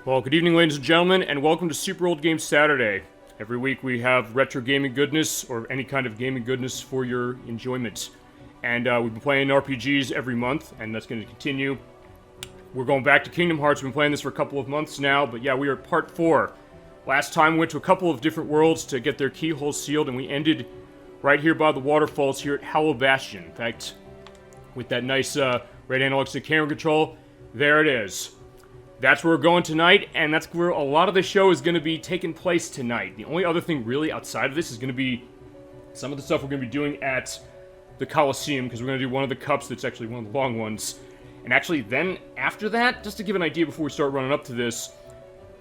Well, good evening, ladies and gentlemen, and welcome to Super Old Games Saturday. Every week we have retro gaming goodness, or any kind of gaming goodness for your enjoyment. And we've been playing RPGs every month, and that's going to continue. We're going back to Kingdom Hearts. We've been playing this for a couple of months now, but yeah, we are at part 4. Last time we went to a couple of different worlds to get their keyholes sealed, and we ended right here by the waterfalls here at Hollow Bastion. In fact, with that nice red analog stick camera control, there it is. That's where we're going tonight, and that's where a lot of the show is going to be taking place tonight. The only other thing really outside of this is going to be some of the stuff we're going to be doing at the Coliseum, because we're going to do one of the cups that's actually one of the long ones. And actually then, after that, just to give an idea before we start running up to this,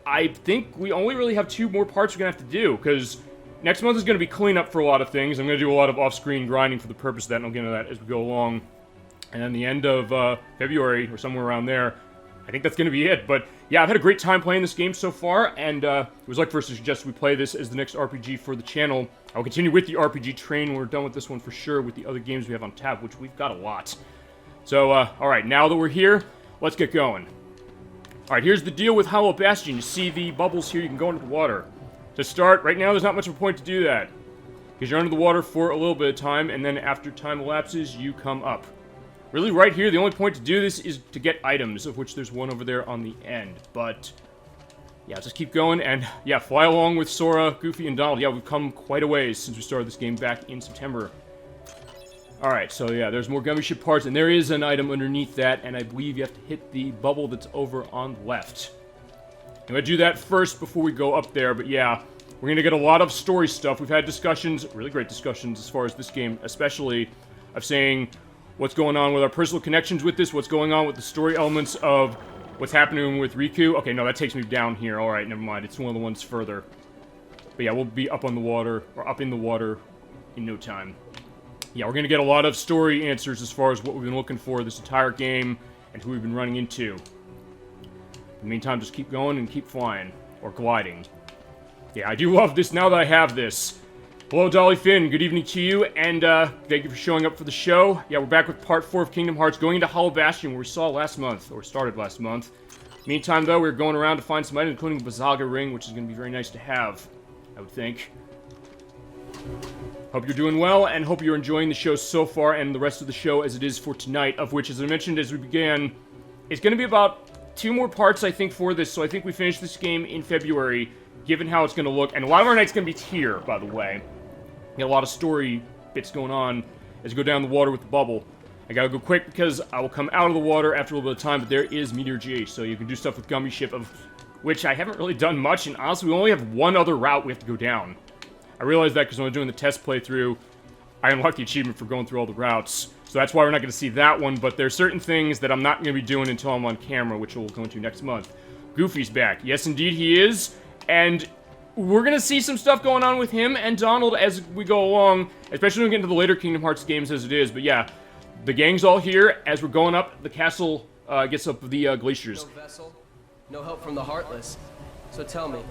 I think we only really have 2 more parts we're going to have to do, because next month is going to be cleanup for a lot of things. I'm going to do a lot of off-screen grinding for the purpose of that, and I'll get into that as we go along. And then the end of February, or somewhere around there, I think that's going to be it. But yeah, I've had a great time playing this game so far, and it was like first to suggest we play this as the next RPG for the channel. I'll continue with the RPG train when we're done with this one for sure, with the other games we have on tap, which we've got a lot. So, alright, now that we're here, let's get going. Alright, here's the deal with Hollow Bastion. You see the bubbles here, you can go into the water. To start, right now there's not much of a point to do that, because you're under the water for a little bit of time, and then after time elapses, you come up. Really, right here, the only point to do this is to get items, of which there's one over there on the end. But, yeah, just keep going, and, yeah, fly along with Sora, Goofy, and Donald. Yeah, we've come quite a ways since we started this game back in September. Alright, so, yeah, there's more Gummy Ship parts, and there is an item underneath that, and I believe you have to hit the bubble that's over on the left. I'm gonna do that first before we go up there, but, yeah, we're gonna get a lot of story stuff. We've had discussions, really great discussions as far as this game, especially, of saying what's going on with our personal connections with this, what's going on with the story elements of what's happening with Riku. Okay, no, that takes me down here. Alright, never mind. It's one of the ones further. But yeah, we'll be up on the water, or up in the water in no time. Yeah, we're going to get a lot of story answers as far as what we've been looking for this entire game and who we've been running into. In the meantime, just keep going and keep flying. Or gliding. Yeah, I do love this now that I have this. Hello, Dolly Finn. Good evening to you, and thank you for showing up for the show. Yeah, we're back with part 4 of Kingdom Hearts, going into Hollow Bastion, where we saw last month, or started last month. Meantime, though, we're going around to find some items, including the Bazaga ring, which is going to be very nice to have, I would think. Hope you're doing well, and hope you're enjoying the show so far, and the rest of the show as it is for tonight, of which, as I mentioned as we began, it's going to be about 2 more parts, I think, for this, so I think we finish this game in February, given how it's going to look, and a lot of our night's going to be here, by the way. Got a lot of story bits going on as you go down the water with the bubble. I gotta go quick because I will come out of the water after a little bit of time, but there is Meteor G, so you can do stuff with Gummy Ship, of which I haven't really done much, and honestly, we only have one other route we have to go down. I realized that because when I was doing the test playthrough, I unlocked the achievement for going through all the routes, so that's why we're not going to see that one, but there's certain things that I'm not going to be doing until I'm on camera, which we'll go into next month. Goofy's back. Yes, indeed, he is, and we're going to see some stuff going on with him and Donald as we go along, especially when we get into the later Kingdom Hearts games as it is. But yeah, the gang's all here as we're going up. The castle gets up the glaciers. No vessel, no help from the Heartless. So tell me.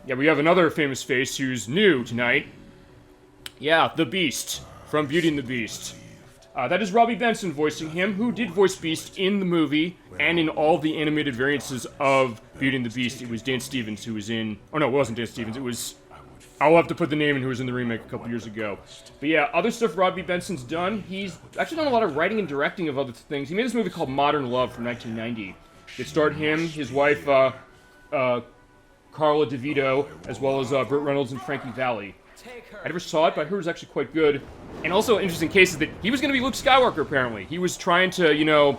Yeah, we have another famous face who's new tonight. Yeah, the Beast from Beauty and the Beast. That is Robbie Benson voicing him, who did voice Beast in the movie and in all the animated variances of Beauty and the Beast. It was Dan Stevens who was in... Oh, no, it wasn't Dan Stevens. It was... I'll have to put the name in who was in the remake a couple years ago. But yeah, other stuff Robbie Benson's done. He's actually done a lot of writing and directing of other things. He made this movie called Modern Love from 1990. It starred him, his wife, Carla DeVito, as well as Burt Reynolds and Frankie Valli. I never saw it, but I heard it was actually quite good. And also, an interesting case is that he was going to be Luke Skywalker, apparently. He was trying to, you know,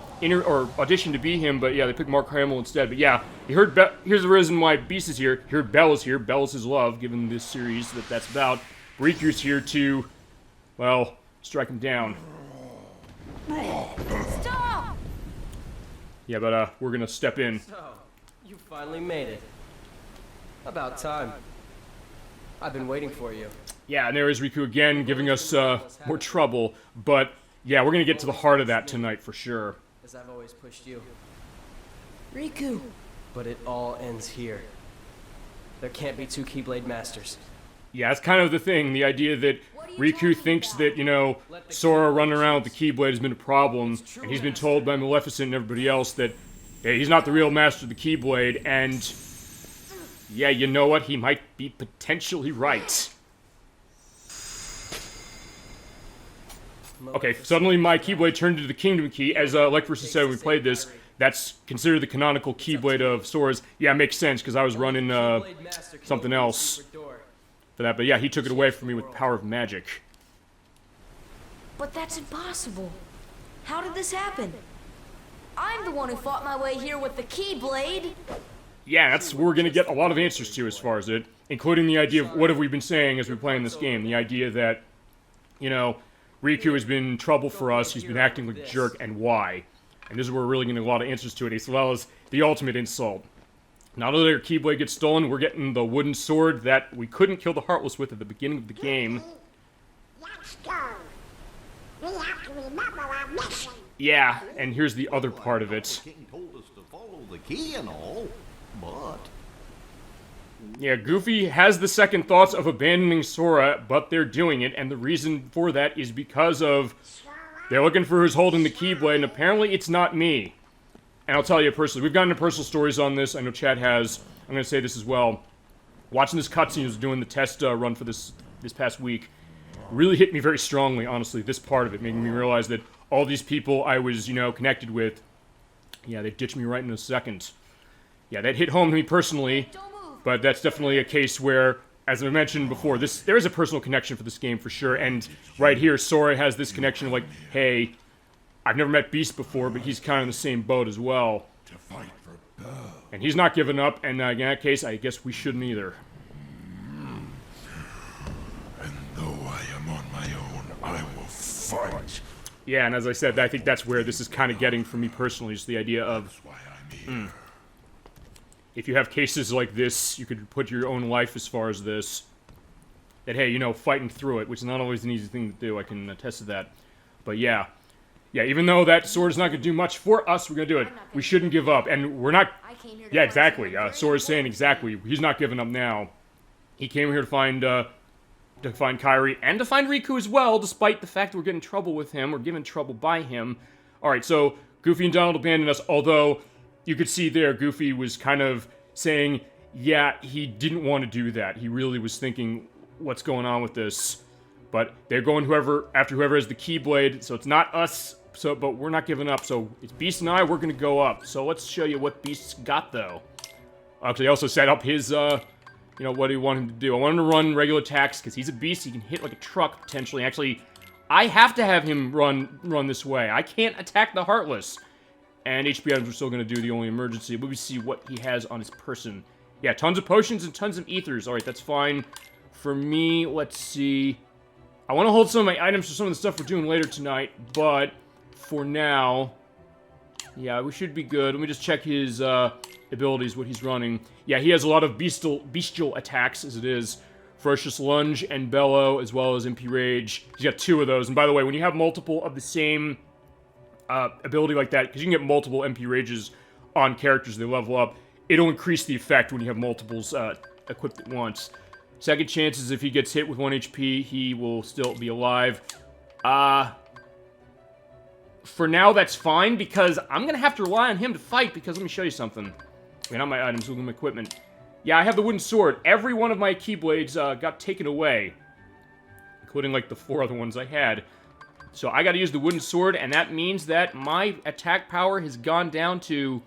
audition to be him, but yeah, they picked Mark Hamill instead. But yeah, he heard here's the reason why Beast is here. He heard Belle is here. Belle is his love, given this series that's about. Riku's here to, well, strike him down. Stop! Yeah, but we're going to step in. So, you finally made it. About time. I've been waiting for you. Yeah, and there is Riku again, giving us more trouble. But yeah, we're gonna get to the heart of that tonight for sure. As I've always pushed you. Riku! But it all ends here. There can't be 2 Keyblade Masters. Yeah, that's kind of the thing. The idea that Riku thinks that, you know, Sora running around with the Keyblade has been a problem, and he's been told by Maleficent and everybody else that hey, he's not the real master of the Keyblade, and Yeah, you know what? He might be potentially right. Okay, suddenly my Keyblade turned into the Kingdom Key. As like Versus said when we played this, that's considered the canonical Keyblade of Sora's. Yeah, it makes sense, because I was running something else for that. But yeah, he took it away from me with the power of magic. But that's impossible. How did this happen? I'm the one who fought my way here with the Keyblade. Yeah, that's what we're going to get a lot of answers to as far as it, including the idea of what have we been saying as we're playing this game. The idea that, you know, Riku has been trouble for us, he's been acting like a jerk, and why. And this is where we're really getting a lot of answers to it, as well as the ultimate insult. Not only did our Keyblade get stolen, we're getting the wooden sword that we couldn't kill the Heartless with at the beginning of the game. Let's go. We have to remember our mission. Yeah, and here's the other part of it. The king told us to follow the key and all, but Yeah, Goofy has the second thoughts of abandoning Sora, but they're doing it, and the reason for that is because of they're looking for who's holding the Keyblade, and apparently it's not me. And I'll tell you personally, we've gotten into personal stories on this. I know Chad has. I'm going to say this as well. Watching this cutscene, I was doing the test run for this past week, really hit me very strongly, honestly, this part of it, making me realize that all these people I was, you know, connected with, yeah, they ditched me right in a second. Yeah, that hit home to me personally, but that's definitely a case where, as I mentioned before, there is a personal connection for this game for sure, and right here, Sora has this connection of like, hey, I've never met Beast before, but he's kind of in the same boat as well. To fight for Belle. And he's not giving up, and in that case, I guess we shouldn't either. And though I am on my own, I will fight. Yeah, and as I said, I think that's where this is kind of getting for me personally, just the idea of, That's why I'm here. if you have cases like this, you could put your own life as far as this, that, hey, you know, fighting through it, which is not always an easy thing to do, I can attest to that. But yeah, even though that sword is not going to do much for us, we're going to do it. We shouldn't give up, and we're not, yeah, exactly, Sora's saying exactly, he's not giving up now. He came here to find Kairi, and to find Riku as well, despite the fact that we're getting in trouble with him, or given trouble by him. Alright, so Goofy and Donald abandoned us, although you could see there Goofy was kind of saying, yeah, he didn't want to do that. He really was thinking, what's going on with this? But they're going after whoever has the Keyblade, so it's not us, but we're not giving up. So it's Beast and I, we're going to go up. So let's show you what Beast's got, though. Actually, he also set up his, you know, what do you want him to do? I want him to run regular attacks, because he's a beast. He can hit like a truck, potentially. Actually, I have to have him run this way. I can't attack the Heartless. And HP items are still going to do the only emergency. But we see what he has on his person. Yeah, tons of potions and tons of ethers. Alright, that's fine. For me, let's see. I want to hold some of my items for some of the stuff we're doing later tonight. But for now, yeah, we should be good. Let me just check his abilities, what he's running. Yeah, he has a lot of bestial attacks, as it is. Ferocious Lunge and Bellow, as well as MP Rage. He's got 2 of those. And by the way, when you have multiple of the same ability like that, because you can get multiple MP Rages on characters, they level up, it'll increase the effect when you have multiples equipped at once. Second chance is if he gets hit with 1 HP, he will still be alive. For now, that's fine, because I'm going to have to rely on him to fight, because let me show you something. Okay, not my items, look at my equipment. Yeah, I have the wooden sword. Every one of my Keyblades got taken away, including, like, the 4 other ones I had. So I got to use the wooden sword, and that means that my attack power has gone down to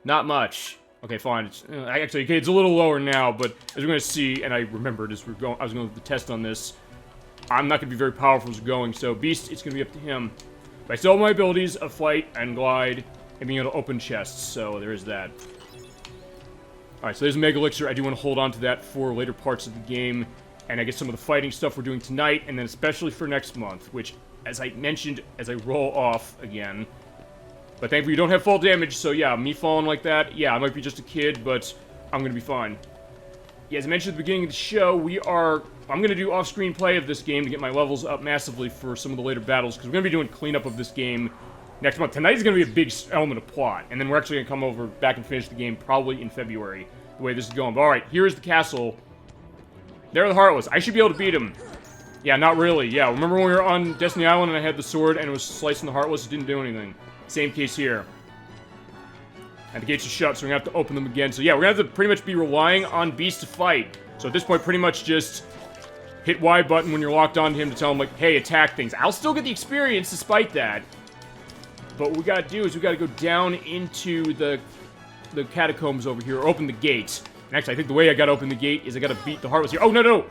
not much. Okay, fine. It's, actually, okay, it's a little lower now, but as we're going to see, and I remembered as I was going to the test on this, I'm not going to be very powerful as we're going, so Beast, it's going to be up to him. But I still have my abilities of Flight and Glide and being able to open chests, so there is that. Alright, so there's a Mega Elixir. I do want to hold on to that for later parts of the game, and I guess some of the fighting stuff we're doing tonight, and then especially for next month, which, as I mentioned, as I roll off again, but thankfully you don't have fall damage, so yeah, me falling like that, yeah, I might be just a kid, but I'm gonna be fine. Yeah, as I mentioned at the beginning of the show, I'm gonna do off-screen play of this game to get my levels up massively for some of the later battles, because we're gonna be doing cleanup of this game next month. Tonight is gonna be a big element of plot, and then we're actually gonna come over back and finish the game probably in February, the way this is going. But alright, here's the castle. There are the Heartless. I should be able to beat him. Yeah, not really. Yeah, remember when we were on Destiny Island and I had the sword and it was slicing the Heartless? It didn't do anything. Same case here. And the gates are shut, so we're gonna have to open them again. So yeah, we're gonna have to pretty much be relying on Beast to fight. So at this point, pretty much just hit Y button when you're locked onto him to tell him, like, hey, attack things. I'll still get the experience despite that. But what we gotta do is we gotta go down into the catacombs over here, or open the gate. And actually, I think the way I gotta open the gate is I gotta beat the Heartless here. Oh, no, no!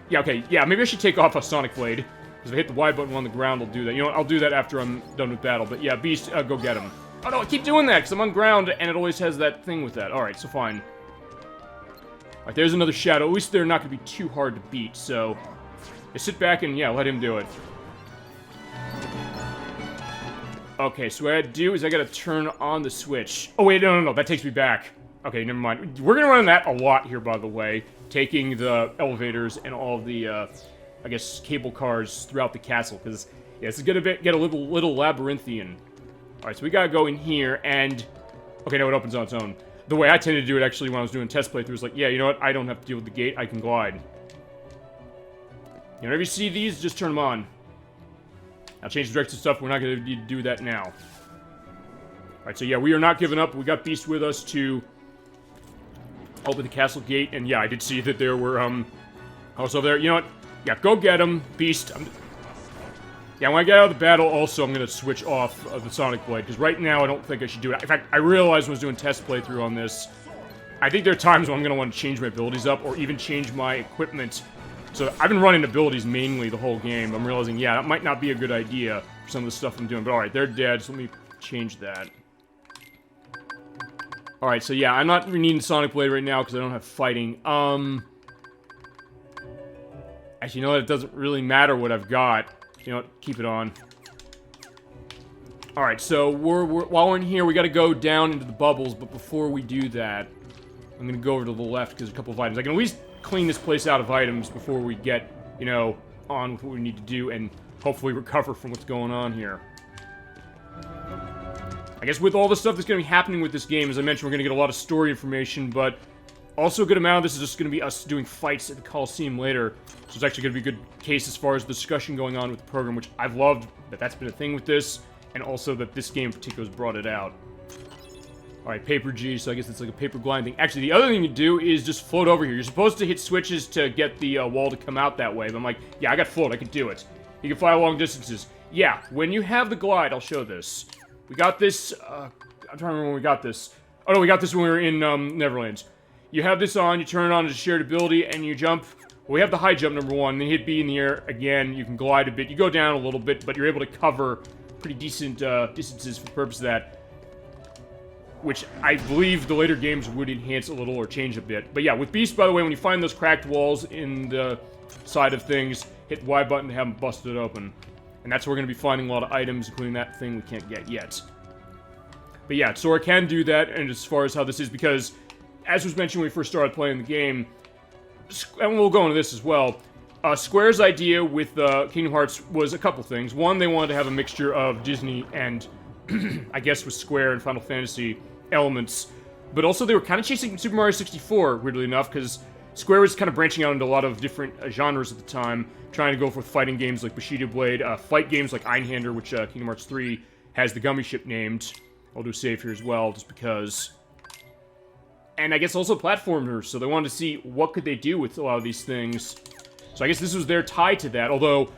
Yeah, okay, yeah, maybe I should take off a Sonic Blade. Because if I hit the Y button on the ground, I'll do that. You know what, I'll do that after I'm done with battle. But yeah, Beast, go get him. Oh no, I keep doing that, because I'm on ground, and it always has that thing with that. Alright, so fine. Alright, there's another shadow. At least they're not going to be too hard to beat, so... Just sit back and, yeah, let him do it. Okay, so what I gotta do is I gotta turn on the switch. Oh wait, no, that takes me back. Okay, never mind. We're gonna run that a lot here, by the way. Taking the elevators and all the, I guess, cable cars throughout the castle, because, yeah, this is gonna get a little labyrinthian. Alright, so we gotta go in here, and... Okay, no, it opens on its own. The way I tended to do it, actually, when I was doing test playthroughs, was like, yeah, you know what? I don't have to deal with the gate. I can glide. You know, whenever you see these, just turn them on. I'll change the direction stuff. We're not gonna need to do that now. Alright, so yeah, we are not giving up. We got Beast with us to open the castle gate, and yeah, I did see that there were, also there. You know what? Yeah, go get him, Beast. Yeah, when I get out of the battle, also, I'm going to switch off the Sonic Blade, because right now, I don't think I should do it. In fact, I realized when I was doing test playthrough on this, I think there are times when I'm going to want to change my abilities up, or even change my equipment. So, I've been running abilities mainly the whole game. I'm realizing, yeah, that might not be a good idea for some of the stuff I'm doing. But alright, they're dead, so let me change that. Alright, so yeah, I'm not needing Sonic Blade right now, because I don't have fighting. Actually, you know what? It doesn't really matter what I've got. You know what? Keep it on. Alright, so while we're in here, we gotta go down into the bubbles, but before we do that, I'm gonna go over to the left, because there's a couple of items. I can at least clean this place out of items before we get, you know, on with what we need to do, and hopefully recover from what's going on here. I guess with all the stuff that's gonna be happening with this game, as I mentioned, we're gonna get a lot of story information, but also a good amount of this is just gonna be us doing fights at the Coliseum later. So it's actually gonna be a good case as far as the discussion going on with the program, which I've loved that that's been a thing with this, and also that this game in particular has brought it out. Alright, paper G, so I guess it's like a paper glide thing. Actually, the other thing you do is just float over here. You're supposed to hit switches to get the wall to come out that way, but I'm like, yeah, I got float, I can do it. You can fly long distances. Yeah, when you have the glide, I'll show this. We got this, I'm trying to remember when we got this. Oh no, we got this when we were in, Neverland. You have this on, you turn it on as a shared ability, and you jump. Well, we have the high jump, number one, then you hit B in the air again, you can glide a bit. You go down a little bit, but you're able to cover pretty decent, distances for the purpose of that. Which I believe the later games would enhance a little or change a bit. But yeah, with Beast, by the way, when you find those cracked walls in the side of things, hit the Y button to have them busted open. And that's where we're going to be finding a lot of items, including that thing we can't get yet. But yeah, Sora can do that, and as far as how this is, because, as was mentioned when we first started playing the game, and we'll go into this as well, Square's idea with Kingdom Hearts was a couple things. One, they wanted to have a mixture of Disney and, I guess, with Square and Final Fantasy elements, but also they were kind of chasing Super Mario 64, weirdly enough, because Square was kind of branching out into a lot of different genres at the time, trying to go for fighting games like Bushido Blade, fight games like Einhander, which Kingdom Hearts 3 has the gummy ship named. I'll do a save here as well, just because. And I guess also platformers, so they wanted to see what could they do with a lot of these things. So I guess this was their tie to that, although,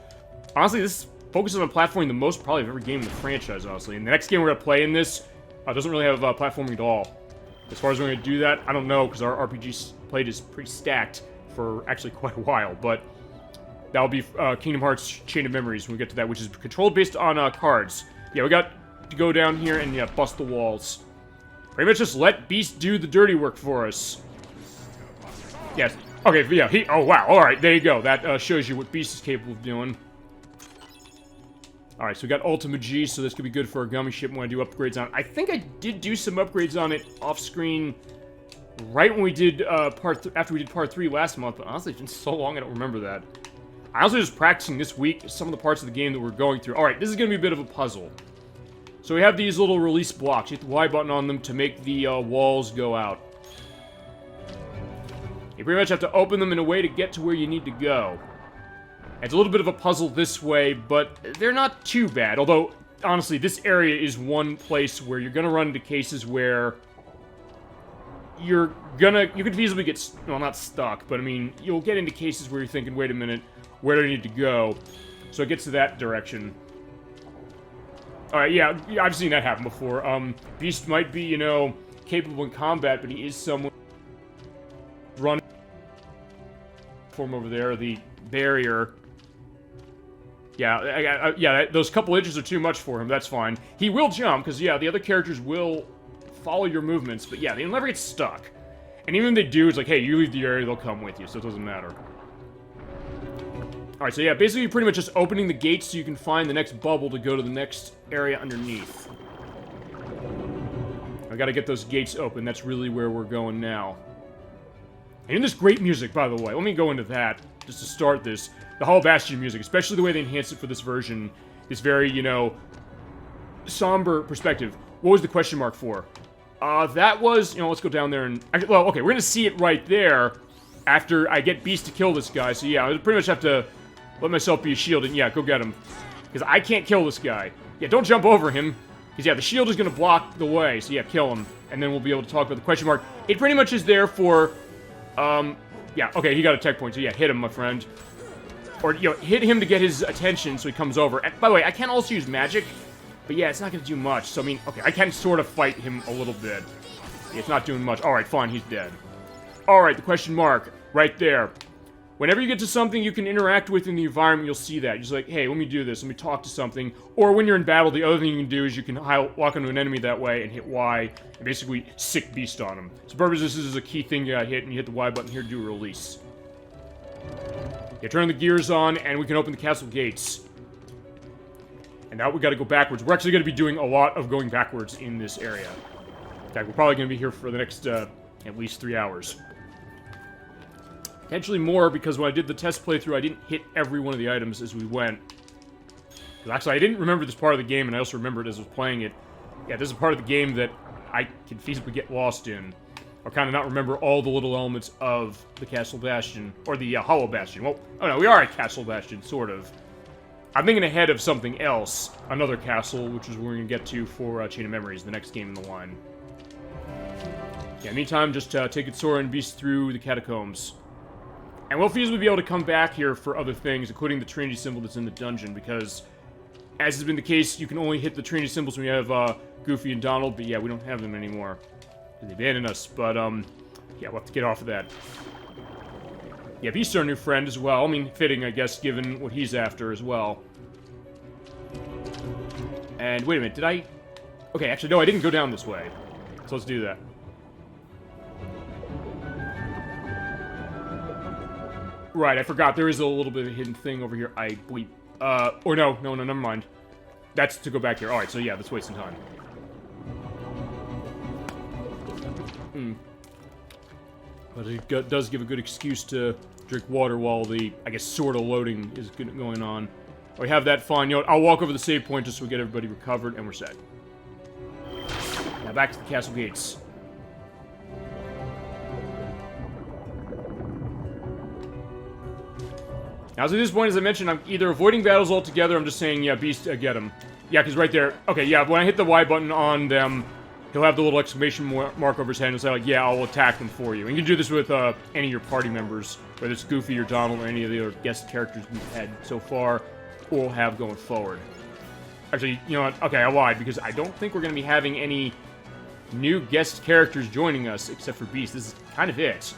honestly, this focuses on platforming the most probably of every game in the franchise, honestly. And the next game we're going to play in this doesn't really have platforming at all. As far as we're going to do that, I don't know, because our RPG plate is pretty stacked for actually quite a while, but that'll be Kingdom Hearts Chain of Memories when we get to that, which is controlled based on cards. Yeah, we got to go down here and, yeah, bust the walls. Pretty much just let Beast do the dirty work for us. Yes. Okay, yeah, oh, wow, alright, there you go. That shows you what Beast is capable of doing. Alright, so we got Ultima G, so this could be good for our gummy ship when I do upgrades on it. I think I did do some upgrades on it off-screen right when we did, after we did part 3 last month, but honestly, it's been so long I don't remember that. I also was practicing this week some of the parts of the game that we're going through. Alright, this is going to be a bit of a puzzle. So we have these little release blocks. You hit the Y button on them to make the walls go out. You pretty much have to open them in a way to get to where you need to go. It's a little bit of a puzzle this way, but they're not too bad. Although, honestly, this area is one place where you're going to run into cases where you could feasibly get, well, not stuck, but I mean, you'll get into cases where you're thinking, wait a minute, where do I need to go? So it gets to that direction. Alright, yeah, I've seen that happen before. Beast might be, you know, capable in combat, but he is someone running form over there, the barrier. Yeah, yeah, those couple inches are too much for him, that's fine. He will jump, because, yeah, the other characters will follow your movements, but yeah, they'll never get stuck. And even if they do, it's like, hey, you leave the area, they'll come with you, so it doesn't matter. Alright, so yeah, basically you're pretty much just opening the gates so you can find the next bubble to go to the next area underneath. I gotta get those gates open, that's really where we're going now. And in this great music, by the way, let me go into that, just to start this. The Hollow Bastion music, especially the way they enhanced it for this version, is very, you know, somber perspective. What was the question mark for? That was, you know, let's go down there and... Actually, well, okay, we're gonna see it right there after I get Beast to kill this guy. So yeah, I pretty much have to let myself be a shield and, yeah, go get him. Because I can't kill this guy. Yeah, don't jump over him. Because, yeah, the shield is gonna block the way. So, yeah, kill him. And then we'll be able to talk about the question mark. It pretty much is there for, yeah, okay, he got a tech point. So, yeah, hit him, my friend. Or, you know, hit him to get his attention so he comes over. And, by the way, I can also use magic. But, yeah, it's not gonna do much. So, I mean, okay, I can sort of fight him a little bit. Yeah, it's not doing much. Alright, fine, he's dead. Alright, the question mark. Right there. Whenever you get to something you can interact with in the environment, you'll see that. You're just like, hey, let me do this, let me talk to something. Or when you're in battle, the other thing you can do is you can walk into an enemy that way and hit Y, and basically sick Beast on him. So purpose this is a key thing you gotta hit, and you hit the Y button here to do a release. Yeah, turn the gears on, and we can open the castle gates. And now we gotta go backwards. We're actually gonna be doing a lot of going backwards in this area. In fact, we're probably gonna be here for the next, at least 3 hours. Potentially more, because when I did the test playthrough, I didn't hit every one of the items as we went. Actually, I didn't remember this part of the game, and I also remembered as I was playing it. Yeah, this is a part of the game that I can feasibly get lost in. Or kind of not remember all the little elements of the Castle Bastion, or the Hollow Bastion. Well, oh no, we are at Castle Bastion, sort of. I'm thinking ahead of something else, another castle, which is where we're going to get to for Chain of Memories, the next game in the line. Yeah, meantime, just take Sora and Beast through the catacombs. And we'll feasibly be able to come back here for other things, including the Trinity symbol that's in the dungeon, because, as has been the case, you can only hit the Trinity symbols when you have Goofy and Donald, but yeah, we don't have them anymore. They abandoned us, but, yeah, we'll have to get off of that. Yeah, Beast's our new friend as well. I mean, fitting, I guess, given what he's after as well. And, wait a minute, did I... Okay, actually, no, I didn't go down this way. So let's do that. Right, I forgot. There is a little bit of a hidden thing over here, I believe. Or no, never mind. That's to go back here. Alright, so yeah, let's waste some time. But it does give a good excuse to drink water while the, I guess, sort of loading is going on. We have that fine. You know, I'll walk over the save point just so we get everybody recovered, and we're set. Now back to the castle gates. Now, so at this point, as I mentioned, I'm either avoiding battles altogether, I'm just saying, yeah, Beast, get him. Yeah, because right there, okay, yeah, when I hit the Y button on them, he'll have the little exclamation mark over his head and say, like, yeah, I'll attack them for you. And you can do this with any of your party members, whether it's Goofy or Donald or any of the other guest characters we've had so far, or will have going forward. Actually, you know what, okay, I lied, because I don't think we're going to be having any new guest characters joining us, except for Beast. This is kind of it.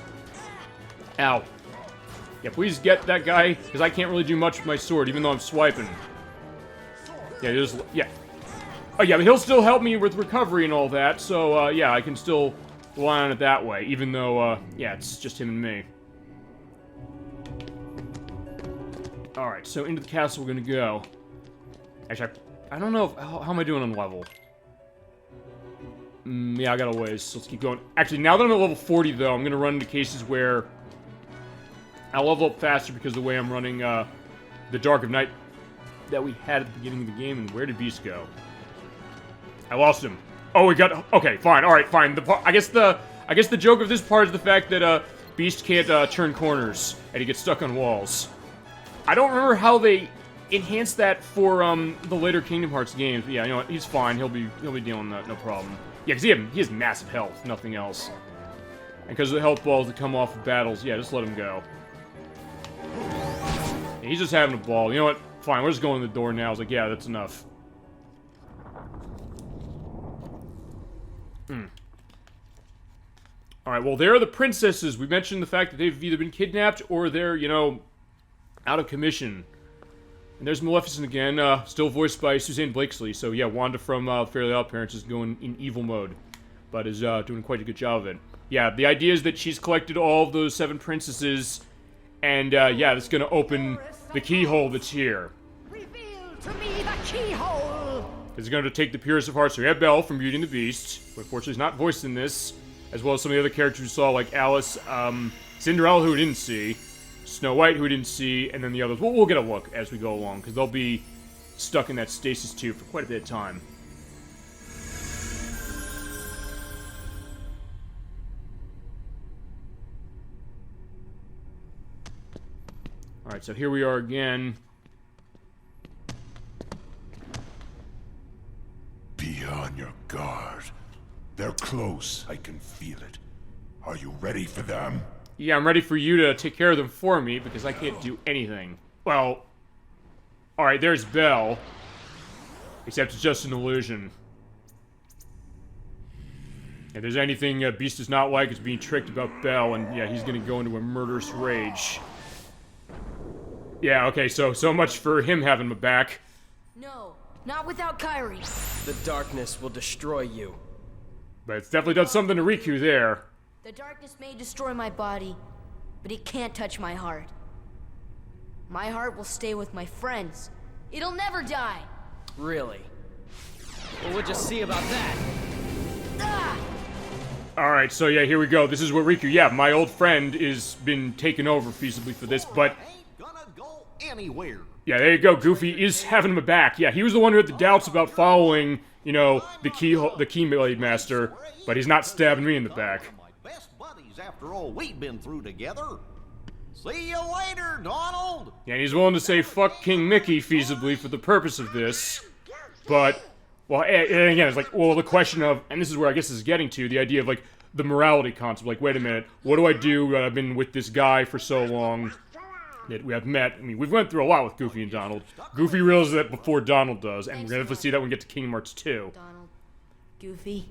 Ow. Yeah, please get that guy, because I can't really do much with my sword, even though I'm swiping. Yeah, just, yeah. Oh, yeah, but he'll still help me with recovery and all that, so, yeah, I can still rely on it that way, even though, yeah, it's just him and me. Alright, so into the castle we're gonna go. Actually, I don't know if, how am I doing on level? Yeah, I got a ways, so let's keep going. Actually, now that I'm at level 40, though, I'm gonna run into cases where I'll level up faster because of the way I'm running, the Dark of Night that we had at the beginning of the game. And where did Beast go? I lost him. Oh, we got... Okay, fine. Alright, fine. I guess the joke of this part is the fact that, Beast can't, turn corners, and he gets stuck on walls. I don't remember how they enhanced that for, the later Kingdom Hearts games. But yeah, you know what? He's fine. He'll be dealing with that, no problem. Yeah, because he has massive health, nothing else. And because of the health balls that come off of battles, yeah, just let him go. Yeah, he's just having a ball. You know what? Fine, we're just going to the door now. I was like, yeah, that's enough. Alright, well, there are the princesses. We mentioned the fact that they've either been kidnapped or they're, you know, out of commission. And there's Maleficent again, still voiced by Suzanne Blakesley. So, yeah, Wanda from Fairly OddParents is going in evil mode. But is doing quite a good job of it. Yeah, the idea is that she's collected all of those 7 princesses. And, yeah, that's going to open the keyhole that's here. Reveal to me the keyhole! It's going to take the purest of hearts. So we have Belle from Beauty and the Beast, who unfortunately is not voiced in this, as well as some of the other characters we saw, like Alice, Cinderella, who we didn't see, Snow White, who we didn't see, and then the others. We'll get a look as we go along, because they'll be stuck in that stasis tube for quite a bit of time. Alright, so here we are again. Be on your guard. They're close. I can feel it. Are you ready for them? Yeah, I'm ready for you to take care of them for me, because I can't do anything. Well, alright, there's Belle. Except it's just an illusion. If there's anything Beast does not like, it's being tricked about Belle, and yeah, he's gonna go into a murderous rage. Yeah, okay, so much for him having my back. No, not without Kyrie. The darkness will destroy you. But it's definitely done something to Riku there. The darkness may destroy my body, but it can't touch my heart. My heart will stay with my friends. It'll never die. Really? Well, we'll just see about that. Ah! Alright, so yeah, here we go. This is what Riku, yeah, my old friend is been taken over feasibly for this, but... Ain't gonna go anywhere. Yeah, there you go, Goofy is having him back. Yeah, he was the one who had the doubts about following, you know, the Keyblade Master, but he's not stabbing me in the back. My best buddies after all we've been through together. See you later, Donald. Yeah, and he's willing to say fuck King Mickey feasibly for the purpose of this, but, well, and again, it's like, well, the question of, and this is where I guess this is getting to, the idea of, like, the morality concept, like, wait a minute, what do I do? I've been with this guy for so long that we have met. I mean, we've went through a lot with Goofy and Donald. Goofy realizes that before Donald does, and we're gonna have to see that when we get to Kingdom Hearts 2. Donald, Goofy.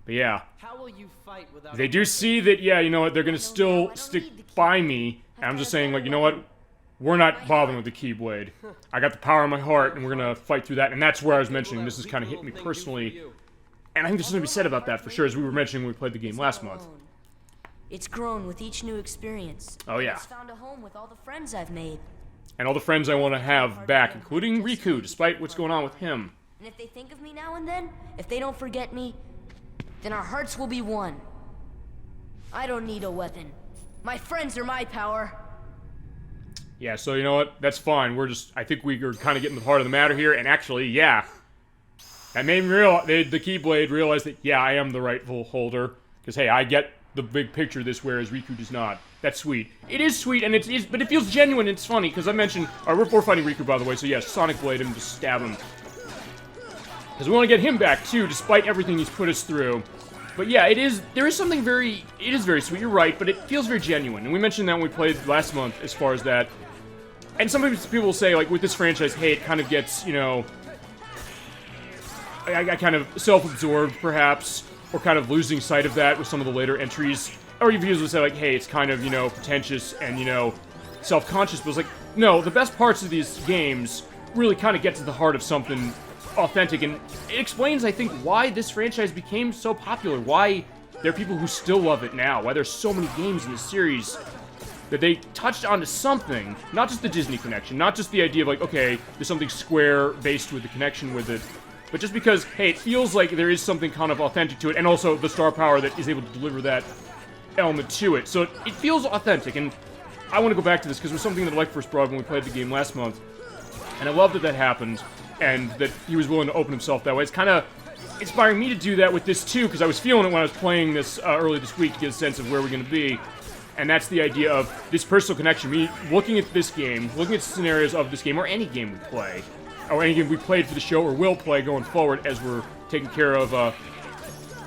But yeah, How will you fight without they do see that, yeah, you know what, they're gonna still stick by me, and I'm just saying, like, you know what, we're not bothering with the Keyblade. I got the power in my heart, and we're gonna fight through that, and that's where I was mentioning this has kind of hit me personally, and I think there's something to be said about that for sure, as we were mentioning when we played the game last month. It's grown with each new experience. Oh, yeah. It's found a home with all the friends I've made. And all the friends I want to have back, including Riku, despite what's going on with him. And if they think of me now and then, if they don't forget me, then our hearts will be one. I don't need a weapon. My friends are my power. Yeah, so you know what? That's fine. I think we are kind of getting to the heart of the matter here, and actually, yeah. That made me realize, the Keyblade realized that, yeah, I am the rightful holder. Because, hey, I get the big picture of this, whereas Riku does not. That's sweet. It is sweet, and but it feels genuine, and it's funny, because I mentioned, we're fighting Riku, by the way, so yeah, Sonic Blade him, just stab him. Because we want to get him back, too, despite everything he's put us through. But yeah, it is very sweet, you're right, but it feels very genuine. And we mentioned that when we played last month, as far as that. And sometimes people will say, like, with this franchise, hey, it kind of gets, you know, I kind of self-absorbed, perhaps, or kind of losing sight of that with some of the later entries. Or reviews will say, like, hey, it's kind of, you know, pretentious and, you know, self-conscious, but it's like, no, the best parts of these games really kind of get to the heart of something authentic, and it explains, I think, why this franchise became so popular, why there are people who still love it now, why there's so many games in this series, that they touched onto something, not just the Disney connection, not just the idea of, like, okay, there's something Square-based with the connection with it, but just because, hey, it feels like there is something kind of authentic to it, and also the star power that is able to deliver that element to it. So it feels authentic, and I want to go back to this, because it was something that I liked first brought when we played the game last month, and I love that that happened, and that he was willing to open himself that way. It's kind of inspiring me to do that with this, too, because I was feeling it when I was playing this early this week to get a sense of where we're going to be, and that's the idea of this personal connection. Me looking at this game, looking at scenarios of this game, or any game we play, or any game we played for the show or will play going forward as we're taking care of,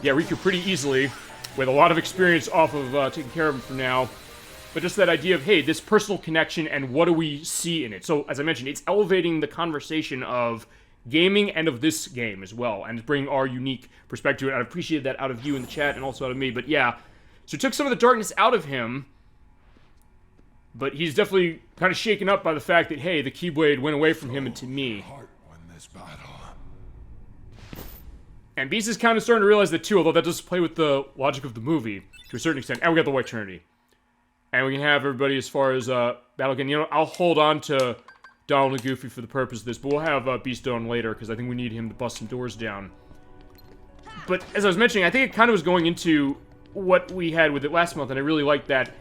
yeah, Riku pretty easily. with a lot of experience off of taking care of him for now. But just that idea of, hey, this personal connection and what do we see in it? So, as I mentioned, it's elevating the conversation of gaming and of this game as well, and bringing our unique perspective to it. I appreciate that out of you in the chat and also out of me. But yeah, so it took some of the darkness out of him, but he's definitely kind of shaken up by the fact that, hey, the Keyblade went away from him and to me. Heart won this battle. And Beast is kind of starting to realize that too, although that does play with the logic of the movie to a certain extent. And we got the White Trinity. And we can have everybody as far as battle again. You know, I'll hold on to Donald and Goofy for the purpose of this, but we'll have Beast on later, because I think we need him to bust some doors down. But as I was mentioning, I think it kind of was going into what we had with it last month, and I really liked that,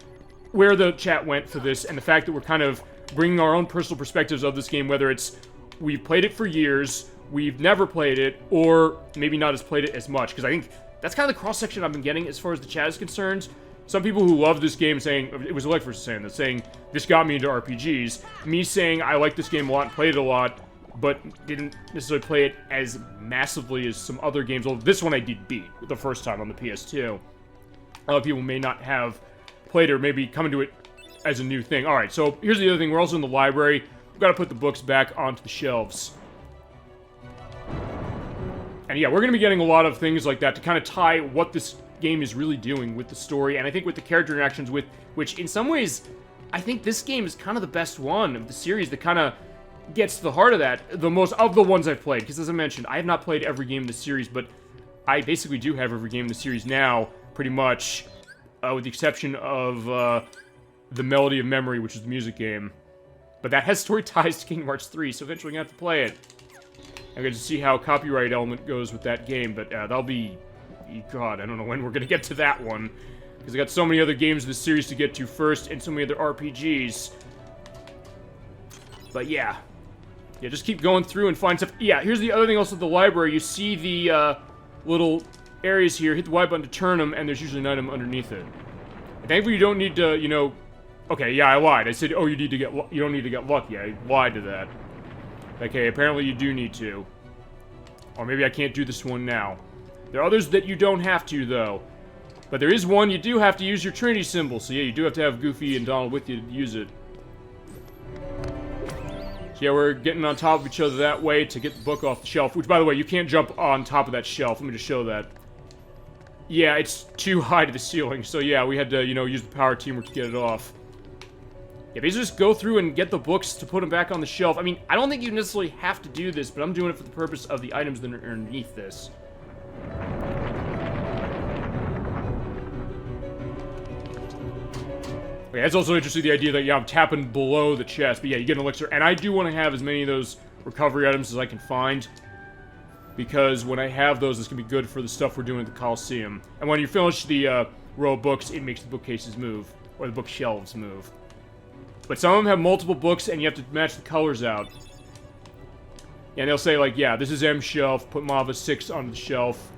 where the chat went for this, and the fact that we're kind of bringing our own personal perspectives of this game, whether it's we've played it for years, we've never played it, or maybe not as played it as much, because I think that's kind of the cross-section I've been getting as far as the chat is concerned. Some people who love this game saying, it was Electris saying that, saying, this got me into RPGs. Me saying, I like this game a lot and played it a lot, but didn't necessarily play it as massively as some other games. Well, this one I did beat the first time on the PS2. A lot of people may not have played it or maybe come into it as a new thing. Alright, so here's the other thing. We're also in the library. We've got to put the books back onto the shelves. And yeah, we're going to be getting a lot of things like that to kind of tie what this game is really doing with the story, and I think with the character interactions, with which in some ways I think this game is kind of the best one of the series that kind of gets to the heart of that, the most of the ones I've played, because as I mentioned, I have not played every game in the series, but I basically do have every game in the series now, pretty much, with the exception of the Melody of Memory, which is the music game, but that has story ties to Kingdom Hearts 3, so eventually I'm going to have to play it. I'm going to see how copyright element goes with that game, but that'll be... God, I don't know when we're gonna get to that one, because I got so many other games in the series to get to first, and so many other RPGs. But yeah, just keep going through and find stuff. Yeah, here's the other thing also at the library. You see the little areas here. Hit the Y button to turn them, and there's usually an item underneath it. And thankfully, you don't need to, you know. Okay, yeah, I lied. I said, oh, you don't need to get lucky. I lied to that. Okay, apparently you do need to, or maybe I can't do this one now. There are others that you don't have to, though. But there is one you do have to use your Trinity symbol. So yeah, you do have to have Goofy and Donald with you to use it. So yeah, we're getting on top of each other that way to get the book off the shelf. Which, by the way, you can't jump on top of that shelf. Let me just show that. Yeah, it's too high to the ceiling. So yeah, we had to, you know, use the power teamwork to get it off. Yeah, basically just go through and get the books to put them back on the shelf. I mean, I don't think you necessarily have to do this, but I'm doing it for the purpose of the items that are underneath this. Okay, that's also interesting, the idea that, yeah, I'm tapping below the chest, but yeah, you get an elixir, and I do want to have as many of those recovery items as I can find, because when I have those, it's going to be good for the stuff we're doing at the Coliseum. And when you finish the row of books, it makes the bookcases move, or the bookshelves move. But some of them have multiple books, and you have to match the colors out. Yeah, and they'll say, like, yeah, this is M shelf, put Mava 6 on the shelf.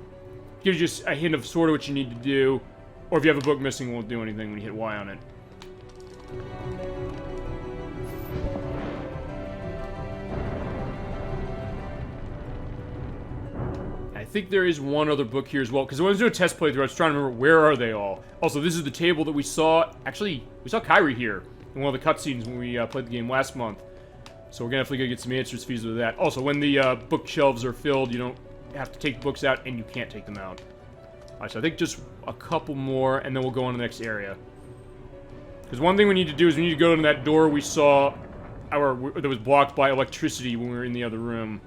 Gives you just a hint of sort of what you need to do. Or if you have a book missing, it won't do anything when you hit Y on it. I think there is one other book here as well, because when I was doing a test playthrough, I was trying to remember where are they all. Also, this is the table that we saw. Actually, we saw Kairi here in one of the cutscenes when we played the game last month. So we're definitely gonna get some answers fees with that. Also, when the bookshelves are filled, you don't have to take the books out, and you can't take them out. Alright, so I think just a couple more, and then we'll go on to the next area. Because one thing we need to do is we need to go to that door we saw, that was blocked by electricity when we were in the other room.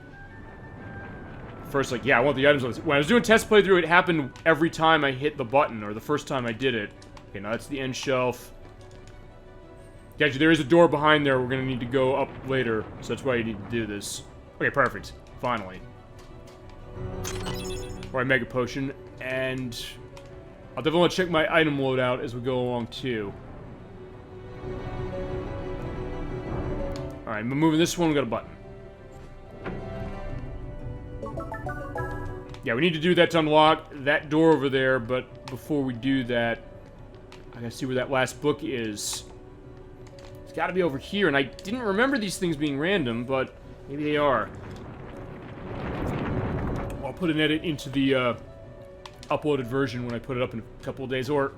First, like, yeah, I want the items on this. When I was doing test playthrough, it happened every time I hit the button, or the first time I did it. Okay, now that's the end shelf. Actually, there is a door behind there we're going to need to go up later, so that's why you need to do this. Okay, perfect. Finally. Alright, Mega Potion, and I'll definitely want to check my item loadout as we go along, too. Alright, moving this one, we got a button. Yeah, we need to do that to unlock that door over there, but before we do that, I gotta see where that last book is. It's gotta be over here, and I didn't remember these things being random, but maybe they are. I'll put an edit into the uploaded version when I put it up in a couple of days. Or,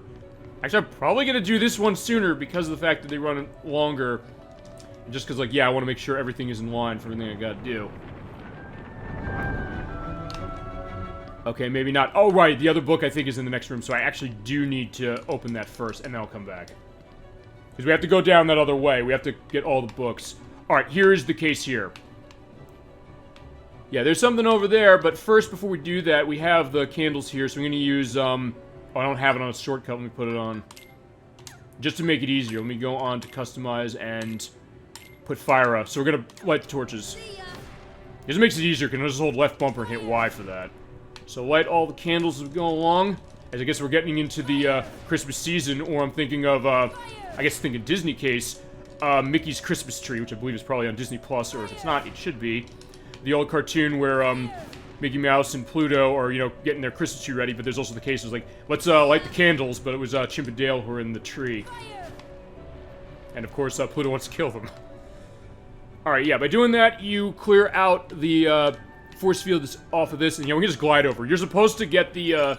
actually, I'm probably going to do this one sooner because of the fact that they run longer. Just because, like, yeah, I want to make sure everything is in line for everything I got to do. Okay, maybe not. Oh, right, the other book I think is in the next room, so I actually do need to open that first, and then I'll come back. Because we have to go down that other way. We have to get all the books. Alright, here is the case here. Yeah, there's something over there, but first, before we do that, we have the candles here, so I'm going to use, oh, I don't have it on a shortcut. Let me put it on. Just to make it easier, let me go on to customize and put fire up. So we're going to light the torches. This makes it easier, because I'll just hold left bumper and hit Y for that. So light all the candles as we go along, as I guess we're getting into the Christmas season, or I'm thinking of, I guess thinking Disney case, Mickey's Christmas Tree, which I believe is probably on Disney Plus, or if it's not, it should be. The old cartoon where Mickey Mouse and Pluto are, you know, getting their Christmas tree ready, but there's also the cases like, let's light the candles, but it was Chip and Dale who were in the tree. And of course, Pluto wants to kill them. Alright, yeah, by doing that, you clear out the force field that's off of this, and you know, we can just glide over. You're supposed to get the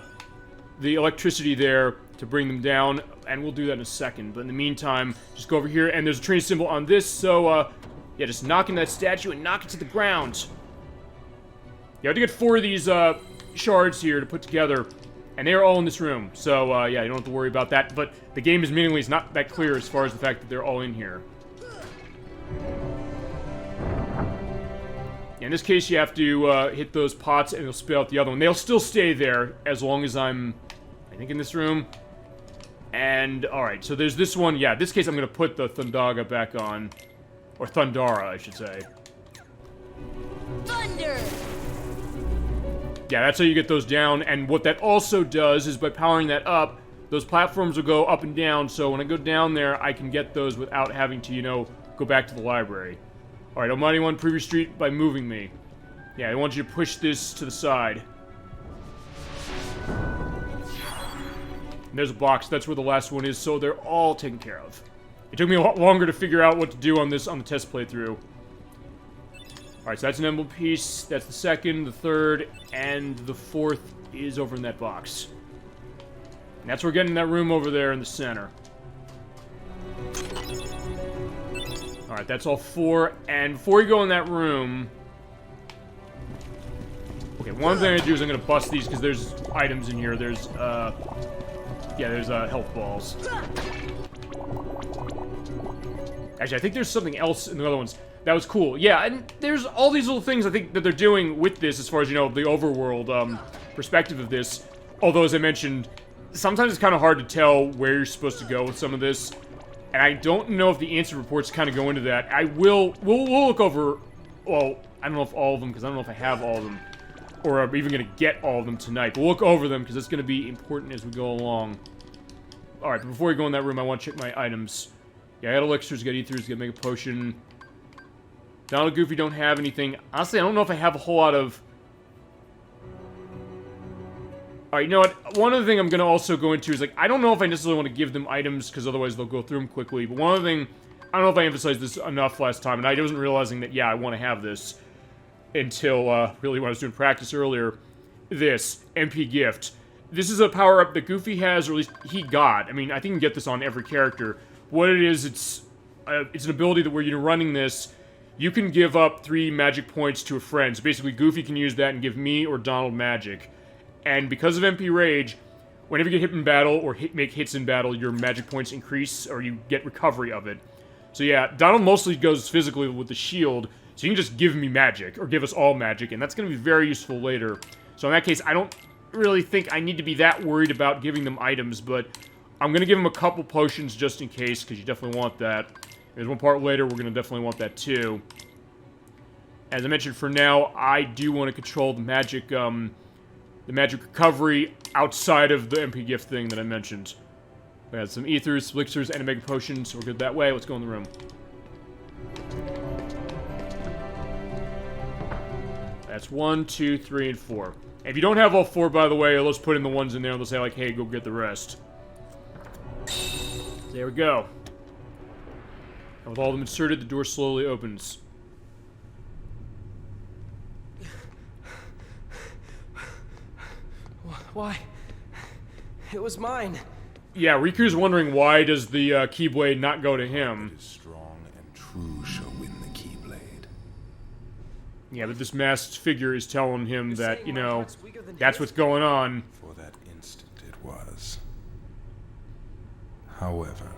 electricity there to bring them down, and we'll do that in a second. But in the meantime, just go over here, and there's a train symbol on this, so, yeah, just knock in that statue and knock it to the ground. You have to get 4 of these, shards here to put together, and they're all in this room. So, yeah, you don't have to worry about that, but the game is meaningfully not that clear as far as the fact that they're all in here. In this case, you have to hit those pots, and it'll spit out the other one. They'll still stay there as long as I'm, I think, in this room. And, alright, so there's this one. Yeah, this case, I'm going to put the Thundaga back on. Or Thundara, I should say. Thunder! Yeah, that's how you get those down. And what that also does is by powering that up, those platforms will go up and down. So when I go down there, I can get those without having to, you know, go back to the library. Alright, Almighty One, preview street by moving me. Yeah, I want you to push this to the side. And there's a box, that's where the last one is, so they're all taken care of. It took me a lot longer to figure out what to do on this on the test playthrough. Alright, so that's an emblem piece, that's the second, the third, and the fourth is over in that box. And that's where we're getting in that room over there in the center. Alright, that's all 4, and before you go in that room... Okay, one thing I'm gonna do is I'm gonna bust these, because there's items in here. There's, yeah, there's, health balls. Actually, I think there's something else in the other ones. That was cool. Yeah, and there's all these little things I think that they're doing with this, as far as, you know, the overworld, perspective of this. Although, as I mentioned, sometimes it's kind of hard to tell where you're supposed to go with some of this. And I don't know if the answer reports kind of go into that. We'll look over, well, I don't know if all of them, because I don't know if I have all of them. Or I'm even going to get all of them tonight. We'll look over them, because it's going to be important as we go along. Alright, but before we go in that room, I want to check my items. Yeah, I got elixirs, got ethers, got mega potion. Donald Goofy don't have anything. Honestly, I don't know if I have a whole lot of... Alright, you know what? One other thing I'm going to also go into is, like, I don't know if I necessarily want to give them items, because otherwise they'll go through them quickly. But one other thing, I don't know if I emphasized this enough last time, and I wasn't realizing that, yeah, I want to have this until, really when I was doing practice earlier. This, MP Gift. This is a power-up that Goofy has, or at least he got. I mean, I think you can get this on every character. What it is, it's an ability that where you're running this, you can give up 3 magic points to a friend. So basically, Goofy can use that and give me or Donald magic. And because of MP Rage, whenever you get hit in battle or make hits in battle, your magic points increase, or you get recovery of it. So yeah, Donald mostly goes physically with the shield, so you can just give me magic, or give us all magic, and that's going to be very useful later. So in that case, I don't really think I need to be that worried about giving them items, but I'm going to give them a couple potions just in case, because you definitely want that. There's one part later, we're going to definitely want that too. As I mentioned, for now, I do want to control the magic recovery outside of the MP gift thing that I mentioned. We had some ethers, elixirs, and a mega potion, so we're good that way. Let's go in the room. That's 1, 2, 3, and 4. If you don't have all 4, by the way, let's put in the ones in there and they'll say, like, hey, go get the rest. There we go. And with all of them inserted, the door slowly opens. Why? It was mine. Yeah, Riku's wondering why does the Keyblade not go to him. What is strong and true shall win the Keyblade. Yeah, but this masked figure is telling him that, saying you my know, heart's weaker than that's his? what's going on. For that instant it was. However,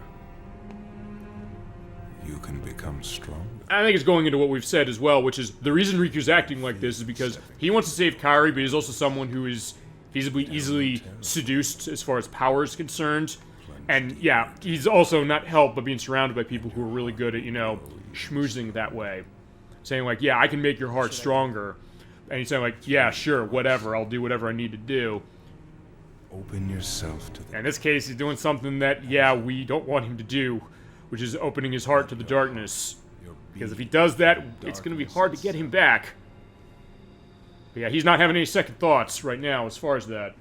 you can become strong. I think it's going into what we've said as well, which is the reason Riku's acting like this is because he wants to save Kairi, but he's also someone who is feasibly easily seduced as far as power is concerned. And yeah, he's also not helped by being surrounded by people who are really good at, you know, schmoozing that way. Saying like, yeah, I can make your heart stronger. And he's saying like, yeah, sure, whatever, I'll do whatever I need to do. Open yourself to the In this case, he's doing something that, yeah, we don't want him to do, which is opening his heart to the darkness. Because if he does that, it's going to be hard to get him back. But yeah, he's not having any second thoughts right now as far as that.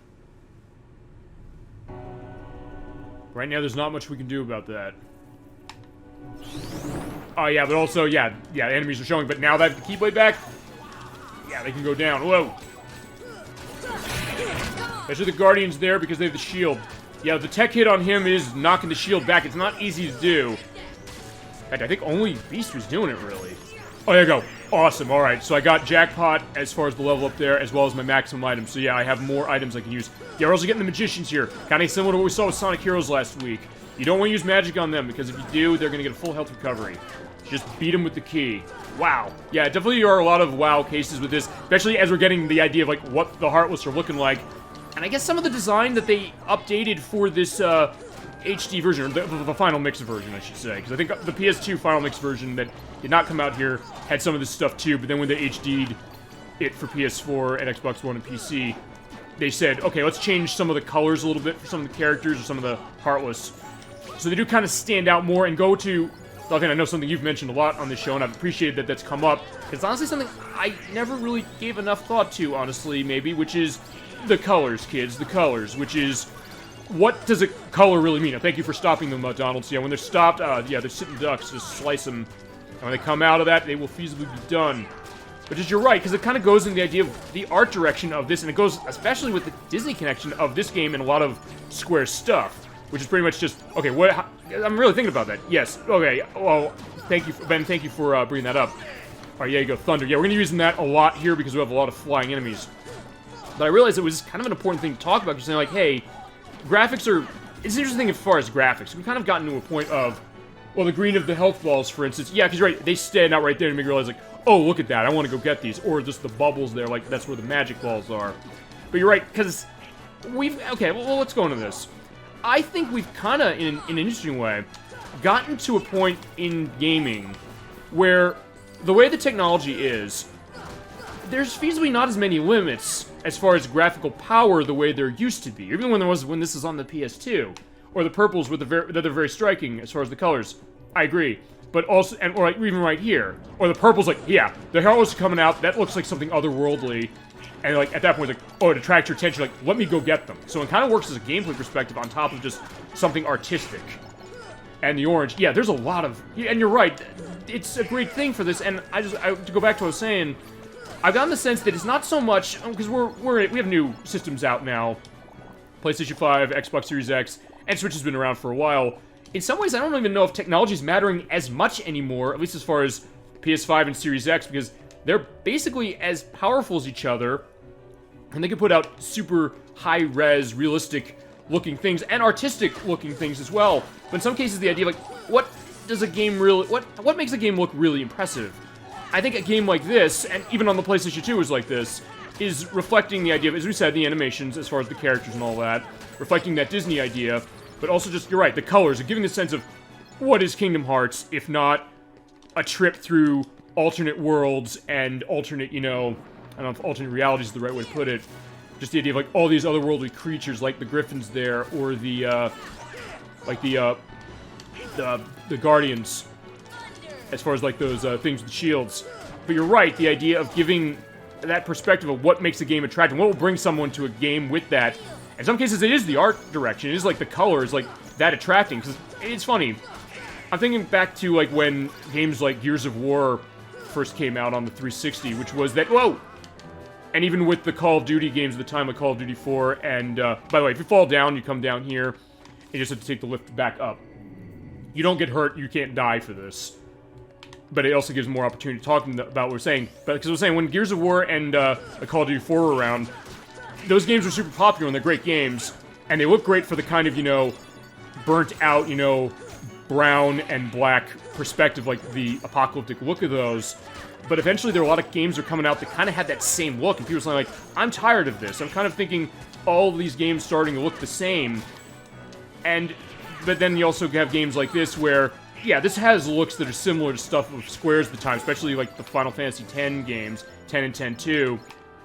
Right now, there's not much we can do about that. Oh yeah, but also, yeah, enemies are showing, but now that the Keyblade back, yeah, they can go down. Whoa! Especially the Guardians there because they have the shield. Yeah, the tech hit on him is knocking the shield back. It's not easy to do. In fact, I think only Beast was doing it, really. Oh, there you go. Awesome. All right, so I got Jackpot as far as the level up there, as well as my maximum items. So yeah, I have more items I can use. Yeah, we're also getting the Magicians here. Kind of similar to what we saw with Sonic Heroes last week. You don't want to use magic on them, because if you do, they're going to get a full health recovery. Just beat them with the key. Wow. Yeah, definitely are a lot of WoW cases with this, especially as we're getting the idea of, like, what the Heartless are looking like. And I guess some of the design that they updated for this, HD version, or the final mix version, I should say. Because I think the PS2 final mix version that did not come out here had some of this stuff too, but then when they HD'd it for PS4 and Xbox One and PC, they said, okay, let's change some of the colors a little bit for some of the characters or some of the Heartless. So they do kind of stand out more and go to, I know something you've mentioned a lot on this show, and I've appreciated that that's come up. It's honestly something I never really gave enough thought to, honestly, maybe, which is the colors, kids, the colors, which is, what does a color really mean? Now, thank you for stopping them, Donald. So, yeah, when they're stopped, yeah, they're sitting ducks, just slice them. And when they come out of that, they will feasibly be done. But just, you're right, because it kind of goes in the idea of the art direction of this, and it goes, especially with the Disney connection of this game and a lot of Square stuff, which is pretty much just, okay, I'm really thinking about that. Yes, okay, well, thank you, Ben, thank you for bringing that up. Alright, yeah, you go, Thunder. Yeah, we're going to be using that a lot here because we have a lot of flying enemies. But I realized it was kind of an important thing to talk about, because saying like, hey, graphics are... It's an interesting thing as far as graphics. We've kind of gotten to a point of, well, the green of the health balls, for instance. Yeah, because you're right, they stand out right there to make you realize, like, oh, look at that, I want to go get these. Or just the bubbles there, like, that's where the magic balls are. But you're right, because we've... Okay, well, let's go into this. I think we've kind of, in an interesting way, gotten to a point in gaming where the way the technology is, there's feasibly not as many limits as far as graphical power the way there used to be. Even when this is on the PS2, or the purples with that are very striking as far as the colors. I agree, but also, or like even right here, or the purples, like yeah, the Heartless coming out, that looks like something otherworldly, and like at that point, like oh, it attracts your attention, like let me go get them. So it kind of works as a gameplay perspective on top of just something artistic. And the orange, yeah, there's a lot of, and you're right, it's a great thing for this. And to go back to what I was saying. I've gotten the sense that it's not so much, because we have new systems out now, PlayStation 5, Xbox Series X, and Switch has been around for a while. In some ways, I don't even know if technology is mattering as much anymore, at least as far as PS5 and Series X, because they're basically as powerful as each other, and they can put out super high-res, realistic-looking things, and artistic-looking things as well. But in some cases, the idea of, like, what does a game really, what makes a game look really impressive? I think a game like this, and even on the PlayStation 2 is like this, is reflecting the idea of, as we said, the animations, as far as the characters and all that, reflecting that Disney idea, but also just, you're right, the colors, giving the sense of, what is Kingdom Hearts, if not a trip through alternate worlds and alternate, you know, I don't know if alternate realities is the right way to put it, just the idea of, like, all these otherworldly creatures, like the Griffins there, or the, the Guardians, as far as, like, those things with shields. But you're right, the idea of giving that perspective of what makes a game attractive, what will bring someone to a game with that. In some cases, it is the art direction. It is, like, the colors, like, that attracting. Because it's funny. I'm thinking back to, like, when games like Gears of War first came out on the 360, which was that, whoa! And even with the Call of Duty games at the time, like Call of Duty 4, and, by the way, if you fall down, you come down here, you just have to take the lift back up. You don't get hurt, you can't die for this. But it also gives more opportunity to talk about what we're saying. But, because I was saying, when Gears of War and, Call of Duty 4 were around, those games were super popular and they're great games, and they look great for the kind of, you know, burnt out, you know, brown and black perspective, like the apocalyptic look of those. But eventually there are a lot of games that are coming out that kind of have that same look, and people are saying, like, I'm tired of this. I'm kind of thinking all of these games starting to look the same. But then you also have games like this where, yeah, this has looks that are similar to stuff of Square's at the time, especially like the Final Fantasy X games, 10 and 10-2.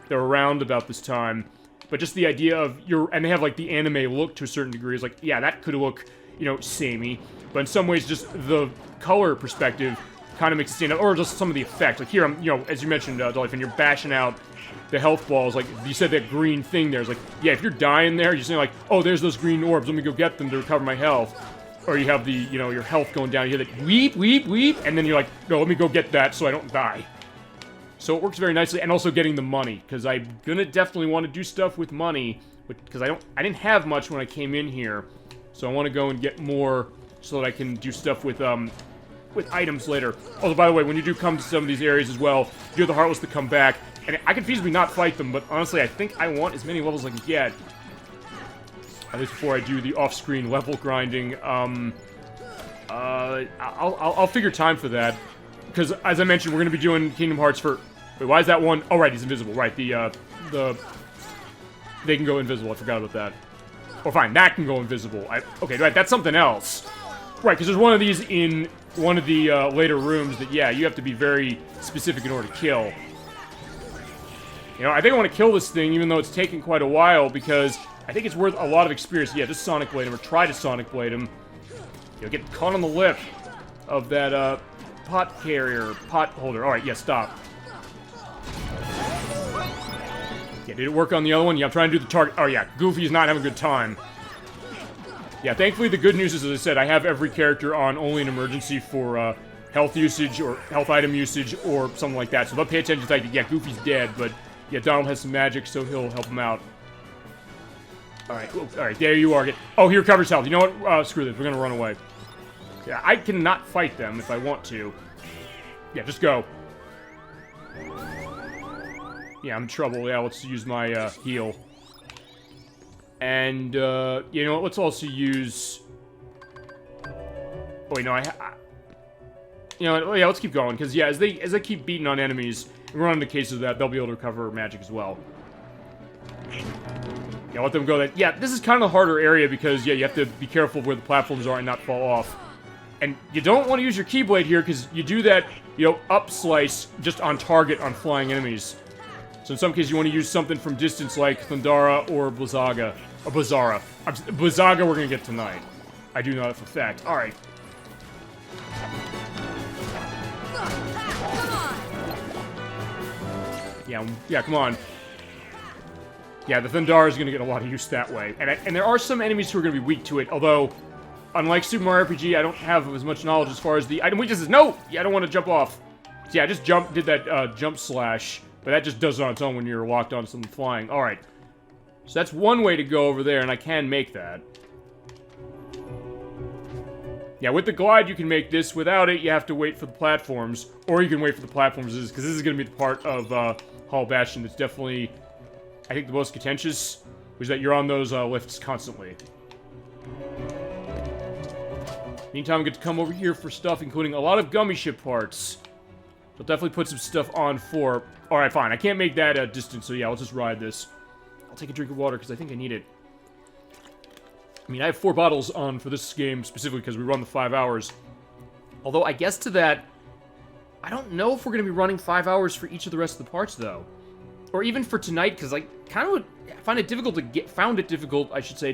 They're around about this time. But just the idea of and they have like the anime look to a certain degree. It's like, yeah, that could look, you know, samey. But in some ways, just the color perspective kind of makes it stand out, or just some of the effects. Like here, I'm, you know, as you mentioned, Dolphin, you're bashing out the health balls. Like you said, that green thing there is like, yeah, if you're dying there, you're saying like, oh, there's those green orbs. Let me go get them to recover my health. Or you have the, you know, your health going down. You hear that weep, weep, weep, and then you're like, no, let me go get that so I don't die. So it works very nicely, and also getting the money, because I'm gonna definitely want to do stuff with money, because I didn't have much when I came in here, so I want to go and get more so that I can do stuff with items later. Also, by the way, when you do come to some of these areas as well, you do have the Heartless to come back, and I can feasibly not fight them, but honestly, I think I want as many levels as I can get. At least before I do the off-screen level grinding. I'll figure time for that, because as I mentioned, we're gonna be doing Kingdom Hearts for. Wait, why is that one? Oh, right, he's invisible. Right, they can go invisible. I forgot about that. Oh, fine, that can go invisible. Okay, right, that's something else. Right, because there's one of these in one of the later rooms that, yeah, you have to be very specific in order to kill. You know, I think I want to kill this thing, even though it's taken quite a while, because I think it's worth a lot of experience. Yeah, just Sonic Blade him, or try to Sonic Blade him. You'll get caught on the lip of that, pot holder. Alright, yeah, stop. Yeah, did it work on the other one? Yeah, I'm trying to do the target. Oh, yeah, Goofy's not having a good time. Yeah, thankfully the good news is, as I said, I have every character on only an emergency for, health usage, or health item usage, or something like that. So they'll pay attention to the fact that, yeah, Goofy's dead, but, yeah, Donald has some magic, so he'll help him out. Alright, there you are. Oh, he recovers health. You know what? Screw this. We're gonna run away. Yeah, I cannot fight them if I want to. Yeah, just go. Yeah, I'm in trouble. Yeah, let's use my, heal. And, you know what? Let's also use... Oh, wait, no, you know, yeah, let's keep going, because, yeah, as they keep beating on enemies, and run into cases of that, they'll be able to recover magic as well. Yeah, let them go that... Yeah, this is kind of a harder area, because, yeah, you have to be careful where the platforms are and not fall off. And you don't want to use your Keyblade here, because you do that, you know, up slice just on target on flying enemies. So in some cases, you want to use something from distance like Thundara or Blizzaga. Or Blizzara. Blizzaga we're going to get tonight. I do know that for a fact. Alright. Yeah, come on. Yeah, the Thundara is going to get a lot of use that way. And there are some enemies who are going to be weak to it, although... Unlike Super Mario RPG, I don't have as much knowledge as far as the item weaknesses. No! Yeah, I don't want to jump off. So yeah, I just did that jump slash, but that just does it on its own when you're locked onto something flying. Alright. So that's one way to go over there, and I can make that. Yeah, with the glide, you can make this. Without it, you have to wait for the platforms. Or you can wait for the platforms, because this is going to be the part of Hall Bastion that's definitely, I think, the most contentious, which is that you're on those lifts constantly. Meantime, we get to come over here for stuff, including a lot of gummy ship parts. So definitely put some stuff on for... Alright, fine. I can't make that a distance, so yeah, I'll just ride this. I'll take a drink of water, because I think I need it. I mean, I have 4 bottles on for this game, specifically because we run the 5 hours. Although, I guess to that... I don't know if we're going to be running 5 hours for each of the rest of the parts, though. Or even for tonight, because I kind of found it difficult to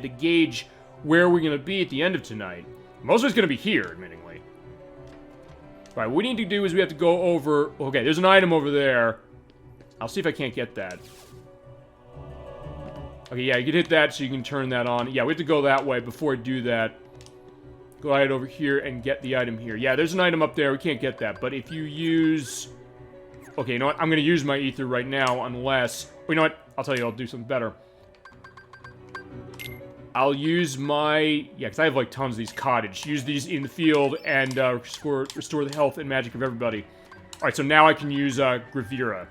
gauge where we're going to be at the end of tonight. Most of it's going to be here, admittingly. Alright, what we need to do is we have to go over... Okay, there's an item over there. I'll see if I can't get that. Okay, yeah, you can hit that so you can turn that on. Yeah, we have to go that way before I do that. Glide over here and get the item here. Yeah, there's an item up there. We can't get that. But if you use... Okay, you know what? I'm going to use my ether right now, unless... you know what? I'll tell you, I'll do something better. I'll use my... Yeah, because I have, like, tons of these cottage. Use these in the field and restore the health and magic of everybody. Alright, so now I can use Gravira.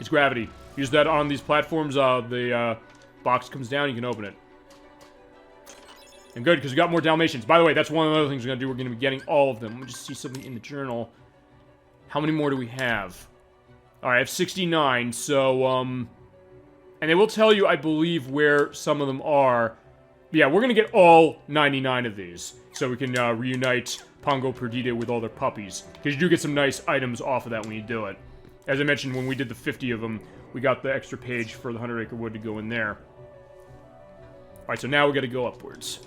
It's gravity. Use that on these platforms. The box comes down, you can open it. And good, because we got more Dalmatians. By the way, that's one of the other things we're going to do. We're going to be getting all of them. Let me just see something in the journal. How many more do we have? Alright, I have 69, so, And they will tell you, I believe, where some of them are. Yeah, we're going to get all 99 of these. So we can reunite Pongo Perdita with all their puppies. Because you do get some nice items off of that when you do it. As I mentioned, when we did the 50 of them, we got the extra page for the 100 Acre Wood to go in there. Alright, so now we got to go upwards.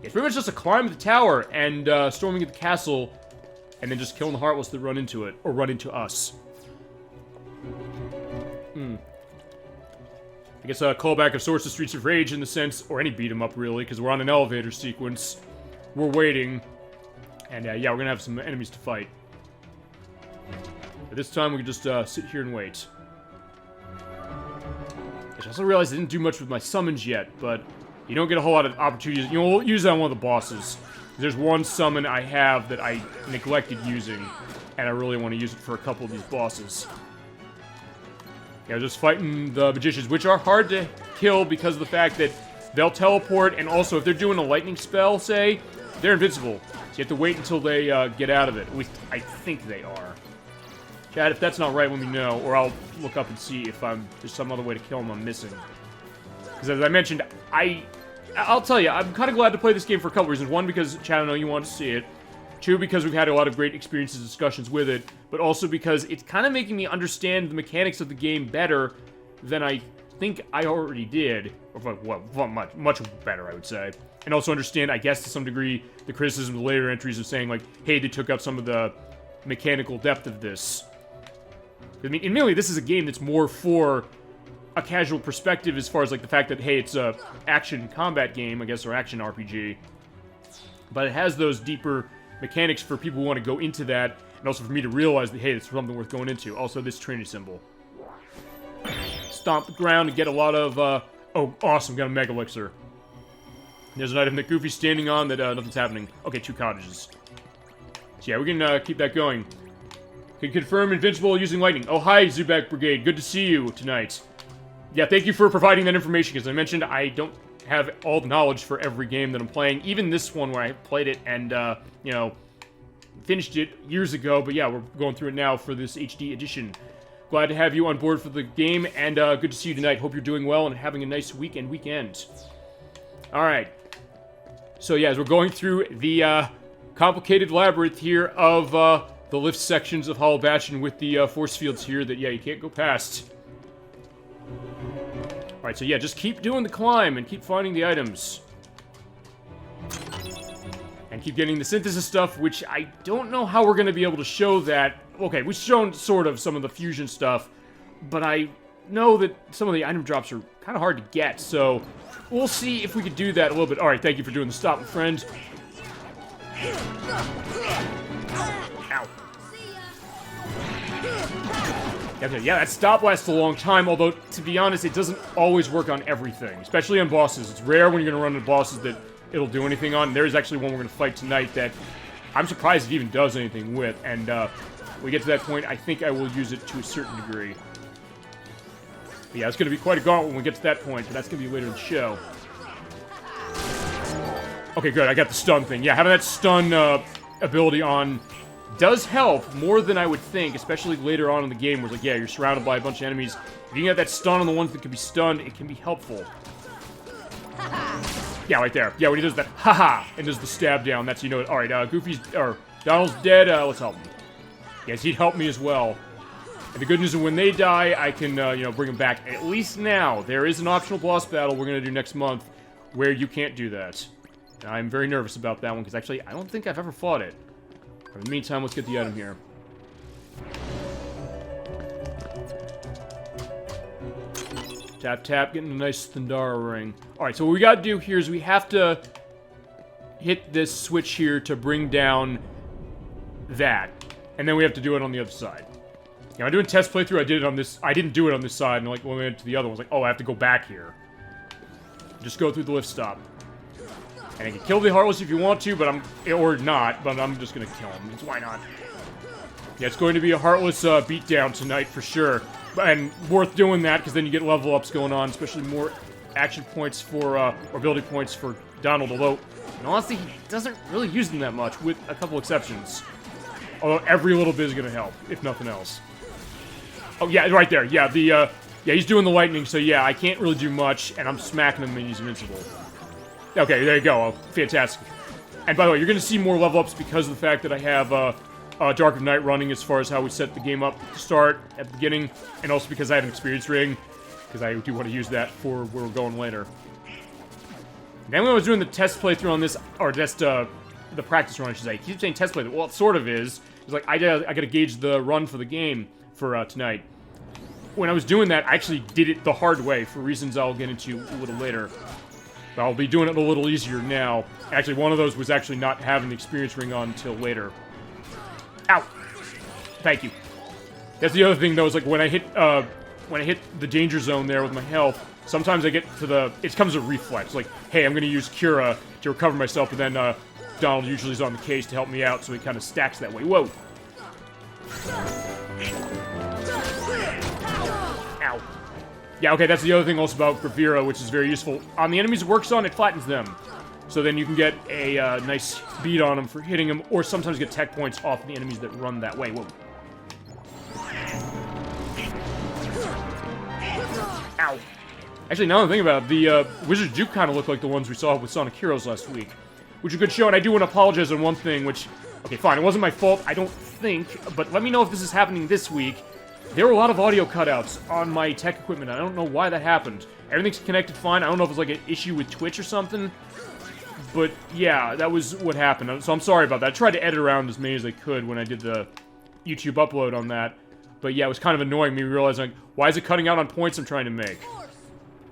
It's pretty much just a climb of the tower and storming at the castle, and then just killing the Heartless that run into it, or run into us. I guess a callback of Swords to Streets of Rage in the sense, or any beat 'em up really, because we're on an elevator sequence. We're waiting, and yeah, we're gonna have some enemies to fight. But this time we can just sit here and wait. I also realized I didn't do much with my summons yet, but you don't get a whole lot of opportunities. You'll use that on one of the bosses. There's one summon I have that I neglected using, and I really want to use it for a couple of these bosses. Yeah, just fighting the magicians, which are hard to kill because of the fact that they'll teleport, and also if they're doing a lightning spell, say, they're invincible. So you have to wait until they get out of it. At least I think they are. Chad, if that's not right, let me know, or I'll look up and see if there's some other way to kill them I'm missing. Because as I mentioned, I'll tell you, I'm kind of glad to play this game for a couple reasons. One, because, Chad, I know you want to see it. Two, because we've had a lot of great experiences and discussions with it. But also because it's kind of making me understand the mechanics of the game better than I think I already did. Or, well, much better, I would say. And also understand, I guess, to some degree, the criticism of the later entries of saying, like, hey, they took out some of the mechanical depth of this. I mean, admittedly, this is a game that's more for a casual perspective as far as, like, the fact that, hey, it's a action combat game, I guess, or action RPG. But it has those deeper mechanics for people who want to go into that, and also for me to realize that, hey, it's something worth going into. Also, this training symbol. Stomp the ground and get a lot of, oh, awesome, got a Mega Elixir. There's an item that Goofy's standing on that, nothing's happening. Okay, 2 cottages. So yeah, we can, keep that going. Can confirm invincible using lightning. Oh, hi, Zubak Brigade. Good to see you tonight. Yeah, thank you for providing that information, because I mentioned I don't have all the knowledge for every game that I'm playing. Even this one where I played it and, you know, finished it years ago. But yeah, we're going through it now for this HD edition. Glad to have you on board for the game, and good to see you tonight. Hope you're doing well and having a nice week and weekend. Alright. So yeah, as we're going through the complicated labyrinth here of the lift sections of Hollow Bastion with the force fields here that, yeah, you can't go past. Alright, so yeah, just keep doing the climb and keep finding the items. And keep getting the synthesis stuff, which I don't know how we're going to be able to show that. Okay, we've shown sort of some of the fusion stuff, but I know that some of the item drops are kind of hard to get, so we'll see if we could do that a little bit. Alright, thank you for doing the stop, friend. Ow. Okay, yeah, that stop lasts a long time, although, to be honest, it doesn't always work on everything, especially on bosses. It's rare when you're going to run into bosses that it'll do anything on. There's actually one we're going to fight tonight that I'm surprised it even does anything with, and when we get to that point, I think I will use it to a certain degree. But yeah, it's going to be quite a gauntlet when we get to that point, but that's going to be later in the show. Okay, good, I got the stun thing. Yeah, having that stun ability on does help more than I would think, especially later on in the game where it's like, yeah, you're surrounded by a bunch of enemies. If you can get that stun on the ones that can be stunned, it can be helpful. Yeah, right there. Yeah, when he does that, haha, and does the stab down, that's, you know, alright, Goofy's, or Donald's dead, let's help him. Yes, he'd help me as well. And the good news is when they die, I can, you know, bring them back. At least now, there is an optional boss battle we're going to do next month where you can't do that. And I'm very nervous about that one, because actually, I don't think I've ever fought it. In the meantime, let's get the item here. Tap, tap, getting a nice Thundara ring. Alright, so what we gotta do here is we have to hit this switch here to bring down that. And then we have to do it on the other side. Yeah, I'm doing test playthrough. I did it on this. I didn't do it on this side, and like when we went to the other one, I was like, oh, I have to go back here. Just go through the lift stop. And you can kill the Heartless if you want to, but or not, but I'm just gonna kill him. Why not? Yeah, it's going to be a Heartless beatdown tonight for sure. And worth doing that, because then you get level ups going on, especially more action points for, or ability points for Donald, although, in honesty, he doesn't really use them that much, with a couple exceptions. Although every little bit is gonna help, if nothing else. Oh, yeah, right there. Yeah, yeah, he's doing the lightning, so yeah, I can't really do much, and I'm smacking him and he's invincible. Okay, there you go. Oh, fantastic. And by the way, you're going to see more level ups because of the fact that I have Dark of Night running as far as how we set the game up to start at the beginning, and also because I have an experience ring, because I do want to use that for where we're going later. And then when I was doing the test playthrough on this, or just the practice run, I should say. I keep saying test playthrough. Well, it sort of is. It's like I got to gauge the run for the game for tonight. When I was doing that, I actually did it the hard way for reasons I'll get into a little later. But I'll be doing it a little easier now. Actually, one of those was actually not having the experience ring on until later. Ow! Thank you. That's the other thing, though, is like when I hit the danger zone there with my health, sometimes I get to the... It comes a reflex, like, hey, I'm going to use Cura to recover myself, and then Donald usually is on the case to help me out, so he kind of stacks that way. Whoa! Ow. Yeah, okay, that's the other thing also about Gravira, which is very useful. On the enemies it works on, it flattens them. So then you can get a nice beat on them for hitting them, or sometimes get tech points off the enemies that run that way. Whoa. Ow. Actually, now that I think about it, the Wizards do kind of look like the ones we saw with Sonic Heroes last week. Which is a good show, and I do want to apologize on one thing, which... Okay, fine, it wasn't my fault, I don't think, but let me know if this is happening this week. There were a lot of audio cutouts on my tech equipment. I don't know why that happened. Everything's connected fine. I don't know if it's like an issue with Twitch or something. But yeah, that was what happened. So I'm sorry about that. I tried to edit around as many as I could when I did the YouTube upload on that. But yeah, it was kind of annoying me realizing, like, why is it cutting out on points I'm trying to make?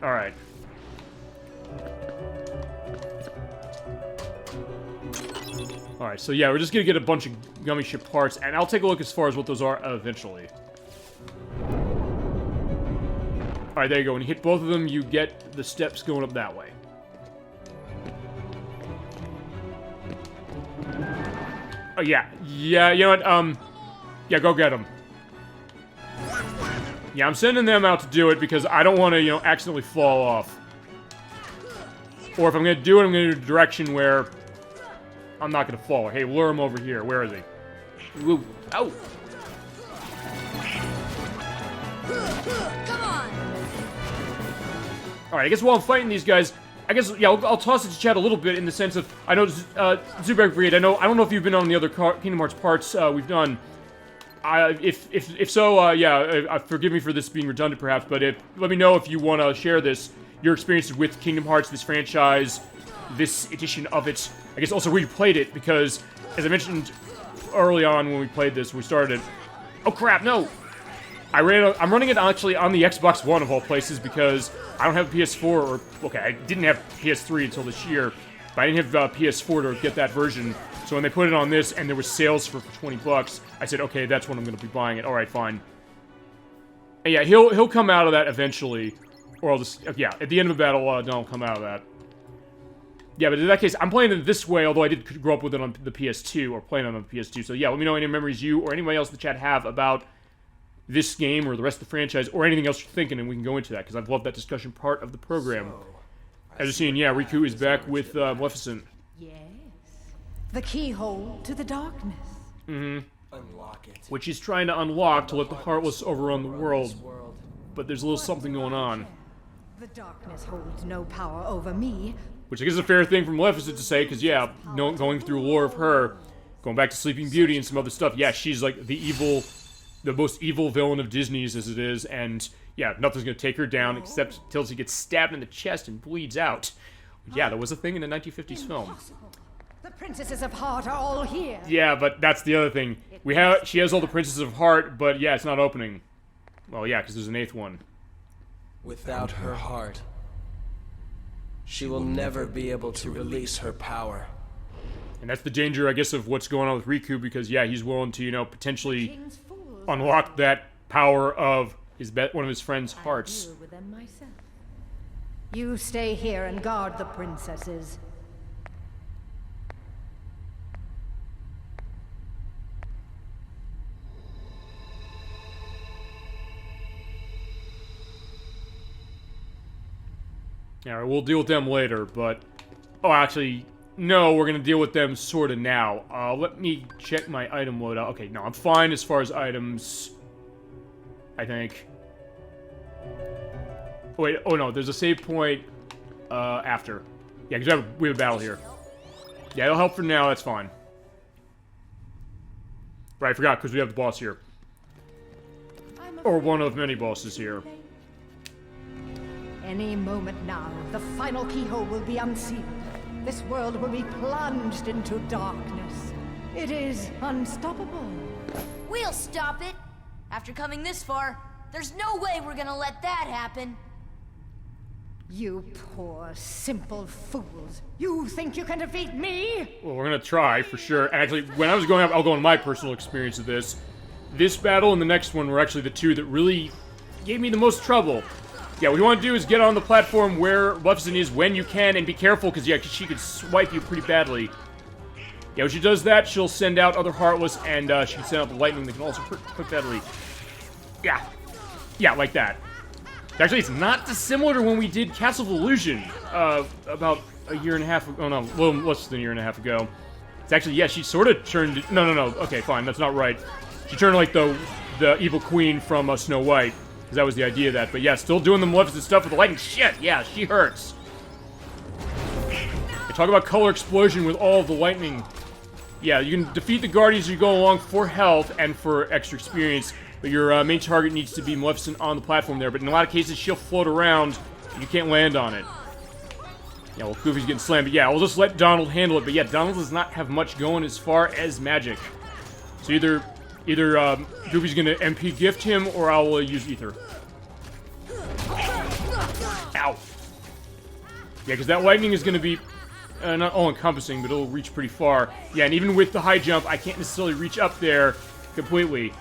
Alright. Alright, so yeah, we're just gonna get a bunch of gummy ship parts, and I'll take a look as far as what those are eventually. Alright, there you go. When you hit both of them, you get the steps going up that way. Oh, yeah. Yeah, you know what, yeah, go get them. Yeah, I'm sending them out to do it because I don't want to, you know, accidentally fall off. Or if I'm going to do it, I'm going to do a direction where I'm not going to fall. Hey, lure him over here. Where is he? Woo. Oh! Come on! Alright, I guess while I'm fighting these guys, I guess, yeah, I'll toss it to chat a little bit in the sense of, I know, Zubrek Breed, I don't know if you've been on the other Kingdom Hearts parts we've done. If so, yeah, forgive me for this being redundant perhaps, but let me know if you want to share your experiences with Kingdom Hearts, this franchise, this edition of it. I guess also where you played it, because, as I mentioned early on when we played this, we started, oh crap, no! I'm running it actually on the Xbox One of all places because I don't have a PS4, or, okay, I didn't have PS3 until this year, but I didn't have PS4 to get that version, so when they put it on this and there was sales for 20 bucks, I said, okay, that's when I'm going to be buying it, alright, fine. And yeah, he'll come out of that eventually, or I'll just, yeah, at the end of the battle, Donald will come out of that. Yeah, but in that case, I'm playing it this way, although I did grow up with it on the PS2, or playing it on the PS2, so yeah, let me know any memories you or anybody else in the chat have about this game, or the rest of the franchise, or anything else you're thinking, and we can go into that, because I've loved that discussion part of the program. As you're seeing, yeah, Riku is back with Maleficent. Yes. The keyhole to the darkness. Mm-hmm. Unlock it. Which he's trying to unlock to let the Heartless overrun the world. But there's a little something going on. The darkness holds no power over me. Which I guess is a fair thing for Maleficent to say, because yeah, going through lore of her, going back to Sleeping Beauty and some other stuff, yeah, she's like the most evil villain of Disney's as it is, and yeah, nothing's gonna take her down except till she gets stabbed in the chest and bleeds out. Yeah, that was a thing in the 1950s film. The princesses of heart are all here. Yeah, but that's the other thing. She has all the princesses of heart, but yeah, it's not opening. Well, yeah, because there's an 8th one. Without her heart, she will never be able to release her power. And that's the danger, I guess, of what's going on with Riku, because yeah, he's willing to, you know, potentially unlock that power of one of his friend's hearts. Deal with them myself. You stay here and guard the princesses. Alright, we'll deal with them later, but... Oh, actually, no, we're gonna deal with them sorta now. Let me check my item loadout. Okay, no, I'm fine as far as items, I think. Wait, oh no, there's a save point, after. Yeah, because we have a battle here. Yeah, it'll help for now, that's fine. Right, I forgot, because we have the boss here. Or one of many bosses here. Any moment now, the final keyhole will be unsealed. This world will be plunged into darkness. It is unstoppable. We'll stop it. After coming this far, there's no way we're gonna let that happen. You poor, simple fools. You think you can defeat me? Well, we're gonna try, for sure. And actually, when I was going up, I'll go on my personal experience of this. This battle and the next one were actually the two that really gave me the most trouble. Yeah, what you want to do is get on the platform where Maleficent is when you can, and be careful, because, yeah, she could swipe you pretty badly. Yeah, when she does that, she'll send out other Heartless, and she can send out the lightning that can also hurt badly. Yeah. Yeah, like that. Actually, it's not dissimilar to when we did Castle of Illusion, about a year and a half ago. Oh, no, a little less than a year and a half ago. It's actually, yeah, she sort of turned... No. Okay, fine, that's not right. She turned like the evil queen from Snow White. Because that was the idea of that. But yeah, still doing the Maleficent stuff with the lightning. Shit, yeah, she hurts. They talk about color explosion with all of the lightning. Yeah, you can defeat the Guardians as you go along for health and for extra experience. But your main target needs to be Maleficent on the platform there. But in a lot of cases, she'll float around and you can't land on it. Yeah, well, Goofy's getting slammed. But yeah, we'll just let Donald handle it. But yeah, Donald does not have much going as far as magic. So either Goofy's gonna MP gift him, or I'll use Ether. Ow. Yeah, because that lightning is gonna be not all-encompassing, but it'll reach pretty far. Yeah, and even with the high jump, I can't necessarily reach up there completely.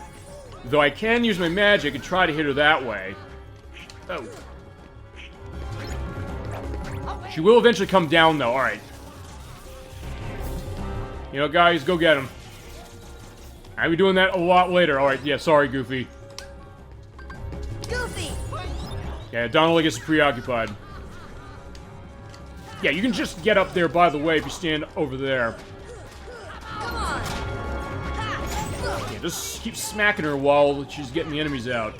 Though I can use my magic and try to hit her that way. Oh. She will eventually come down, though. Alright. You know, guys, go get him. I'll be doing that a lot later. Alright, yeah, sorry, Goofy. Goofy! Yeah, Donald gets preoccupied. Yeah, you can just get up there, by the way, if you stand over there. Come on! Yeah, just keep smacking her while she's getting the enemies out.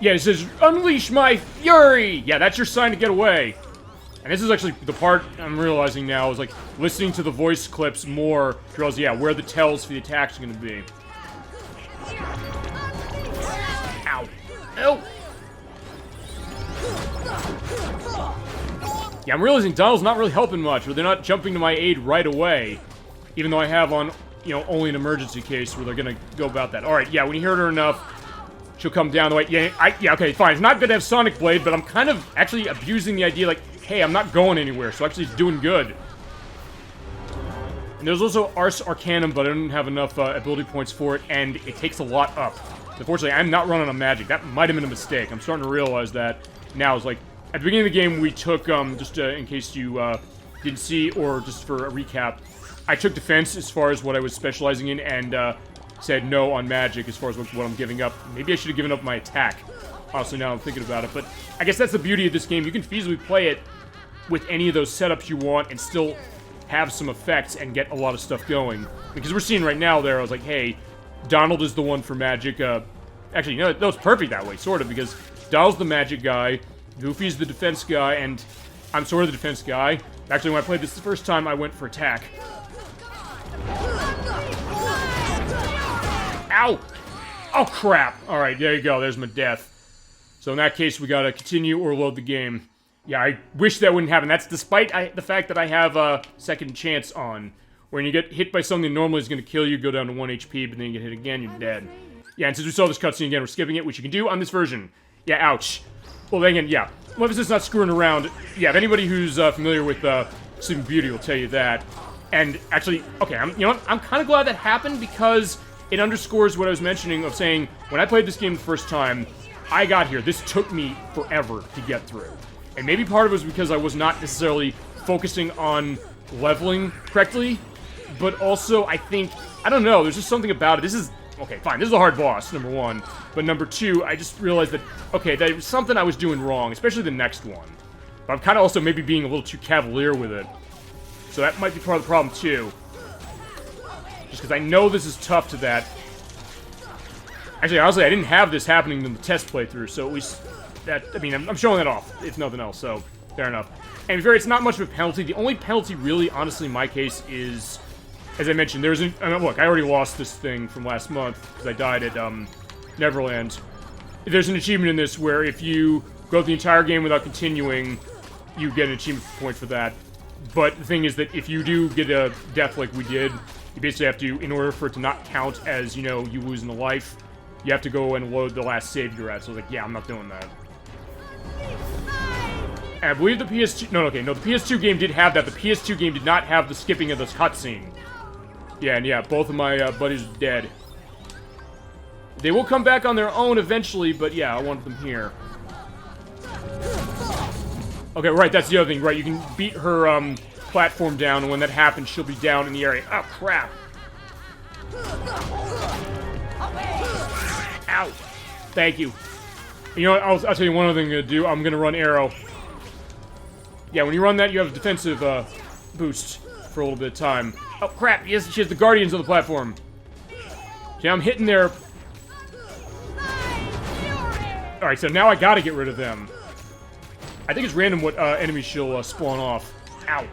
Yeah, it says, unleash my fury! Yeah, that's your sign to get away. And this is actually the part I'm realizing now is, like, listening to the voice clips more draws, yeah, where the tells for the attacks are going to be. Ow. Ow! Yeah, I'm realizing Donald's not really helping much, or they're not jumping to my aid right away. Even though I have on, you know, only an emergency case where they're going to go about that. Alright, yeah, when you hurt her enough, she'll come down the way. Yeah, okay, fine. It's not good to have Sonic Blade, but I'm kind of actually abusing the idea, like, hey, I'm not going anywhere, so actually it's doing good. And there's also Ars Arcanum, but I don't have enough ability points for it, and it takes a lot up. Unfortunately, I'm not running on magic. That might have been a mistake. I'm starting to realize that now. It's like, at the beginning of the game, we took, just in case you didn't see, or just for a recap, I took defense as far as what I was specializing in, and said no on magic as far as what I'm giving up. Maybe I should have given up my attack. Honestly, now I'm thinking about it. But I guess that's the beauty of this game. You can feasibly play it with any of those setups you want and still have some effects and get a lot of stuff going. Because we're seeing right now there, I was like, hey, Donald is the one for magic. Actually, no, it's perfect that way, sort of, because Donald's the magic guy, Goofy's the defense guy, and I'm sort of the defense guy. Actually, when I played this the first time, I went for attack. Ow! Oh, crap! Alright, there you go. There's my death. So in that case, we gotta continue or load the game. Yeah, I wish that wouldn't happen. That's despite the fact that I have a second chance on. When you get hit by something that normally is gonna kill you, go down to 1 HP, but then you get hit again, you're dead. Yeah, and since we saw this cutscene again, we're skipping it, which you can do on this version. Yeah, ouch. Well, then again, yeah. Maleficent's not screwing around. Yeah, if anybody who's familiar with Sleeping Beauty will tell you that. And actually, okay, I'm kind of glad that happened because it underscores what I was mentioning of saying, when I played this game the first time, I got here. This took me forever to get through. And maybe part of it was because I was not necessarily focusing on leveling correctly, but also I think, I don't know, there's just something about it. This is, okay, fine, this is a hard boss, number one. But number two, I just realized that, okay, that was something I was doing wrong, especially the next one. But I'm kind of also maybe being a little too cavalier with it. So that might be part of the problem, too. Just because I know this is tough to that. Actually, honestly, I didn't have this happening in the test playthrough, so at least that, I mean, I'm showing that off, if nothing else, so fair enough. And to be fair, it's not much of a penalty. The only penalty, really, honestly, in my case, is, as I mentioned, there's an, look, I already lost this thing from last month, because I died at, Neverland. There's an achievement in this where if you go through the entire game without continuing, you get an achievement point for that. But the thing is that if you do get a death like we did, you basically have to, in order for it to not count as, you know, you losing a life, you have to go and load the last save you're at. So I was like, yeah, I'm not doing that. And I believe the PS2... No, okay, no, the PS2 game did have that. The PS2 game did not have the skipping of this cutscene. Yeah, and yeah, both of my buddies are dead. They will come back on their own eventually, but yeah, I want them here. Okay, right, that's the other thing, right, you can beat her, platform down, and when that happens, she'll be down in the area. Oh, crap! Ow! Thank you. You know what, I'll tell you one other thing I'm gonna do. I'm gonna run arrow. Yeah, when you run that, you have a defensive, boost for a little bit of time. Oh, crap, she has the guardians on the platform. See, I'm hitting their... Alright, so now I gotta get rid of them. I think it's random what enemies she'll spawn off. Ow.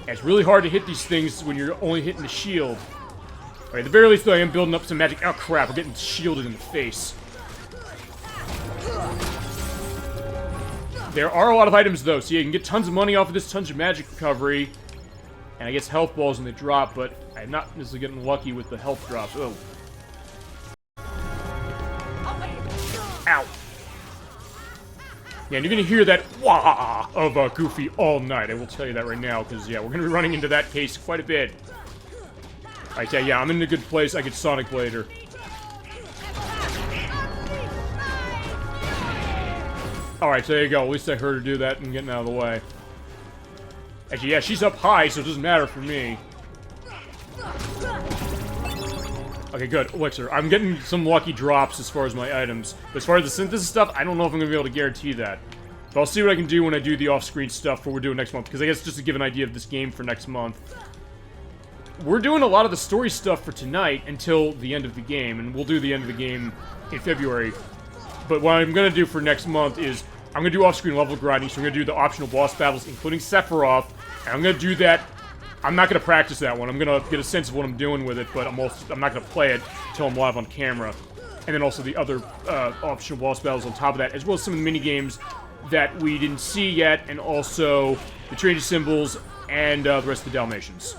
And it's really hard to hit these things when you're only hitting the shield. Alright, at the very least, though, I am building up some magic. Oh, crap, I'm getting shielded in the face. There are a lot of items, though, so yeah, you can get tons of money off of this, tons of magic recovery. And I guess health balls when they drop, but I'm not necessarily getting lucky with the health drops. Oh. Ow. Yeah, and you're gonna hear that wah of Goofy all night. I will tell you that right now, because yeah, we're gonna be running into that case quite a bit. Alright, yeah, I'm in a good place. I could Sonic Blade her. Alright, so there you go. At least I heard her do that and getting out of the way. Actually, yeah, she's up high, so it doesn't matter for me. Okay, good. Elixir. I'm getting some lucky drops as far as my items. But as far as the synthesis stuff, I don't know if I'm going to be able to guarantee that. But I'll see what I can do when I do the off-screen stuff for what we're doing next month. Because I guess just to give an idea of this game for next month. We're doing a lot of the story stuff for tonight until the end of the game. And we'll do the end of the game in February. But what I'm going to do for next month is I'm going to do off-screen level grinding. So I'm going to do the optional boss battles, including Sephiroth. And I'm going to do that. I'm not going to practice that one. I'm going to get a sense of what I'm doing with it, but I'm not going to play it until I'm live on camera. And then also the other optional boss battles on top of that, as well as some of the mini-games that we didn't see yet, and also the Trade of Symbols and the rest of the Dalmatians.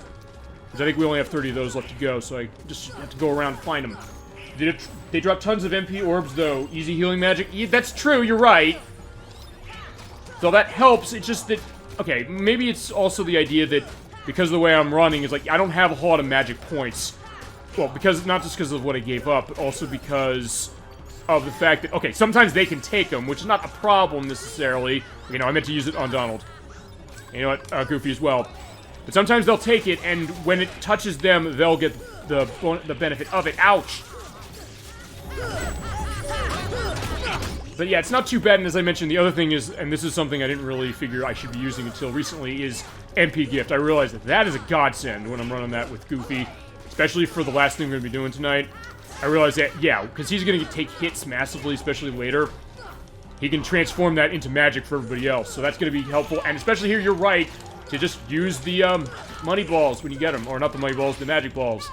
Because I think we only have 30 of those left to go, so I just have to go around and find them. They drop tons of MP orbs, though. Easy healing magic. Yeah, that's true, you're right. So that helps, it's just that... Okay, maybe it's also the idea that because of the way I'm running, is like, I don't have a whole lot of magic points. Well, because, not just because of what I gave up, but also because of the fact that, okay, sometimes they can take them, which is not a problem, necessarily. You know, I meant to use it on Donald. You know what, Goofy as well. But sometimes they'll take it, and when it touches them, they'll get the benefit of it. Ouch! But yeah, it's not too bad, and as I mentioned, the other thing is, and this is something I didn't really figure I should be using until recently, is MP Gift. I realized that is a godsend when I'm running that with Goofy, especially for the last thing we're going to be doing tonight. I realized that, yeah, because he's going to take hits massively, especially later. He can transform that into magic for everybody else, so that's going to be helpful, and especially here, you're right, to just use the money balls when you get them, or not the money balls, the magic balls.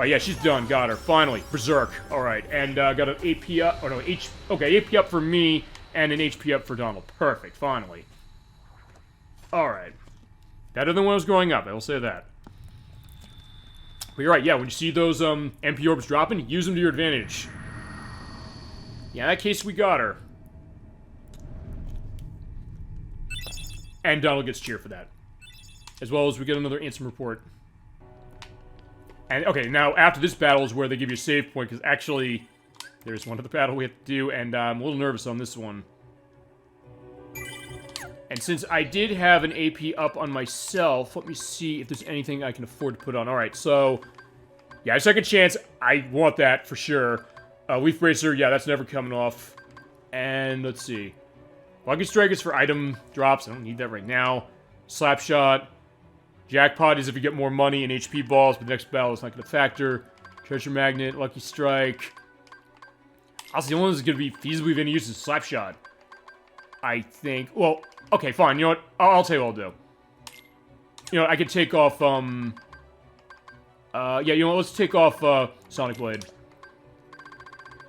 Oh yeah, she's done. Got her. Finally. Berserk. Alright, and got an AP up. Oh no, okay, AP up for me, and an HP up for Donald. Perfect. Finally. Alright. Better than when I was growing up, I will say that. But you're right, yeah, when you see those MP orbs dropping, use them to your advantage. Yeah, in that case, we got her. And Donald gets cheer for that. As well as we get another Ansem report. And, okay, now, after this battle is where they give you a save point, because actually, there's one other battle we have to do, and I'm a little nervous on this one. And since I did have an AP up on myself, let me see if there's anything I can afford to put on. Alright, so, yeah, a second chance, I want that for sure. Leaf Bracer, yeah, that's never coming off. And, let's see. Lucky Strike is for item drops, I don't need that right now. Slapshot. Jackpot is if you get more money and HP balls, but the next battle is not going to factor. Treasure Magnet, Lucky Strike. Also, the only one that's going to be feasibly going to use is Slapshot. I think. Well, okay, fine. You know what? I'll tell you what I'll do. You know, I could take off, yeah, you know what? Let's take off, Sonic Blade.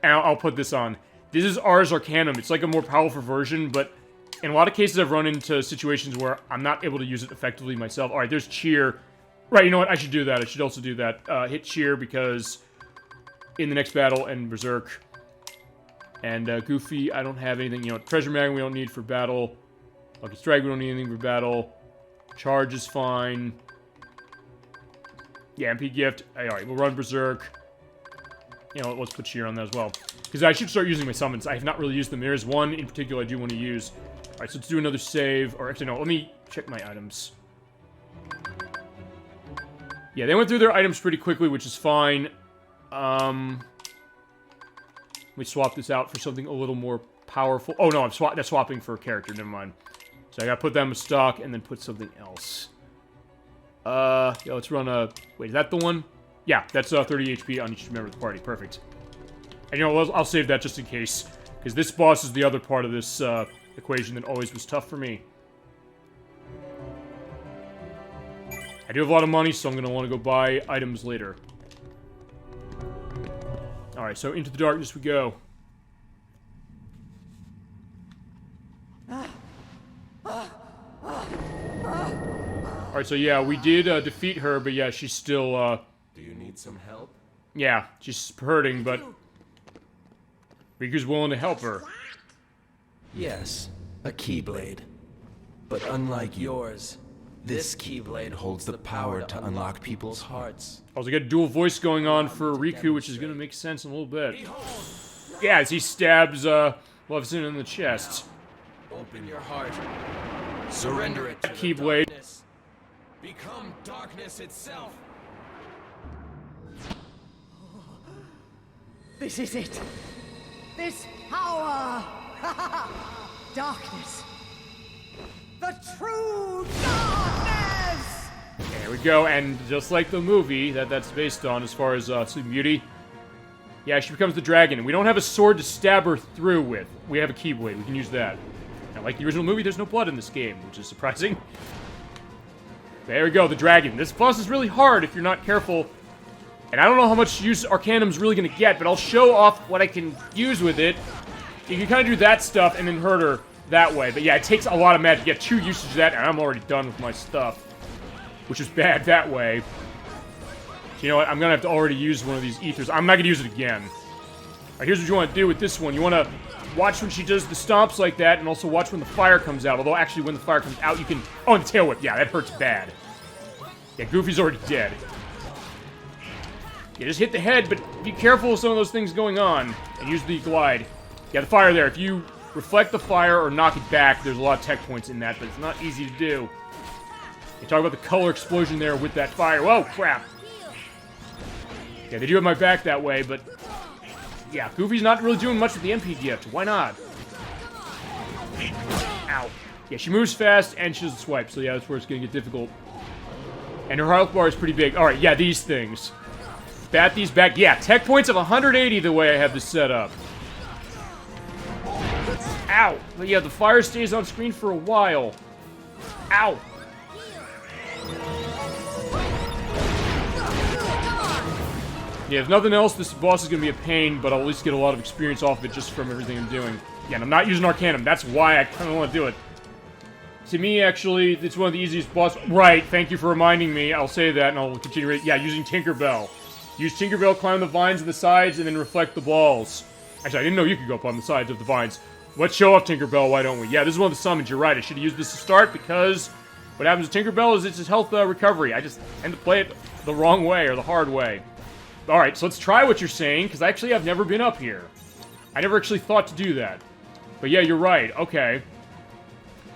And I'll put this on. This is Ars Arcanum. It's like a more powerful version, but in a lot of cases I've run into situations where I'm not able to use it effectively myself. Alright, there's Cheer. Right, you know what? I should do that. I should also do that. Hit Cheer because in the next battle, and Berserk. And Goofy, I don't have anything. You know, Treasure Magnet we don't need for battle. Lucky Strike we don't need anything for battle. Charge is fine. Yeah, MP Gift. Alright, we'll run Berserk. You know, let's put Cheer on that as well. Because I should start using my summons. I have not really used them. There is one in particular I do want to use. Alright, so let's do another save. Or actually, no, let me check my items. Yeah, they went through their items pretty quickly, which is fine. Let me swap this out for something a little more powerful. Oh, no, that's swapping for a character. Never mind. So I gotta put them in stock and then put something else. Yeah, let's run a... Wait, is that the one? Yeah, that's 30 HP on each member of the party. Perfect. And you know, I'll save that just in case. Because this boss is the other part of this equation that always was tough for me. I do have a lot of money, so I'm going to want to go buy items later. Alright, so into the darkness we go. Alright, so yeah, we did defeat her, but yeah, she's still, Do you need some help? yeah, she's hurting, but Riku's willing to help her. Yes, a Keyblade. But unlike yours, this Keyblade holds the power to unlock people's hearts. Also got a dual voice going on for Riku, which is going to make sense in a little bit. Yeah, as he stabs Maleficent in the chest. Open your heart. Surrender it to the Keyblade. darkness. Become darkness itself. This is it. This power. Darkness. The true darkness! There we go, and just like the movie that's based on as far as Sleeping Beauty, yeah, she becomes the dragon, and we don't have a sword to stab her through with. We have a Keyblade, we can use that. Now, like the original movie, there's no blood in this game, which is surprising. There we go, the dragon. This boss is really hard if you're not careful. And I don't know how much use Arcanum's really going to get, but I'll show off what I can use with it. You can kind of do that stuff and then hurt her that way. But yeah, it takes a lot of magic. You get 2 uses of that, and I'm already done with my stuff. Which is bad that way. So you know what? I'm going to have to already use one of these ethers. I'm not going to use it again. Alright, here's what you want to do with this one. You want to watch when she does the stomps like that, and also watch when the fire comes out. Although, actually, when the fire comes out, you can... Oh, and the tail whip. Yeah, that hurts bad. Yeah, Goofy's already dead. Yeah, just hit the head, but be careful of some of those things going on. And use the glide. Yeah, the fire there. If you reflect the fire or knock it back, there's a lot of tech points in that, but it's not easy to do. You talk about the color explosion there with that fire. Whoa, crap. Yeah, they do have my back that way, but... Yeah, Goofy's not really doing much with the MP gift. Why not? Ow. Yeah, she moves fast, and she doesn't swipe, so yeah, that's where it's gonna get difficult. And her health bar is pretty big. Alright, yeah, these things. Bat these back. Yeah, tech points of 180 the way I have this set up. Ow! But yeah, the fire stays on screen for a while. Ow! Yeah, if nothing else, this boss is going to be a pain, but I'll at least get a lot of experience off of it just from everything I'm doing. Yeah, and I'm not using Arcanum. That's why I kind of want to do it. To me, actually, it's one of the easiest boss... Right, thank you for reminding me. I'll say that, and I'll continue... Yeah, using Tinkerbell. Use Tinkerbell, climb the vines on the sides, and then reflect the balls. Actually, I didn't know you could go up on the sides of the vines. Let's show off Tinkerbell, why don't we? Yeah, this is one of the summons, you're right. I should have used this to start because What happens to Tinkerbell is it's his health recovery. I just tend to play it the wrong way or the hard way. Alright, so let's try what you're saying, because actually I've never been up here. I never actually thought to do that. But yeah, you're right. Okay.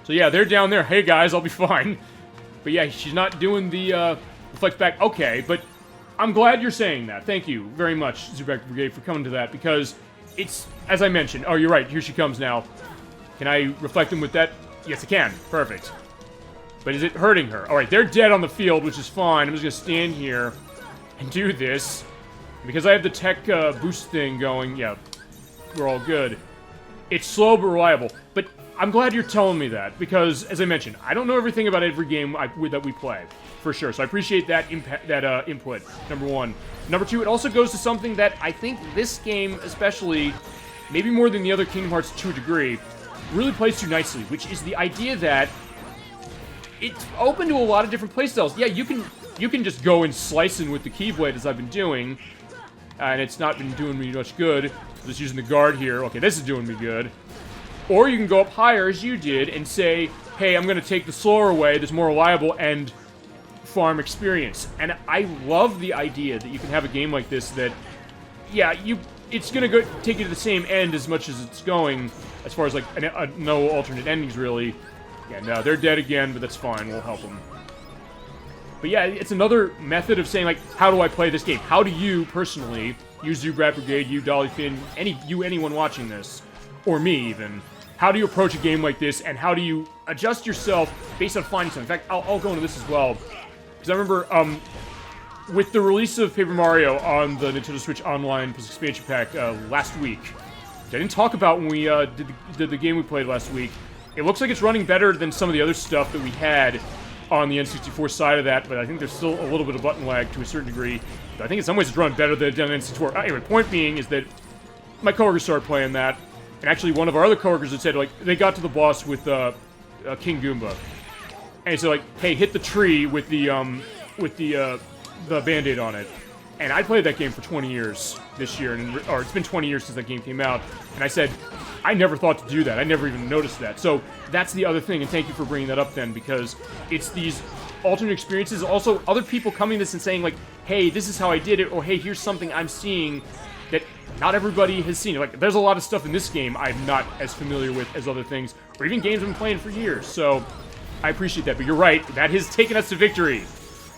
So yeah, they're down there. Hey guys, I'll be fine. But yeah, she's not doing the reflect back. Okay, but I'm glad you're saying that. Thank you very much, Zubek Brigade, for coming to that, because it's, as I mentioned, oh, you're right, here she comes now. Can I reflect them with that? Yes, I can. Perfect. But is it hurting her? Alright, they're dead on the field, which is fine. I'm just gonna stand here and do this. Because I have the tech boost thing going, yeah, we're all good. It's slow but reliable. But I'm glad you're telling me that, because, as I mentioned, I don't know everything about every game that we play, for sure. So I appreciate that input, number one. Number two, it also goes to something that I think this game, especially, maybe more than the other Kingdom Hearts to a degree, really plays to nicely, which is the idea that it's open to a lot of different playstyles. Yeah, you can just go and slicing with the Keyblade, as I've been doing, and it's not been doing me much good. Just using the guard here. Okay, this is doing me good. Or you can go up higher, as you did, and say, hey, I'm going to take the slower way that's more reliable and farm experience. And I love the idea that you can have a game like this that, yeah, it's going to take you to the same end as much as it's going, as far as, like, no alternate endings, really. Yeah, no, they're dead again, but that's fine. We'll help them. But yeah, it's another method of saying, like, how do I play this game? How do you, personally, you Zubrat Brigade, you Dolly Finn, anyone watching this, or me, even, how do you approach a game like this, and how do you adjust yourself based on finding something? In fact, I'll go into this as well, because I remember, with the release of Paper Mario on the Nintendo Switch Online plus Expansion Pack last week, which I didn't talk about when we did the game we played last week. It looks like it's running better than some of the other stuff that we had on the N64 side of that, but I think there's still a little bit of button lag to a certain degree. But I think in some ways it's running better than it did on N64. Anyway, point being is that my coworkers started playing that, and actually one of our other coworkers had said, like, they got to the boss with King Goomba, and he said, like, hey, hit the tree with the Band-Aid on it. And I played that game for 20 years this year, or it's been 20 years since that game came out, and I said, I never thought to do that. I never even noticed that. So that's the other thing, and thank you for bringing that up then, because it's these alternate experiences. Also, other people coming to this and saying, like, hey, this is how I did it, or hey, here's something I'm seeing that not everybody has seen. Like, there's a lot of stuff in this game I'm not as familiar with as other things, or even games I've been playing for years. So I appreciate that. But you're right, that has taken us to victory.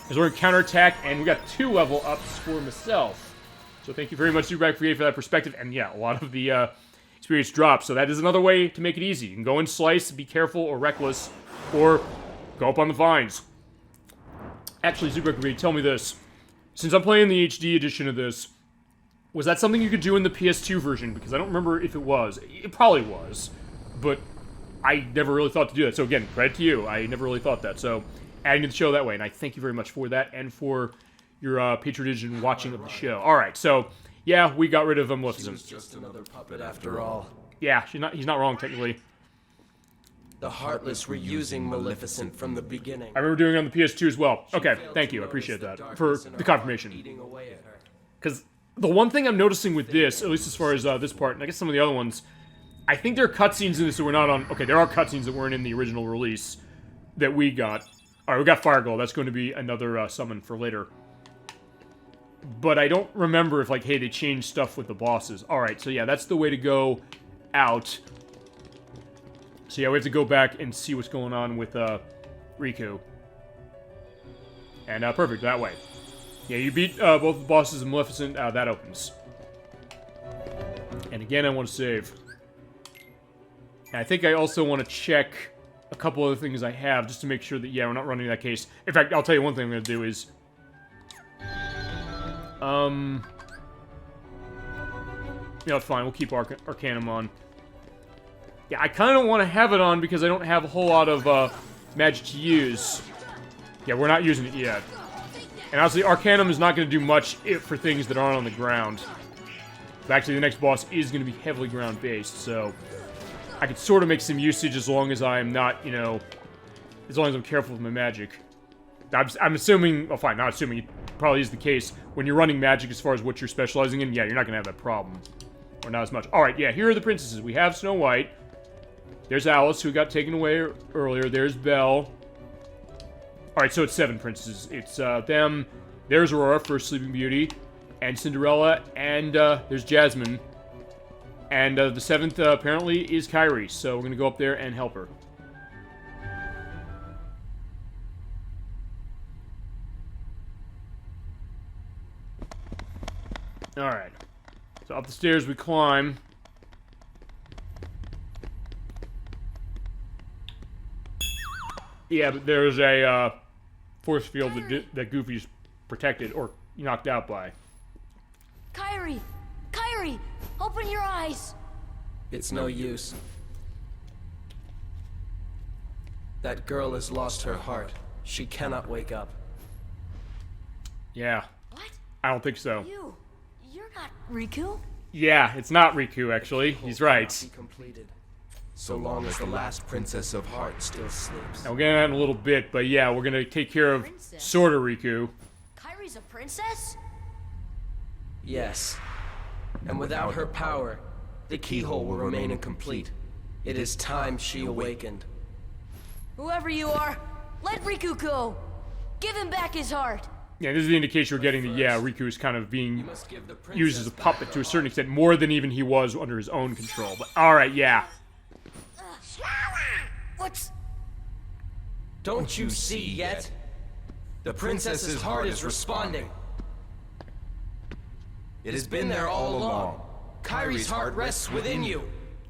As we're in counterattack, and we got 2 level ups for myself. So thank you very much, Zubrak Brigade, for that perspective. And yeah, a lot of the experience drops. So that is another way to make it easy. You can go and slice, be careful or reckless, or go up on the vines. Actually, Zubrak Brigade, tell me this. Since I'm playing the HD edition of this, was that something you could do in the PS2 version? Because I don't remember if it was. It probably was. But I never really thought to do that. So again, credit to you. I never really thought that. So adding to the show that way, and I thank you very much for that, and for your patronage and watching of the show. Alright, so, yeah, we got rid of Maleficent. She was just another puppet after all. Yeah, he's not wrong, technically. The Heartless were using Maleficent from the beginning. I remember doing it on the PS2 as well. Okay, thank you, I appreciate that, for the confirmation. Because the one thing I'm noticing with this, at least as far as this part, and I guess some of the other ones, I think there are cutscenes in this that were not on... Okay, there are cutscenes that weren't in the original release that we got. Alright, we got Fire Glow. That's going to be another summon for later. But I don't remember if, like, hey, they changed stuff with the bosses. Alright, so yeah, that's the way to go out. So yeah, we have to go back and see what's going on with Riku. And perfect, that way. Yeah, you beat both the bosses of Maleficent. That opens. And again, I want to save. And I think I also want to check a couple other things I have, just to make sure that, yeah, we're not running that case. In fact, I'll tell you one thing I'm going to do is... You know, it's fine, we'll keep Arcanum on. Yeah, I kind of want to have it on because I don't have a whole lot of magic to use. Yeah, we're not using it yet. And honestly, Arcanum is not going to do much for things that aren't on the ground. But actually, the next boss is going to be heavily ground-based, so... I could sort of make some usage as long as I'm not, you know... As long as I'm careful with my magic. I'm assuming... Well, fine, not assuming. It probably is the case. When you're running magic as far as what you're specializing in, yeah, you're not going to have that problem. Or not as much. Alright, yeah, here are the princesses. We have Snow White. There's Alice, who got taken away earlier. There's Belle. Alright, so it's 7 princesses. It's them, there's Aurora, first Sleeping Beauty, and Cinderella, and there's Jasmine. And the 7th, apparently, is Kairi, so we're gonna go up there and help her. Alright. So up the stairs we climb. Yeah, but there's a force field that Goofy's protected or knocked out by. Kairi! Kairi! Open your eyes! It's no use. That girl has lost her heart. She cannot wake up. Yeah. What? I don't think so. You're not Riku? Yeah, it's not Riku, actually. He's right. Be completed. So long as the last princess of heart still sleeps. And we'll get into that in a little bit, but yeah, we're gonna take care of sorta Riku. Kairi's a princess? Yes. And without her power, the keyhole will remain incomplete. It is time she awakened. Whoever you are, let Riku go! Give him back his heart! Yeah, this is the indication we're getting that, yeah, Riku is kind of You being must give the used as a princess puppet to a certain extent, more than even he was under his own control. But alright, yeah. What's... Don't you see yet? The princess's heart is responding. It has been there all along. Kairi's heart rests within you.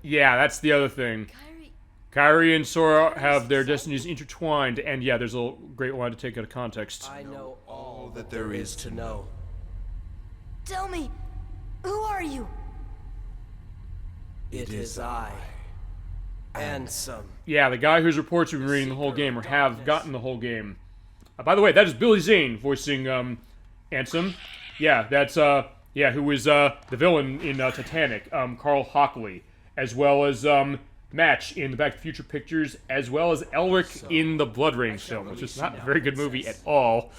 Yeah, that's the other thing. Kairi... Kairi and Sora have their destinies intertwined, and yeah, there's a great line to take out of context. I know all that there is to know. Tell me, who are you? It is I. Ansem. Yeah, the guy whose reports we've been reading the whole game, or have gotten the whole game. By the way, that is Billy Zane voicing, Ansem. Yeah, that's, yeah, who was, the villain in, Titanic, Carl Hockley. As well as, Match in the Back to the Future pictures, as well as Elric in the Blood Rain film, which is not a very good movie at all.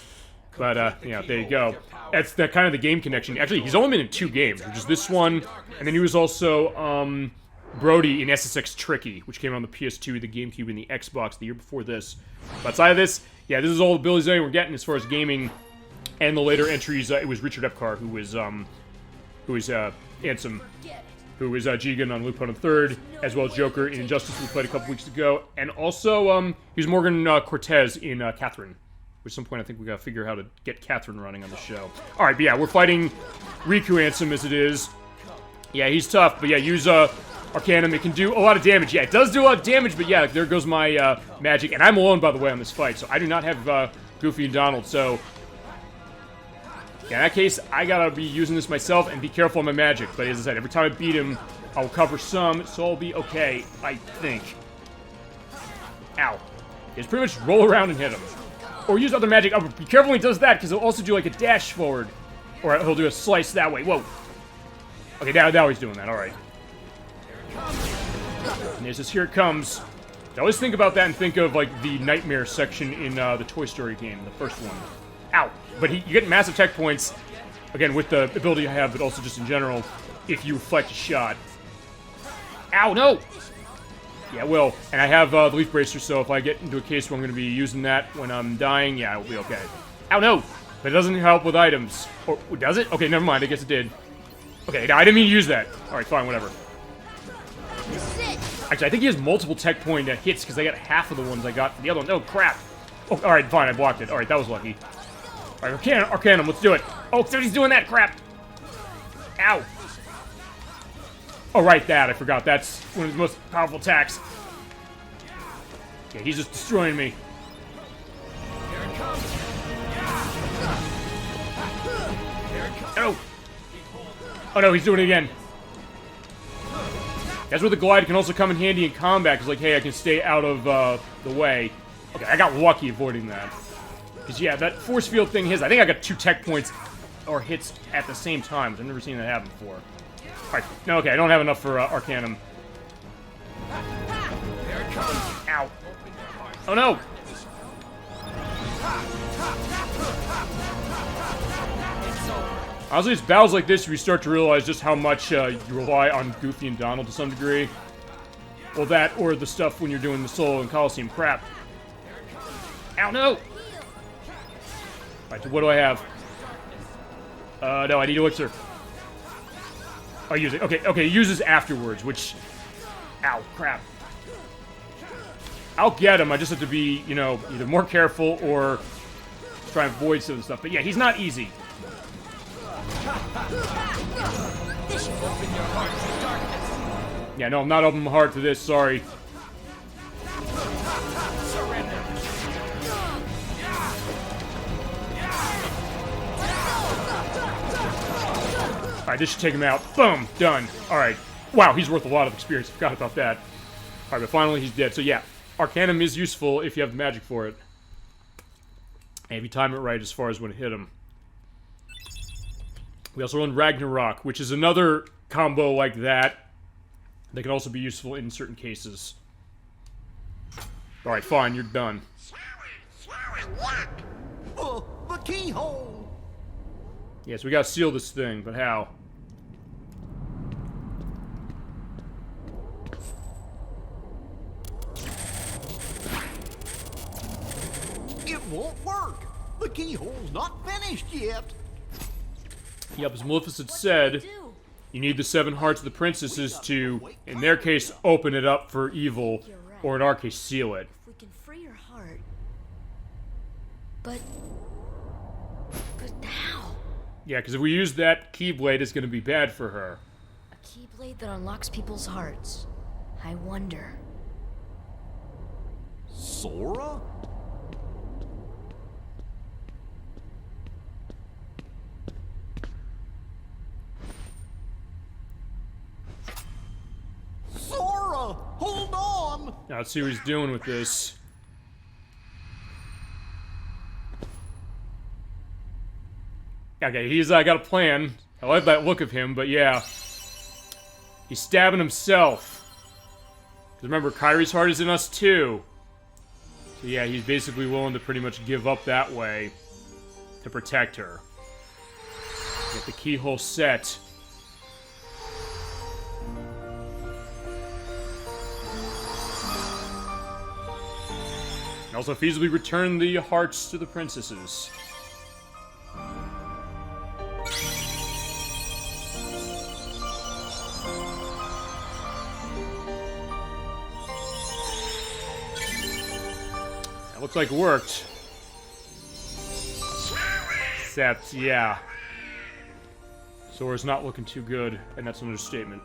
But, you know, there you go. That's the kind of the game connection. Actually, he's only been in 2 games, which is this one, and then he was also, Brody in SSX Tricky, which came out on the PS2, the GameCube, and the Xbox the year before this. But outside of this, yeah, this is all the Billy Zane we're getting as far as gaming. And the later entries, it was Richard Epcar, who was Ansem, who was Jigen on Lupin III, as well as Joker in Injustice, we played a couple weeks ago. And also, he was Morgan Cortez in Catherine. At some point, I think we gotta figure out how to get Catherine running on the show. Alright, but yeah, we're fighting Riku Ansem as it is. Yeah, he's tough, but yeah, use Arcanum. It can do a lot of damage. Yeah, it does do a lot of damage, but yeah, there goes my magic. And I'm alone, by the way, on this fight, so I do not have Goofy and Donald, so... Yeah, in that case, I gotta be using this myself and be careful on my magic. But as I said, every time I beat him, I'll cover some, so I'll be okay, I think. Ow. Just pretty much roll around and hit him. Or use other magic. Oh, be careful when he does that, because he'll also do like a dash forward. Or he'll do a slice that way. Whoa. Okay, now he's doing that, alright. And there's this, here it comes. I always think about that and think of, like, the Nightmare section in the Toy Story game, the first one. Ow. But you get massive tech points, again, with the ability I have, but also just in general, if you reflect a shot. Ow, no! Yeah, it will. And I have the Leaf Bracer, so if I get into a case where I'm going to be using that when I'm dying, yeah, it'll be okay. Ow, no! But it doesn't help with items. Or, does it? Okay, never mind, I guess it did. Okay, no, I didn't mean to use that. Alright, fine, whatever. Actually, I think he has multiple tech point hits, because I got half of the ones I got from the other one. Oh, crap! Oh, alright, fine, I blocked it. Alright, that was lucky. Alright, Arcanum, let's do it. Oh, so he's doing that, crap! Ow! Oh, right, that, I forgot. That's one of his most powerful attacks. Yeah, he's just destroying me. Here it comes. Oh! Oh no, he's doing it again. That's where the glide can also come in handy in combat, because, like, hey, I can stay out of the way. Okay, I got lucky avoiding that. Because, yeah, that force field thing hits. I think I got 2 tech points or hits at the same time. I've never seen that happen before. Alright, no, okay, I don't have enough for Arcanum. Here it comes. Ow. Oh no! Honestly, it's battles like this where you start to realize just how much you rely on Goofy and Donald to some degree. Well, that, or the stuff when you're doing the Solo and Coliseum crap. Ow, no! Alright, so what do I have? No, I need elixir. Oh, use it. Okay, okay, uses afterwards, which... Ow, crap. I'll get him, I just have to be, you know, either more careful or try and avoid some stuff. But yeah, he's not easy. Yeah, no, I'm not opening my heart to this, sorry. Alright, this should take him out. Boom! Done. Alright. Wow, he's worth a lot of experience. Forgot about that. Alright, but finally he's dead. So yeah, Arcanum is useful if you have the magic for it. And if you time it right as far as when to hit him. We also run Ragnarok, which is another combo like that. That can also be useful in certain cases. Alright, fine, you're done. The keyhole! Yes, we gotta seal this thing, but how? It won't work! The keyhole's not finished yet! Yep, as Maleficent said, you need the 7 hearts of the princesses to, in their case, open it up for evil, or in our case, seal it. If we can free her heart. But how? Yeah, because if we use that Keyblade, it's going to be bad for her. A keyblade that unlocks people's hearts. I wonder. Sora? Sora! Hold on! Now let's see what he's doing with this. Okay, he's got a plan. I like that look of him, but yeah. He's stabbing himself. Because remember, Kyrie's heart is in us too. So yeah, he's basically willing to pretty much give up that way to protect her. Get the keyhole set. And also feasibly return the hearts to the princesses. That looks like it worked. Except, yeah. Sora's not looking too good, and that's an understatement.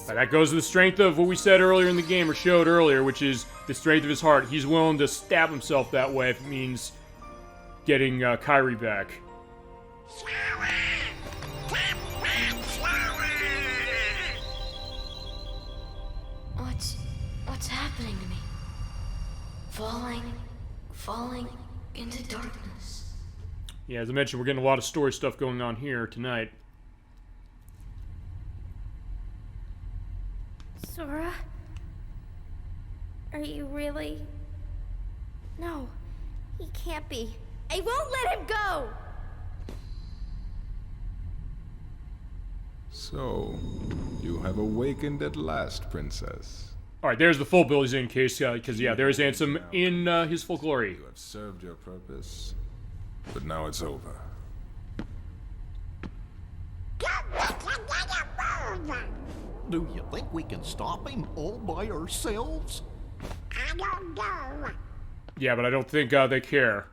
But that goes to the strength of what we said earlier in the game, or showed earlier, which is the strength of his heart. He's willing to stab himself that way if it means getting Kyrie back. What's happening to me? Falling into darkness. Yeah, as I mentioned, we're getting a lot of story stuff going on here tonight. Sora? Are you really? No, he can't be. I won't let him go! So, you have awakened at last, Princess. Alright, there's the full build he's in case, because yeah, there's Ansem in his full glory. You have served your purpose, but now it's over. Do you think we can stop him all by ourselves? I don't know. Yeah, but I don't think they care.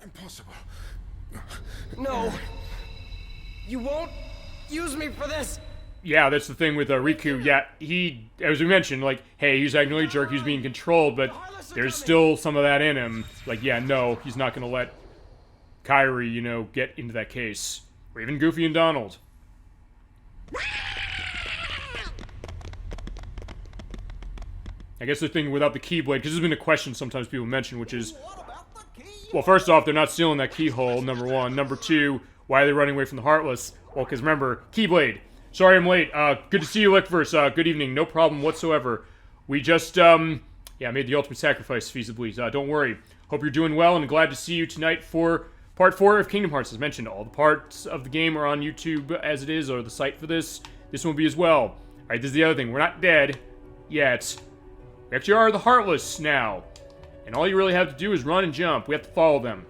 Impossible. No. You won't use me for this. Yeah, that's the thing with Riku. Yeah, he, as we mentioned, like, hey, he's acting like a jerk, he's being controlled, but there's still some of that in him. Like, yeah, no, he's not gonna let Kyrie, you know, get into that case. Or even Goofy and Donald. I guess the thing without the Keyblade, because there's been a question sometimes people mention, which is, well, first off, they're not sealing that keyhole, number one. Number two, why are they running away from the Heartless? Well, because remember, Keyblade. Sorry I'm late. Good to see you, Lickverse. Good evening. No problem whatsoever. We just, yeah, made the ultimate sacrifice, feasibly. Don't worry. Hope you're doing well, and glad to see you tonight for Part 4 of Kingdom Hearts. As mentioned, all the parts of the game are on YouTube as it is, or the site for this. This one will be as well. Alright, this is the other thing. We're not dead yet. We actually are the Heartless now. And all you really have to do is run and jump. We have to follow them.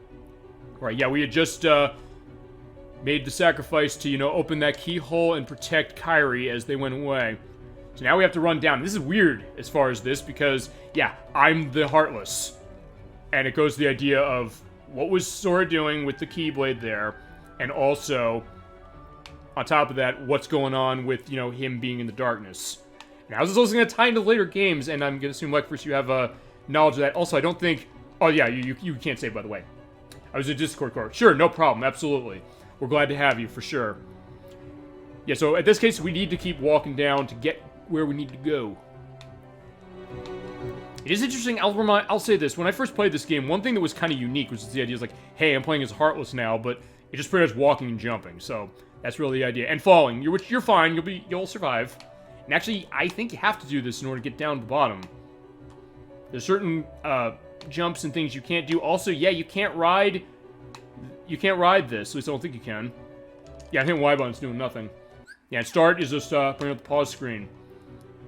Right, yeah, we had just, made the sacrifice to, you know, open that keyhole and protect Kairi as they went away. So now we have to run down. This is weird as far as this because, yeah, I'm the Heartless. And it goes to the idea of what was Sora doing with the Keyblade there, and also, on top of that, what's going on with, you know, him being in the darkness. Now, this is also going to tie into later games, and I'm going to assume, like, first you have knowledge of that. Also, I don't think... Oh, yeah, you can't say, by the way. I was a Discord card. Sure, no problem, absolutely. We're glad to have you, for sure. Yeah, so in this case, we need to keep walking down to get where we need to go. It is interesting, I'll say this. When I first played this game, one thing that was kind of unique was the idea is like, hey, I'm playing as Heartless now, but it's just pretty much walking and jumping, so that's really the idea. And falling, which you're fine, you'll survive. And actually, I think you have to do this in order to get down to the bottom. There's certain jumps and things you can't do. Also, yeah, you can't ride this. At least I don't think you can. Yeah, I think Y button's doing nothing. Yeah, and start is just bringing up the pause screen.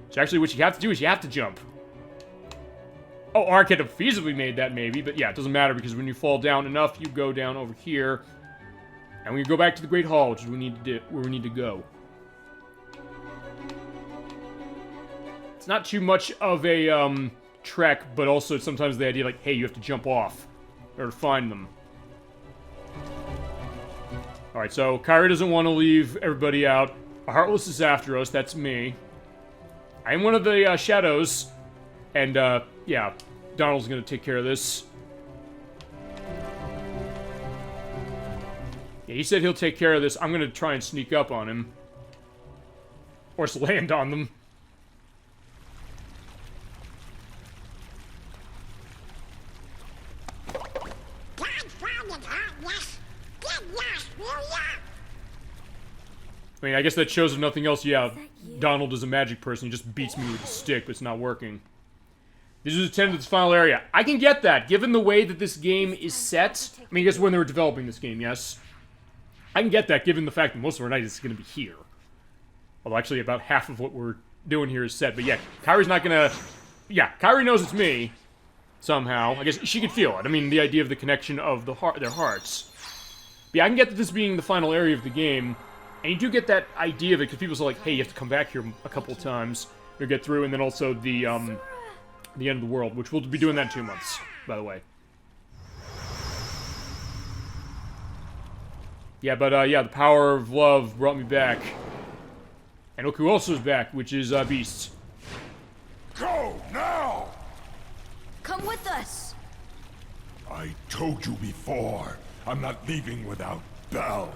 So actually, what you have to do is you have to jump. Oh, Ark could have feasibly made that maybe, but yeah, it doesn't matter because when you fall down enough, you go down over here, and we go back to the Great Hall, which is where we need to go. It's not too much of a trek, but also sometimes the idea like, hey, you have to jump off or find them. All right, so Kairi doesn't want to leave everybody out. Heartless is after us. That's me. I am one of the shadows, and yeah, Donald's gonna take care of this. Yeah, he said he'll take care of this. I'm gonna try and sneak up on him, or just land on them. I mean, I guess that shows if nothing else, yeah, Donald is a magic person. He just beats me with a stick, but it's not working. This is attended this final area. I can get that, given the way that this game is set. I mean, I guess when they were developing this game, yes. I can get that, given the fact that most of our night is going to be here. Although, actually, about half of what we're doing here is set. But yeah, Kairi's not going to... Yeah, Kairi knows it's me, somehow. I guess she could feel it. I mean, the idea of the connection of their hearts. But yeah, I can get that this being the final area of the game. And you do get that idea of it, because people say, like, hey, you have to come back here a couple times to get through, and then also the end of the world, which we'll be doing that in 2 months, by the way. Yeah, but, yeah, the power of love brought me back. And look who also is back, which is, Beast. Go, now! Come with us! I told you before, I'm not leaving without Belle.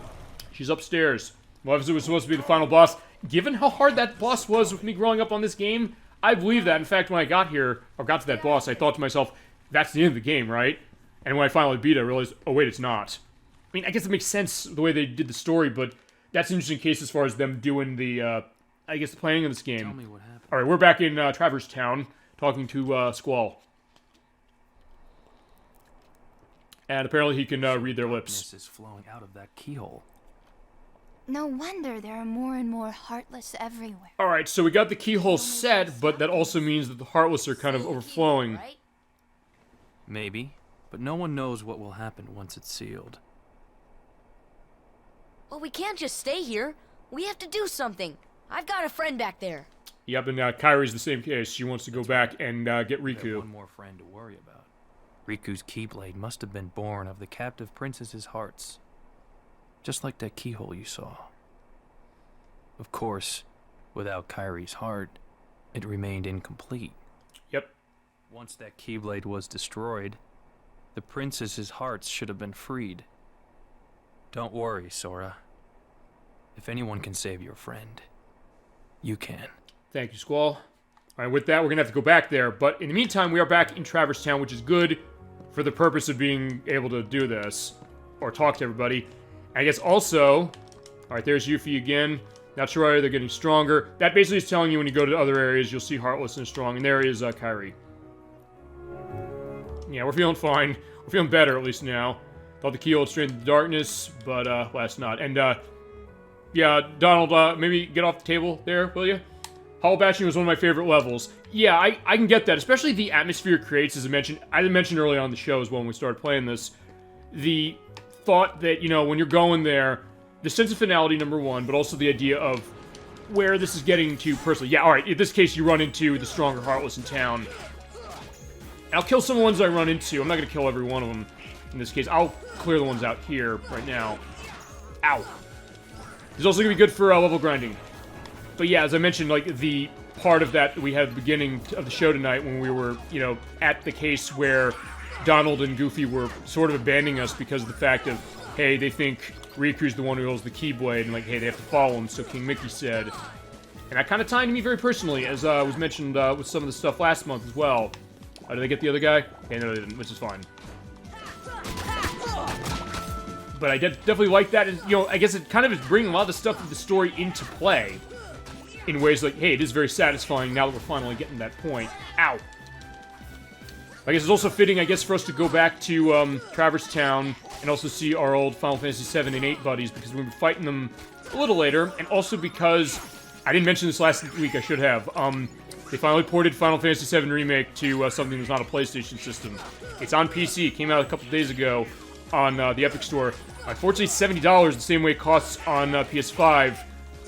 She's upstairs. Maleficent was supposed to be the final boss. Given how hard that boss was with me growing up on this game, I believe that. In fact, when I got here, or got to that boss, I thought to myself, that's the end of the game, right? And when I finally beat it, I realized, oh wait, it's not. I mean, I guess it makes sense the way they did the story, but that's an interesting case as far as them doing the, I guess, the planning of this game. Tell me what happened. Alright, we're back in Traverse Town, talking to Squall. And apparently he can read their lips. Darkness is flowing out of that keyhole. No wonder there are more and more Heartless everywhere. Alright, so we got the keyhole set, but that also means that the Heartless are kind of overflowing. Right? Maybe, but no one knows what will happen once it's sealed. Well, we can't just stay here. We have to do something. I've got a friend back there. Yep, and Kairi's the same case. She wants to go back and get We have Riku. one more friend to worry about. Riku's Keyblade must have been born of the captive princess's hearts. Just like that keyhole you saw. Of course, without Kairi's heart, it remained incomplete. Yep. Once that Keyblade was destroyed, the princess's hearts should have been freed. Don't worry, Sora. If anyone can save your friend, you can. Thank you, Squall. Alright, with that, we're gonna have to go back there, but in the meantime, we are back in Traverse Town, which is good for the purpose of being able to do this, or talk to everybody. I guess also, alright, there's Yuffie again. Not sure why they're getting stronger. That basically is telling you when you go to other areas, you'll see Heartless and strong, and there is Kairi. Yeah, we're feeling fine. We're feeling better, at least now. Thought the keyhole would strengthen the darkness, but, last not. And, yeah, Donald, maybe get off the table there, will you? Hollow Bastion was one of my favorite levels. Yeah, I can get that, especially the atmosphere it creates, as I mentioned earlier on the show as well when we started playing this. The thought that, you know, when you're going there, the sense of finality, number one, but also the idea of where this is getting to personally. Yeah, alright, in this case, you run into the stronger Heartless in town. And I'll kill some of the ones I run into. I'm not gonna kill every one of them in this case. I'll clear the ones out here right now. Ow. This is also gonna be good for level grinding. But yeah, as I mentioned, like, the part of that we had at the beginning of the show tonight when we were, you know, at the case where Donald and Goofy were sort of abandoning us because of the fact of, hey, they think Riku's the one who holds the Keyblade, and like, hey, they have to follow him, so King Mickey said. And that kind of tied to me very personally, as was mentioned with some of the stuff last month as well. Did they get the other guy? Okay, no, they didn't, which is fine. But I definitely like that, and, you know, I guess it kind of is bringing a lot of the stuff of the story into play. In ways like, hey, it is very satisfying now that we're finally getting that point. Ow! I guess it's also fitting, I guess, for us to go back to Traverse Town and also see our old Final Fantasy 7 and 8 buddies, because we'll be fighting them a little later, and also because, I didn't mention this last week, I should have, they finally ported Final Fantasy 7 Remake to something that's not a PlayStation system. It's on PC, it came out a couple days ago on the Epic Store. Unfortunately, $70, the same way it costs on PS5,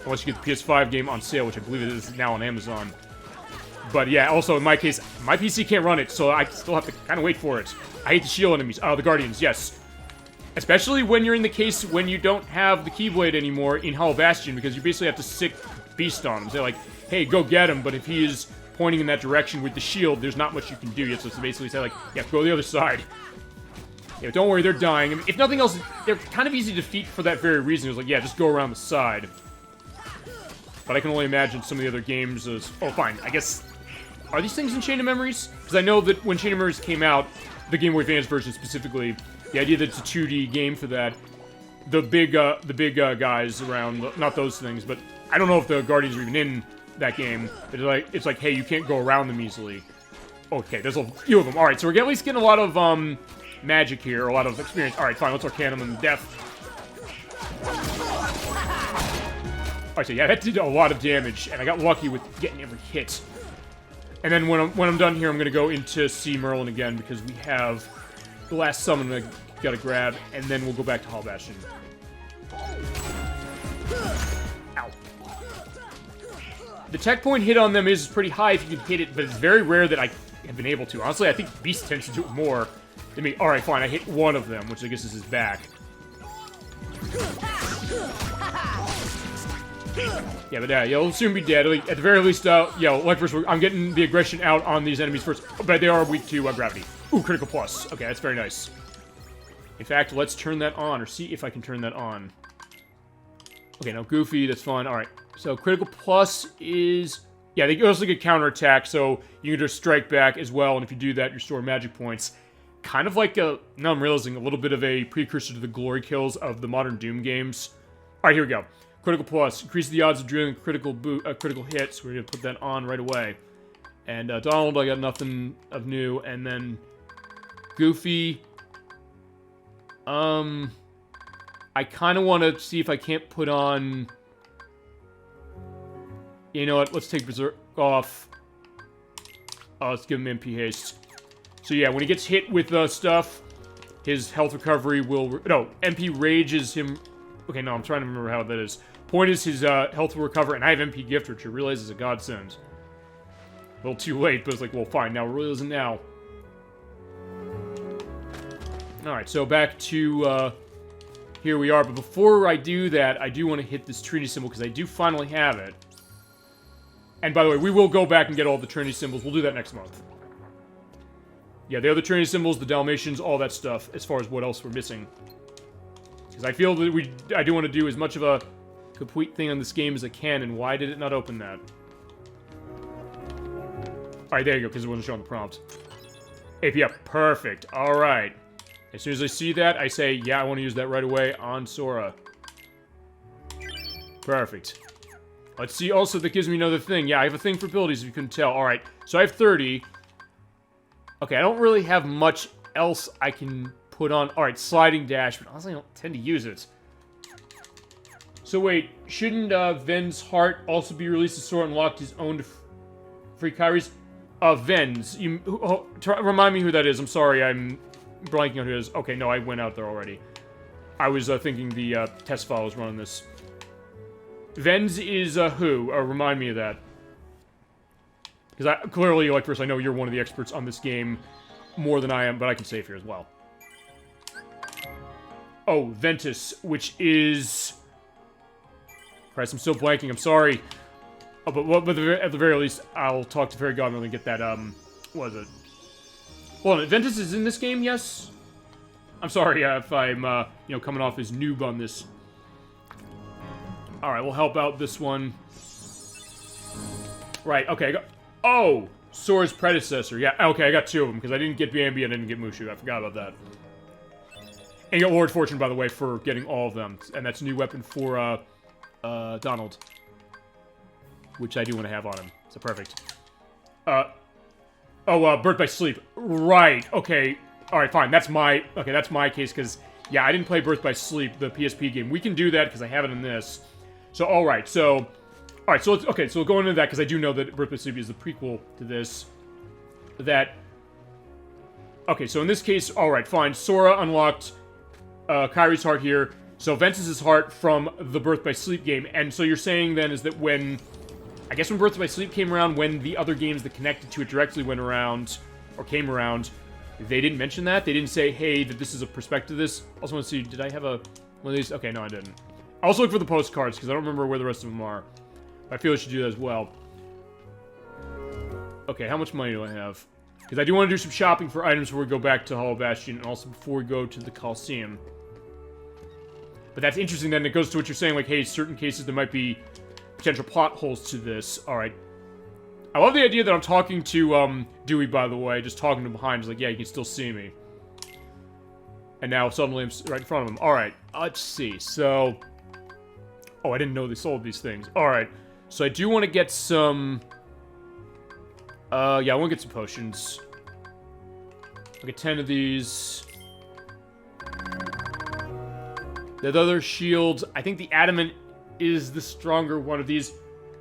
unless you get the PS5 game on sale, which I believe it is now on Amazon. But yeah, also in my case, my PC can't run it, so I still have to kind of wait for it. I hate the shield enemies. The Guardians, yes. Especially when you're in the case when you don't have the Keyblade anymore in Hollow Bastion, because you basically have to sick Beast on him. Say like, hey, go get him, but if he is pointing in that direction with the shield, there's not much you can do yet, so it's basically say like, yeah, go the other side. Yeah, don't worry, they're dying. I mean, if nothing else, they're kind of easy to defeat for that very reason. It was like, yeah, just go around the side. But I can only imagine some of the other games as... Oh, fine. I guess... Are these things in Chain of Memories? Because I know that when Chain of Memories came out, the Game Boy Advance version specifically, the idea that it's a 2D game for that, the big guys around, not those things, but I don't know if the Guardians are even in that game. It's like, hey, you can't go around them easily. Okay, there's a few of them. Alright, so we're at least getting a lot of magic here, a lot of experience. Alright, fine, let's Arcana them to death. Alright, so yeah, that did a lot of damage, and I got lucky with getting every hit. And then when I'm done here, I'm going to go into see Merlin again, because we have the last summon I got to grab, and then we'll go back to Hollow Bastion. Ow. The tech point hit on them is pretty high if you can hit it, but it's very rare that I have been able to. Honestly, I think Beast tends to do it more than me. Alright, fine, I hit one of them, which I guess is his back. Yeah, but yeah, he'll soon be dead. At the very least, like first, I'm getting the aggression out on these enemies first, but they are weak to gravity. Ooh, critical plus. Okay, that's very nice. In fact, let's turn that on, or see if I can turn that on. Okay, now Goofy, that's fine. Alright, so critical plus is... Yeah, they also get counterattack, so you can just strike back as well, and if you do that, you store magic points. Kind of like now I'm realizing, a little bit of a precursor to the glory kills of the modern Doom games. Alright, here we go. Critical plus. Increase the odds of dealing critical hits. We're going to put that on right away. And Donald, I got nothing of new. And then Goofy. I kind of want to see if I can't put on... You know what? Let's take Berserk off. Let's give him MP haste. So yeah, when he gets hit with stuff, his health recovery will... No, MP rages him... Okay, no, I'm trying to remember how that is. Point is his health will recover, and I have MP gift, which I realize is a godsend. A little too late, but it's like, well, fine, now it really isn't now. Alright, so back to, here we are, but before I do that, I do want to hit this Trinity symbol, because I do finally have it. And by the way, we will go back and get all the Trinity symbols. We'll do that next month. Yeah, the other Trinity symbols, the Dalmatians, all that stuff, as far as what else we're missing. Because I feel that I do want to do as much of a complete thing on this game as I can, and why did it not open that? Alright, there you go, because it wasn't showing the prompt. AP up, perfect, alright. As soon as I see that, I say, yeah, I want to use that right away on Sora. Perfect. Let's see, also, that gives me another thing. Yeah, I have a thing for abilities, if you couldn't tell. Alright, so I have 30. Okay, I don't really have much else I can put on. Alright, sliding dash, but honestly I don't tend to use it. So wait, shouldn't Ven's heart also be released as Sora unlocked his own free Kairis? Ven's. Remind me who that is. I'm sorry, I'm blanking on who it is. Okay, no, I went out there already. I was thinking the test file was running this. Venz is who? Remind me of that. Because I clearly, Electris, I know you're one of the experts on this game more than I am, but I can save here as well. Oh, Ventus, which is... Christ, I'm still blanking, I'm sorry. Oh, but at the very least, I'll talk to Fairy Godmother and get that, what is it? Hold on, Ventus is in this game, yes? I'm sorry if I'm, you know, coming off as noob on this. Alright, we'll help out this one. Right, okay, oh! Sora's predecessor, yeah, okay, I got 2 of them, because I didn't get Bambi and I didn't get Mushu, I forgot about that. And you got Lord Fortune, by the way, for getting all of them. And that's a new weapon for, Donald. Which I do want to have on him, so perfect. Birth by Sleep. Right, okay. Alright, fine, that's my case, because, yeah, I didn't play Birth by Sleep, the PSP game. We can do that, because I have it in this. So, alright, so we'll go into that, because I do know that Birth by Sleep is the prequel to this. Okay, so in this case, alright, fine. Sora unlocked Kairi's heart here. So Ventus's heart from the Birth by Sleep game. And so you're saying, then, is that when... I guess when Birth by Sleep came around, when the other games that connected to it directly went around, or came around, they didn't mention that? They didn't say, hey, that this is a perspective of this? I also want to see, did I have one of these? Okay, no, I didn't. I also look for the postcards, because I don't remember where the rest of them are. I feel I should do that as well. Okay, how much money do I have? Because I do want to do some shopping for items before we go back to Hollow Bastion, and also before we go to the Coliseum. But that's interesting, then. It goes to what you're saying, like, hey, certain cases there might be potential plot holes to this. Alright. I love the idea that I'm talking to, Dewey, by the way. Just talking to him behind. He's like, yeah, you can still see me. And now, suddenly, I'm right in front of him. Alright, let's see. So... Oh, I didn't know they sold these things. Alright. So I do want to get some... yeah, I want to get some potions. I'll get 10 of these. The other shields, I think the adamant is the stronger one of these.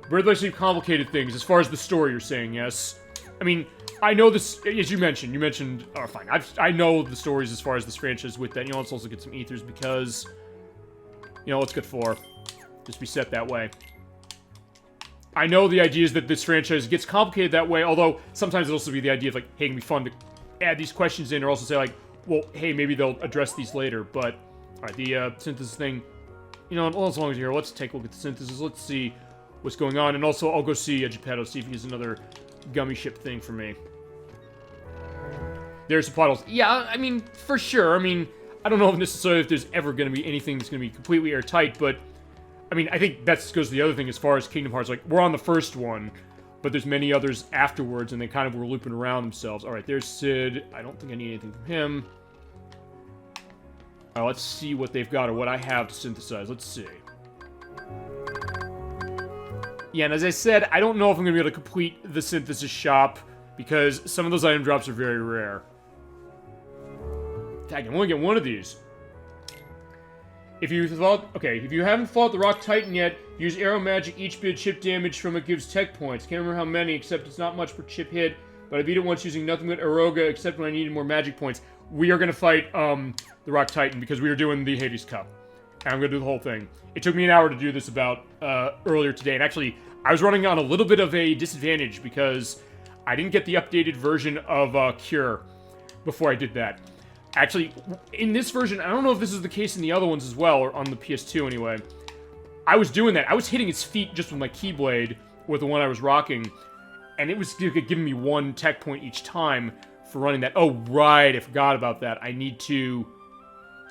Birth by Sleep complicated things, as far as the story you're saying, yes? I mean, I know this, as you mentioned, oh, fine, I know the stories as far as this franchise with that. You know, let's also get some ethers because, you know, it's good for. Just be set that way. I know the idea is that this franchise gets complicated that way, although sometimes it'll also be the idea of, like, hey, it'd be fun to add these questions in, or also say, like, well, hey, maybe they'll address these later, but, alright, the, synthesis thing, you know, well, as long as you're here, let's take a look at the synthesis, let's see what's going on, and also, I'll go see Geppetto, see if he has another gummy ship thing for me. There's some plot holes. Yeah, I mean, for sure, I mean, I don't know necessarily if there's ever gonna be anything that's gonna be completely airtight, but, I mean, I think that goes to the other thing as far as Kingdom Hearts. Like, we're on the first one, but there's many others afterwards, and they kind of were looping around themselves. Alright, there's Sid. I don't think I need anything from him. Alright, let's see what they've got, or what I have to synthesize. Let's see. Yeah, and as I said, I don't know if I'm going to be able to complete the synthesis shop, because some of those item drops are very rare. Dang, I'm only getting one of these. If you haven't fought the Rock Titan yet, use Arrow Magic. Each bit of chip damage from it gives tech points. Can't remember how many, except it's not much per chip hit. But I beat it once using nothing but Aroga, except when I needed more magic points. We are going to fight, the Rock Titan, because we are doing the Hades Cup. And I'm going to do the whole thing. It took me an hour to do this about, earlier today. And actually, I was running on a little bit of a disadvantage, because I didn't get the updated version of, Cure before I did that. Actually, in this version, I don't know if this is the case in the other ones as well, or on the PS2 anyway. I was doing that. I was hitting his feet just with my Keyblade, with the one I was rocking, and it was giving me 1 tech point each time for running that. Oh, right, I forgot about that. I need to...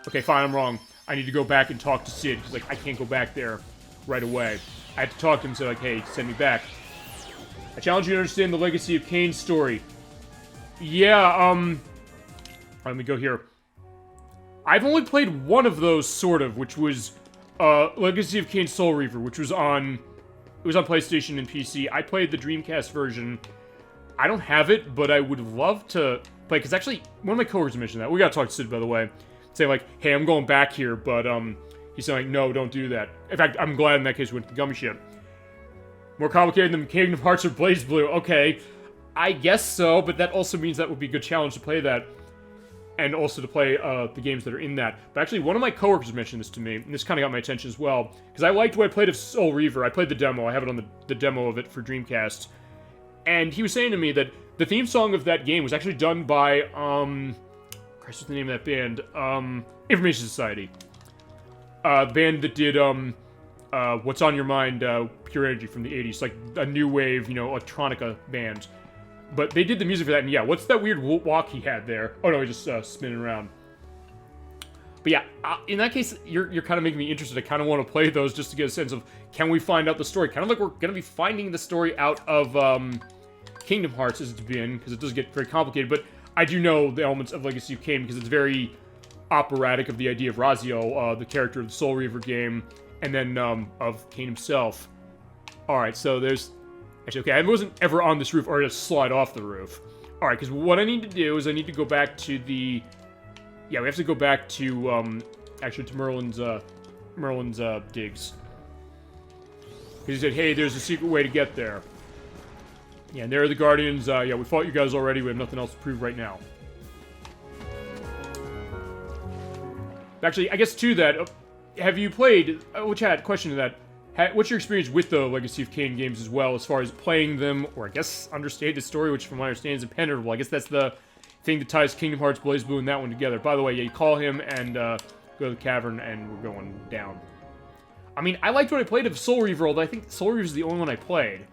Okay, fine, I'm wrong. I need to go back and talk to Sid, because, like, I can't go back there right away. I have to talk to him and say, like, hey, send me back. I challenge you to understand the Legacy of Kain's story. Yeah, let me go here. I've only played one of those, sort of, which was, Legacy of Kain Soul Reaver, which was on... It was on PlayStation and PC. I played the Dreamcast version. I don't have it, but I would love to play, because actually, one of my coworkers mentioned that. We gotta talk to Sid, by the way. Say, like, hey, I'm going back here, but, he's saying, like, no, don't do that. In fact, I'm glad in that case we went to the Gummy Ship. More complicated than Kingdom Hearts or BlazBlue. Okay, I guess so, but that also means that would be a good challenge to play that. and also to play the games that are in that. But actually, one of my coworkers mentioned this to me, and this kind of got my attention as well, because I liked what I played of Soul Reaver. I played the demo. I have it on the demo of it for Dreamcast. And he was saying to me that the theme song of that game was actually done by, Christ, what's the name of that band? Information Society. The band that did, What's on Your Mind, Pure Energy from the 80s. Like a new wave, electronica band. But they did the music for that, and yeah, what's that weird walk he had there? Oh no, he's just spinning around. But yeah, in that case, you're kind of making me interested. I kind of want to play those just to get a sense of, can we find out the story? Kind of like we're going to be finding the story out of Kingdom Hearts as it's been, because it does get very complicated. But I do know the elements of Legacy of Kain, because it's very operatic of the idea of Razio, the character of the Soul Reaver game, and then of Kain himself. Alright, so there's... Actually, okay, I wasn't ever on this roof, or just slide off the roof. Alright, because what I need to do is I need to go back to the... Yeah, we have to go back to, actually, to Merlin's digs. Because he said, hey, there's a secret way to get there. Yeah, and there are the Guardians. Yeah, we fought you guys already. We have nothing else to prove right now. Actually, I guess to that, have you played... chat, question to that. What's your experience with the Legacy of Kain games as well, as far as playing them, or I guess understand the story, which from what I understand is impenetrable. I guess that's the thing that ties Kingdom Hearts, BlazBlue, and that one together. By the way, yeah, you call him and go to the cavern, and we're going down. I mean, I liked what I played of Soul Reaver, although I think Soul Reaver is the only one I played.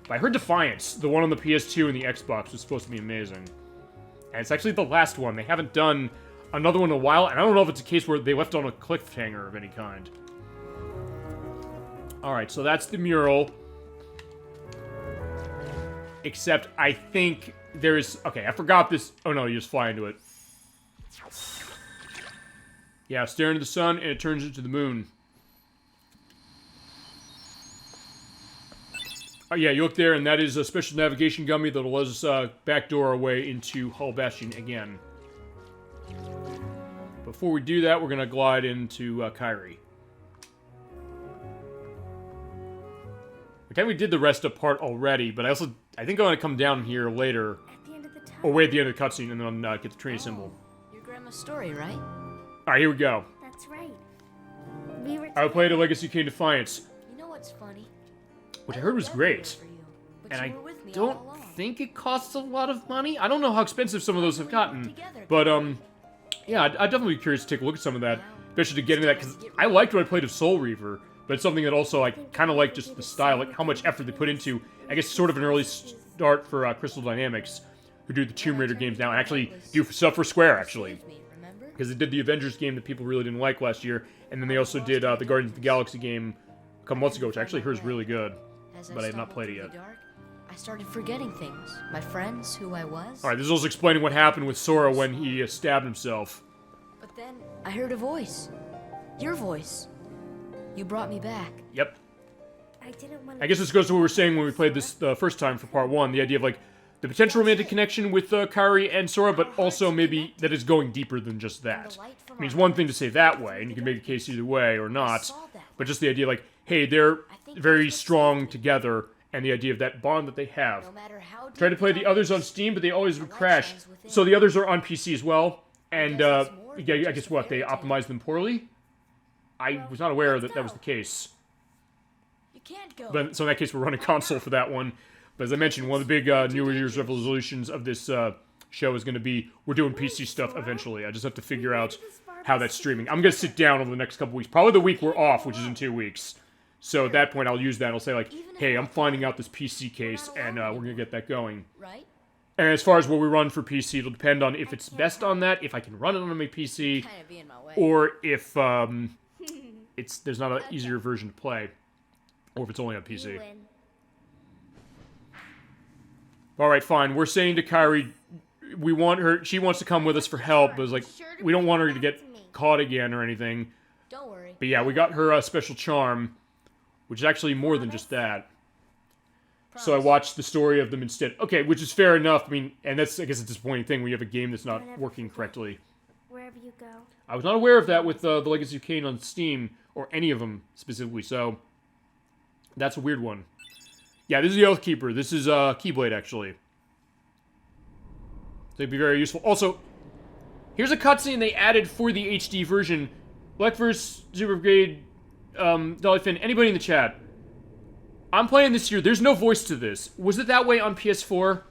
But I heard Defiance, the one on the PS2 and the Xbox, was supposed to be amazing. And it's actually the last one. They haven't done another one in a while, and I don't know if it's a case where they left on a cliffhanger of any kind. Alright, so that's the mural. Except, I think there's... Okay, I forgot this... Oh no, you just fly into it. Yeah, stare into the sun, and it turns into the moon. Oh yeah, you look there, and that is a special navigation gummy that'll let us backdoor our way into Hull Bastion again. Before we do that, we're going to glide into Kairi. We did the rest of part already, but I think I'm going to come down here later. At the end of the tunnel. Or wait at the end of the cutscene and then get the train symbol. Your grandma's story, right? Alright, here we go. That's right. We were I played a Legacy of Kain Defiance, You know what's funny? which I heard was great. And I don't think it costs a lot of money. I don't know how expensive some of those have gotten. But, yeah, I'd definitely be curious to take a look at some of that. Especially to get into that, because I liked what I played of Soul Reaver. But it's something that also I kind of like just the style, like how much effort they put into, I guess, sort of an early start for Crystal Dynamics, who do the Tomb Raider games now, and actually do stuff for Square, actually. Because they did the Avengers game that people really didn't like last year, and then they also did the Guardians of the Galaxy game a couple months ago, which I actually heard is really good, but I have not played it yet. I started forgetting things. My friends, who I was. Alright, this is also explaining what happened with Sora when he stabbed himself. But then I heard a voice. Your voice. You brought me back. Yep. I didn't want I guess this goes to what we were saying when we played this the first time for part 1, the idea of, like, the potential romantic connection with Kairi and Sora, but also maybe that is going deeper than just that. I mean, it's one thing to say that way, and you can make a case either way or not, but just the idea, like, hey, they're very strong together, and the idea of that bond that they have. Tried to play the others on Steam, but they always would crash. So the others are on PC as well, and, yeah, I guess what, they optimized them poorly? I was not aware that that was the case. You can't go. But so in that case, we're running console for that one. But as I mentioned, one of the big New Year's resolutions of this show is going to be we're doing PC stuff eventually. I just have to figure out how that's streaming. I'm going to sit down over the next couple weeks. Probably the week we're off, which is in 2 weeks. So at that point, I'll use that. I'll say, like, hey, I'm finding out this PC case, and we're going to get that going. Right? And as far as what we run for PC, it'll depend on if it's best on that, if I can run it on my PC, or if there's not an easier version to play, or if it's only on PC. Alright, fine. We're saying to Kairi, we want her, she wants to come with us for help, but it's like, we don't want her to get caught again or anything. Don't worry. But yeah, we got her special charm, which is actually more than just that. So I watched the story of them instead. Okay, which is fair enough. I mean, and that's, I guess, a disappointing thing when you have a game that's not working correctly. Wherever you go. I was not aware of that with the Legacy of Kain on Steam, or any of them specifically, so that's a weird one. Yeah, this is the Oathkeeper. This is Keyblade, actually. So it'd be very useful. Also, Here's a cutscene they added for the HD version. Black vs. Super Brigade, Dolly Finn, anybody in the chat. I'm playing this here. There's no voice to this. Was it that way on PS4?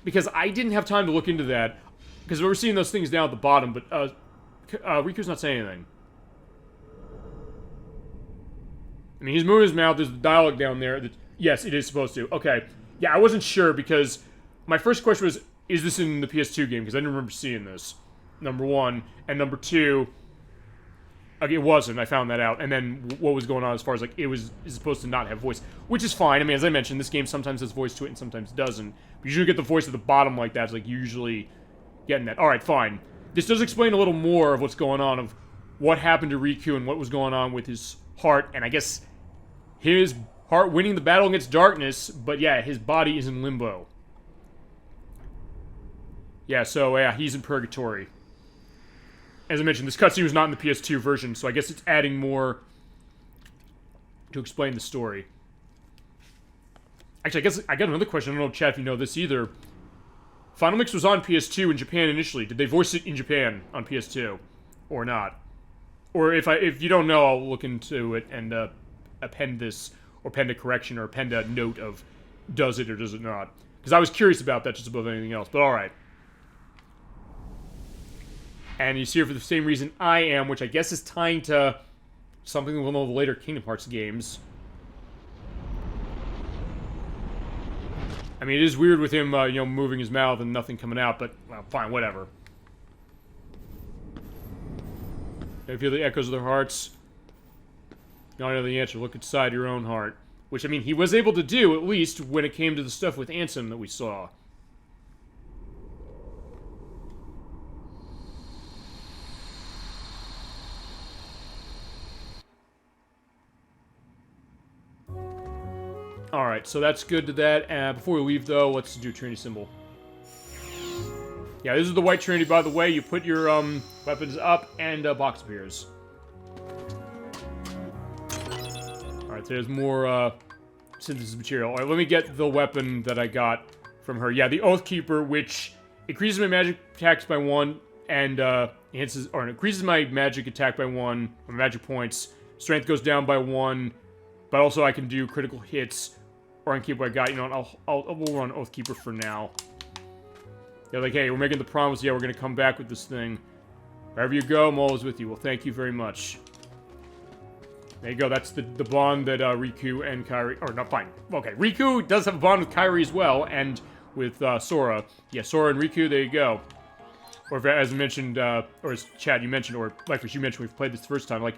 Because I didn't have time to look into that. Because we're seeing those things down at the bottom, but Riku's not saying anything. I mean, he's moving his mouth. There's the dialogue down there. That, yes, it is supposed to. Okay. Yeah, I wasn't sure because my first question was, is this in the PS2 game? Because I didn't remember seeing this. Number one. And number two, it wasn't. I found that out. And then what was going on as far as, like, is supposed to not have voice. Which is fine. I mean, as I mentioned, this game sometimes has voice to it and sometimes doesn't. But you usually get the voice at the bottom like that. It's like usually getting that. Alright, fine. This does explain a little more of what's going on, of what happened to Riku and what was going on with his heart. And I guess his heart winning the battle against darkness. But yeah, his body is in limbo. Yeah, so yeah, he's in purgatory. As I mentioned, this cutscene was not in the PS2 version, so I guess it's adding more to explain the story. Actually, I guess I got another question. I don't know, chat, if you know this either. Final Mix was on PS2 in Japan initially. Did they voice it in Japan on PS2? Or not? Or if you don't know, I'll look into it and append this, or append a correction, or append a note of does it or does it not. Because I was curious about that just above anything else, but alright. And he's here for the same reason I am, which I guess is tying to something we'll know of the later Kingdom Hearts games. I mean, it is weird with him, you know, moving his mouth and nothing coming out, but, well, fine, whatever. They feel the echoes of their hearts. Now I know the answer. Look inside your own heart. Which, I mean, he was able to do, at least, when it came to the stuff with Ansem that we saw. Alright, so that's good to that. Before we leave, though, let's do Trinity symbol. Yeah, this is the white Trinity, by the way. You put your weapons up, and a box appears. Alright, so there's more synthesis material. Alright, let me get the weapon that I got from her. Yeah, the Oathkeeper, which increases my magic attacks by 1, and increases my magic attack by 1, my magic points. Strength goes down by 1, but also I can do critical hits. Or I can keep what I got. You know, we'll run Oathkeeper for now. They're like, hey, we're making the promise. Yeah, we're going to come back with this thing. Wherever you go, I'm always with you. Well, thank you very much. There you go. That's the bond that Riku and Kairi... Or, not fine. Okay, Riku does have a bond with Kairi as well. And with Sora. Yeah, Sora and Riku, there you go. Or if, as mentioned, or as Chad, you mentioned, or like what you mentioned, we've played this the first time, like...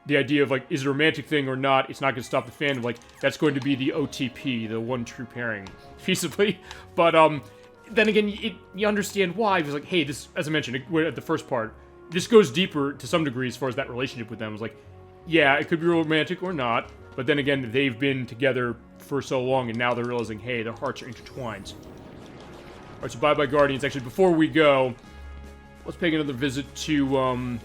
The idea of, like, is it a romantic thing or not, it's not going to stop the fandom. Like, that's going to be the OTP, the one true pairing, feasibly. But, then again, you understand why. It's like, hey, this, as I mentioned at the first part, this goes deeper to some degree as far as that relationship with them. It's like, yeah, it could be romantic or not, but then again, they've been together for so long, and now they're realizing, hey, their hearts are intertwined. Alright, so bye-bye, Guardians. Actually, before we go, let's pay another visit to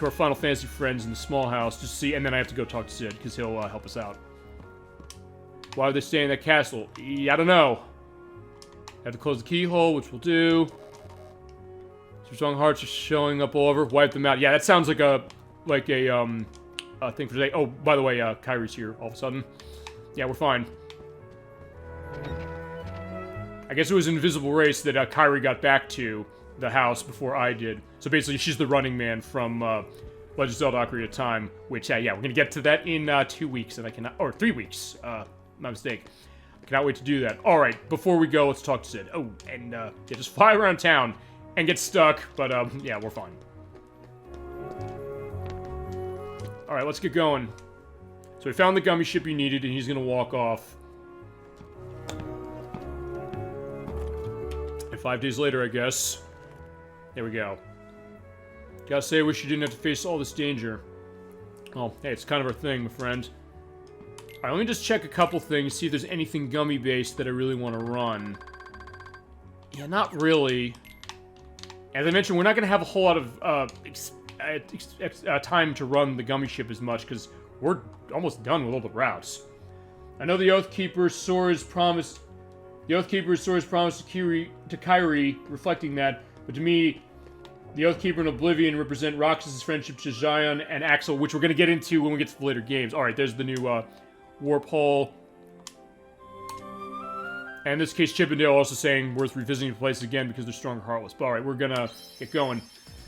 our Final Fantasy friends in the small house, just see, and then I have to go talk to Sid, because he'll help us out. Why are they staying in that castle? I don't know. Have to close the keyhole, which we'll do. Some strong hearts are showing up all over. Wipe them out. Yeah, that sounds like a thing for today. Oh, by the way, Kairi's here all of a sudden. Yeah, we're fine. I guess it was Invisible Race that Kairi got back to the house before I did. So basically, she's the running man from Legend of Zelda: Ocarina of Time, which, yeah, we're gonna get to that in 2 weeks, and I cannot, or 3 weeks, my mistake. I cannot wait to do that. Alright, before we go, let's talk to Sid. Oh, and, yeah, just fly around town and get stuck, but, yeah, we're fine. Alright, let's get going. So we found the gummy ship he needed, and he's gonna walk off. And 5 days later, I guess. There we go. Gotta say, I wish you didn't have to face all this danger. Oh, hey, it's kind of our thing, my friend. Alright, let me just check a couple things, see if there's anything gummy-based that I really want to run. Yeah, not really. As I mentioned, we're not going to have a whole lot of time to run the gummy ship as much, because we're almost done with all the routes. I know the Oathkeeper Sora's promise... The Oathkeeper Sora's promise to Kairi, reflecting that But to me, the Oathkeeper and Oblivion represent Roxas' friendship to Xion and Axel, which we're going to get into when we get to the later games. Alright, there's the new Warp Hall. And in this case, Chippendale also saying worth revisiting the place again because they're strong and heartless. But alright, we're going to get going.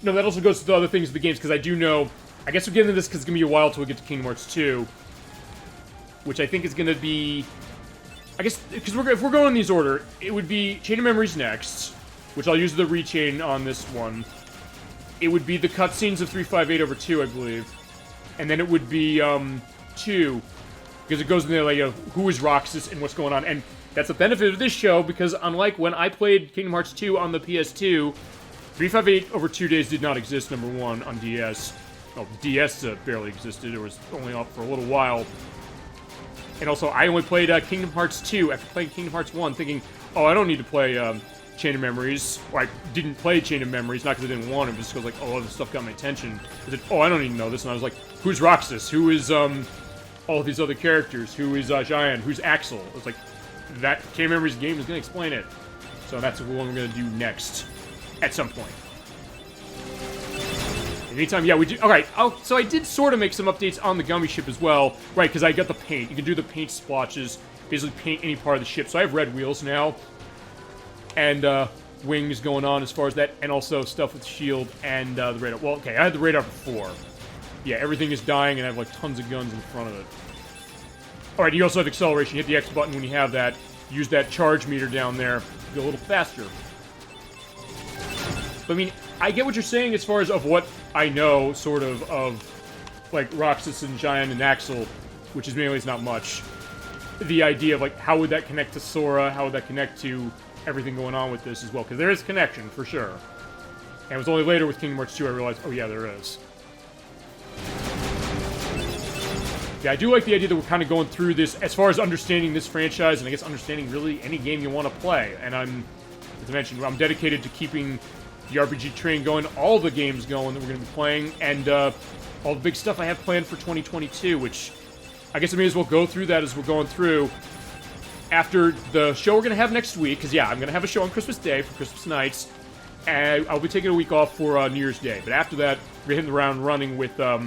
No, that also goes to the other things of the games, because I do know... I guess we'll get into this because it's going to be a while till we get to Kingdom Hearts 2. Which I think is going to be... I guess, because if we're going in these order, it would be Chain of Memories next, which I'll use the rechain on this one. It would be the cutscenes of 358/2, I believe. And then it would be, 2, because it goes in there, like, who is Roxas and what's going on. And that's the benefit of this show, because unlike when I played Kingdom Hearts 2 on the PS2, 358/2 days did not exist, number one, on DS. Oh, DS barely existed, it was only up for a little while. And also, I only played Kingdom Hearts 2 after playing Kingdom Hearts 1, thinking, oh, I don't need to play Chain of Memories. Or I didn't play Chain of Memories, not because I didn't want to, just because, like, oh, this stuff got my attention. I said, oh, I don't even know this. And I was like, who's Roxas? Who is all of these other characters? Who is Xion? Who's Axel? It was like, that Chain of Memories game is going to explain it. So that's what we're going to do next, at some point. Anytime, yeah, we do. Alright, so I did sort of make some updates on the Gummy ship as well. Right, because I got the paint. You can do the paint splotches, basically paint any part of the ship. So I have red wheels now. And wings going on as far as that. And also stuff with shield and the radar. Well, okay, I had the radar before. Yeah, everything is dying and I have like tons of guns in front of it. Alright, you also have acceleration. Hit the X button when you have that. Use that charge meter down there to go a little faster. But I mean, I get what you're saying as far as of what I know, sort of like, Roxas and Xion and Axel, which is mainly not much. The idea of, like, how would that connect to Sora? How would that connect to everything going on with this as well? Because there is connection, for sure. And it was only later with Kingdom Hearts 2 I realized, oh yeah, there is. Yeah, I do like the idea that we're kind of going through this, as far as understanding this franchise, and I guess understanding really any game you want to play. And as I mentioned, I'm dedicated to keeping the RPG train going, all the games going that we're going to be playing, and all the big stuff I have planned for 2022, which I guess I may as well go through that as we're going through. After the show we're going to have next week, because yeah, I'm going to have a show on Christmas Day for Christmas nights, and I'll be taking a week off for New Year's Day. But after that, we're hitting the ground running with a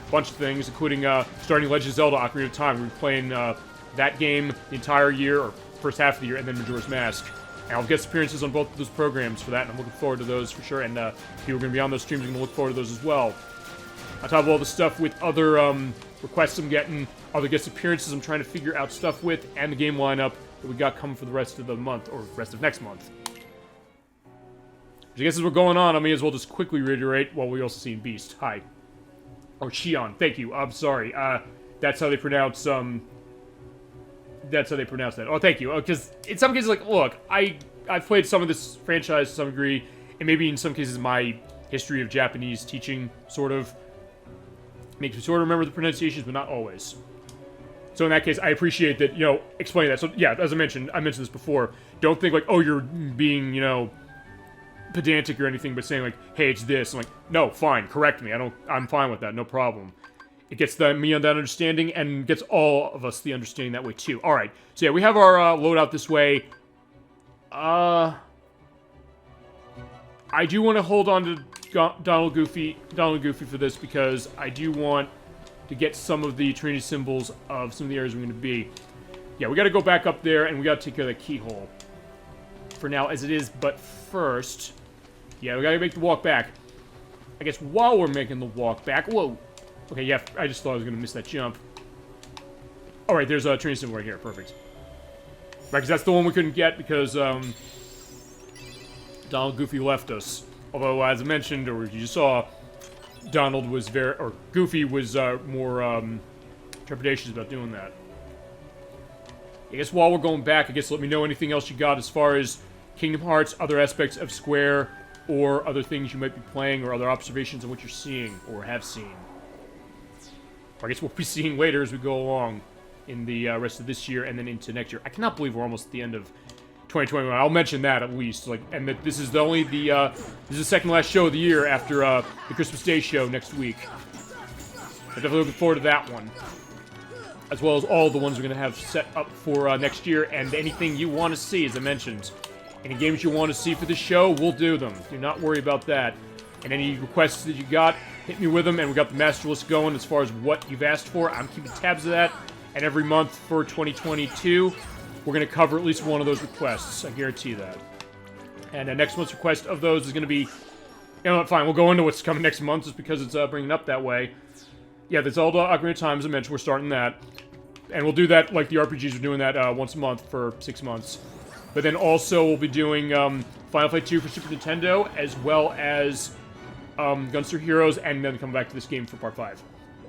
bunch of things, including starting Legend of Zelda Ocarina of Time. We're playing that game the entire year, or first half of the year, and then Majora's Mask. And I'll get appearances on both of those programs for that, and I'm looking forward to those for sure. And people are going to be on those streams, and I'm going to look forward to those as well. On top of all the stuff with other requests I'm getting, other guest appearances I'm trying to figure out stuff with, and the game lineup that we got coming for the rest of the month, or rest of next month. Which I guess as we're going on, I may as well just quickly reiterate while we also see Beast. Hi. Or Xion, thank you. I'm sorry. That's how they pronounce, That's how they pronounce that. Oh, thank you. Because in some cases, like, look, I've played some of this franchise to some degree, and maybe in some cases my history of Japanese teaching sort of makes me sort of remember the pronunciations, but not always. So in that case, I appreciate that, explain that. So yeah, as I mentioned this before, don't think like, oh, you're being, pedantic or anything, but saying like, hey, it's this. I'm like, no, fine, correct me. I'm fine with that, no problem. It gets me on that understanding, and gets all of us the understanding that way, too. Alright, so yeah, we have our loadout this way. I do want to hold on to Donald Goofy for this, because I do want to get some of the Trinity symbols of some of the areas we're going to be. Yeah, we got to go back up there, and we got to take care of that keyhole. For now, as it is, but first... Yeah, we got to make the walk back. I guess while we're making the walk back... Whoa! Okay, yeah, I just thought I was going to miss that jump. Alright, there's a Trinity symbol right here. Perfect. Right, because that's the one we couldn't get because, Donald Goofy left us. Although, as I mentioned, or you just saw, Goofy was, more, trepidatious about doing that. I guess while we're going back, I guess let me know anything else you got as far as Kingdom Hearts, other aspects of Square, or other things you might be playing, or other observations on what you're seeing, or have seen. I guess we'll be seeing later as we go along in the rest of this year and then into next year. I cannot believe we're almost at the end of 2021. I'll mention that at least, and that this is this is the second last show of the year after the Christmas Day show next week. I'm definitely looking forward to that one, as well as all the ones we're going to have set up for next year, and anything you want to see, as I mentioned. Any games you want to see for the show, we'll do them. Do not worry about that. And any requests that you got, hit me with them, and we got the master list going as far as what you've asked for. I'm keeping tabs of that, and every month for 2022, we're going to cover at least one of those requests. I guarantee that. And next month's request of those is going to be... You know what, fine, we'll go into what's coming next month just because it's bringing it up that way. Yeah, the Zelda Ocarina of Time, as I mentioned, we're starting that. And we'll do that like the RPGs are doing that once a month for 6 months. But then also we'll be doing Final Fight 2 for Super Nintendo, as well as Gunstar Heroes, and then come back to this game for Part 5.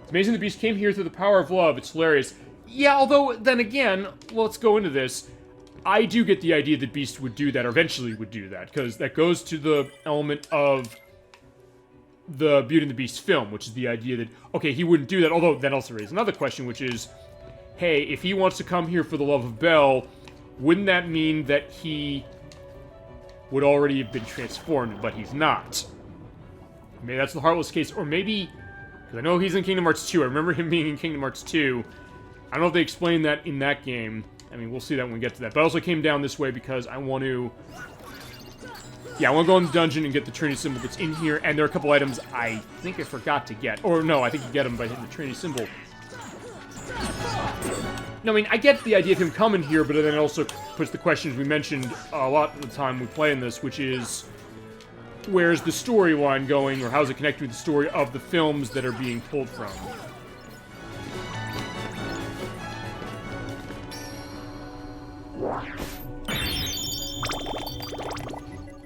It's amazing the Beast came here through the power of love. It's hilarious. Yeah, although, then again, well, let's go into this. I do get the idea that Beast would do that, or eventually would do that, because that goes to the element of the Beauty and the Beast film, which is the idea that, okay, he wouldn't do that, although that also raises another question, which is, hey, if he wants to come here for the love of Belle, wouldn't that mean that he would already have been transformed, but he's not? Maybe that's the Heartless case, or maybe, because I know he's in Kingdom Hearts 2, I remember him being in Kingdom Hearts 2, I don't know if they explained that in that game. I mean, we'll see that when we get to that. But I also came down this way because I want to... Yeah, I want to go in the dungeon and get the Trinity symbol that's in here. And there are a couple items I think I forgot to get. Or no, I think you get them by hitting the Trinity symbol. No, I mean, I get the idea of him coming here, but then it also puts the questions we mentioned a lot of the time we play in this, which is... Where's the storyline going, or how's it connected with the story of the films that are being pulled from?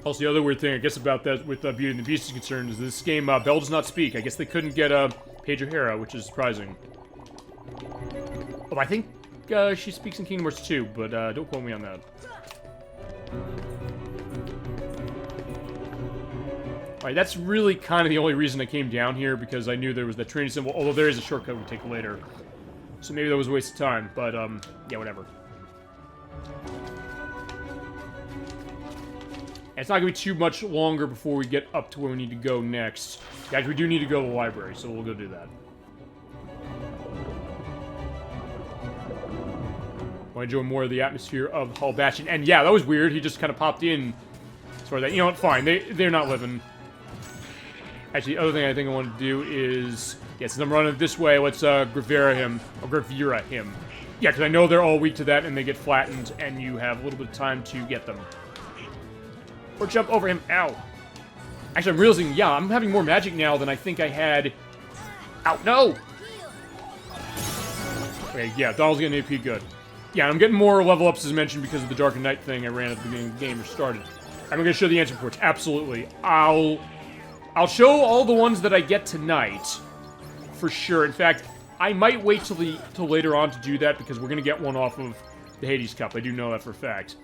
Also, the other weird thing, I guess, about that with Beauty and the Beast is concerned is this game, Belle does not speak. I guess they couldn't get Paige O'Hara, which is surprising. Oh, I think she speaks in Kingdom Hearts 2, but don't quote me on that. Alright, that's really kind of the only reason I came down here, because I knew there was that Trinity symbol, although there is a shortcut we'll take later. So maybe that was a waste of time, but, yeah, whatever. And it's not going to be too much longer before we get up to where we need to go next. Guys, we do need to go to the library, so we'll go do that. I want to enjoy more of the atmosphere of Hall Bastion. And yeah, that was weird. He just kind of popped in. As far as that, you know what? Fine. They're not living. Actually, the other thing I think I want to do is... Yeah, since I'm running this way, let's Gravera him. Or Gravera him. Yeah, because I know they're all weak to that, and they get flattened, and you have a little bit of time to get them. Or jump over him. Ow. Actually, I'm realizing, yeah, I'm having more magic now than I think I had. Ow, no! Okay, yeah, Donald's getting AP good. Yeah, I'm getting more level ups, as mentioned, because of the Dark Knight thing I ran at the beginning of the game, or started. I'm going to show the answer reports. Absolutely. I'll show all the ones that I get tonight, for sure. In fact, I might wait till later on to do that, because we're going to get one off of the Hades Cup. I do know that for a fact.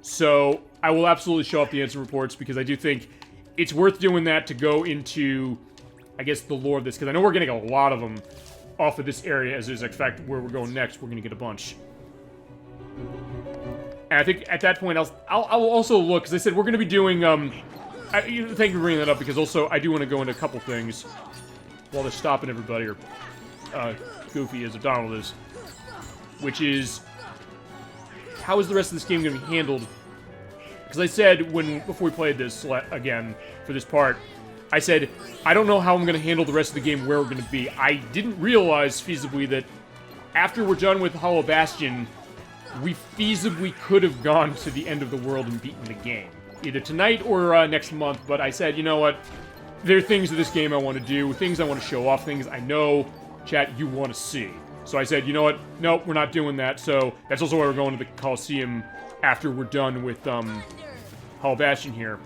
So, I will absolutely show up the answer reports, because I do think it's worth doing that to go into, I guess, the lore of this, because I know we're getting a lot of them off of this area, as is, in fact, where we're going next, we're going to get a bunch. And I think at that point, I will also look, because I said we're going to be doing, thank you for bringing that up, because also I do want to go into a couple things while they're stopping everybody, or Goofy is, or Donald is, which is, how is the rest of this game going to be handled? Because I said, before we played this again, for this part, I said, I don't know how I'm going to handle the rest of the game, where we're going to be. I didn't realize, feasibly, that after we're done with Hollow Bastion, we feasibly could have gone to the end of the world and beaten the game. Either tonight or next month, but I said, you know what? There are things in this game I want to do, things I want to show off, things I know, chat, you want to see. So I said, you know what? Nope, we're not doing that. So that's also why we're going to the Coliseum after we're done with Hollow Bastion here.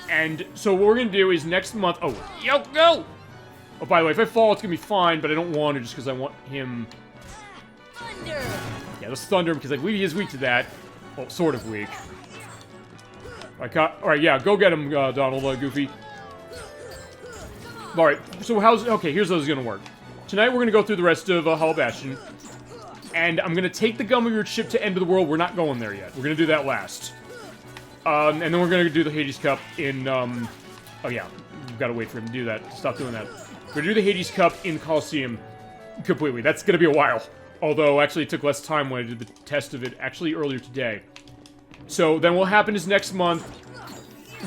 And so what we're going to do is next month... Oh, yo, go! Oh, by the way, if I fall, it's going to be fine, but I don't want to just because I want him... Thunder! Yeah, let's thunder him, because I believe he is weak to that. Well, sort of weak. Alright, yeah, go get him, Donald, Goofy. Alright, so okay, here's how this is going to work. Tonight we're going to go through the rest of Hollow Bastion. And I'm going to take the Gummy ship to End of the World. We're not going there yet. We're going to do that last. And then we're going to do the Hades Cup in, oh yeah, we've got to wait for him to do that. Stop doing that. We're going to do the Hades Cup in Coliseum completely. That's going to be a while. Although, actually, it took less time when I did the test of it, actually, earlier today. So then what will happen is next month,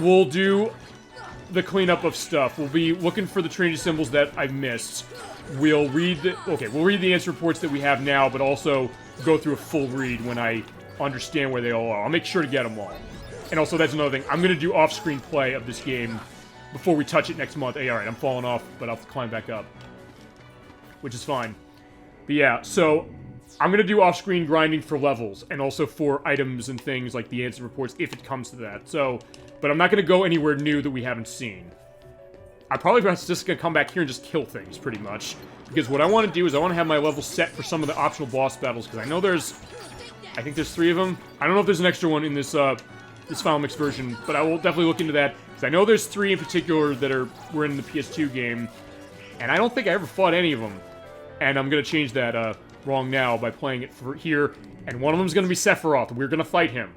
we'll do the cleanup of stuff. We'll be looking for the Trinity symbols that I've missed. We'll read the answer reports that we have now, but also go through a full read when I understand where they all are. I'll make sure to get them all. And also, that's another thing. I'm going to do off-screen play of this game before we touch it next month. Hey, alright, I'm falling off, but I'll climb back up. Which is fine. But yeah, so I'm going to do off-screen grinding for levels, and also for items and things like the answer reports, if it comes to that. So, but I'm not going to go anywhere new that we haven't seen. I probably just going to come back here and just kill things, pretty much. Because what I want to do is I want to have my level set for some of the optional boss battles, because I know I think there's 3 of them. I don't know if there's an extra one in this Final Mix version, but I will definitely look into that. Because I know there's 3 in particular that were in the PS2 game, and I don't think I ever fought any of them. And I'm going to change that wrong now by playing it for here. And one of them is going to be Sephiroth. We're going to fight him.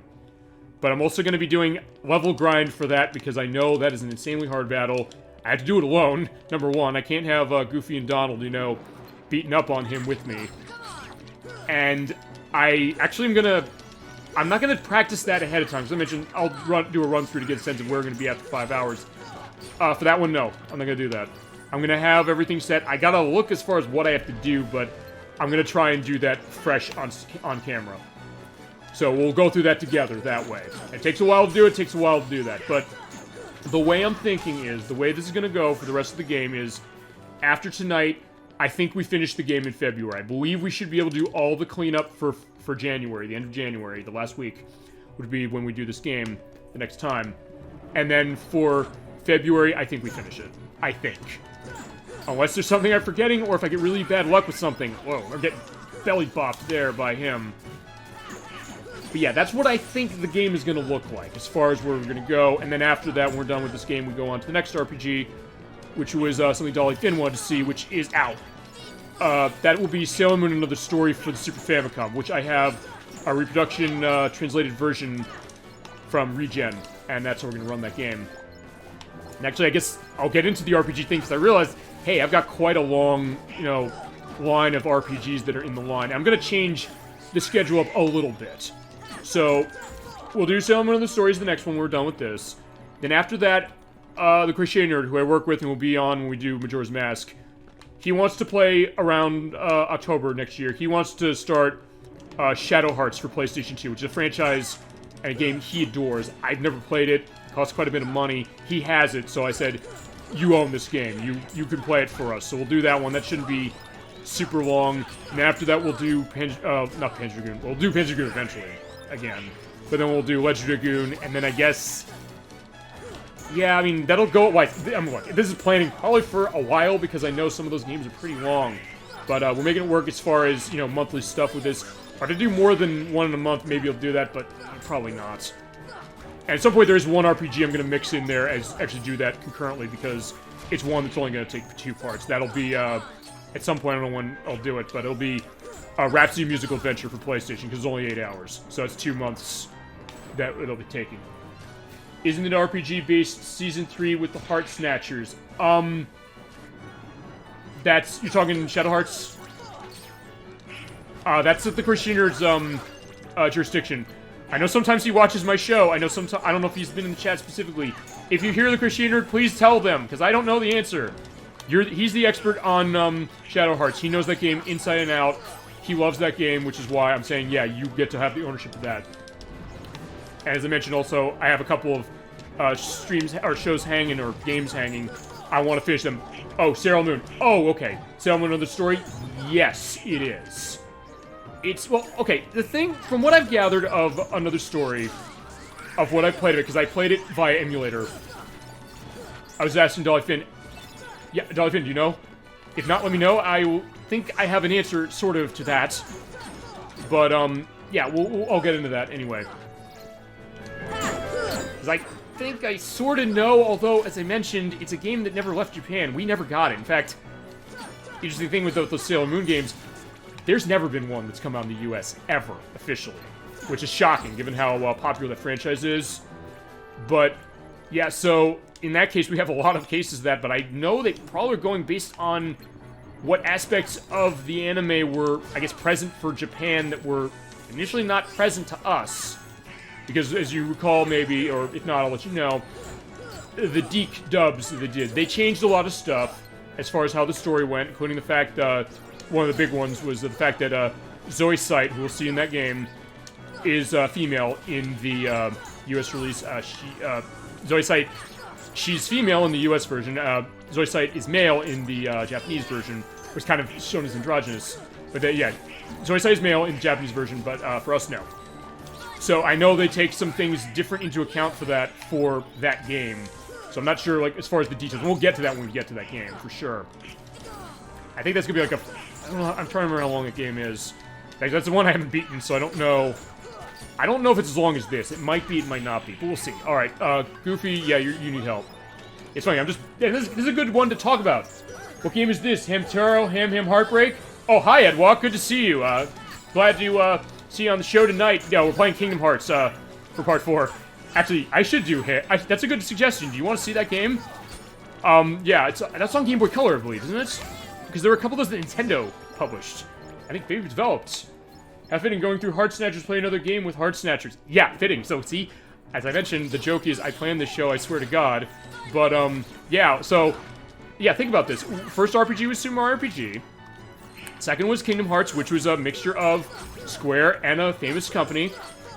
But I'm also going to be doing level grind for that, because I know that is an insanely hard battle. I have to do it alone, number one. I can't have Goofy and Donald, beating up on him with me. And I actually I'm not gonna practice that ahead of time, because I mentioned I'll do a run-through to get a sense of where we're gonna be after 5 hours. For that one, no. I'm not gonna do that. I'm gonna have everything set. I gotta look as far as what I have to do, but I'm gonna try and do that fresh on camera. So we'll go through that together that way. It takes a while to do it, takes a while to do that, but the way I'm thinking is, the way this is going to go for the rest of the game is, after tonight, I think we finish the game in February. I believe we should be able to do all the cleanup for January, the end of January, the last week, would be when we do this game the next time. And then for February, I think we finish it. I think. Unless there's something I'm forgetting, or if I get really bad luck with something. Whoa, I'm getting belly bopped there by him. But yeah, that's what I think the game is going to look like, as far as where we're going to go. And then after that, when we're done with this game, we go on to the next RPG, which was something Dolly Finn wanted to see, which is out. That will be Sailor Moon Another Story for the Super Famicom, which I have a reproduction translated version from Regen, and that's how we're going to run that game. And actually, I guess I'll get into the RPG thing, because I realized, hey, I've got quite a long, line of RPGs that are in the line. I'm going to change the schedule up a little bit. So, we'll do Sailor Moon Another Story the next one. We're done with this. Then after that, the Crochet Nerd, who I work with and will be on when we do Majora's Mask, he wants to play around October next year. He wants to start Shadow Hearts for PlayStation 2, which is a franchise and a game he adores. I've never played it. It costs quite a bit of money. He has it, so I said, you own this game. You can play it for us. So we'll do that one. That shouldn't be super long. And after that, we'll do not Panzer Dragoon. We'll do Panzer Dragoon eventually. Again. But then we'll do Legend Dragoon, and then I guess... Yeah, I mean, that'll go... Like, this is planning probably for a while, because I know some of those games are pretty long. But we're making it work as far as, monthly stuff with this. If I to do more than one in a month, maybe I'll do that, but probably not. And at some point, there's one RPG I'm going to mix in there as actually do that concurrently, because it's one that's only going to take 2 parts. That'll be, at some point, I don't know when I'll do it, but it'll be Rhapsody Musical Adventure for PlayStation, because it's only 8 hours. So it's 2 months that it'll be taking. Isn't it RPG-based Season 3 with the Heart Snatchers? That's... You're talking Shadow Hearts? That's at the Christian Nerd's, jurisdiction. I know sometimes he watches my show. I don't know if he's been in the chat specifically. If you hear the Christian Nerd, please tell them, because I don't know the answer. He's the expert on, Shadow Hearts. He knows that game inside and out. He loves that game, which is why I'm saying, yeah, you get to have the ownership of that. And as I mentioned also, I have a couple of streams or shows hanging or games hanging. I want to finish them. Oh, Sailor Moon. Oh, okay. Sailor Moon Another Story? Yes, it is. Well, okay, the thing, from what I've gathered of Another Story, of what I've played of it, because I played it via emulator, I was asking Dolly Finn, yeah, Dolly Finn, do you know? If not, let me know. I think I have an answer, sort of, to that. But, yeah, I'll get into that anyway. Because I think I sort of know, although, as I mentioned, it's a game that never left Japan. We never got it. In fact, the interesting thing with those Sailor Moon games, there's never been one that's come out in the US, ever, officially. Which is shocking, given how popular that franchise is. But, yeah, so, in that case, we have a lot of cases of that, but I know they probably are going based on what aspects of the anime were, I guess, present for Japan that were initially not present to us. Because as you recall, maybe, or if not, I'll let you know, the Deke dubs that they did, they changed a lot of stuff as far as how the story went, including the fact, one of the big ones was the fact that Zoe Sight, who we'll see in that game, is female in the US release. Zoe Sight, she's female in the US version. Zoe Sight is male in the Japanese version, was kind of shown as androgynous. But yeah, Zoe Sight is male in the Japanese version, but for us, no. So I know they take some things different into account for that game. So I'm not sure, like, as far as the details. We'll get to that when we get to that game, for sure. I think that's gonna be like I don't know, I'm trying to remember how long the game is. That's the one I haven't beaten, so I don't know. I don't know if it's as long as this. It might be, it might not be, but we'll see. Alright, Goofy, yeah, you need help. It's funny, this is a good one to talk about. What game is this? Hamtaro, Ham Heartbreak? Oh, hi, Edwalk, good to see you. Glad to, see you on the show tonight. Yeah, we're playing Kingdom Hearts, for part 4. Actually, I should do that's a good suggestion. Do you want to see that game? Yeah, that's on Game Boy Color, I believe, isn't it? Because there were a couple of those that Nintendo published. I think they developed. Have fitting going through Heart Snatchers, play another game with Heart Snatchers. Yeah, fitting. So, see, as I mentioned, the joke is I planned this show, I swear to God. But, yeah, so, yeah, think about this. First RPG was Super Mario RPG. Second was Kingdom Hearts, which was a mixture of Square and a famous company.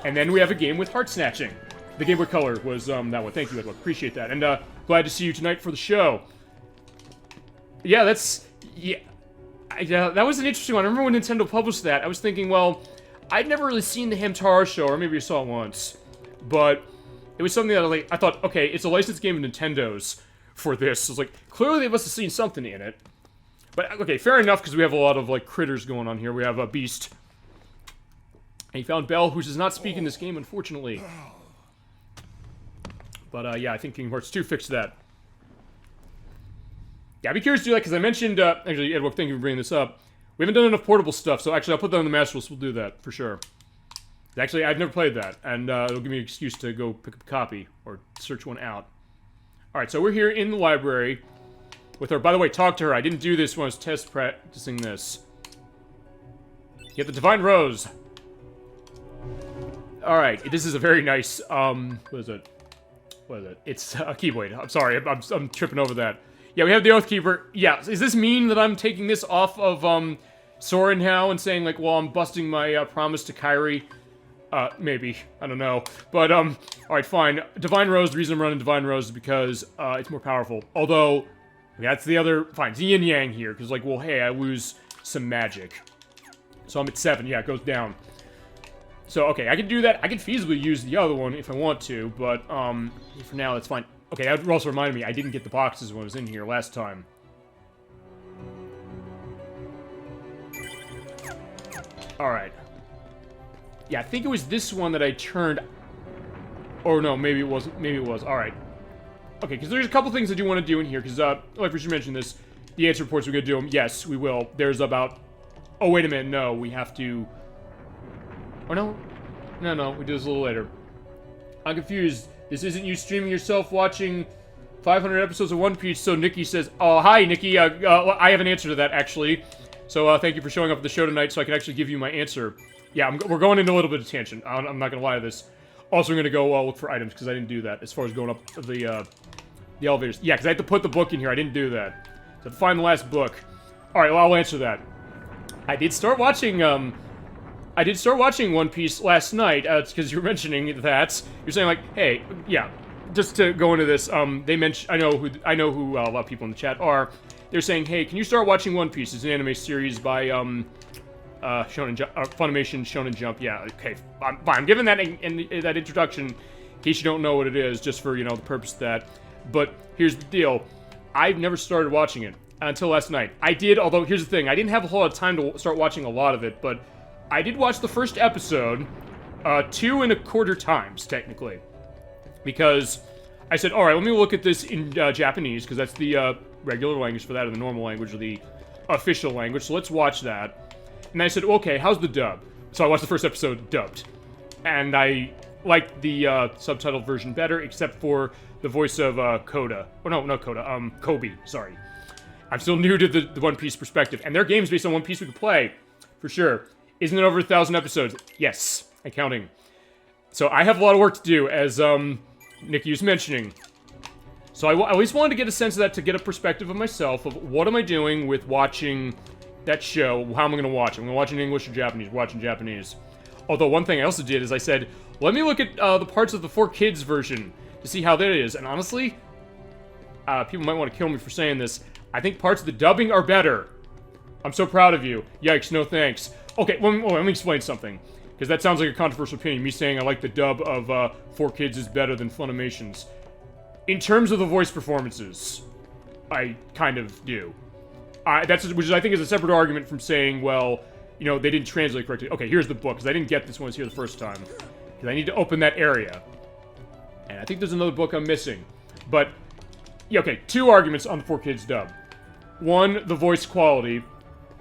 And then we have a game with Heart Snatching. The Game Boy Color was, that one. Thank you, Edward. Appreciate that. And, glad to see you tonight for the show. Yeah, that's... Yeah. That was an interesting one. I remember when Nintendo published that, I was thinking, well, I'd never really seen the Hamtaro show, or maybe I saw it once. But it was something that I thought, okay, it's a licensed game of Nintendo's for this. I was like, clearly they must have seen something in it. But, okay, fair enough, because we have a lot of, like, critters going on here. We have a Beast. And he found Belle, who does not speak in this game, unfortunately. But, yeah, I think Kingdom Hearts 2 fixed that. Yeah, I'd be curious to do that, because I mentioned, actually, Edward, thank you for bringing this up. We haven't done enough portable stuff, so actually, I'll put that on the Master List. We'll do that, for sure. Actually, I've never played that, and it'll give me an excuse to go pick up a copy, or search one out. Alright, so we're here in the library with her. By the way, talk to her. I didn't do this when I was test practicing this. Get the Divine Rose. Alright, this is a very nice, what is it? What is it? It's a Keyblade. I'm sorry, I'm tripping over that. Yeah, we have the Oathkeeper. Yeah, does this mean that I'm taking this off of, Soren now and saying, like, well, I'm busting my, promise to Kairi? Maybe. I don't know. But, alright, fine. Divine Rose, the reason I'm running Divine Rose is because, it's more powerful. Although, that's the other... Fine, it's yin yang here, because, like, well, hey, I lose some magic. So I'm at 7. Yeah, it goes down. So, okay, I can do that. I can feasibly use the other one if I want to, but, for now, that's fine. Okay, that also reminded me, I didn't get the boxes when I was in here last time. Alright. Yeah, I think it was this one that I turned... Or no, maybe it wasn't. Maybe it was. Alright. Okay, because there's a couple things I do want to do in here, because, like we should mention this, the answer reports, we're going to do them. Yes, we will. There's about... Oh, wait a minute, no, we have to... Oh, no? No, we do this a little later. I'm confused. This isn't you streaming yourself watching 500 episodes of One Piece, so Nikki says... Oh, hi, Nikki. I have an answer to that, actually. So, thank you for showing up at the show tonight, so I can actually give you my answer. Yeah, we're going into a little bit of tangent. I'm not going to lie to this. Also, I'm going to go look for items, because I didn't do that, as far as going up the elevators. Yeah, because I had to put the book in here. I didn't do that. So, to find the last book. Alright, well, I'll answer that. I did start watching One Piece last night, because you were mentioning that. You're saying, like, hey, yeah, just to go into this, they mentioned, I know who a lot of people in the chat are. They're saying, hey, can you start watching One Piece? It's an anime series by, Funimation Shonen Jump. Yeah, okay, fine. I'm giving that that introduction in case you don't know what it is, just for, you know, the purpose of that. But here's the deal. I've never started watching it until last night. I did, although here's the thing. I didn't have a whole lot of time to start watching a lot of it, but I did watch the first episode 2.25 times, technically. Because I said, alright, let me look at this in Japanese, because that's the regular language for that, or the normal language, or the official language, so let's watch that. And I said, okay, how's the dub? So I watched the first episode dubbed. And I liked the subtitled version better, except for the voice of Koda. Oh, no, not Koda, Kobe, sorry. I'm still new to the One Piece perspective. And there are games based on One Piece we could play, for sure. Isn't it over 1,000 episodes? Yes, and counting. So I have a lot of work to do, as Nikki was mentioning. So I always wanted to get a sense of that, to get a perspective of myself, of what am I doing with watching that show, how am I going to watch it? I'm going to watch it in English or Japanese, watching Japanese. Although one thing I also did is I said, let me look at the parts of the 4Kids version to see how that is. And honestly, people might want to kill me for saying this, I think parts of the dubbing are better. I'm so proud of you. Yikes, no thanks. Okay, let me explain something. Because that sounds like a controversial opinion, me saying I like the dub of 4Kids is better than Funimation's. In terms of the voice performances, I kind of do. Which I think is a separate argument from saying, well, you know, they didn't translate correctly. Okay, here's the book, because I didn't get this when I was here the first time. Because I need to open that area. And I think there's another book I'm missing. But, yeah, okay, two arguments on the 4Kids dub. One, the voice quality,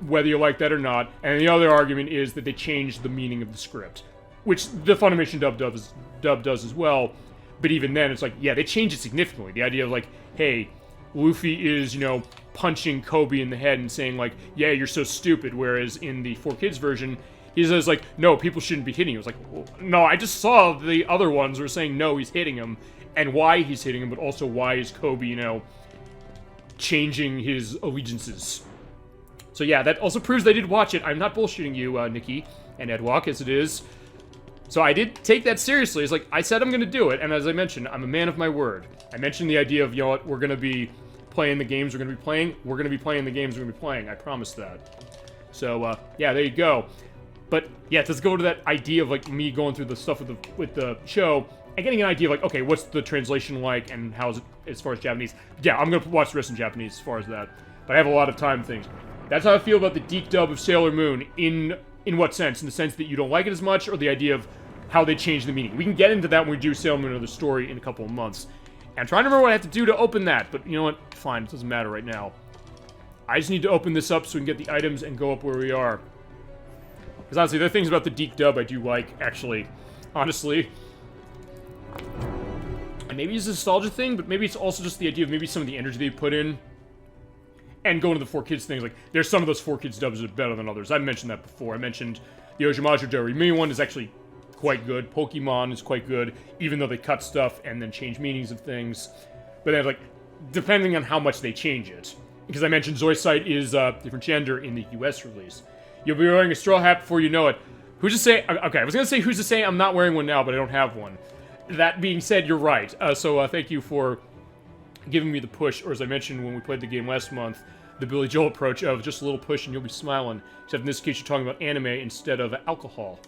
whether you like that or not. And the other argument is that they changed the meaning of the script. Which the Funimation dub does as well. But even then, it's like, yeah, they changed it significantly. The idea of, like, hey, Luffy is, you know, punching Kobe in the head and saying, like, yeah, you're so stupid. Whereas in the 4Kids version, he says, like, no, people shouldn't be hitting him. It's like, well, no, I just saw the other ones were saying, no, he's hitting him. And why he's hitting him, but also why is Kobe, you know, changing his allegiances. So yeah, that also proves I did watch it. I'm not bullshitting you, Nikki and Edwalk, as it is. So I did take that seriously. It's like, I said I'm going to do it, and as I mentioned, I'm a man of my word. I mentioned the idea of, you know what, we're going to be playing the games we're going to be playing. We're going to be playing the games we're going to be playing. I promise that. So, yeah, there you go. But, yeah, let's go to that idea of, like, me going through the stuff with the show and getting an idea of, like, okay, what's the translation like and how's it as far as Japanese? Yeah, I'm going to watch the rest in Japanese as far as that. But I have a lot of time things. That's how I feel about the Deke dub of Sailor Moon. In what sense? In the sense that you don't like it as much, or the idea of how they change the meaning? We can get into that when we do Sailor Moon or the story in a couple of months. And I'm trying to remember what I have to do to open that, but you know what? Fine, it doesn't matter right now. I just need to open this up so we can get the items and go up where we are. Because honestly, there are things about the Deke dub I do like, actually. Honestly. And maybe it's a nostalgia thing, but maybe it's also just the idea of maybe some of the energy they put in. And going to the 4Kids things, like, there's some of those 4Kids dubs that are better than others. I've mentioned that before. I mentioned the Ojimaju Doremi one is actually quite good. Pokemon is quite good, even though they cut stuff and then change meanings of things. But then, like, depending on how much they change it. Because I mentioned Zoisite is a different gender in the US release. You'll be wearing a straw hat before you know it. Who's to say... Okay, I was going to say who's to say I'm not wearing one now, but I don't have one. That being said, you're right. So thank you for giving me the push, or as I mentioned when we played the game last month, the Billy Joel approach of just a little push and you'll be smiling. Except in this case, you're talking about anime instead of alcohol.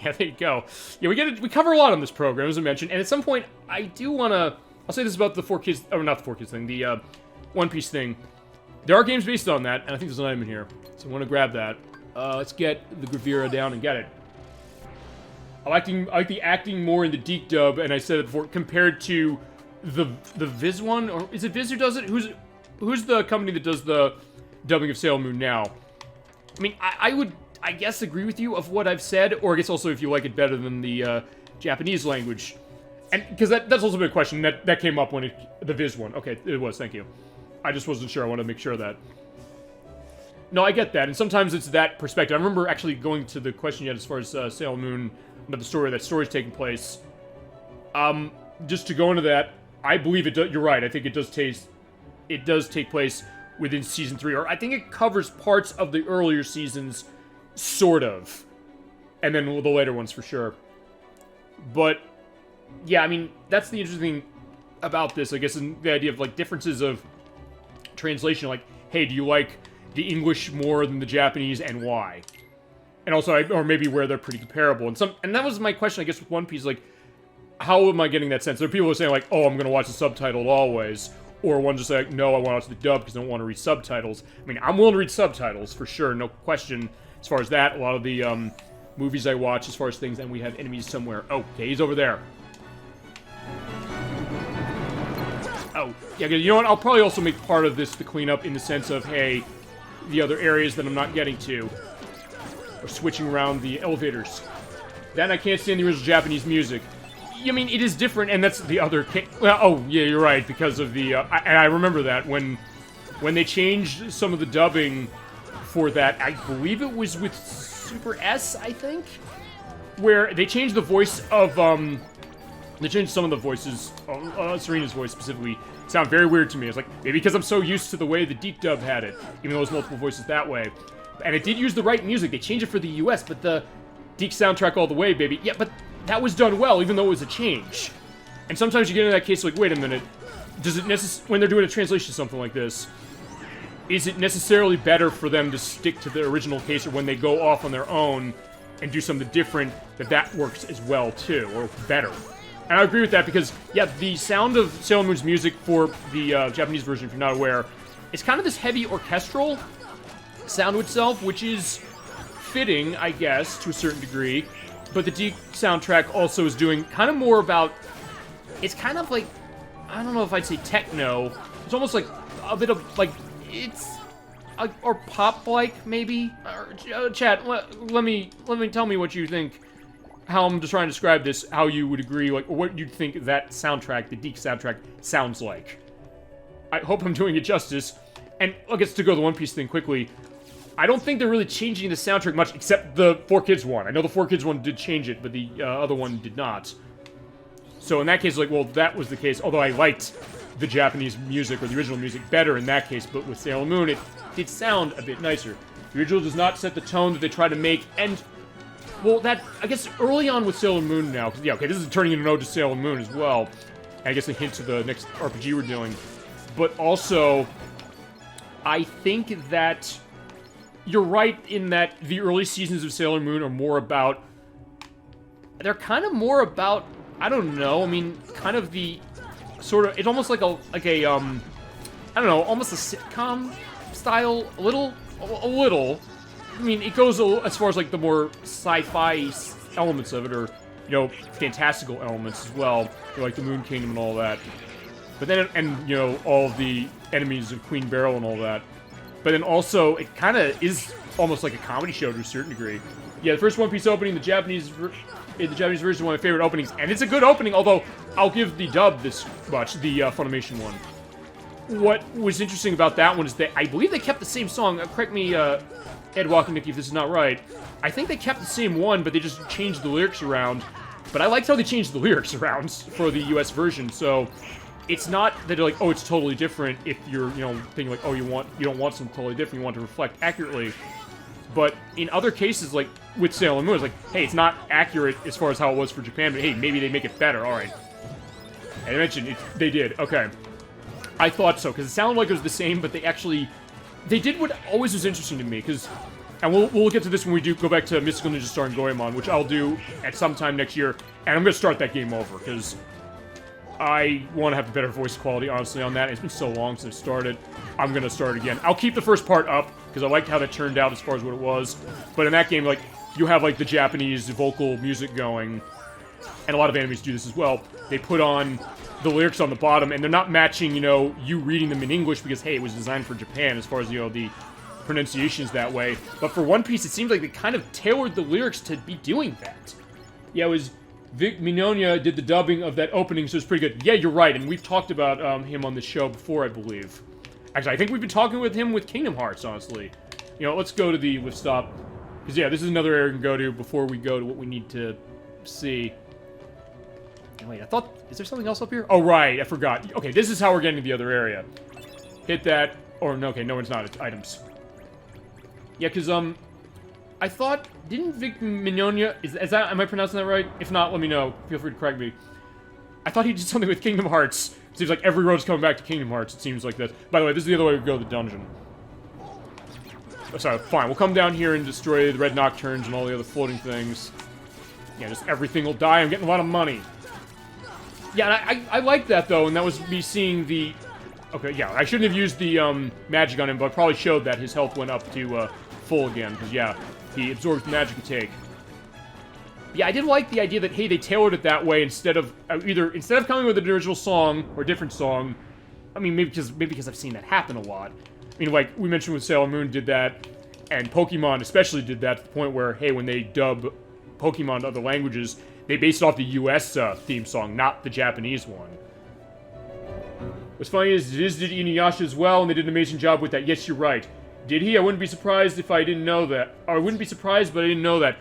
Yeah, there you go. Yeah, we cover a lot on this program, as I mentioned, and at some point, I do want to... I'll say this about the 4Kids... Or not the 4Kids thing, the One Piece thing. There are games based on that, and I think there's an item in here. So I want to grab that. Let's get the Gravira down and get it. I like the acting more in the Deke dub, and I said it before, compared to the Viz one, or is it Viz who does it? Who's the company that does the dubbing of Sailor Moon now? I mean, I would, I guess, agree with you of what I've said, or I guess also if you like it better than the Japanese language. And, because that's also been a question that came up when the Viz one. Okay, it was, thank you. I just wasn't sure, I wanted to make sure of that. No, I get that, and sometimes it's that perspective. I remember actually going to the question yet as far as Sailor Moon, about the story, that story's taking place. Just to go into that, I believe it does, you're right, I think it does take place within Season 3, or I think it covers parts of the earlier seasons, sort of. And then the later ones, for sure. But, yeah, I mean, that's the interesting thing about this, I guess, and the idea of, like, differences of translation, like, hey, do you like the English more than the Japanese, and why? And also, or maybe where they're pretty comparable. And that was my question, I guess, with One Piece, like, how am I getting that sense? There are people who are saying, like, oh, I'm going to watch the subtitled always. Or one just like, no, I want to watch the dub because I don't want to read subtitles. I mean, I'm willing to read subtitles, for sure, no question. As far as that, a lot of the movies I watch, as far as things, and we have enemies somewhere. Oh, okay, he's over there. Oh, yeah, you know what? I'll probably also make part of this the cleanup in the sense of, hey, the other areas that I'm not getting to. Or switching around the elevators. Then I can't stand the original Japanese music. I mean, it is different, and that's the other... Well, oh, yeah, you're right, because of the... and I remember that, when they changed some of the dubbing for that, I believe it was with Super S, I think? where they changed the voice of, they changed some of the voices, Serena's voice specifically, sound very weird to me. It's like, maybe because I'm so used to the way the deep dub had it, even though it was multiple voices that way. And it did use the right music. They changed it for the US, but the Deke soundtrack all the way, baby. Yeah, but that was done well, even though it was a change. And sometimes you get into that case like, wait a minute, does it when they're doing a translation of something like this, is it necessarily better for them to stick to the original case, or when they go off on their own and do something different, that works as well too, or better? And I agree with that because, yeah, the sound of Sailor Moon's music for the Japanese version, if you're not aware, is kind of this heavy orchestral sound to itself, which is fitting, I guess, to a certain degree. But the Deke soundtrack also is doing kind of more about, it's kind of like, I don't know if I'd say techno. It's almost like a bit of, like, it's, or pop-like, maybe? Chat, let me tell me what you think. How I'm just trying to describe this, how you would agree, like, or what you'd think that soundtrack, the Deke soundtrack, sounds like. I hope I'm doing it justice. And I guess to go to the One Piece thing quickly, I don't think they're really changing the soundtrack much, except the 4Kids one. I know the 4Kids one did change it, but the other one did not. So in that case, like, well, that was the case, although I liked the Japanese music, or the original music, better in that case, but with Sailor Moon, it did sound a bit nicer. The original does not set the tone that they try to make, and, well, that, I guess, early on with Sailor Moon now, because, yeah, okay, this is turning into an ode to Sailor Moon as well, and I guess a hint to the next RPG we're doing, but also, I think that you're right in that the early seasons of Sailor Moon are more about, they're kind of more about, I don't know, I mean, kind of the sort of, it's almost like a I don't know, almost a sitcom style, a little. I mean, it goes as far as, like, the more sci-fi elements of it, or, you know, fantastical elements as well, you know, like the Moon Kingdom and all that. But then, and, you know, all of the enemies of Queen Beryl and all that. But then also, it kind of is almost like a comedy show to a certain degree. Yeah, the first One Piece opening, the Japanese version is one of my favorite openings, and it's a good opening, although I'll give the dub this much, the Funimation one. What was interesting about that one is that I believe they kept the same song. Correct me, Ed Walking-Nicky, if this is not right. I think they kept the same one, but they just changed the lyrics around. But I liked how they changed the lyrics around for the US version, so it's not that they're like, oh, it's totally different if you're, you know, thinking like, oh, you don't want something totally different, you want to reflect accurately. But in other cases, like with Sailor Moon, it's like, hey, it's not accurate as far as how it was for Japan, but hey, maybe they make it better, alright. And I mentioned it, they did, okay. I thought so, because it sounded like it was the same, but they did what always was interesting to me, because, and we'll get to this when we do go back to Mystical Ninja Star and Goemon, which I'll do at some time next year, and I'm going to start that game over, because I want to have a better voice quality, honestly, on that. It's been so long since I started. I'm going to start again. I'll keep the first part up, because I liked how that turned out as far as what it was, but in that game, like, you have, like, the Japanese vocal music going, and a lot of animes do this as well. They put on the lyrics on the bottom, and they're not matching, you know, you reading them in English, because, hey, it was designed for Japan, as far as, you know, the pronunciations that way. But for One Piece, it seems like they kind of tailored the lyrics to be doing that. Yeah, it was Vic Mignogna did the dubbing of that opening, so it's pretty good. Yeah, you're right, and we've talked about him on the show before, I believe. Actually, I think we've been talking with him with Kingdom Hearts, honestly. You know, let's go to the lift stop. Because, yeah, this is another area we can go to before we go to what we need to see. And wait, I thought, is there something else up here? Oh, right, I forgot. Okay, this is how we're getting to the other area. Hit that, or no, okay, no, it's not, it's items. Yeah, because, I thought, didn't Vic Mignogna, is that, am I pronouncing that right? If not, let me know. Feel free to correct me. I thought he did something with Kingdom Hearts. Seems like every road's coming back to Kingdom Hearts, it seems like this. By the way, this is the other way we go to the dungeon. Oh, sorry, fine, we'll come down here and destroy the Red Nocturnes and all the other floating things. Yeah, just everything will die, I'm getting a lot of money. Yeah, and I like that, though, and that was me seeing the... Okay, yeah, I shouldn't have used the magic on him, but I probably showed that his health went up to full again, because, yeah, he absorbed the magic attack. Yeah, I did like the idea that, hey, they tailored it that way instead of instead of coming with an original song or a different song. I mean, maybe because I've seen that happen a lot. I mean, like we mentioned with Sailor Moon did that, and Pokemon especially did that to the point where, hey, when they dub Pokemon to other languages, they based it off the US theme song, not the Japanese one. What's funny is Diz did Inuyasha as well, and they did an amazing job with that. Yes, you're right. Did he? I wouldn't be surprised if I didn't know that. Or I wouldn't be surprised, but I didn't know that.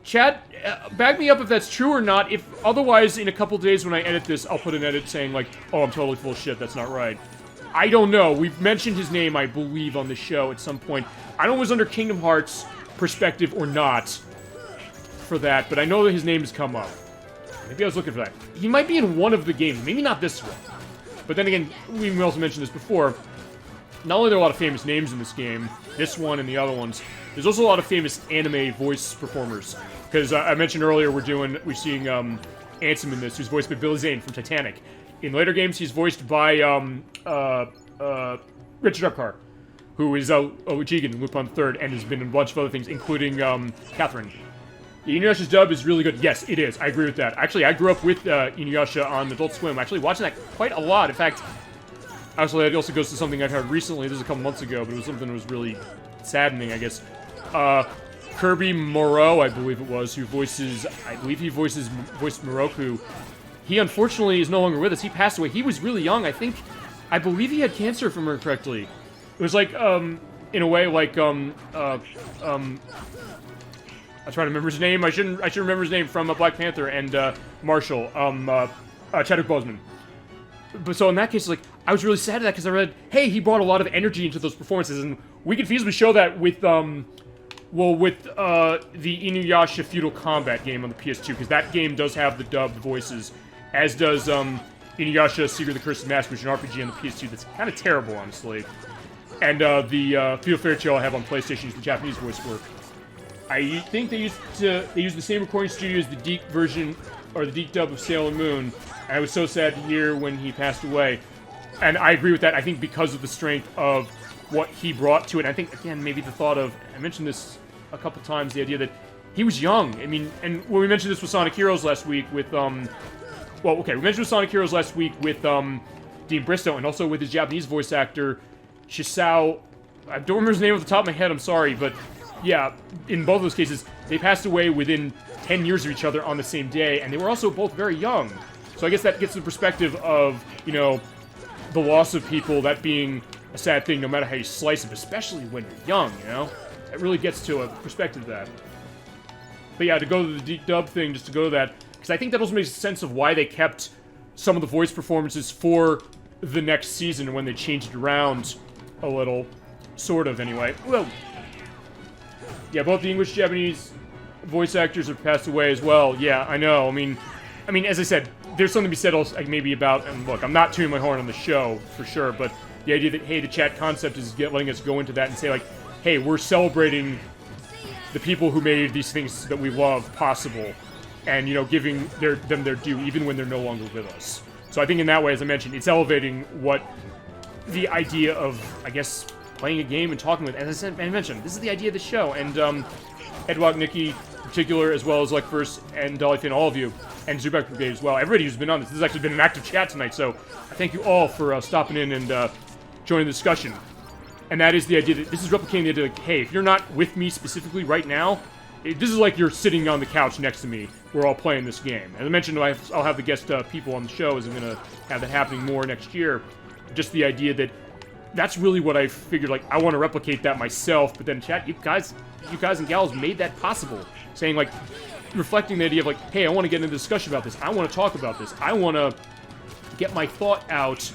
Chat, back me up if that's true or not. If otherwise, in a couple days when I edit this, I'll put an edit saying like, "Oh, I'm totally full of shit. That's not right." I don't know. We've mentioned his name, I believe, on the show at some point. I don't know if it was under Kingdom Hearts perspective or not for that, but I know that his name has come up. Maybe I was looking for that. He might be in one of the games. Maybe not this one. But then again, we also mentioned this before. Not only are there a lot of famous names in this game, this one and the other ones, there's also a lot of famous anime voice performers. Because I mentioned earlier we're seeing Ansem in this, who's voiced by Billy Zane from Titanic. In later games, he's voiced by Richard Epcar, who is Ojigen in Lupin III, and has been in a bunch of other things, including Catherine. Inuyasha's dub is really good. Yes, it is. I agree with that. Actually, I grew up with Inuyasha on Adult Swim. Actually, watching that quite a lot. In fact, actually, it also goes to something I heard recently. This was a couple months ago, but it was something that was really saddening, I guess. Kirby Moreau, I believe it was, who voices... I believe he voiced Moroku. He, unfortunately, is no longer with us. He passed away. He was really young. I believe he had cancer, if I remember correctly. It was like, in a way, like, I'm trying to remember his name. I should remember his name from Black Panther and Marshall, Chadwick Boseman. But so in that case, like, I was really sad at that because I read, hey, he brought a lot of energy into those performances, and we could feasibly show that with the Inuyasha Feudal Combat game on the PS2, because that game does have the dubbed voices, as does Inuyasha Secret of the Cursed Mask, which is an RPG on the PS2 that's kind of terrible, honestly. And the Feudal Fairy Tale I have on PlayStation is the Japanese voice work. I think they used the same recording studio as the DeK version, or the DeK dub of Sailor Moon, and I was so sad to hear when he passed away. And I agree with that, I think because of the strength of what he brought to it. I think, again, maybe the thought of, I mentioned this a couple times, the idea that he was young. I mean, and when we mentioned this with Sonic Heroes last week with, we mentioned with Sonic Heroes last week with, Dean Bristow, and also with his Japanese voice actor, Shisao, I don't remember his name off the top of my head, I'm sorry, but yeah, in both of those cases, they passed away within 10 years of each other on the same day, and they were also both very young. So I guess that gets the perspective of, you know, the loss of people, that being a sad thing no matter how you slice it, especially when you're young, you know? It really gets to a perspective of that. But yeah, to go to the DeK dub thing, just to go to that, because I think that also makes sense of why they kept some of the voice performances for the next season when they changed it around a little. Sort of, anyway. Whoa! Yeah, both the English-Japanese voice actors have passed away as well. Yeah, I know. I mean, as I said, there's something to be said also, like, maybe about, and look, I'm not tooting my horn on the show, for sure, but the idea that, hey, the chat concept is letting us go into that and say, like, hey, we're celebrating the people who made these things that we love possible, and, you know, giving them their due, even when they're no longer with us. So I think in that way, as I mentioned, it's elevating what the idea of, I guess, playing a game and talking with, as I said, I mentioned, this is the idea of the show, and Edward, Nikki, in particular, as well as like First and Dollyfin, all of you, and Zubek Brigade as well, everybody who's been on this. This has actually been an active chat tonight, so I thank you all for stopping in and joining the discussion. And that is the idea that this is replicating the idea like, hey, if you're not with me specifically right now, this is like you're sitting on the couch next to me. We're all playing this game. As I mentioned, I'll have the guest people on the show, as I'm going to have that happening more next year. Just the idea that that's really what I figured, like, I want to replicate that myself, but then chat, you guys and gals made that possible. Saying, like, reflecting the idea of, like, hey, I want to get into a discussion about this. I want to talk about this. I want to get my thought out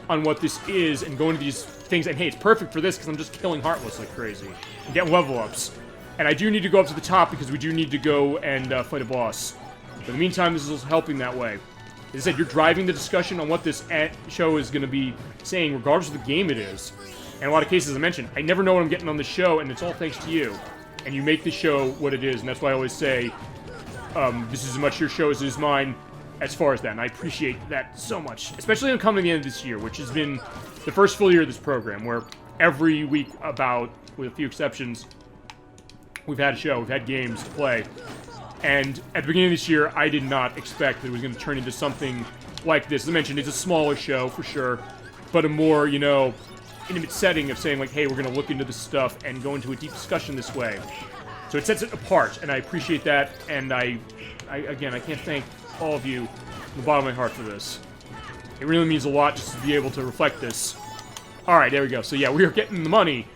on what this is and go into these things, and hey, it's perfect for this because I'm just killing Heartless like crazy and getting level ups. And I do need to go up to the top because we do need to go and fight a boss. But in the meantime, this is also helping that way. As I said, you're driving the discussion on what this show is going to be saying, regardless of the game it is. And in a lot of cases, as I mentioned, I never know what I'm getting on the show, and it's all thanks to you. And you make the show what it is, and that's why I always say, this is as much your show as it is mine, as far as that. And I appreciate that so much, especially on coming to the end of this year, which has been the first full year of this program, where every week, about, with a few exceptions, we've had a show, we've had games to play. And at the beginning of this year, I did not expect that it was going to turn into something like this. As I mentioned, it's a smaller show, for sure, but a more, you know, intimate setting of saying, like, hey, we're going to look into this stuff and go into a deep discussion this way. So it sets it apart, and I appreciate that, and I can't thank all of you from the bottom of my heart for this. It really means a lot just to be able to reflect this. Alright, there we go. So yeah, we are getting the money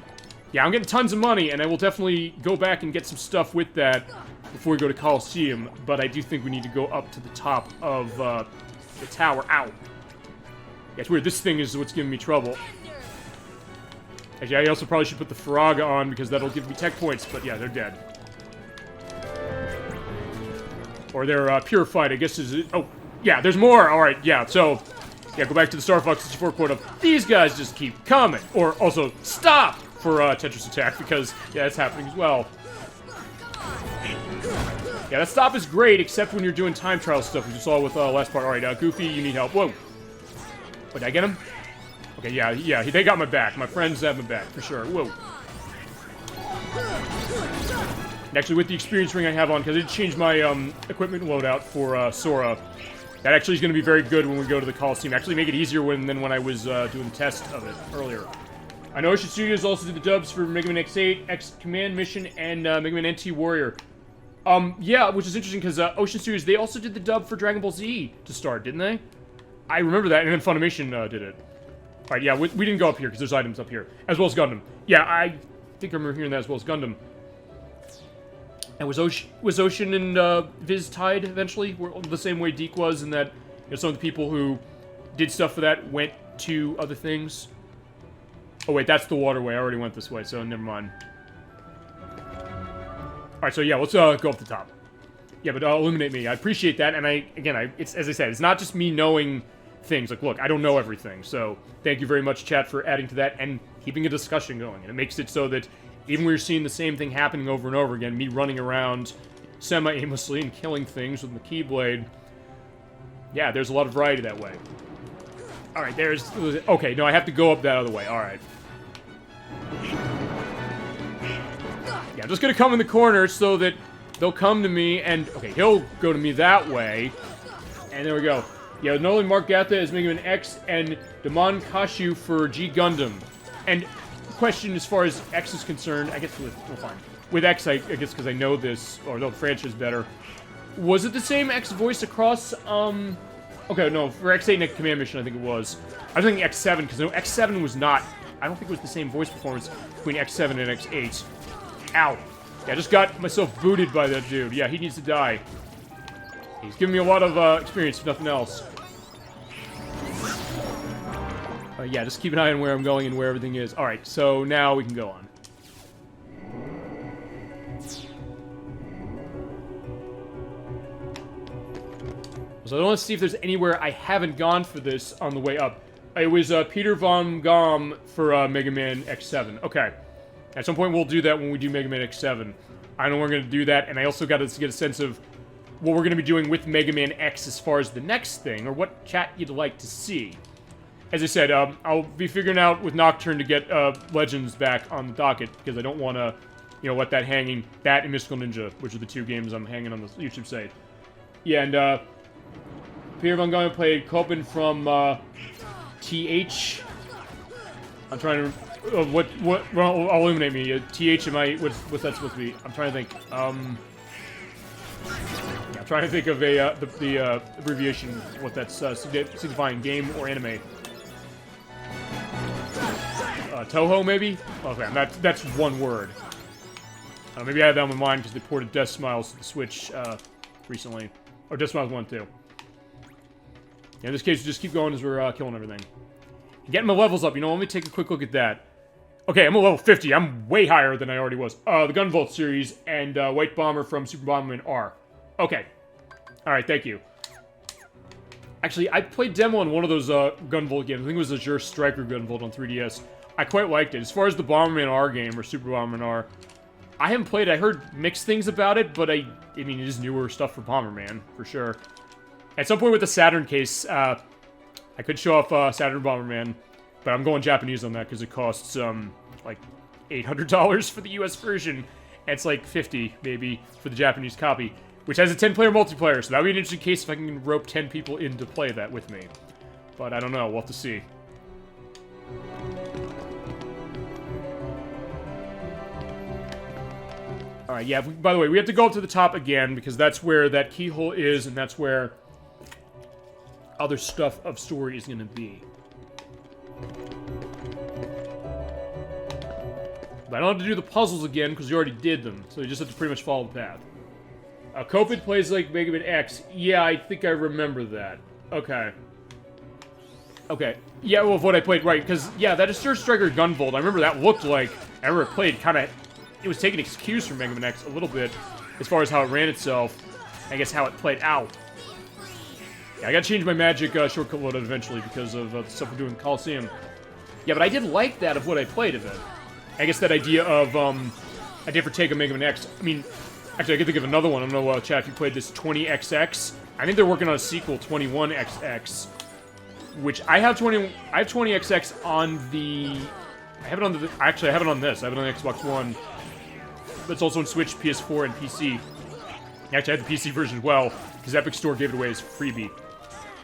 Yeah, I'm getting tons of money, and I will definitely go back and get some stuff with that before we go to Coliseum, but I do think we need to go up to the top of the tower. Ow. Yeah, it's weird. This thing is what's giving me trouble. Actually, I also probably should put the Faraga on, because that'll give me tech points, but yeah, they're dead. Or they're purified, I guess is it. Oh, yeah, there's more! Alright, yeah, so... Yeah, go back to the Star Fox 64 quote of, these guys just keep coming! Or also, stop! For Tetris attack, because, yeah, that's happening as well. Yeah, that stop is great, except when you're doing time trial stuff, as you saw with last part. Alright, Goofy, you need help. Whoa! Wait, did I get him? Okay, yeah, they got my back. My friends have my back, for sure. Whoa. And actually, with the experience ring I have on, because I did change my equipment loadout for Sora, that actually is going to be very good when we go to the Coliseum. Actually make it easier than when I was doing the test of it earlier. I know Ocean Studios also did the dubs for Mega Man X8, X Command Mission, and Mega Man NT Warrior. Yeah, which is interesting, because Ocean Studios, they also did the dub for Dragon Ball Z to start, didn't they? I remember that, and then Funimation did it. Alright, yeah, we didn't go up here, because there's items up here. As well as Gundam. Yeah, I think I remember hearing that as well as Gundam. And was Ocean and Viz tied eventually? The same way Deke was, in that, you know, some of the people who did stuff for that went to other things? Oh wait, that's the waterway. I already went this way, so never mind. Alright, so yeah, let's go up the top. Yeah, but illuminate me. I appreciate that, and it's, as I said, it's not just me knowing things. Like, look, I don't know everything, so thank you very much, chat, for adding to that and keeping a discussion going. And it makes it so that even when you're seeing the same thing happening over and over again, me running around semi-aimlessly and killing things with the Keyblade, yeah, there's a lot of variety that way. Alright, there's... Okay, no, I have to go up that other way. Alright. Yeah, I'm just gonna come in the corner so that they'll come to me, and... Okay, he'll go to me that way. And there we go. Yeah, Nolan Mark Gatha is Mega Man X, and Damon Kashu for G Gundam. And question as far as X is concerned, I guess we're fine. With X, I guess because I know this, or know the franchise better. Was it the same X voice across, Okay, no, for X8 and Command Mission, I think it was. I was thinking X7, because no, X7 was not... I don't think it was the same voice performance between X7 and X8. Ow. Yeah, I just got myself booted by that dude. Yeah, he needs to die. He's giving me a lot of experience, if nothing else. Yeah, just keep an eye on where I'm going and where everything is. Alright, so now we can go on. So I want to see if there's anywhere I haven't gone for this on the way up. It was Peter Von Gom for Mega Man X7. Okay. At some point we'll do that when we do Mega Man X7. I know we're going to do that, and I also got to get a sense of what we're going to be doing with Mega Man X as far as the next thing, or what chat you'd like to see. As I said, I'll be figuring out with Nocturne to get Legends back on the docket, because I don't want to, let that hanging. That and Mystical Ninja, which are the two games I'm hanging on the YouTube site. Yeah, and Peter Von Gogh played Copen from TH. I'm trying to... well, illuminate me. TH, what's that supposed to be? I'm trying to think. Yeah, I'm trying to think of the abbreviation, what that's signifying, game or anime. Toho, maybe? Okay, that's one word. Maybe I had that on my mind because they ported Death Smiles to the Switch recently. Or Death Smiles 1, too. Yeah, in this case, we just keep going as we're killing everything. Getting my levels up, let me take a quick look at that. Okay, I'm at level 50. I'm way higher than I already was. The Gunvolt series and White Bomber from Super Bomberman R. Okay. Alright, thank you. Actually, I played demo on one of those Gunvolt games. I think it was Azure Striker Gunvolt on 3DS. I quite liked it. As far as the Bomberman R game, or Super Bomberman R, I haven't played it. I heard mixed things about it, but I mean, it is newer stuff for Bomberman, for sure. At some point with the Saturn case, I could show off Saturn Bomberman, but I'm going Japanese on that because it costs, like, $800 for the US version, and it's like $50, maybe, for the Japanese copy, which has a 10-player multiplayer, so that would be an interesting case if I can rope 10 people in to play that with me. But I don't know, we'll have to see. Alright, yeah, by the way, we have to go up to the top again, because that's where that keyhole is, and that's where other stuff of story is going to be. But I don't have to do the puzzles again, because you already did them. So you just have to pretty much follow the path. Copid plays like Mega Man X. Yeah, I think I remember that. Okay. Okay. Yeah, well, of what I played, right, because, yeah, that Azure Striker Gunvolt, I remember that looked like, I remember it played kind of, it was taking cues from Mega Man X a little bit, as far as how it ran itself, I guess how it played out. Yeah, I gotta change my magic shortcut loadout eventually, because of the stuff we're doing in Coliseum. Yeah, but I did like that of what I played of it. I guess that idea of, a different take on Mega Man X, I mean, actually, I can think of another one, I don't know, chat, if you played this 20XX, I think they're working on a sequel, 21XX, which I have 20XX on the... I have it on the... Actually, I have it on this. I have it on the Xbox One. But it's also on Switch, PS4, and PC. Actually, I have the PC version as well, because Epic Store gave it away as freebie.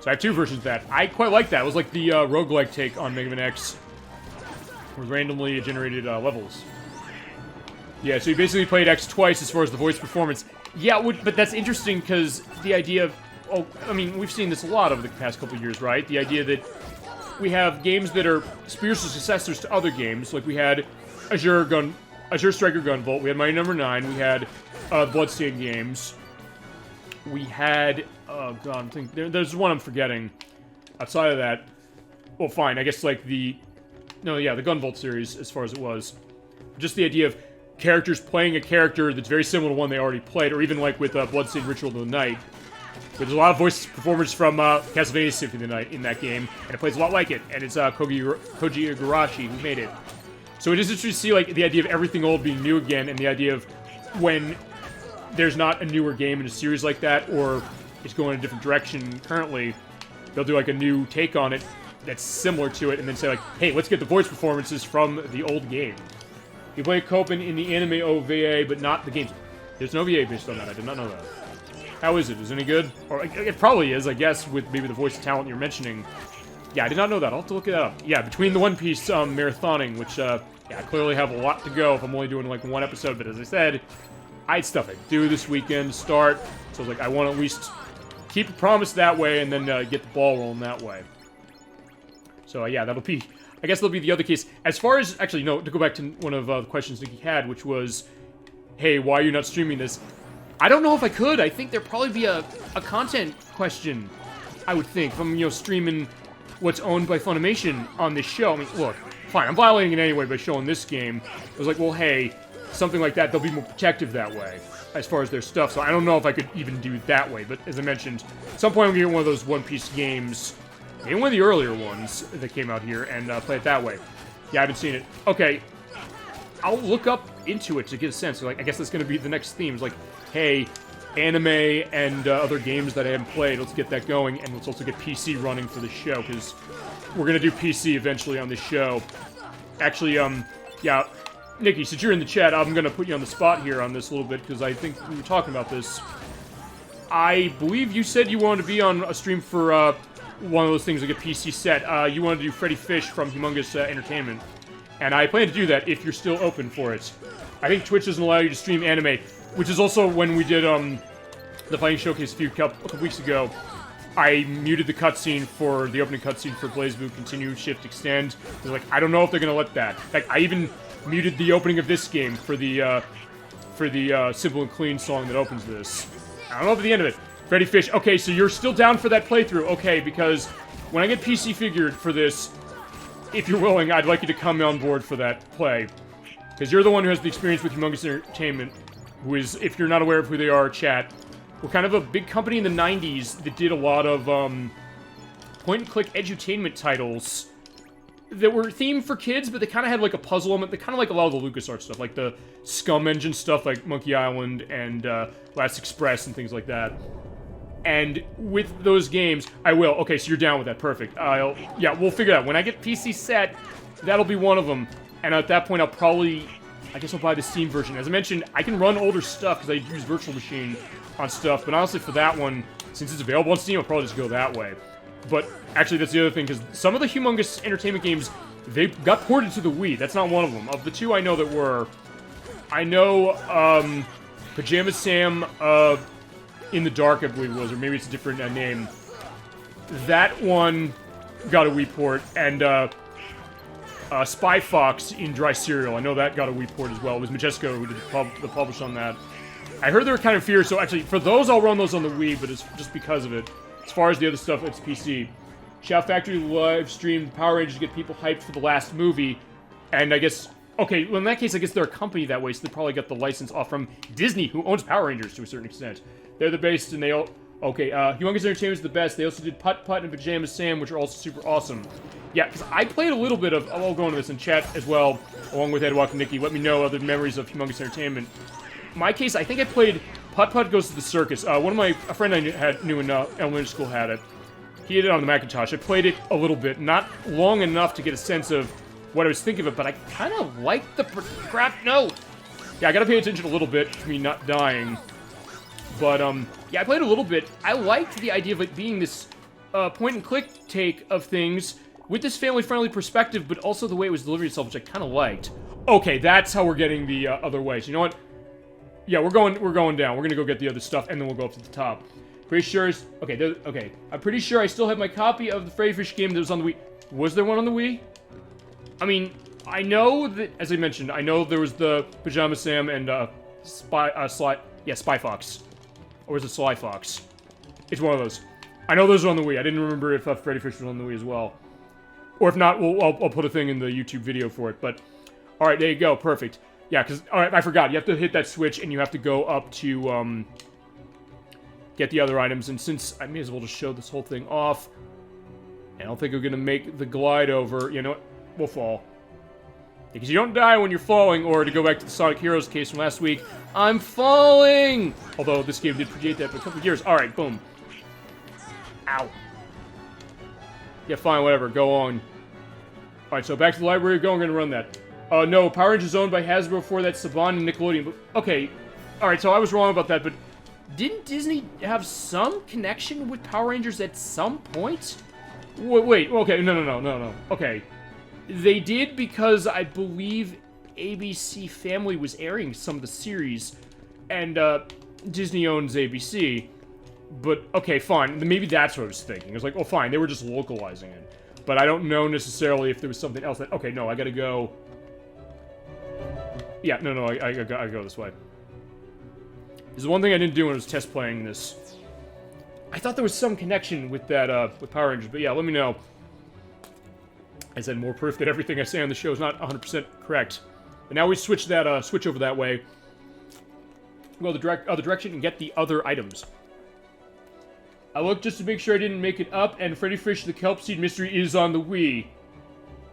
So I have two versions of that. I quite like that. It was like the roguelike take on Mega Man X, with randomly generated levels. Yeah, so you basically played X twice as far as the voice performance. Yeah, but that's interesting, because the idea of... Oh, I mean, we've seen this a lot over the past couple of years, right? The idea that we have games that are spiritual successors to other games, like we had Azure Striker Gunvolt, we had Mighty Number 9, we had Bloodstained games, we had, oh god, I'm thinking, there's one I'm forgetting. Outside of that, well, fine, I guess like the Gunvolt series, as far as it was. Just the idea of characters playing a character that's very similar to one they already played, or even like with Bloodstained Ritual of the Night. There's a lot of voice performers from Castlevania Symphony of the Night in that game, and it plays a lot like it, and it's Koji Igarashi who made it. So it is interesting to see like the idea of everything old being new again, and the idea of when there's not a newer game in a series like that, or it's going in a different direction currently, they'll do like a new take on it that's similar to it, and then say like, hey, let's get the voice performances from the old game. You play Copen in the anime OVA, but not the games. There's no OVA based on that, I did not know that. How is it? Is it any good? Or it probably is, I guess, with maybe the voice talent you're mentioning. Yeah, I did not know that. I'll have to look it up. Yeah, between the One Piece marathoning, which, yeah, I clearly have a lot to go if I'm only doing, like, one episode. But as I said, I had stuff I do this weekend, start. So I was like, I want to at least keep a promise that way and then get the ball rolling that way. So, yeah, that'll be... I guess that'll be the other case. As far as... Actually, no, to go back to one of the questions Nikki had, which was, hey, why are you not streaming this? I don't know if I could. I think there'd probably be a content question, I would think, if I'm, streaming what's owned by Funimation on this show. I mean, look, fine, I'm violating it anyway by showing this game. I was like, well, hey, something like that, they'll be more protective that way, as far as their stuff. So I don't know if I could even do it that way. But as I mentioned, at some point I'm going to get one of those One Piece games, maybe one of the earlier ones that came out here, and play it that way. Yeah, I haven't seen it. Okay, I'll look up into it to get a sense. Like, I guess that's going to be the next theme. It's like, hey, anime and other games that I haven't played, let's get that going, and let's also get PC running for the show, because we're going to do PC eventually on this show. Actually, yeah, Nikki, since you're in the chat, I'm going to put you on the spot here on this a little bit, because I think we were talking about this. I believe you said you wanted to be on a stream for one of those things like a PC set. You wanted to do Freddy Fish from Humongous Entertainment, and I plan to do that if you're still open for it. I think Twitch doesn't allow you to stream anime, which is also when we did the Fighting Showcase a couple weeks ago. I muted the cutscene for the opening cutscene for BlazBlue Continue, Shift, Extend. I was like, I don't know if they're gonna let that. In fact, I even muted the opening of this game for the Simple and Clean song that opens this. I don't know at the end of it. Freddy Fish. Okay, so you're still down for that playthrough. Okay, because when I get PC figured for this, if you're willing, I'd like you to come on board for that play. Because you're the one who has the experience with Humongous Entertainment, who is, if you're not aware of who they are, chat, we're kind of a big company in the 90s that did a lot of point-and-click edutainment titles that were themed for kids, but they kind of had like a puzzle element. They kind of like a lot of the LucasArts stuff, like the Scum Engine stuff, like Monkey Island and Last Express and things like that. And with those games, I will. Okay, so you're down with that. Perfect. Yeah, we'll figure it out. When I get PC set, that'll be one of them. And at that point, I guess I'll buy the Steam version. As I mentioned, I can run older stuff because I use Virtual Machine on stuff. But honestly, for that one, since it's available on Steam, I'll probably just go that way. But actually, that's the other thing, because some of the Humongous Entertainment games, they got ported to the Wii. That's not one of them. Of the two I know that were, I know Pajama Sam in the Dark, I believe it was, or maybe it's a different name. That one got a Wii port, and Spy Fox in Dry Cereal. I know that got a Wii port as well. It was Majesco who did the publish on that. I heard they were kind of fierce, so actually, for those, I'll run those on the Wii, but it's just because of it. As far as the other stuff, it's PC. Shout Factory live streamed Power Rangers to get people hyped for the last movie, and I guess... Okay, well in that case, I guess they're a company that way, so they probably got the license off from Disney, who owns Power Rangers to a certain extent. They're the best, and they all... Okay, Humongous Entertainment's the best. They also did Putt Putt and Pajama Sam, which are also super awesome. Yeah, because I played a little bit of... I'll go into this in chat as well, along with Edwalk and Nikki. Let me know other memories of Humongous Entertainment. In my case, I think I played Putt Putt Goes to the Circus. A friend I knew in elementary school had it. He had it on the Macintosh. I played it a little bit, not long enough to get a sense of what I was thinking of it, but I kind of liked the... Crap, no! Yeah, I gotta pay attention a little bit to me not dying. But, yeah, I played a little bit. I liked the idea of it being this point-and-click take of things with this family-friendly perspective, but also the way it was delivering itself, which I kind of liked. Okay, that's how we're getting the other way. So you know what? Yeah, we're going down. We're gonna go get the other stuff, and then we'll go up to the top. Pretty sure it's... Okay, I'm pretty sure I still have my copy of the Freddy Fish game that was on the Wii. Was there one on the Wii? I mean, I know that, as I mentioned, I know there was the Pajama Sam and, Spy Fox. Or was it Sly Fox? It's one of those. I know those are on the Wii. I didn't remember if Freddy Fish was on the Wii as well. Or if not, I'll put a thing in the YouTube video for it. But, alright, there you go. Perfect. Yeah, because, alright, I forgot. You have to hit that switch, and you have to go up to, get the other items. And since I may as well just show this whole thing off, I don't think we're going to make the glide over. You know what? We'll fall. Because you don't die when you're falling, or to go back to the Sonic Heroes case from last week, I'm falling! Although this game did predate that for a couple of years. Alright, boom. Ow. Yeah, fine, whatever. Go on. Alright, so back to the library. Go, I'm gonna run that. No, Power Rangers is owned by Hasbro before that, Saban and Nickelodeon. But, okay, alright, so I was wrong about that, but didn't Disney have some connection with Power Rangers at some point? Wait, okay, no. Okay. They did because I believe ABC Family was airing some of the series, and Disney owns ABC. But, okay, fine. Maybe that's what I was thinking. I was like, oh, fine, they were just localizing it. But I don't know necessarily if there was something else that... Okay, no, I gotta go... Yeah, no, I gotta go this way. There's one thing I didn't do when I was test playing this. I thought there was some connection with that, with Power Rangers, but yeah, let me know. I said more proof that everything I say on the show is not 100% correct. But now we switch that, switch over that way. Go the other direction and get the other items. I looked just to make sure I didn't make it up, and Freddy Fish the Kelp Seed Mystery is on the Wii.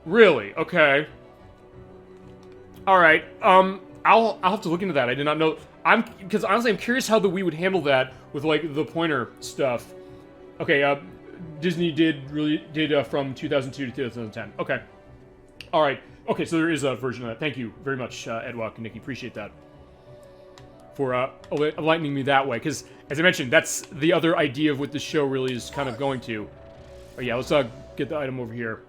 Really? Okay. Alright, I'll have to look into that. I did not know... Because honestly, I'm curious how the Wii would handle that with, like, the pointer stuff. Okay, Disney did from 2002 to 2010. Okay. Alright. Okay, so there is a version of that. Thank you very much, Edwalk and Nikki. Appreciate that. For enlightening me that way. Because, as I mentioned, that's the other idea of what this show really is kind of going to. Oh yeah, let's get the item over here.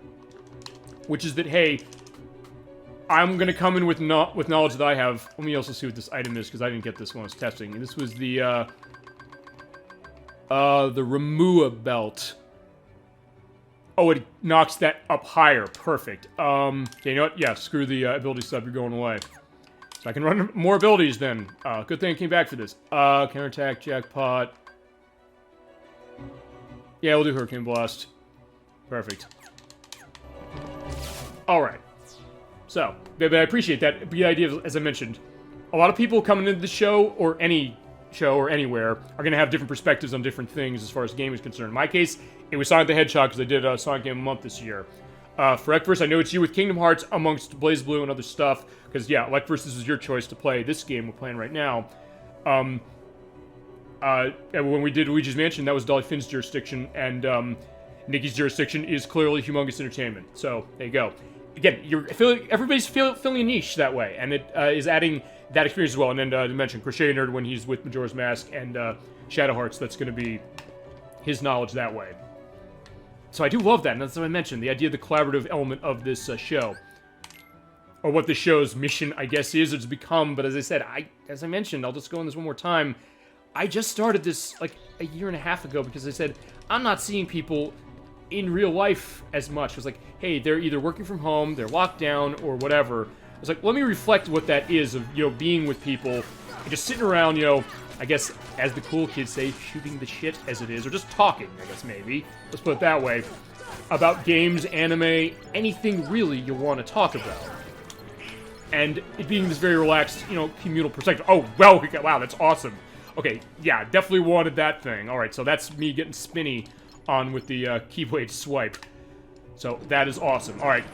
Which is that, hey, I'm going to come in with knowledge that I have. Let me also see what this item is, because I didn't get this when I was testing. And this was the Remua belt. Oh, it knocks that up higher. Perfect. Okay, you know what? Yeah, screw the ability stuff. You're going away. So I can run more abilities then. Good thing I came back for this. Counterattack, jackpot. Yeah, we'll do Hurricane Blast. Perfect. Alright. So, but I appreciate that. The idea, as I mentioned, a lot of people coming into the show, or any show, or anywhere, are going to have different perspectives on different things as far as the game is concerned. In my case, it was Sonic the Hedgehog, because I did a Sonic Game of the Month this year. For Ekverse, I know it's you with Kingdom Hearts amongst BlazBlue and other stuff, because, yeah, Ekverse, this is your choice to play this game we're playing right now. And when we did Luigi's Mansion, that was Dolly Finn's jurisdiction, and Nikki's jurisdiction is clearly Humongous Entertainment. So, there you go. Again, everybody's filling a niche that way, and it is adding that experience as well. And then to mention Crochet Nerd when he's with Majora's Mask and Shadow Hearts, that's going to be his knowledge that way. So I do love that, and that's what I mentioned, the idea of the collaborative element of this show. Or what the show's mission, I guess, is or to become. But as I said, as I mentioned, I'll just go on this one more time. I just started this, like, a year and a half ago because I said, I'm not seeing people in real life as much. It was like, hey, they're either working from home, they're locked down, or whatever. It's like, let me reflect what that is of, you know, being with people and just sitting around, you know, I guess, as the cool kids say, shooting the shit as it is, or just talking, I guess, maybe. Let's put it that way. About games, anime, anything really you want to talk about. And it being this very relaxed, you know, communal perspective. Oh, well, wow, that's awesome. Okay, yeah, definitely wanted that thing. Alright, so that's me getting spinny on with the Keyblade swipe. So, that is awesome. Alright.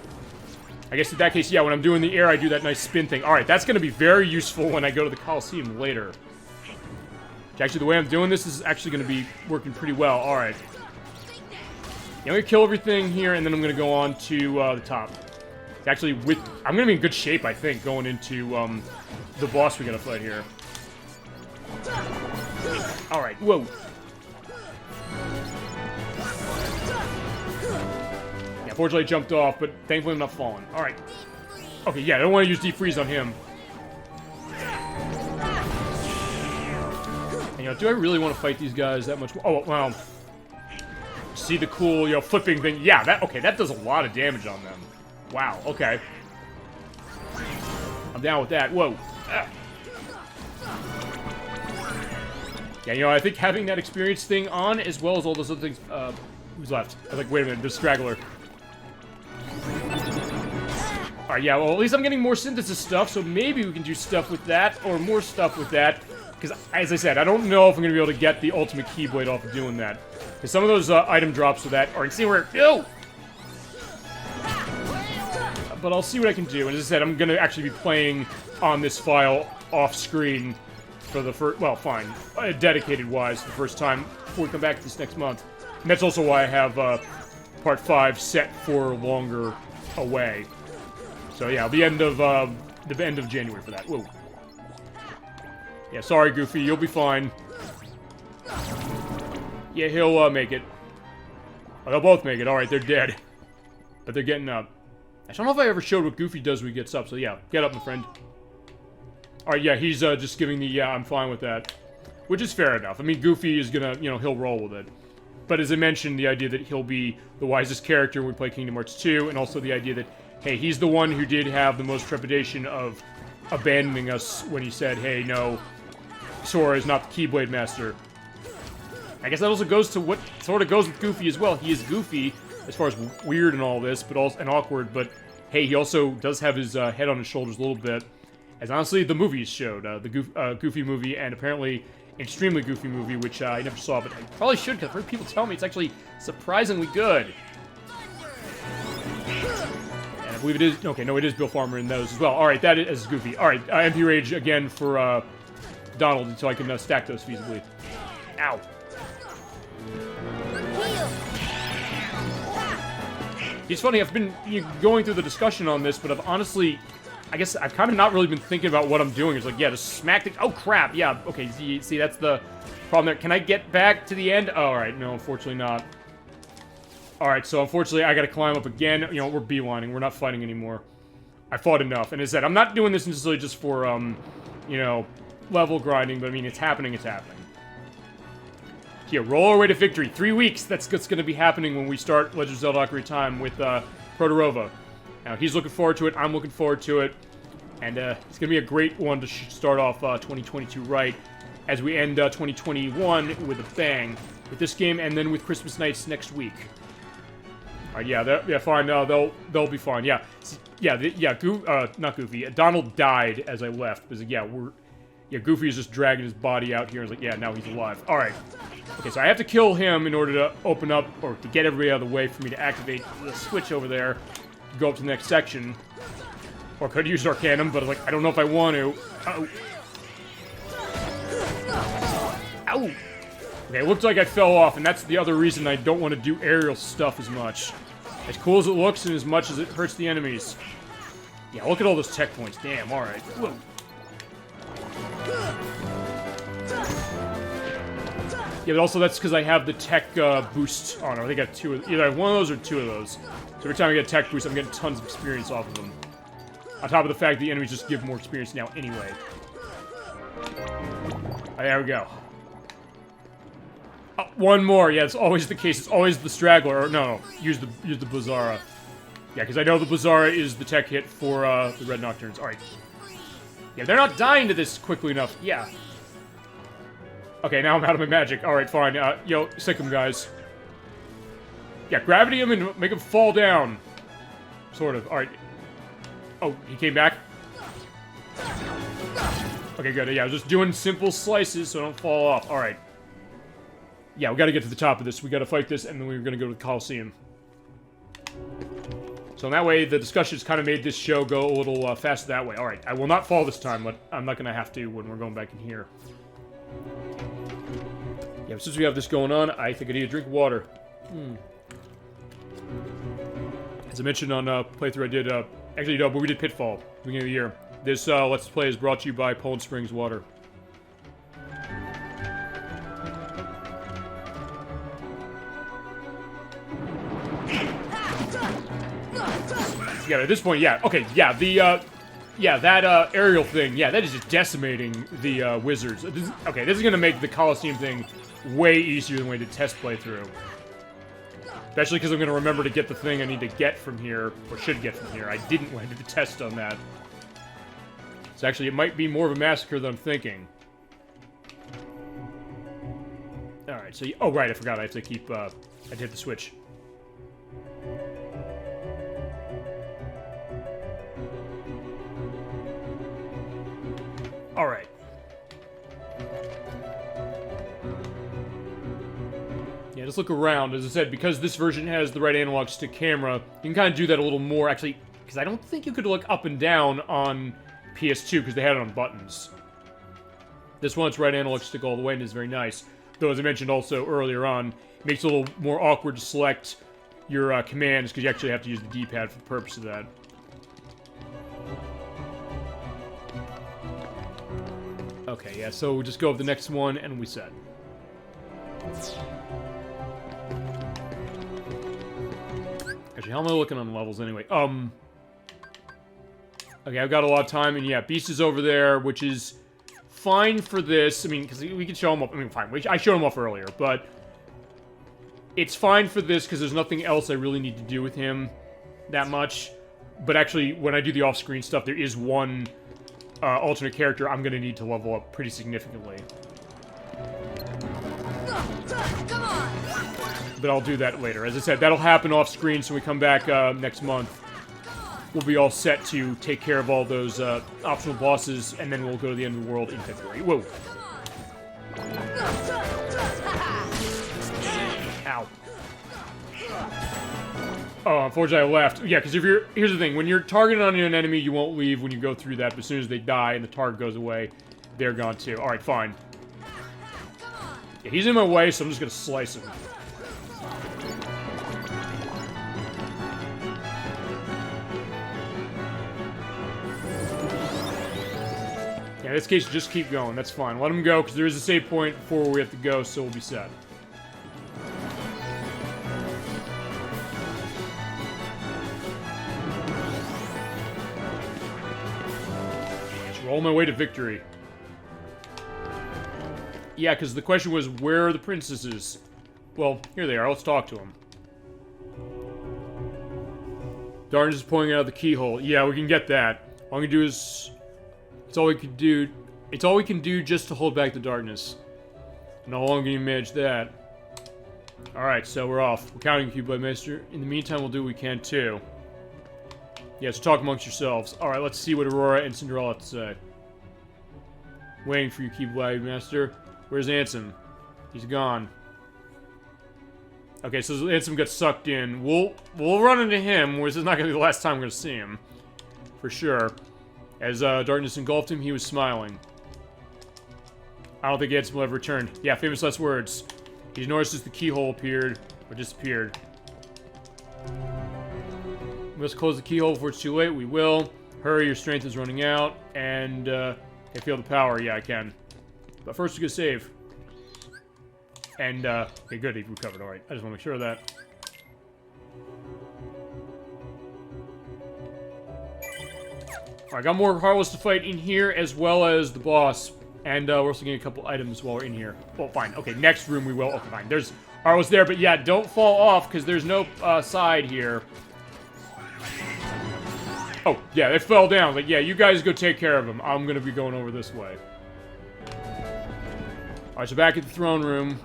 I guess in that case, yeah, when I'm doing the air, I do that nice spin thing. Alright, that's going to be very useful when I go to the Coliseum later. Actually, the way I'm doing this is actually going to be working pretty well. Alright. Yeah, I'm going to kill everything here, and then I'm going to go on to the top. Actually, I'm going to be in good shape, I think, going into the boss we got to fight here. Alright, whoa. Yeah, fortunately I jumped off, but thankfully I'm not falling. Alright. Okay, yeah, I don't want to use Deep Freeze on him. And, you know, do I really want to fight these guys that much? Oh, well. See the cool, you know, flipping thing? Yeah, that does a lot of damage on them. Wow, okay. I'm down with that. Whoa. Ah. Yeah, you know, I think having that experience thing on, as well as all those other things, who's left? I was like, wait a minute, there's Straggler. Alright, yeah, well, at least I'm getting more synthesis stuff, so maybe we can do stuff with that, or more stuff with that. Because, as I said, I don't know if I'm going to be able to get the ultimate Keyblade off of doing that. Because some of those item drops with that are insane where... Ew! But I'll see what I can do. And as I said, I'm going to actually be playing on this file off-screen for the first... Well, fine. Dedicated-wise, the first time before we come back to this next month. And that's also why I have Part 5 set for longer away. So, yeah, the end of January for that. Whoa. Yeah, sorry, Goofy. You'll be fine. Yeah, he'll make it. Oh, they'll both make it. Alright, they're dead. But they're getting up. I don't know if I ever showed what Goofy does when he gets up, so yeah, get up, my friend. Alright, yeah, he's just giving the, yeah, I'm fine with that. Which is fair enough. I mean, Goofy is gonna, you know, he'll roll with it. But as I mentioned, the idea that he'll be the wisest character when we play Kingdom Hearts 2, and also the idea that, hey, he's the one who did have the most trepidation of abandoning us when he said, hey, no, Sora is not the Keyblade Master. I guess that also goes to what sort of goes with Goofy as well. He is Goofy as far as weird and all this, but also and awkward. But hey, he also does have his head on his shoulders a little bit, as honestly the movies showed. The Goofy movie and apparently extremely Goofy movie, which I never saw, but I probably should because I've heard people tell me it's actually surprisingly good. And I believe it is. Okay, no, it is Bill Farmer in those as well. All right, that is Goofy. All right, MP Rage again for Donald until I can stack those feasibly. Ow. It's funny, I've been going through the discussion on this, but I've honestly, I guess I've kind of not really been thinking about what I'm doing. It's like, yeah, just smack the, oh crap, yeah, okay, see, that's the problem there. Can I get back to the end? Oh, alright, no, unfortunately not. Alright, so unfortunately I gotta climb up again. You know, we're beelining, we're not fighting anymore. I fought enough, and as I said, I'm not doing this necessarily just for, you know, level grinding, but I mean, it's happening, it's happening. Yeah, roll our way to victory. 3 weeks. That's what's going to be happening when we start Legend of Zelda Ocarina of Time with Protorova. Now, he's looking forward to it. I'm looking forward to it. And it's going to be a great one to start off 2022 right as we end 2021 with a bang with this game and then with Christmas Nights next week. All right, yeah, fine. They'll be fine. Yeah, not Goofy. Donald died as I left. Because, yeah, Goofy is just dragging his body out here. It's like, yeah, now he's alive. All right. Okay, so I have to kill him in order to open up, or to get everybody out of the way for me to activate the switch over there to go up to the next section. Or I could use Arcanum, but like, I don't know if I want to. Uh-oh. Ow! Okay, it looked like I fell off, and that's the other reason I don't want to do aerial stuff as much. As cool as it looks, and as much as it hurts the enemies. Yeah, look at all those tech points. Damn, alright. Whoa. Yeah, but also that's because I have the tech boost on. I think I got two. Either I have one of those or two of those. So every time I get a tech boost, I'm getting tons of experience off of them. On top of the fact the enemies just give more experience now anyway. Oh, there we go. One more. Yeah, it's always the case. It's always the straggler. Or no, use the Bizarra. Yeah, because I know the Bizarra is the tech hit for the Red Nocturnes. All right. Yeah, they're not dying to this quickly enough. Yeah. Okay, now I'm out of my magic. All right, fine. Yo, sick him, guys. Yeah, gravity him and make him fall down. Sort of. All right. Oh, he came back? Okay, good. Yeah, I was just doing simple slices so I don't fall off. All right. Yeah, we gotta get to the top of this. We gotta fight this, and then we're gonna go to the Coliseum. So in that way, the discussions kind of made this show go a little faster that way. All right, I will not fall this time, but I'm not gonna have to when we're going back in here. Yeah, but since we have this going on, I think I need a drink of water. As I mentioned on playthrough, I did actually no, but we did Pitfall beginning of the year. This Let's Play is brought to you by Poland Springs Water. Yeah, at this point, yeah. Okay, yeah, the, yeah, that, aerial thing, yeah, that is just decimating the, wizards. Okay, this is gonna make the Coliseum thing way easier than we did test playthrough. Especially because I'm gonna remember to get the thing I need to get from here, or should get from here. I didn't when I did the test on that. So actually, it might be more of a massacre than I'm thinking. Alright, so, oh, right, I forgot I have to keep, I hit the switch. Alright. Yeah, just look around. As I said, because this version has the right analog stick camera, you can kind of do that a little more, actually, because I don't think you could look up and down on PS2, because they had it on buttons. This one, it's right analog stick all the way, and is very nice. Though, as I mentioned also earlier on, it makes it a little more awkward to select your commands, because you actually have to use the D-pad for the purpose of that. Okay, yeah, so we'll just go with the next one, and we set. Actually, how am I looking on levels anyway? Okay, I've got a lot of time, and yeah, Beast is over there, which is fine for this. I mean, because we can show him off. I mean, fine, I showed him off earlier, but it's fine for this, because there's nothing else I really need to do with him that much. But actually, when I do the off-screen stuff, there is one alternate character I'm going to need to level up pretty significantly. Come on! But I'll do that later. As I said, that'll happen off-screen, so when we come back next month, we'll be all set to take care of all those optional bosses, and then we'll go to the end of the world in February. Whoa! Ow. Oh, unfortunately I left. Yeah, because if you're... Here's the thing. When you're targeting on an enemy, you won't leave when you go through that, but as soon as they die and the target goes away, they're gone too. Alright, fine. Yeah, he's in my way, so I'm just gonna slice him. Yeah, in this case, just keep going. That's fine. Let him go, because there is a save point before we have to go, so we'll be set. Roll my way to victory. Yeah, because the question was, where are the princesses? Well, here they are. Let's talk to them. Darkness is pointing out the keyhole. Yeah, we can get that. All we can do is... It's all we can do... It's all we can do just to hold back the darkness. And how long can you manage that? Alright, so we're off. We're counting you, Master. In the meantime, we'll do what we can, too. Yeah, so talk amongst yourselves. Alright, let's see what Aurora and Cinderella have to say. Waiting for you, Keyblade Master. Where's Ansem? He's gone. Okay, so Ansem got sucked in. We'll run into him, this is not going to be the last time we're going to see him. For sure. As darkness engulfed him, he was smiling. I don't think Ansem will ever return. Yeah, famous last words. He's noticed as the keyhole appeared, or disappeared. We must close the keyhole before it's too late. We will. Hurry, your strength is running out. And, I feel the power. Yeah, I can. But first, we're gonna save. And, okay, good. He recovered. Alright. I just want to make sure of that. Alright, got more Harlows to fight in here, as well as the boss. And we're also getting a couple items while we're in here. Well, fine. Okay, next room we will. Okay, fine. There's arrows there, but yeah, don't fall off because there's no side here. Oh, yeah, they fell down. Like, yeah, you guys go take care of them. I'm gonna be going over this way. Alright, so back at the throne room.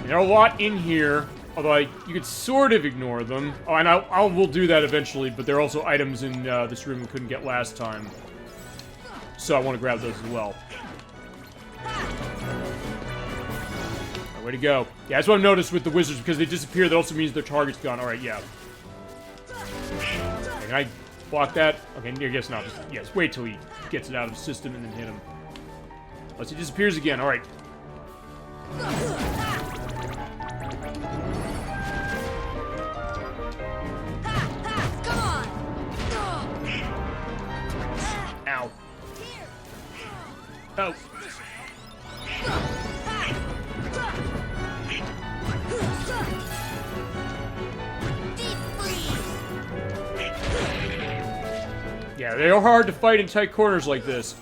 There are a lot in here, although you could sort of ignore them. Oh, and I will do that eventually, but there are also items in this room we couldn't get last time. So I want to grab those as well. Right, way to go. Yeah, that's what I've noticed with the wizards, because they disappear, that also means their target's gone. Alright, yeah. Okay, can I block that? Okay, I guess not. Just wait till he gets it out of the system and then hit him. Unless he disappears again. Alright. Ow. Oh. Yeah, they are hard to fight in tight corners like this.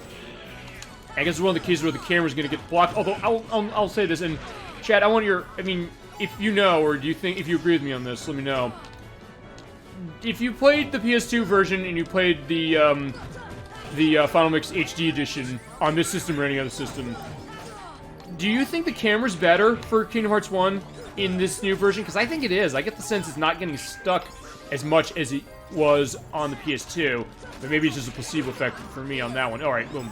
I guess it's one of the cases where the camera's gonna get blocked. Although, I'll say this, and Chad, I want your, I mean, if you know, or do you think, if you agree with me on this, let me know. If you played the PS2 version and you played the Final Mix HD edition on this system or any other system, do you think the camera's better for Kingdom Hearts 1 in this new version? Because I think it is. I get the sense it's not getting stuck as much as it was on the PS2, but maybe it's just a placebo effect for me on that one. Alright, boom.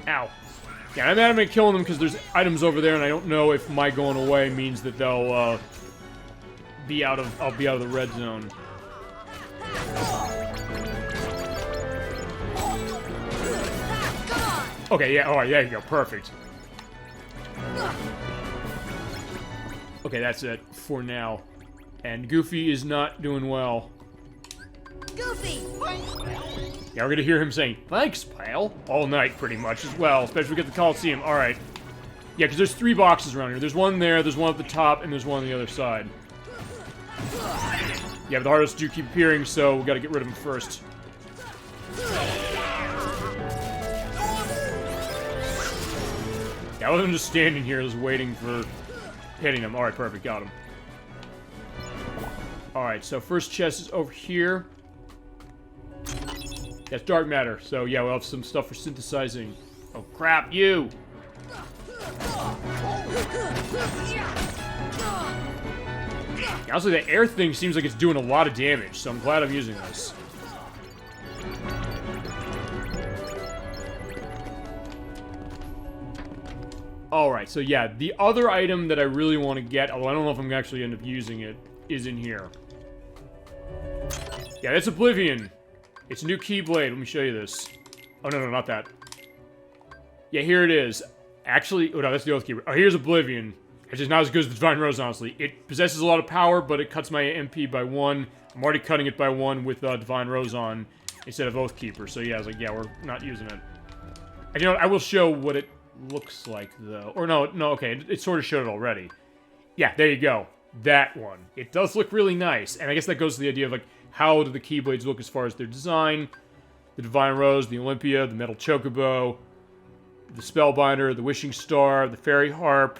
Ow. Yeah, I'm adamant at killing them because there's items over there, and I don't know if my going away means that they'll, I'll be out of the red zone. Okay, yeah, alright, there you go, perfect. Okay, that's it for now. And Goofy is not doing well. Goofy! Yeah, we're gonna hear him saying, "Thanks, pal," all night, pretty much, as well. Especially if we get the Coliseum. Alright. Yeah, because there's 3 boxes around here. There's one there, there's one at the top, and there's one on the other side. Yeah, but the hardest do keep appearing, so we gotta get rid of them first. Yeah, I wasn't just standing here, just waiting for hitting them. Alright, perfect, got him. Alright, so first chest is over here. That's dark matter, so yeah, we'll have some stuff for synthesizing. Oh crap, you! Also, the air thing seems like it's doing a lot of damage, so I'm glad I'm using this. Alright, so yeah, the other item that I really want to get, although I don't know if I'm actually end up using it, is in here. Yeah, that's Oblivion. It's a new Keyblade. Let me show you this. Oh, no, not that. Yeah, here it is. Actually, oh no, that's the Oath Keeper. Oh, here's Oblivion. It's just not as good as the Divine Rose, honestly. It possesses a lot of power, but it cuts my MP by 1. I'm already cutting it by 1 with Divine Rose on instead of Oath Keeper. So yeah, I was like, yeah, we're not using it. And you know what? I will show what it looks like, though. Or no, okay, it sort of showed it already. Yeah, there you go. That one. It does look really nice. And I guess that goes to the idea of, like, how do the Keyblades look as far as their design? The Divine Rose, the Olympia, the Metal Chocobo, the Spellbinder, the Wishing Star, the Fairy Harp,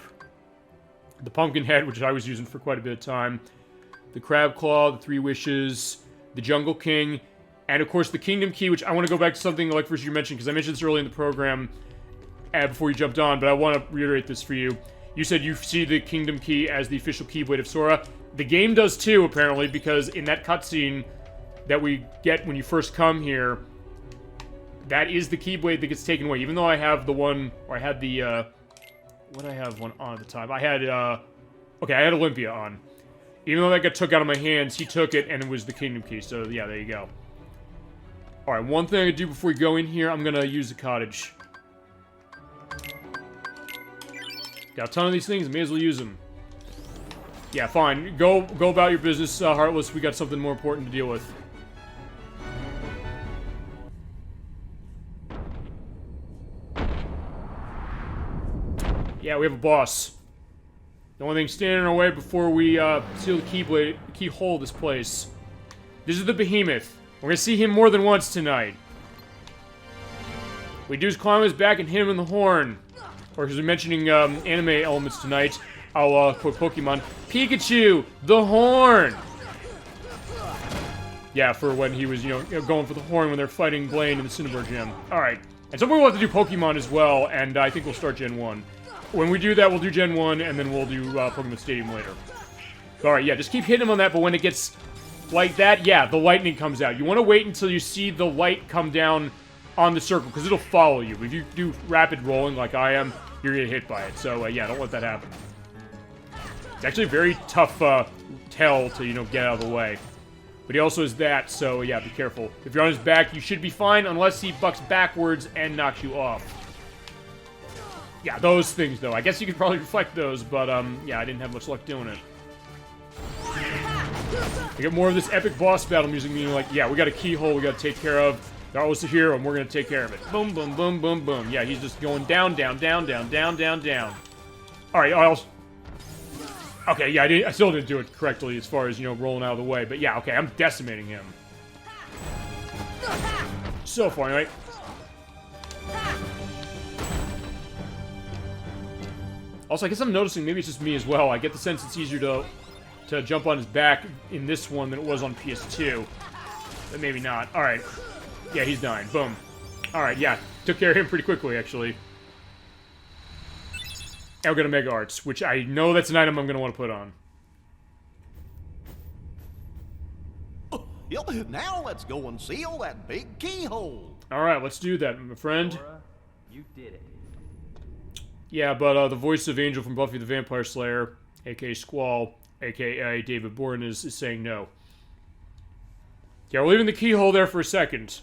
the Pumpkin Head, which I was using for quite a bit of time, the Crab Claw, the 3 Wishes, the Jungle King, and of course the Kingdom Key, which I want to go back to something like first you mentioned, because I mentioned this early in the program before you jumped on, but I want to reiterate this for you. You said you see the Kingdom Key as the official Keyblade of Sora. The game does too, apparently, because in that cutscene that we get when you first come here, that is the Keyblade that gets taken away. Even though I have the one, or I had the, what did I have one on at the time? I had, okay, I had Olympia on. Even though that got took out of my hands, he took it, and it was the Kingdom Key, so yeah, there you go. Alright, one thing I could do before we go in here, I'm gonna use the cottage. Got a ton of these things, may as well use them. Yeah, fine. Go about your business, Heartless. We got something more important to deal with. Yeah, we have a boss. The only thing standing in our way before we seal the keyhole of this place. This is the Behemoth. We're gonna see him more than once tonight. We do is climb his back and hit him in the horn. Or because we're mentioning anime elements tonight, I'll quote Pokemon. Pikachu, the horn! Yeah, for when he was, going for the horn when they're fighting Blaine in the Cinnabar Gym. Alright. And some people have to do Pokemon as well, and I think we'll start Gen 1. When we do that, we'll do Gen 1, and then we'll do Pokemon Stadium later. Alright, yeah, just keep hitting him on that, but when it gets like that, yeah, the lightning comes out. You want to wait until you see the light come down on the circle, because it'll follow you. If you do rapid rolling like I am, you're going to get hit by it. So, yeah, don't let that happen. It's actually a very tough tell to, get out of the way. But he also is that, so yeah, be careful. If you're on his back, you should be fine, unless he bucks backwards and knocks you off. Yeah, those things, though. I guess you could probably reflect those, but, yeah, I didn't have much luck doing it. I get more of this epic boss battle music, meaning like, yeah, we got a keyhole we got to take care of. Darla's the hero, and we're going to take care of it. Boom, boom, boom, boom, boom. Yeah, he's just going down, down, down, down, down, down, down. Alright, okay, yeah, I still didn't do it correctly as far as, rolling out of the way. But yeah, okay, I'm decimating him. So far, anyway. Also, I guess I'm noticing, maybe it's just me as well, I get the sense it's easier to jump on his back in this one than it was on PS2. But maybe not. Alright. Yeah, he's dying. Boom. Alright, yeah. Took care of him pretty quickly, actually. And we're gonna Mega Arts, which I know that's an item I'm gonna want to put on. Now let's go and seal that big keyhole. Alright, let's do that, my friend. Laura, you did it. Yeah, but the voice of Angel from Buffy the Vampire Slayer, aka Squall, aka David Bourne, is saying no. Yeah, we're leaving the keyhole there for a second.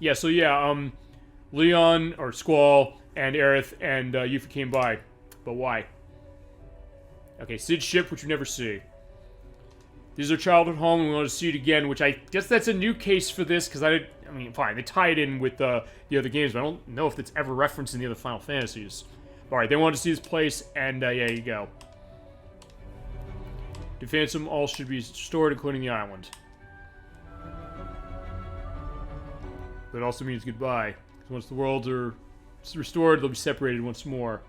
Yeah, so yeah, Leon, or Squall, and Aerith, and Yuffie came by. But why? Okay, Sid's ship, which we never see. This is our childhood home, and we want to see it again, which I guess that's a new case for this, because I mean, fine, they tie it in with the other games, but I don't know if it's ever referenced in the other Final Fantasies. Alright, they wanted to see this place, and yeah, you go. Defense them all should be restored, including the island. That also means goodbye. Because once the worlds are restored, they'll be separated once more.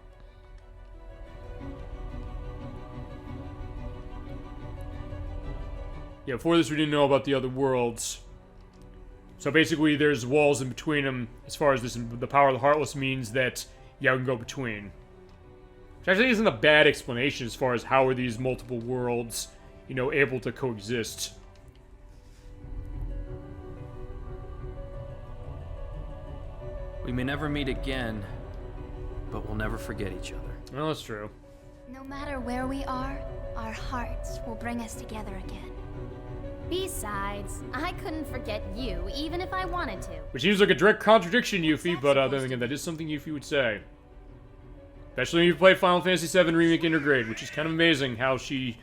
Yeah, before this we didn't know about the other worlds. So basically there's walls in between them as far as this, the power of the Heartless means that, yeah, we can go between. Which actually isn't a bad explanation as far as how are these multiple worlds, able to coexist. We may never meet again, but we'll never forget each other. Well, that's true. No matter where we are, our hearts will bring us together again. Besides, I couldn't forget you, even if I wanted to. Which seems like a direct contradiction, Yuffie, but then again, that is something Yuffie would say. Especially when you play Final Fantasy VII Remake Intergrade, which is kind of amazing how she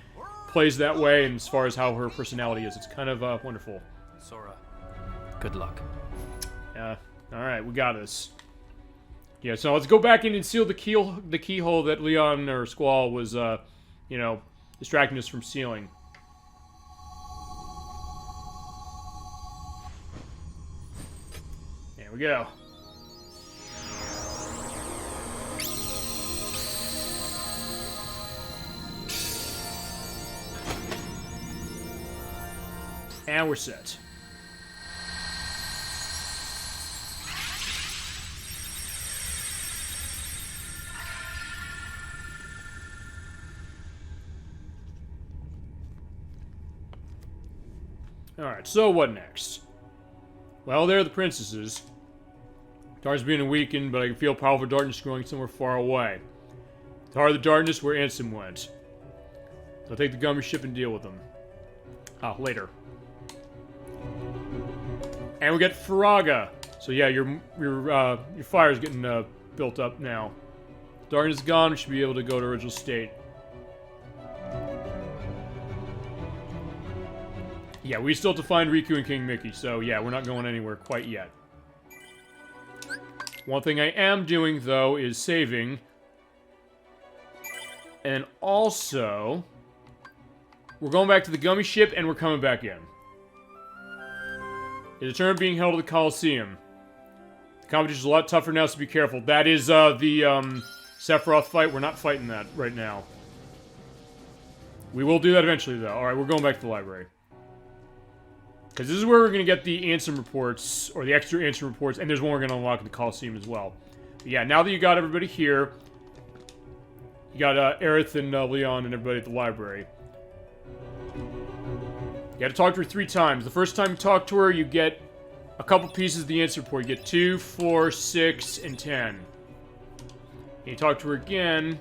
plays that way, and as far as how her personality is. It's kind of wonderful. Sora, good luck. Yeah. Alright, we got this. Yeah, so let's go back in and seal the keyhole that Leon or Squall was, distracting us from sealing. There we go. And we're set. Alright, so what next? Well, there are the princesses. Darkness being weakened, but I can feel powerful darkness growing somewhere far away. The heart of the darkness where Ansem went. I'll take the Gummy ship and deal with them. Later. And we get Faraga. So yeah, your fire's getting built up now. Darkness is gone, we should be able to go to original state. Yeah, we still have to find Riku and King Mickey, so yeah, we're not going anywhere quite yet. One thing I am doing, though, is saving And then also, we're going back to the gummy ship, and we're coming back in. It's a tournament being held at the Coliseum. The competition's a lot tougher now, so be careful. That is the Sephiroth fight. We're not fighting that right now. We will do that eventually, though. Alright, we're going back to the library. Because this is where we're going to get the answer reports, or the extra answer reports, and there's one we're going to unlock at the Coliseum as well. But yeah, now that you got everybody here, you got Aerith and Leon and everybody at the library. You got to talk to her 3 times. The first time you talk to her, you get a couple pieces of the answer report. You get 2, 4, 6, and 10. And you talk to her again.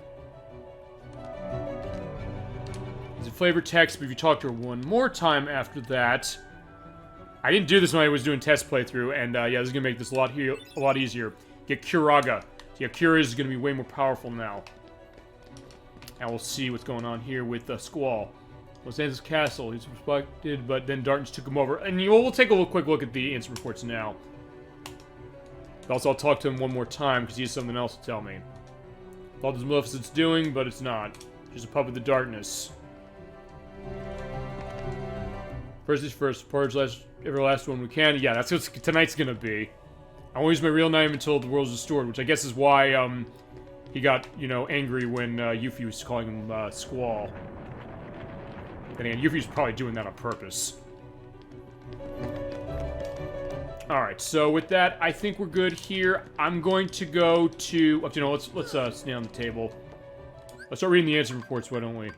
It's a flavor text, but if you talk to her one more time after that... I didn't do this when I was doing test playthrough, and yeah, this is going to make this a lot easier. Get Kiraga. So yeah, Kira is going to be way more powerful now. And we'll see what's going on here with Squall. Los Angeles Castle, he's respected, but then Dartons took him over. And we'll take a quick look at the instant reports now. Also, I'll talk to him one more time, because he has something else to tell me. Thought this Maleficent's doing, but it's not. She's a puppet of the darkness. First things first, purge every last one we can. Yeah, that's what tonight's gonna be. I won't use my real name until the world's restored, which I guess is why, he got, you know, angry when, Yuffie was calling him, Squall. And again, Yuffie's probably doing that on purpose. Alright, so with that, I think we're good here. I'm going to go to... You know, let's stay on the table. Let's start reading the answer reports, why don't we?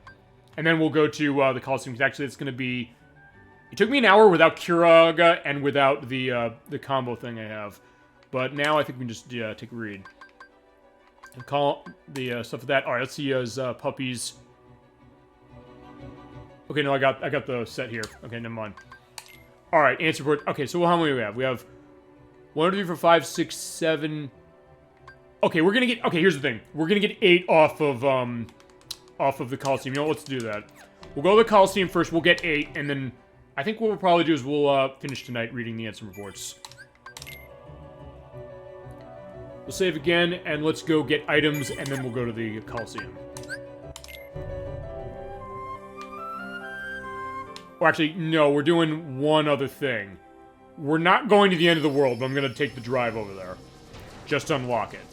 And then we'll go to, the Coliseum, because actually it's gonna be... It took me an hour without Kiraga and without the combo thing I have. But now I think we can just take a read. And call the stuff with that. Alright, let's see his puppies. Okay, no, I got the set here. Okay, never mind. Alright, answer report. Okay, so how many do we have? We have 1, 2, 3, 4, 5, 6, 7. Okay, we're gonna get... Okay, here's the thing. We're gonna get 8 off of the Coliseum. You know what? Let's do that. We'll go to the Coliseum first. We'll get 8, and then... I think what we'll probably do is we'll finish tonight reading the answer reports. We'll save again, and let's go get items, and then we'll go to the Coliseum. Or actually, no, we're doing one other thing. We're not going to the end of the world, but I'm going to take the drive over there. Just to unlock it.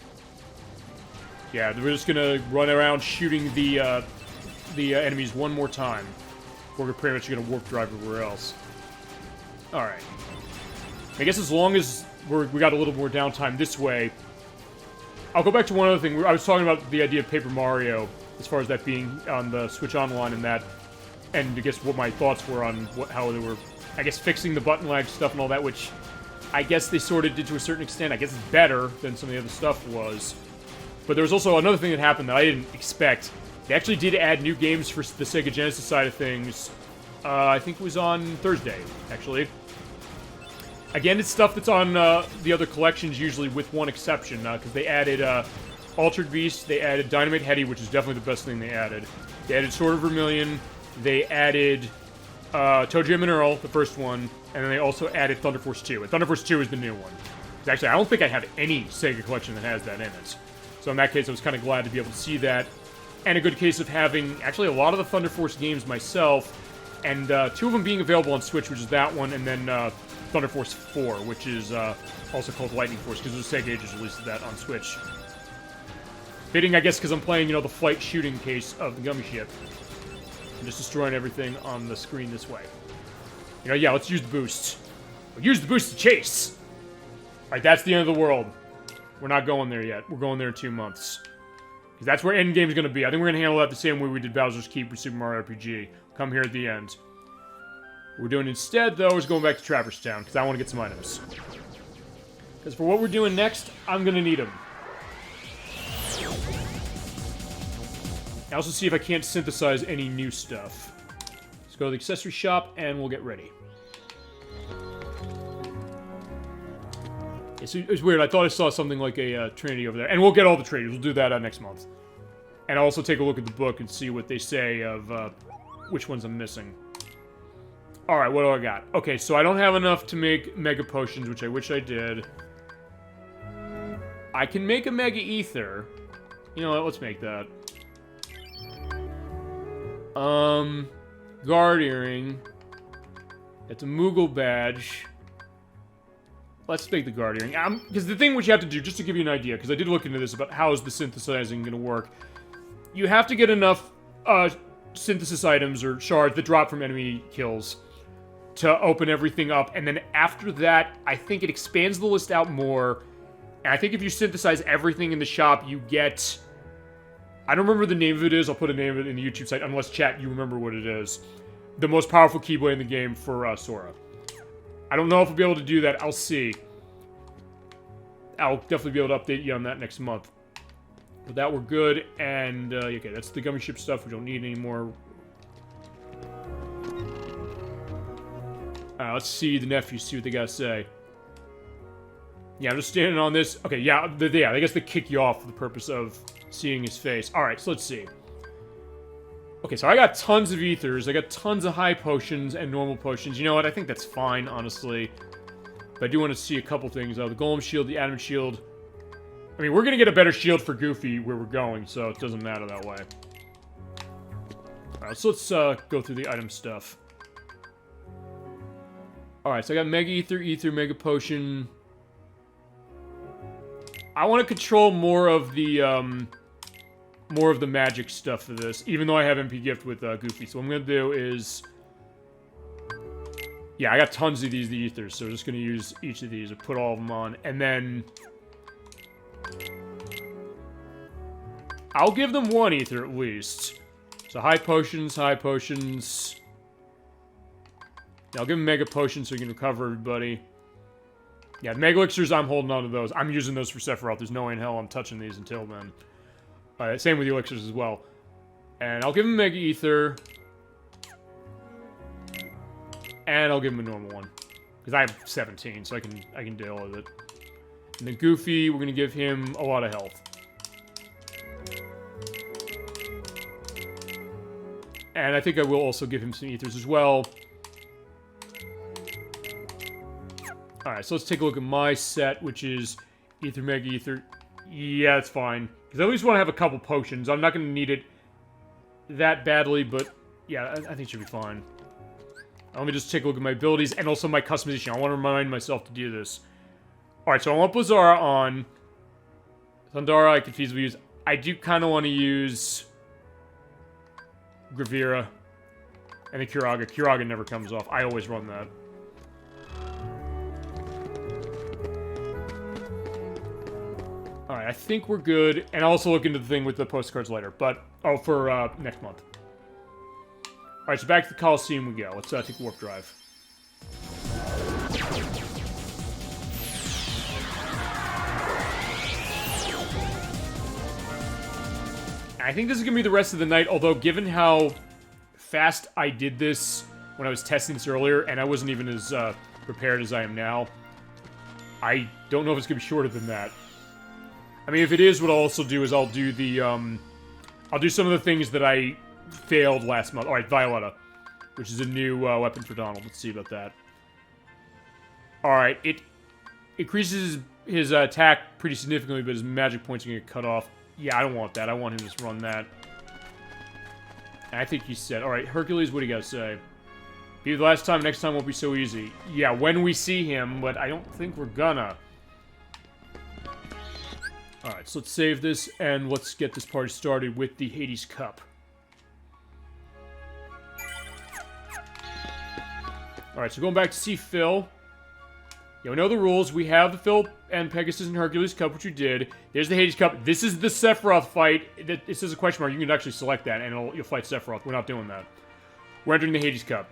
Yeah, we're just going to run around shooting the enemies one more time. We're pretty much going to warp drive everywhere else. Alright. I guess as long as we got a little more downtime this way... I'll go back to one other thing. I was talking about the idea of Paper Mario, as far as that being on the Switch Online and that... And I guess what my thoughts were on how they were, I guess, fixing the button lag stuff and all that, which I guess they sort of did to a certain extent. I guess it's better than some of the other stuff was. But there was also another thing that happened that I didn't expect. They actually did add new games for the Sega Genesis side of things. I think it was on Thursday, actually. Again, it's stuff that's on the other collections, usually with one exception, because they added Altered Beast, they added Dynamite Headdy, which is definitely the best thing they added. They added Sword of Vermilion, they added Toe Jam and Earl, the first one, and then they also added Thunder Force 2. And Thunder Force 2 is the new one. Actually, I don't think I have any Sega collection that has that in it. So in that case, I was kind of glad to be able to see that. And a good case of having, actually, a lot of the Thunder Force games myself, and 2 of them being available on Switch, which is that one, and then Thunder Force 4, which is also called Lightning Force, because the Sega Ages released that on Switch. Fitting, I guess, because I'm playing, you know, the flight shooting case of the Gummy Ship. I'm just destroying everything on the screen this way. You know, yeah, let's use the boost. We'll use the boost to chase! Alright, that's the end of the world. We're not going there yet. We're going there in 2 months. Because that's where Endgame's going to be. I think we're going to handle that the same way we did Bowser's Keep with Super Mario RPG. Come here at the end. What we're doing instead, though, is going back to Traverse Town, because I want to get some items. Because for what we're doing next, I'm going to need them. I also see if I can't synthesize any new stuff. Let's go to the accessory shop, and we'll get ready. It's weird. I thought I saw something like a Trinity over there. And we'll get all the traders. We'll do that next month. And I'll also take a look at the book and see what they say of which ones I'm missing. Alright, what do I got? Okay, so I don't have enough to make Mega Potions, which I wish I did. I can make a Mega Ether. You know what? Let's make that. Guard earring. It's a Moogle badge. Let's take the guard earring. Because the thing which you have to do, just to give you an idea, because I did look into this about how is the synthesizing going to work. You have to get enough synthesis items or shards that drop from enemy kills to open everything up, and then after that, I think it expands the list out more. And I think if you synthesize everything in the shop, you get... I don't remember the name of it is. I'll put a name of it in the YouTube site, unless, chat, you remember what it is. The most powerful Keyblade in the game for Sora. I don't know if we'll be able to do that. I'll see. I'll definitely be able to update you on that next month. But that we're good, and, okay, that's the gummy ship stuff. We don't need anymore. Let's see the nephews, see what they gotta say. Yeah, I'm just standing on this. Okay, yeah, I guess they kick you off for the purpose of seeing his face. Alright, so let's see. Okay, so I got tons of ethers. I got tons of high potions and normal potions. You know what? I think that's fine, honestly. But I do want to see a couple things. The Golem Shield, the Adamant Shield. I mean, we're going to get a better shield for Goofy where we're going, so it doesn't matter that way. Alright, so let's go through the item stuff. Alright, so I got Mega Ether, Mega Potion. I want to control more of the magic stuff for this, even though I have MP Gift with Goofy. So what I'm going to do is... Yeah, I got tons of these, the ethers, so we're just going to use each of these and put all of them on. And then... I'll give them one ether at least. So high potions, high potions. Yeah, I'll give him Mega Potions so he can recover everybody. Yeah, Mega Elixirs, I'm holding on to those. I'm using those for Sephiroth. There's no way in hell I'm touching these until then. Same with the Elixirs as well. And I'll give him Mega Ether. And I'll give him a normal one. Because I have 17, so I can deal with it. And then Goofy, we're going to give him a lot of health. And I think I will also give him some ethers as well. Alright, so let's take a look at my set, which is Ether, Mega Ether. Yeah, that's fine. Because I at least want to have a couple potions. I'm not going to need it that badly, but yeah, I think it should be fine. Let me just take a look at my abilities and also my customization. I want to remind myself to do this. Alright, so I want Blizzara on. Thundara I could feasibly use. I do kind of want to use Gravira. And the Curaga. Curaga never comes off. I always run that. Alright, I think we're good. And I'll also look into the thing with the postcards later. But, for next month. Alright, so back to the Coliseum we go. Let's take Warp Drive. I think this is going to be the rest of the night, although given how fast I did this when I was testing this earlier, and I wasn't even as prepared as I am now, I don't know if it's going to be shorter than that. I mean, if it is, what I'll also do is I'll do the, I'll do some of the things that I failed last month. Alright, Violetta, which is a new weapon for Donald. Let's see about that. Alright, it increases his attack pretty significantly, but his magic points are going to get cut off. Yeah, I don't want that. I want him to just run that. And I think he said, alright, Hercules, what do you got to say? Be the last time, next time won't be so easy. Yeah, when we see him, but I don't think we're gonna. Alright, so let's save this, and let's get this party started with the Hades Cup. Alright, so going back to see Phil. Yeah, we know the rules. We have the Phil and Pegasus and Hercules Cup, which we did. There's the Hades Cup. This is the Sephiroth fight. It says a question mark. You can actually select that, and you'll fight Sephiroth. We're not doing that. We're entering the Hades Cup.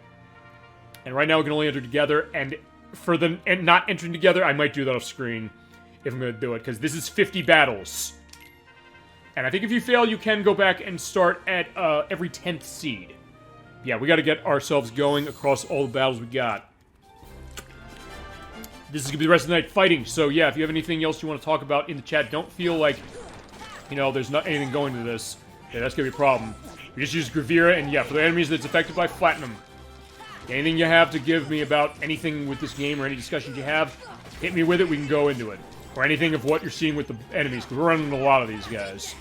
And right now we can only enter together, and for the not entering together, I might do that off screen if I'm going to do it, because this is 50 battles. And I think if you fail, you can go back and start at every 10th seed. Yeah, we got to get ourselves going across all the battles we got. This is going to be the rest of the night fighting, so yeah, if you have anything else you want to talk about in the chat, don't feel like, you know, there's not anything going to this. Yeah, that's going to be a problem. We just use Gravira, and yeah, for the enemies that's affected by Platinum. Anything you have to give me about anything with this game or any discussions you have, hit me with it, we can go into it. Or anything of what you're seeing with the enemies, because we're running a lot of these guys.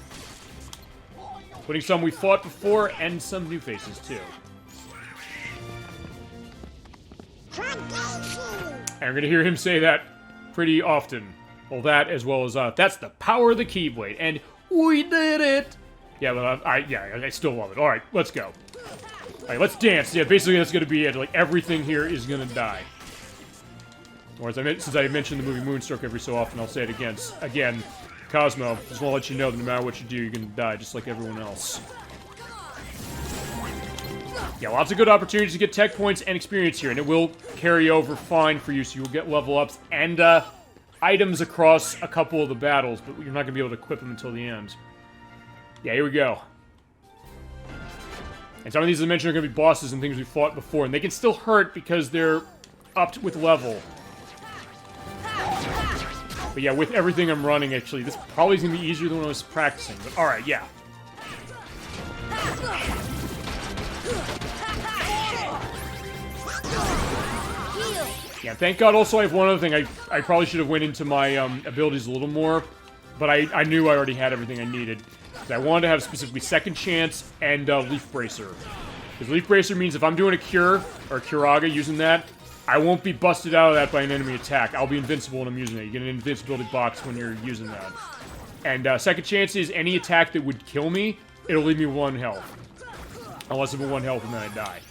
Including some we fought before and some new faces, too. And we're gonna hear him say that pretty often. Well, that as well as, that's the power of the Keyblade, and we did it! Yeah, but I still love it. Alright, let's go. Alright, let's dance. Yeah, basically that's gonna be it. Like, everything here is gonna die. Or since I mentioned the movie Moonstruck every so often, I'll say it again. Cosmo, just want to let you know that no matter what you do, you're gonna die just like everyone else. Yeah, lots of good opportunities to get tech points and experience here, and it will carry over fine for you, so you'll get level ups and items across a couple of the battles, but you're not gonna be able to equip them until the end. Yeah, here we go. And some of these, as I mentioned, are gonna be bosses and things we fought before, and they can still hurt because they're upped with level. But yeah, with everything I'm running, actually, this probably is going to be easier than when I was practicing. But alright, yeah. Yeah, thank God also I have one other thing. I probably should have went into my abilities a little more. But I knew I already had everything I needed. I wanted to have specifically Second Chance and Leaf Bracer. Because Leaf Bracer means if I'm doing a Cure, or Curaga using that, I won't be busted out of that by an enemy attack. I'll be invincible when I'm using it. You get an invincibility box when you're using that. And Second Chance is any attack that would kill me, it'll leave me 1 health. Unless I'm at 1 health and then I die.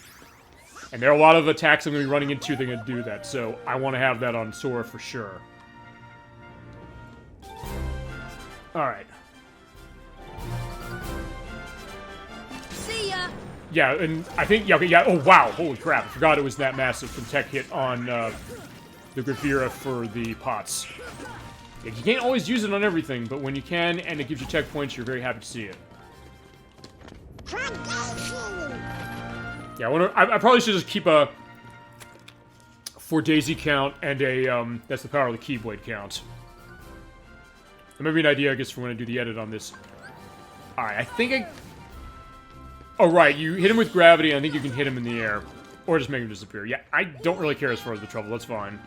And there are a lot of attacks I'm going to be running into that are going to do that, so I want to have that on Sora for sure. Alright. See ya! Yeah, and I think, yeah, okay, yeah, oh wow, holy crap, I forgot it was that massive from tech hit on the Gravira for the pots. Yeah, you can't always use it on everything, but when you can, and it gives you checkpoints, you're very happy to see it. Yeah, I probably should just keep a for Daisy count and a, that's the power of the Keyblade count. That might be an idea, I guess, for when I do the edit on this. Alright, I think I... Oh, right, you hit him with gravity, and I think you can hit him in the air. Or just make him disappear. Yeah, I don't really care as far as the truffle, that's fine.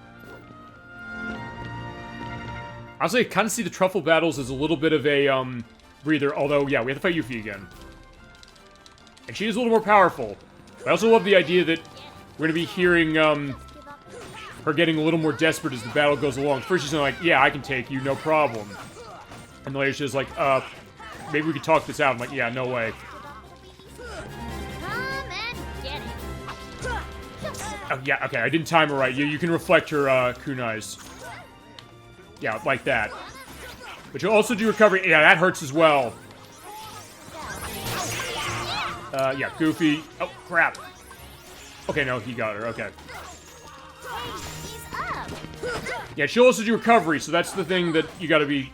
Honestly, I kind of see the truffle battles as a little bit of a, breather, although, yeah, we have to fight Yuffie again. And she is a little more powerful. I also love the idea that we're going to be hearing, her getting a little more desperate as the battle goes along. First she's like, yeah, I can take you, no problem. And later she's like, maybe we could talk this out. I'm like, yeah, no way. Oh, yeah, okay, I didn't time her right. You can reflect her, kunais. Yeah, like that. But you'll also do recovery. Yeah, that hurts as well. Yeah, Goofy. Oh, crap. Okay, no, he got her. Okay. Yeah, she'll also do recovery, so that's the thing that you gotta be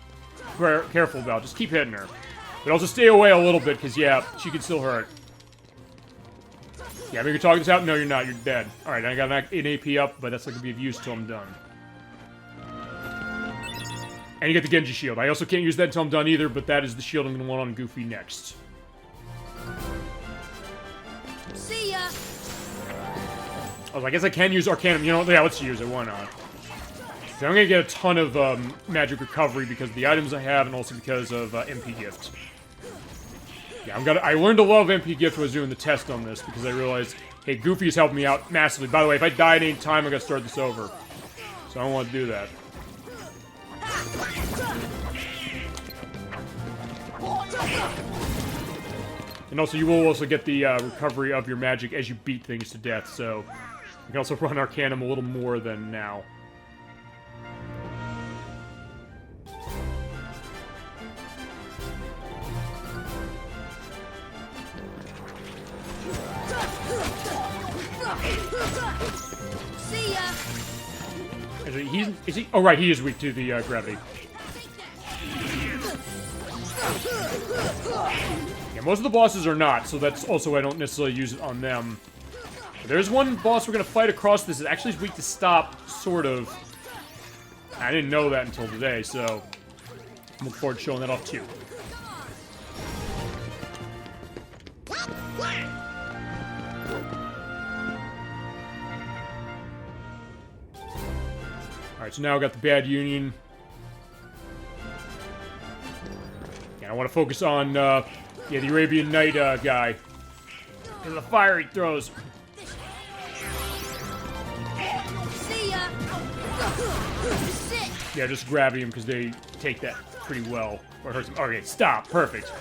careful about. Just keep hitting her. But also stay away a little bit, because, yeah, she can still hurt. Yeah, maybe you're talking this out? No, you're not. You're dead. Alright, I got an AP up, but that's not gonna be of use till I'm done. And you get the Genji shield. I also can't use that until I'm done either, but that is the shield I'm gonna want on Goofy next. See ya! I guess I can use Arcanum. You know, yeah, let's use it. Why not? So I'm gonna get a ton of magic recovery because of the items I have, and also because of MP Gift. Yeah, I learned to love MP Gift when I was doing the test on this because I realized, hey, Goofy has helped me out massively. By the way, if I die at any time, I gotta start this over. So I don't want to do that. And also, you will also get the recovery of your magic as you beat things to death, so you can also run Arcanum a little more than now. See ya! Actually, is he? Oh, right, he is weak to the gravity. Yeah, most of the bosses are not, so that's also why I don't necessarily use it on them. But there's one boss we're gonna fight across this that actually is weak to stop, sort of. I didn't know that until today, so I'm looking forward to showing that off too. Alright, so now I got the Bad Union. And I want to focus on Yeah, the Arabian Night guy. And the fire he throws. See ya. Sit. Yeah, just grabbing him because they take that pretty well. Or hurts him. Okay, stop. Perfect.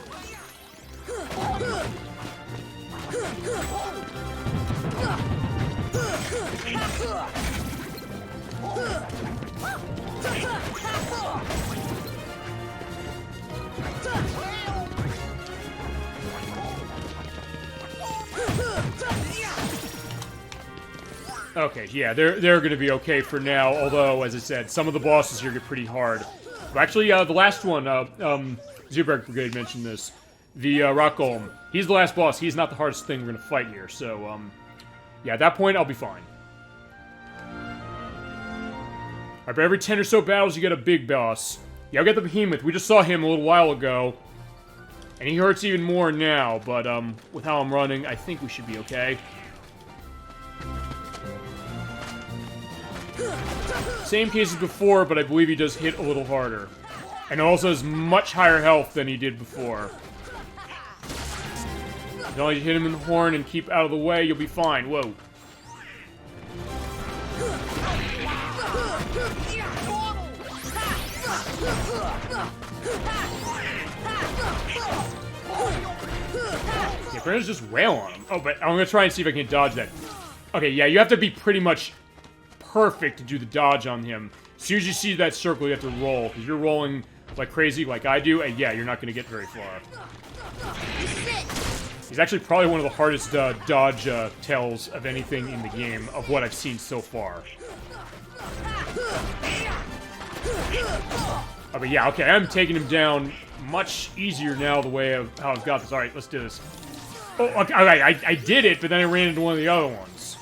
Okay, yeah, they're gonna be okay for now, although, as I said, some of the bosses here get pretty hard. Actually, the last one, Zuberg Brigade mentioned this. The Rock Golem. He's the last boss. He's not the hardest thing we're gonna fight here, so, yeah, at that point, I'll be fine. Alright, but every 10 or so battles, you get a big boss. Yeah, I'll get the Behemoth. We just saw him a little while ago. And he hurts even more now, but, with how I'm running, I think we should be okay. Same case as before, but I believe he does hit a little harder. And also has much higher health than he did before. As long as you hit him in the horn and keep out of the way, you'll be fine. Whoa. Yeah, Brenna's just wail on him. Oh, but I'm gonna try and see if I can dodge that. Okay, yeah, you have to be pretty much perfect to do the dodge on him. As soon as you see that circle, you have to roll, because you're rolling like crazy, like I do, and yeah, you're not going to get very far. He's actually probably one of the hardest dodge tells of anything in the game, of what I've seen so far. Oh, but yeah, okay, I'm taking him down much easier now the way of how I've got this. Alright, let's do this. Oh, okay, I did it, but then I ran into one of the other ones.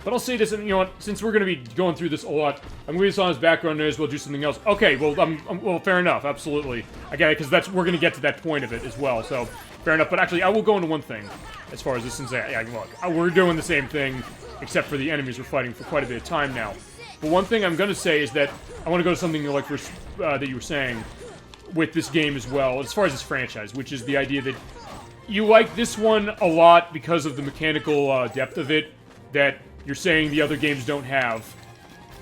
But I'll say this, and you know what, since we're going to be going through this a lot, I'm going to leave this on his background noise, we'll do something else. Okay, well, well, fair enough, absolutely. I get it, because we're going to get to that point of it as well, so fair enough. But actually, I will go into one thing, as far as this, since, yeah, look, we're doing the same thing, except for the enemies we're fighting for quite a bit of time now. But one thing I'm going to say is that I want to go to something like that you were saying with this game as well, as far as this franchise, which is the idea that you like this one a lot because of the mechanical depth of it, that you're saying the other games don't have,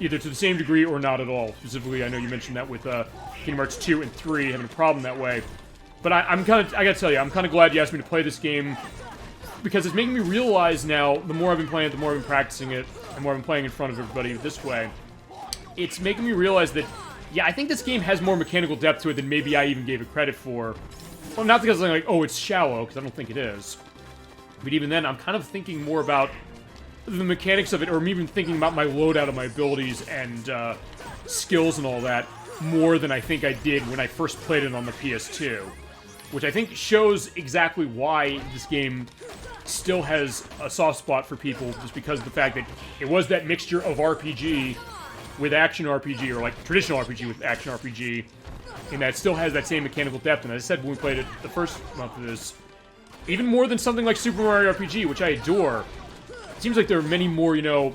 either to the same degree or not at all. Specifically, I know you mentioned that with Kingdom Hearts 2 and 3 having a problem that way. But I gotta tell you, I'm kind of glad you asked me to play this game, because it's making me realize now, the more I've been playing it, the more I've been practicing it, the more I've been playing in front of everybody this way, it's making me realize that, yeah, I think this game has more mechanical depth to it than maybe I even gave it credit for. Well, not because I'm like, oh, it's shallow, because I don't think it is. But even then, I'm kind of thinking more about the mechanics of it, or even thinking about my loadout of my abilities and skills and all that, more than I think I did when I first played it on the PS2. Which I think shows exactly why this game still has a soft spot for people, just because of the fact that it was that mixture of RPG with action RPG, or like traditional RPG with action RPG, and that it still has that same mechanical depth. And as I said when we played it the first month of this, even more than something like Super Mario RPG, which I adore, it seems like there are many more, you know,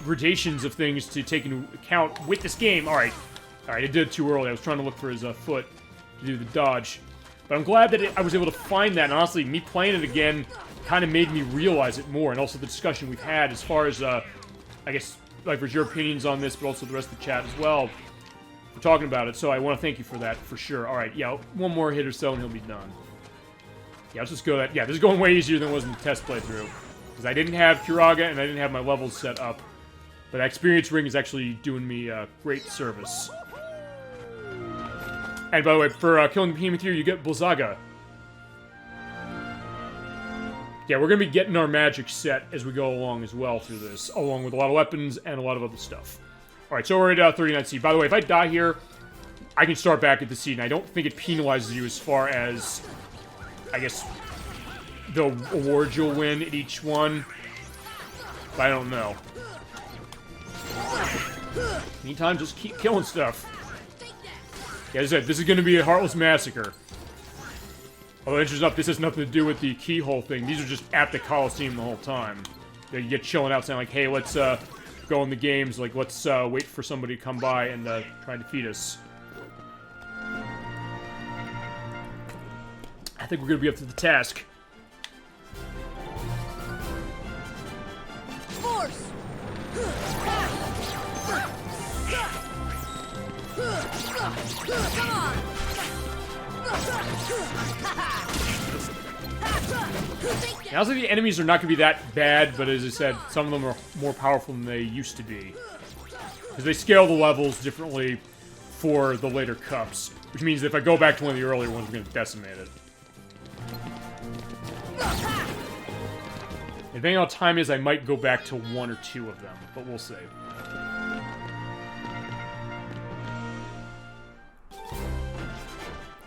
gradations of things to take into account with this game. Alright, I did it too early. I was trying to look for his foot to do the dodge. But I'm glad that I was able to find that, and honestly, me playing it again kind of made me realize it more, and also the discussion we've had as far as, I guess, like, for your opinions on this, but also the rest of the chat as well, for talking about it, so I want to thank you for that, for sure. Alright, yeah, one more hit or so, and he'll be done. Yeah, let's just go that. Yeah, this is going way easier than it was in the test playthrough, because I didn't have Kiraga, and I didn't have my levels set up, but that experience ring is actually doing me great service. And by the way, for killing the Behemoth here, you get Blizzaga. Yeah, we're going to be getting our magic set as we go along as well through this, along with a lot of weapons and a lot of other stuff. Alright, so we're at 39C. By the way, if I die here, I can start back at the seat, and I don't think it penalizes you as far as, I guess, the awards you'll win at each one. But I don't know. Meantime, just keep killing stuff. Yeah, as I said, this is going to be a heartless massacre. Although, interesting enough, this has nothing to do with the keyhole thing. These are just at the Coliseum the whole time. You get chilling out saying, like, hey, let's go in the games. Like, let's wait for somebody to come by and try and defeat us. think we're gonna be up to the task. Force! Come on! Now, also the enemies are not gonna be that bad, but as I said, some of them are more powerful than they used to be. Because they scale the levels differently for the later cups. Which means that if I go back to one of the earlier ones, we're gonna decimate it. Depending on how time is, I might go back to 1 or 2 of them, but we'll see.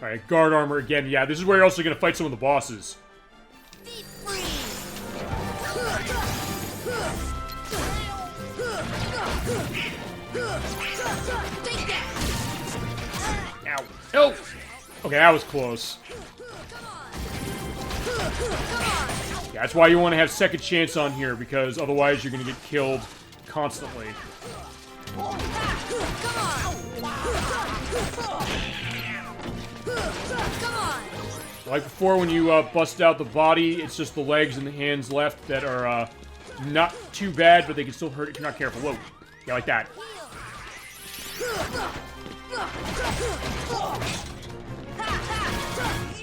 Alright, guard armor again. Yeah, this is where you're also gonna fight some of the bosses. Ow. No! Okay, that was close. Yeah, that's why you want to have second chance on here, because otherwise you're going to get killed constantly. Like before, when you bust out the body, it's just the legs and the hands left that are not too bad, but they can still hurt if you're not careful. Whoa. Yeah, like that.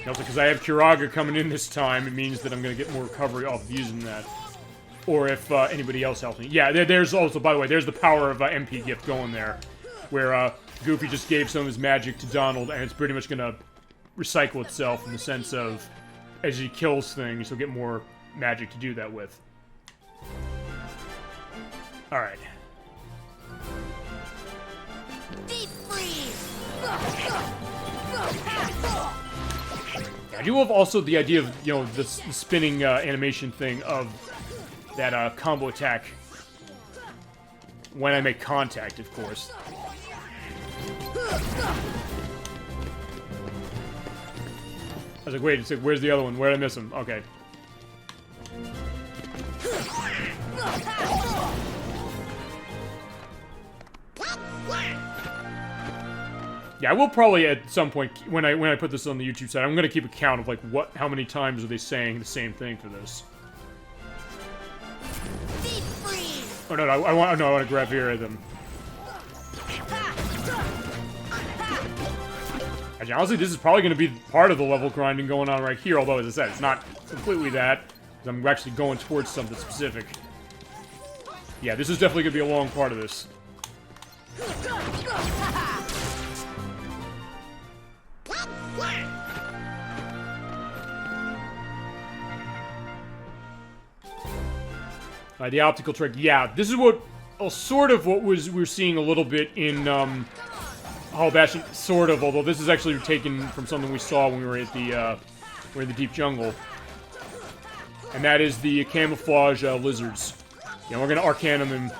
Also, because I have Kiraga coming in this time, it means that I'm going to get more recovery off of using that. Or if anybody else helps me. Yeah, there's also, by the way, there's the power of MP gift going there. Where Goofy just gave some of his magic to Donald, and it's pretty much going to recycle itself in the sense of, as he kills things, he'll get more magic to do that with. Alright. Deep freeze! I do love also the idea of, you know, the spinning animation thing of that combo attack when I make contact, of course. I was like, wait, where's the other one? Where did I miss him? Okay. Yeah, I will probably at some point when I put this on the YouTube site, I'm gonna keep a count of like how many times are they saying the same thing for this. Oh no, I want to grab here at them. Actually, honestly, this is probably gonna be part of the level grinding going on right here. Although, as I said, it's not completely that. I'm actually going towards something specific. Yeah, this is definitely gonna be a long part of this. The optical trick. Yeah, this is what sort of what we're seeing a little bit in Hollow Bastion, sort of. Although this is actually taken from something we saw when we were at the we're in the deep jungle, and that is the camouflage lizards. Yeah, we're gonna Arcanum him.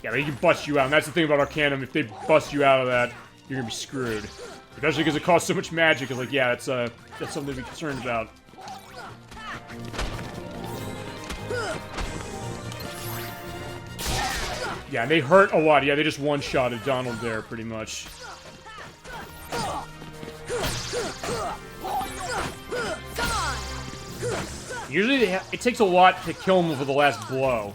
Yeah, they can bust you out, and that's the thing about Arcanum. If they bust you out of that, you're gonna be screwed. Especially because it costs so much magic. It's like, yeah, that's something to be concerned about. Yeah, they hurt a lot. Yeah, they just one-shotted Donald there, pretty much. Usually it takes a lot to kill him with the last blow.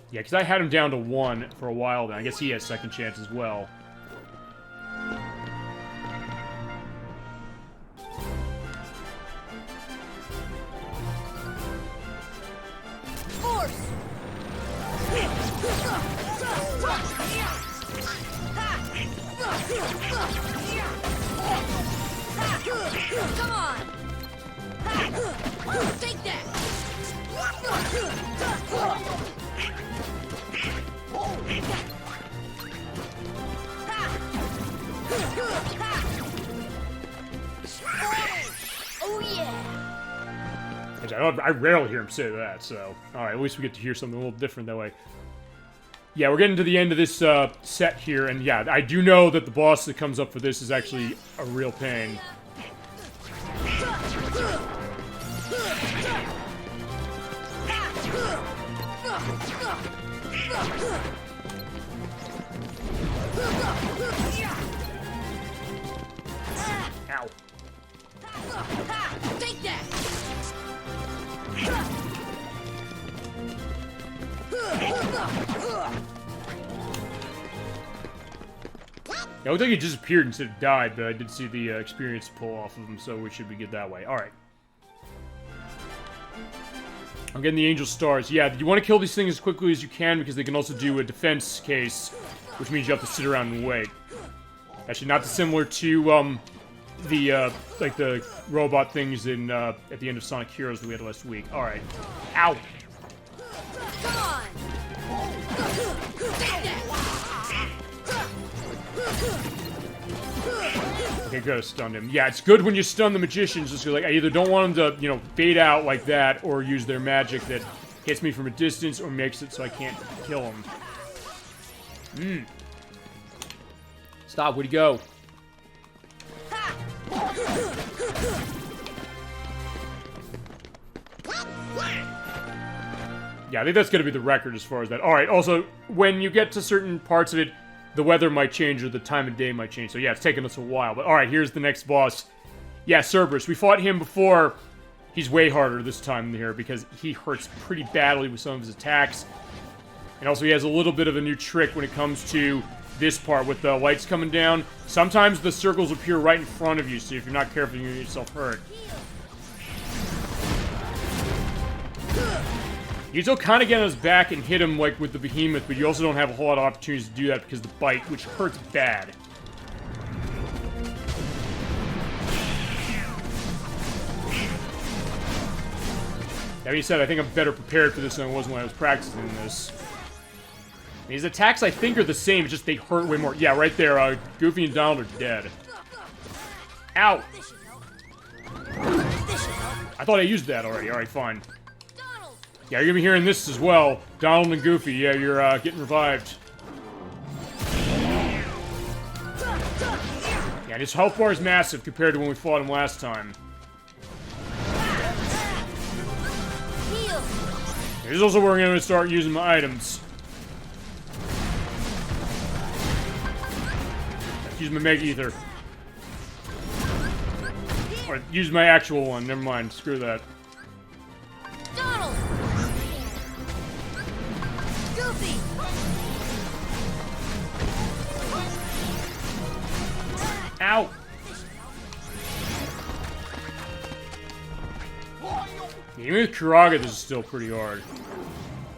Yeah, because I had him down to 1 for a while then. I guess he has second chance as well. Force! Come on! Take that! Oh yeah! I rarely hear him say that, so... Alright, at least we get to hear something a little different that way. Yeah, we're getting to the end of this set here, and yeah, I do know that the boss that comes up for this is actually a real pain. It looked like he disappeared instead of died, but I did see the experience pull off of him, so we should be good that way. Alright. I'm getting the angel stars. Yeah, you want to kill these things as quickly as you can because they can also do a defense case, which means you have to sit around and wait. Actually, not dissimilar to like the robot things in at the end of Sonic Heroes that we had last week. All right. Ow. Come on. Okay, good. I stunned him. Yeah, it's good when you stun the magicians. Just like I either don't want them to, you know, fade out like that, or use their magic that hits me from a distance, or makes it so I can't kill them. Stop. Where'd he go? Yeah, I think that's going to be the record as far as that. Alright, also, when you get to certain parts of it, the weather might change or the time of day might change. So yeah, it's taken us a while. But alright, here's the next boss. Yeah, Cerberus. We fought him before. He's way harder this time here because he hurts pretty badly with some of his attacks. And also he has a little bit of a new trick when it comes to this part with the lights coming down. Sometimes the circles appear right in front of you, so if you're not careful, you're going to get yourself hurt. You still kind of get on his back and hit him like with the behemoth, but you also don't have a whole lot of opportunities to do that because of the bite, which hurts bad. That being said, I think I'm better prepared for this than I was when I was practicing this. And his attacks, I think, are the same, it's just they hurt way more. Yeah, right there, Goofy and Donald are dead. Ow! I thought I used that already. Alright, fine. Yeah, you're gonna be hearing this as well. Donald and Goofy, yeah, you're getting revived. Yeah, and his health bar is massive compared to when we fought him last time. Here's also where I'm gonna start using my items. Use my Mega Ether. Or use my actual one, never mind, screw that. Donald! Goofy! Ow! Even with Kuraga, this is still pretty hard.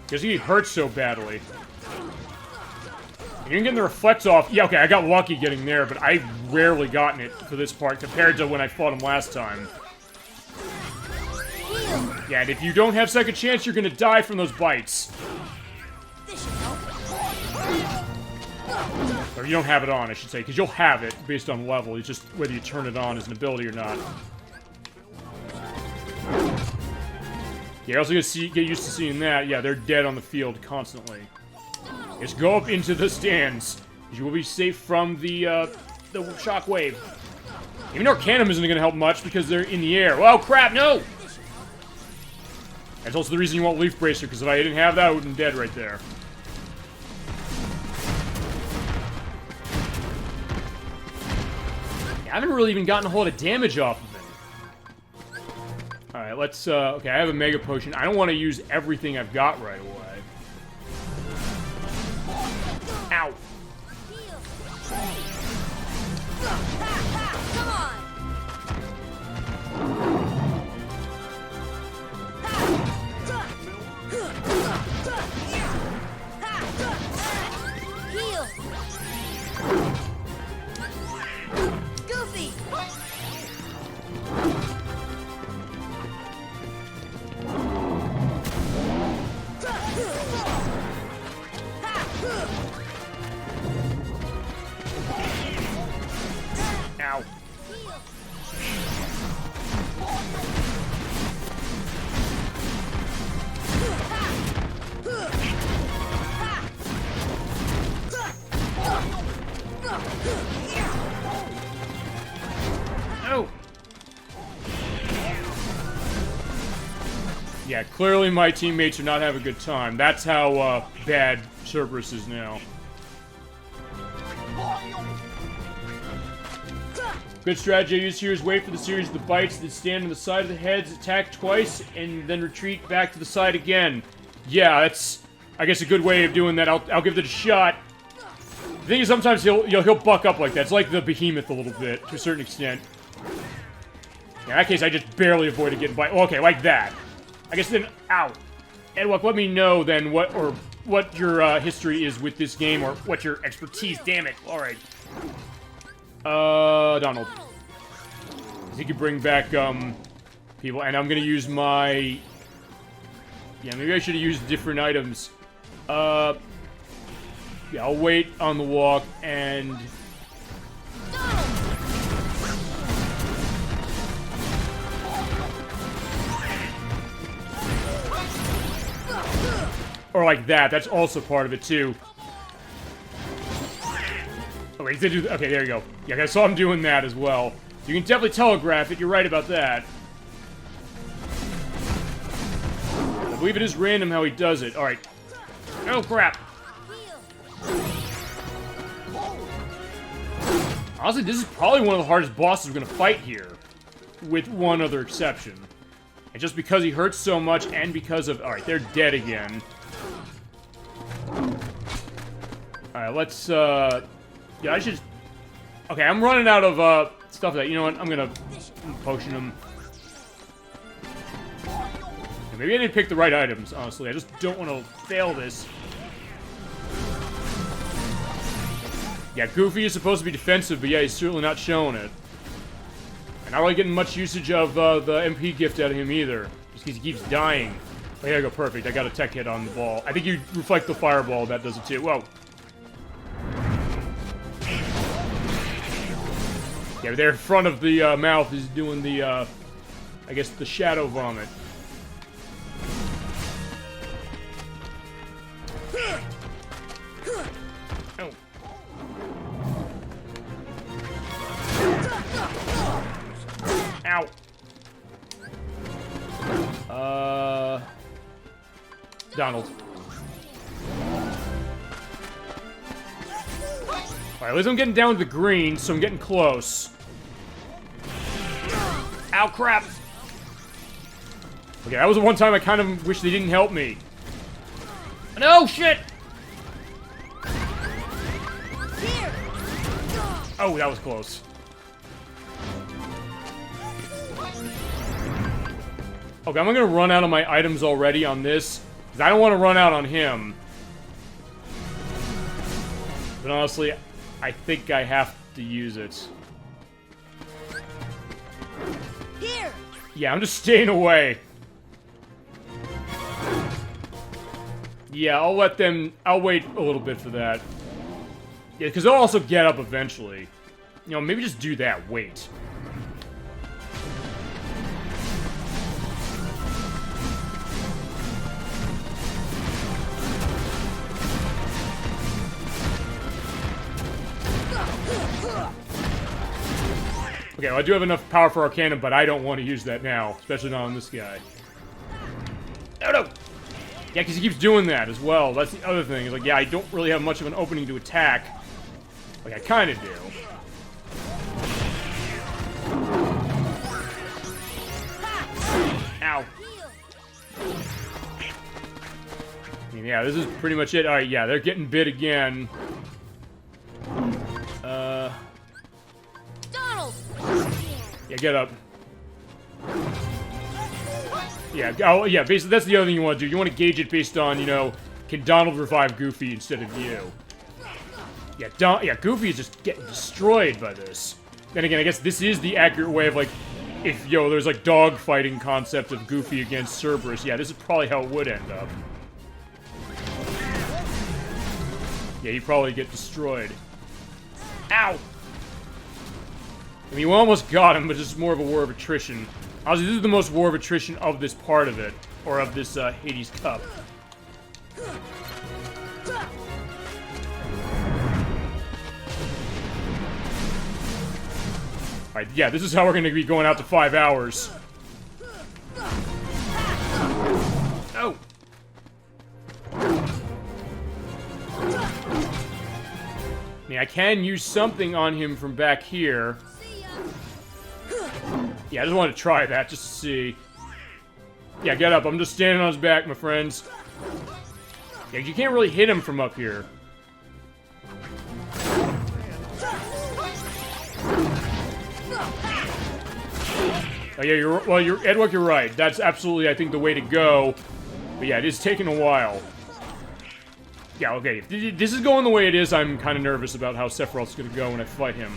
Because he hurts so badly. Even getting the reflects off. Yeah, okay, I got lucky getting there, but I've rarely gotten it for this part compared to when I fought him last time. Yeah, and if you don't have second chance, you're gonna die from those bites. Or you don't have it on, I should say, because you'll have it based on level. It's just whether you turn it on as an ability or not. Yeah, you're also gonna get used to seeing that. Yeah, they're dead on the field constantly. Just go up into the stands. You will be safe from the shockwave. Even Arcanum isn't gonna help much because they're in the air. Oh crap, no! That's also the reason you want Leaf Bracer, because if I didn't have that, I would have been dead right there. Yeah, I haven't really even gotten a whole lot of damage off of him. Alright, let's, okay, I have a Mega Potion. I don't want to use everything I've got right away. Ow! Come on! Heal! Goofy! Ow. Oh. Yeah, clearly my teammates are not having a good time. That's how bad Cerberus is now. Good strategy I use here is wait for the series of the bites that stand on the side of the heads, attack twice, and then retreat back to the side again. Yeah, that's, I guess, a good way of doing that. I'll give it a shot. The thing is, sometimes he'll buck up like that. It's like the behemoth a little bit, to a certain extent. In that case, I just barely avoided getting by. Okay, like that. I guess then, ow. Edward, let me know then what your history is with this game, or what your expertise. Damn it. All right. Donald. He could bring back people, and I'm gonna use my. Yeah, maybe I should have used different items. Yeah, I'll wait on the walk and. Or like that. That's also part of it too. Oh, wait, okay, there you go. Yeah, I saw him doing that as well. You can definitely telegraph it. You're right about that. I believe it is random how he does it. All right. Oh crap. Honestly, this is probably one of the hardest bosses we're gonna fight here, with one other exception. And just because he hurts so much, and because of... Alright, they're dead again. Alright, let's, Yeah, I should... Okay, I'm running out of, stuff that... You know what? I'm gonna potion them. Maybe I didn't pick the right items, honestly. I just don't want to fail this. Yeah, Goofy is supposed to be defensive, but yeah, he's certainly not showing it. And not really getting much usage of the MP gift out of him either. Just because he keeps dying. Oh, there you go, perfect. I got a tech hit on the ball. I think you reflect the fireball, that does it too. Whoa. Yeah, there in front of the mouth is doing the, I guess, the shadow vomit. Oh. Ow. Donald. Alright, at least I'm getting down to the green, so I'm getting close. Ow, crap! Okay, that was the one time I kind of wish they didn't help me. No, shit! Oh, that was close. Okay, I'm gonna run out of my items already on this, because I don't want to run out on him. But honestly, I think I have to use it. Here. Yeah, I'm just staying away. Yeah, I'll let them... I'll wait a little bit for that. Yeah, because they'll also get up eventually. You know, maybe just do that. Wait. Okay, well, I do have enough power for Arcanum, but I don't want to use that now. Especially not on this guy. No, no! Yeah, because he keeps doing that as well. That's the other thing. It's like, yeah, I don't really have much of an opening to attack. Like, I kind of do. Ow. I mean, yeah, this is pretty much it. Alright, yeah, they're getting bit again. Donald! Yeah, get up. Yeah, oh, yeah, basically, that's the other thing you want to do. You want to gauge it based on, you know, can Donald revive Goofy instead of you? Yeah, Goofy is just getting destroyed by this. Then again, I guess this is the accurate way of, like, if, there's, like, dog fighting concept of Goofy against Cerberus. Yeah, this is probably how it would end up. Yeah, he'd probably get destroyed. Ow! I mean, we almost got him, but it's just more of a war of attrition. Honestly, this is the most war of attrition of this part of it. Or of this, Hades Cup. Alright, yeah, this is how we're gonna be going out to 5 hours. Oh! I mean, I can use something on him from back here. Yeah, I just wanted to try that, just to see. Yeah, get up. I'm just standing on his back, my friends. Yeah, you can't really hit him from up here. Oh yeah, Edward, you're right. That's absolutely, I think, the way to go. But yeah, it is taking a while. Yeah, okay. If this is going the way it is, I'm kind of nervous about how Sephiroth's gonna go when I fight him.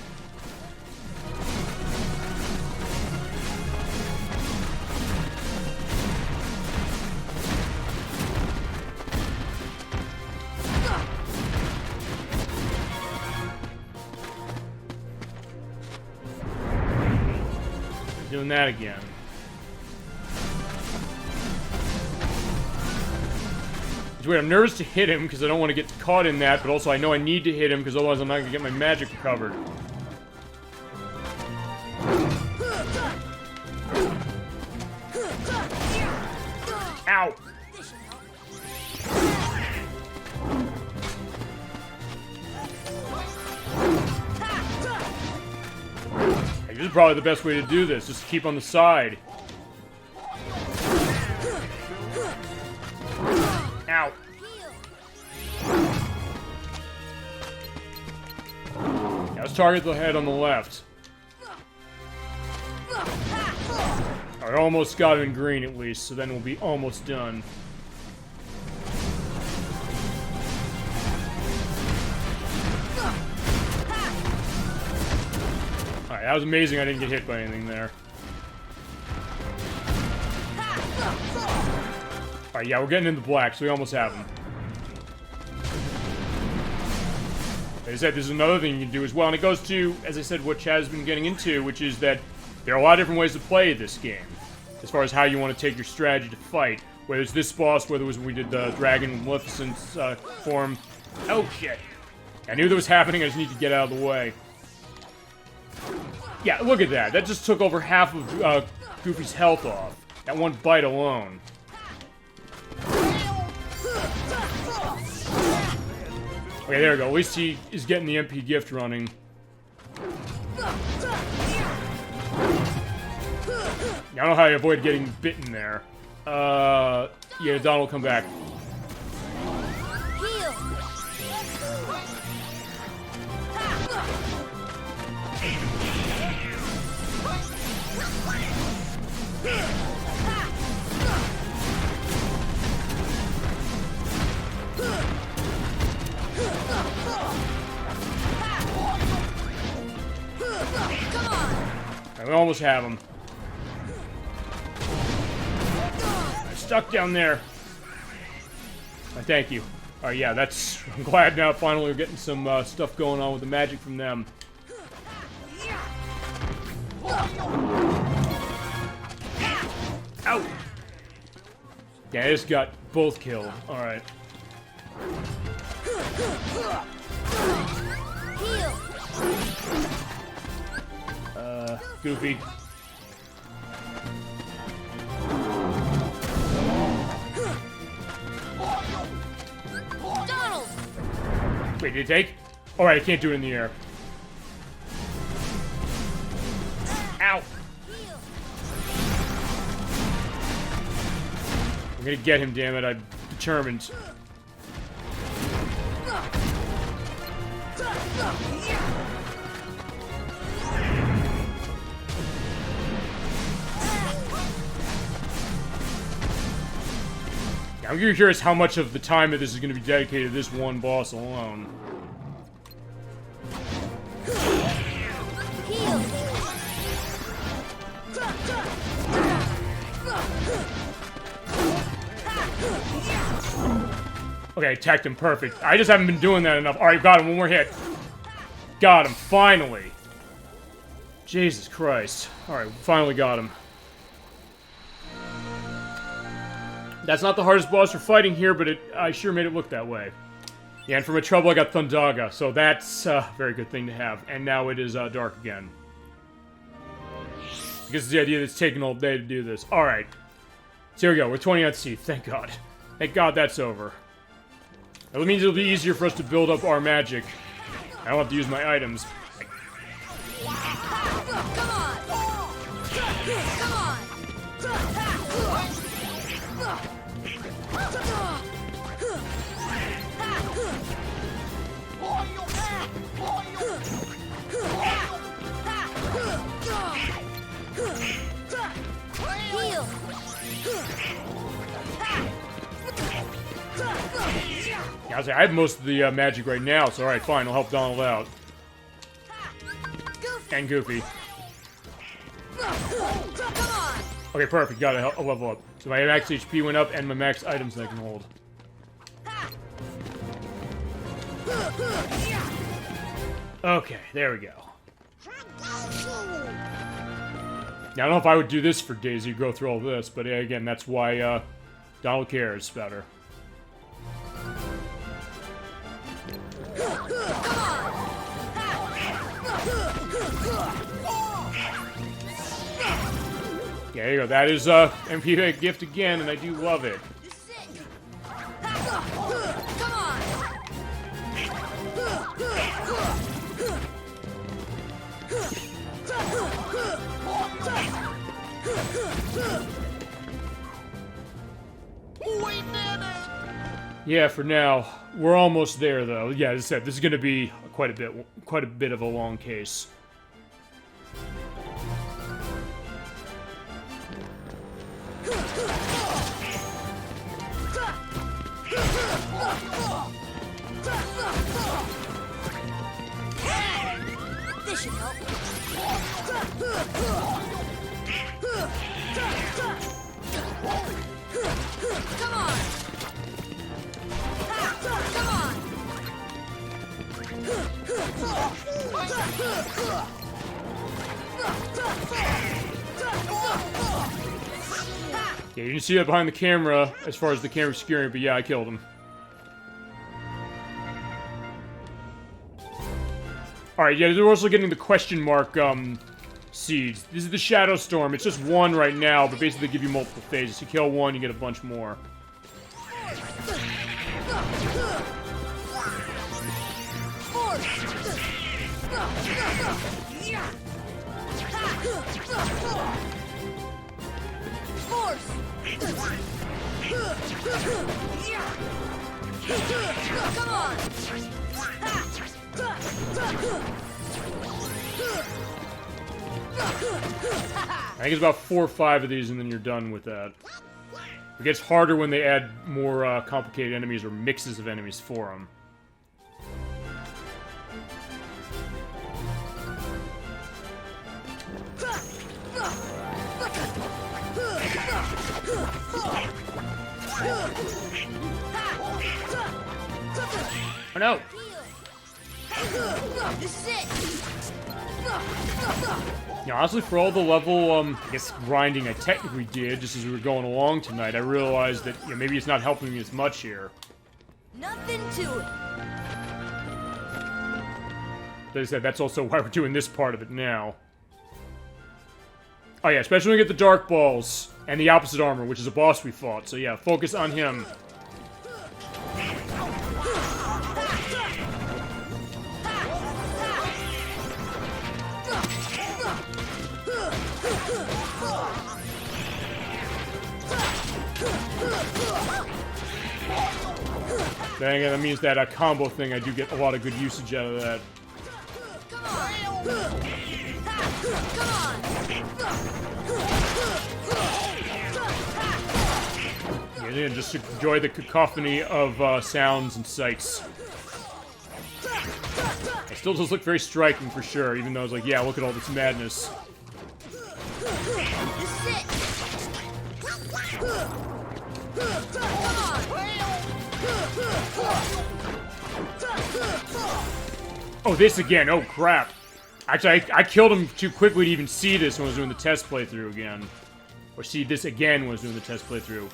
Doing that again. Wait, I'm nervous to hit him because I don't want to get caught in that, but also I know I need to hit him because otherwise I'm not going to get my magic recovered. Ow! Hey, this is probably the best way to do this, just keep on the side. Ow. Now let's target the head on the left. I almost got him in green at least, so then we'll be almost done. Alright, that was amazing I didn't get hit by anything there. Alright, yeah, we're getting in the black, so we almost have him. Like I said, there's another thing you can do as well, and it goes to, as I said, what Chad's been getting into, which is that there are a lot of different ways to play this game, as far as how you want to take your strategy to fight. Whether it's this boss, whether it was when we did the Dragon with Maleficent's form. Oh, shit. I knew that was happening, I just need to get out of the way. Yeah, look at that. That just took over half of Goofy's health off. That one bite alone. Okay, there we go. At least he is getting the MP gift running. Now, I don't know how you avoid getting bitten there. Yeah, Don will come back. We almost have him. I'm stuck down there. Thank you. Alright, yeah, that's... I'm glad now finally we're getting some stuff going on with the magic from them. Ow! Yeah, I just got both killed. Alright. Goofy. Donald! Wait, did it take? Alright, I can't do it in the air. Ow! I'm gonna get him, damn it. I'm determined. I'm curious how much of the time of this is going to be dedicated to this one boss alone. Okay, attacked him perfect. I just haven't been doing that enough. Alright, got him. One more hit. Got him, finally. Jesus Christ. Alright, finally got him. That's not the hardest boss we're fighting here, but I sure made it look that way. Yeah, and for my trouble, I got Thundaga, so that's a very good thing to have. And now it is dark again. Because it's the idea that it's taking all day to do this. Alright. So here we go, we're 20 on C, thank God. Thank God that's over. That means it'll be easier for us to build up our magic. I don't have to use my items. Come on! Come on! I have most of the magic right now, so alright, fine, I'll help Donald out. And Goofy. Okay, perfect, got a level up. So my max HP went up, and my max items I can hold. Okay, there we go. Now, I don't know if I would do this for Daisy, go through all this, but again, that's why Donald cares about her. Yeah, there you go. That is MP gift again, and I do love it. Yeah, for now. We're almost there, though. Yeah, as I said, this is going to be quite a bit of a long case. This should help. Come on! Come on! Yeah, you didn't see that behind the camera, as far as the camera securing, but yeah, I killed him. Alright, yeah, they're also getting the question mark, seeds. This is the Shadow Storm. It's just one right now, but basically they give you multiple phases. You kill one, you get a bunch more. Come on! I think it's about 4 or 5 of these, and then you're done with that. It gets harder when they add more complicated enemies or mixes of enemies for them. Oh no! This is it! Yeah, honestly, for all the level, I guess, grinding I technically did, just as we were going along tonight, I realized that, maybe it's not helping me as much here. Nothing to it! As I said, that's also why we're doing this part of it now. Oh yeah, especially when we get the Dark Balls and the Opposite Armor, which is a boss we fought, so yeah, focus on him. Then again, that means that combo thing, I do get a lot of good usage out of that. Yeah, just enjoy the cacophony of sounds and sights. It still does look very striking for sure, even though it's like, yeah, look at all this madness. Oh, this again. Oh, crap. Actually, I killed him too quickly to even see this when I was doing the test playthrough again. Or see this again when I was doing the test playthrough.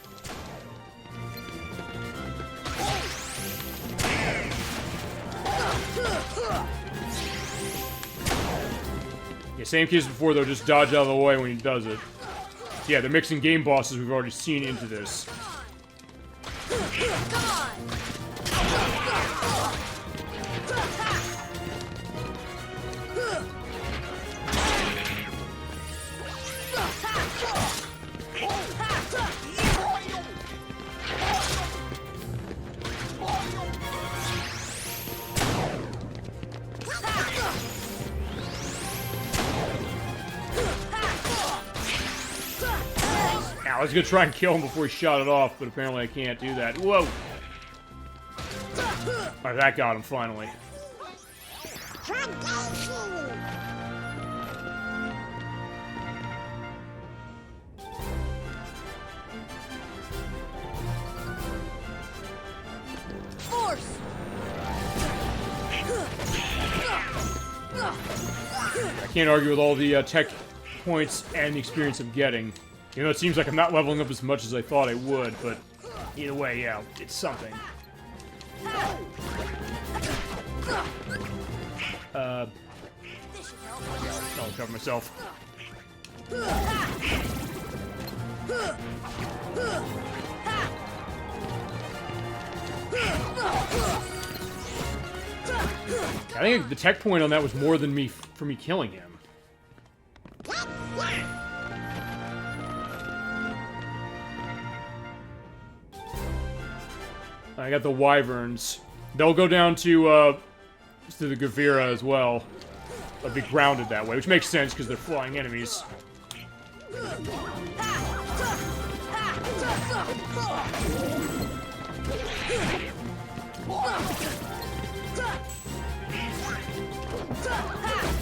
Yeah, same case before, though. Just dodge out of the way when he does it. Yeah, they're mixing game bosses we've already seen into this. I was gonna try and kill him before he shot it off, but apparently I can't do that. Whoa! Alright, that got him finally. Force! I can't argue with all the tech points and the experience I'm getting. You know, it seems like I'm not leveling up as much as I thought I would, but either way, yeah, it's something. I'll cover myself. I think the tech point on that was more than for me killing him. I got the wyverns. They'll go down to the Gavira as well. They'll be grounded that way, which makes sense because they're flying enemies.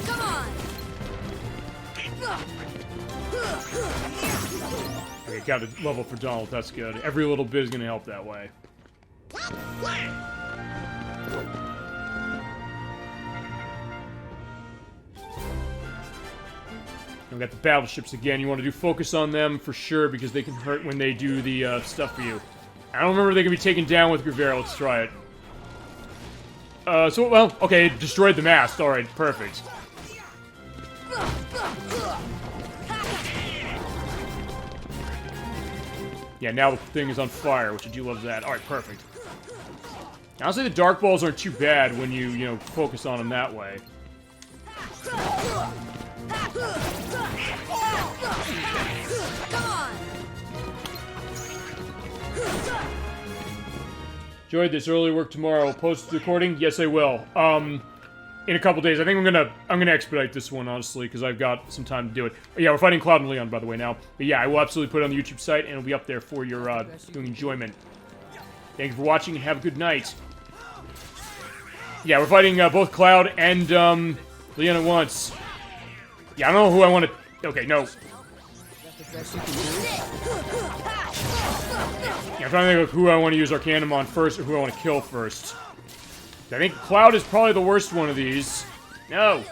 Come on! Okay, got a level for Donald. That's good. Every little bit is going to help that way. We got the battleships again. You want to do focus on them for sure because they can hurt when they do the stuff for you. I don't remember they can be taken down with Gravera. Let's try it. Well, okay, it destroyed the mast. Alright, perfect. Yeah, now the thing is on fire, which I do love that. Alright, perfect. Honestly, the dark balls aren't too bad when you focus on them that way. Enjoyed this early work tomorrow. Post recording? Yes, I will. In a couple days. I think I'm gonna expedite this one honestly because I've got some time to do it. But yeah, we're fighting Cloud and Leon by the way now. But yeah, I will absolutely put it on the YouTube site and it'll be up there for your viewing enjoyment. Thank you for watching and have a good night. Yeah, we're fighting both Cloud and Leon at once. Yeah, I don't know who I want to. Okay, no. Yeah, I'm trying to think of who I want to use Arcanum on first or who I want to kill first. I think Cloud is probably the worst one of these. No.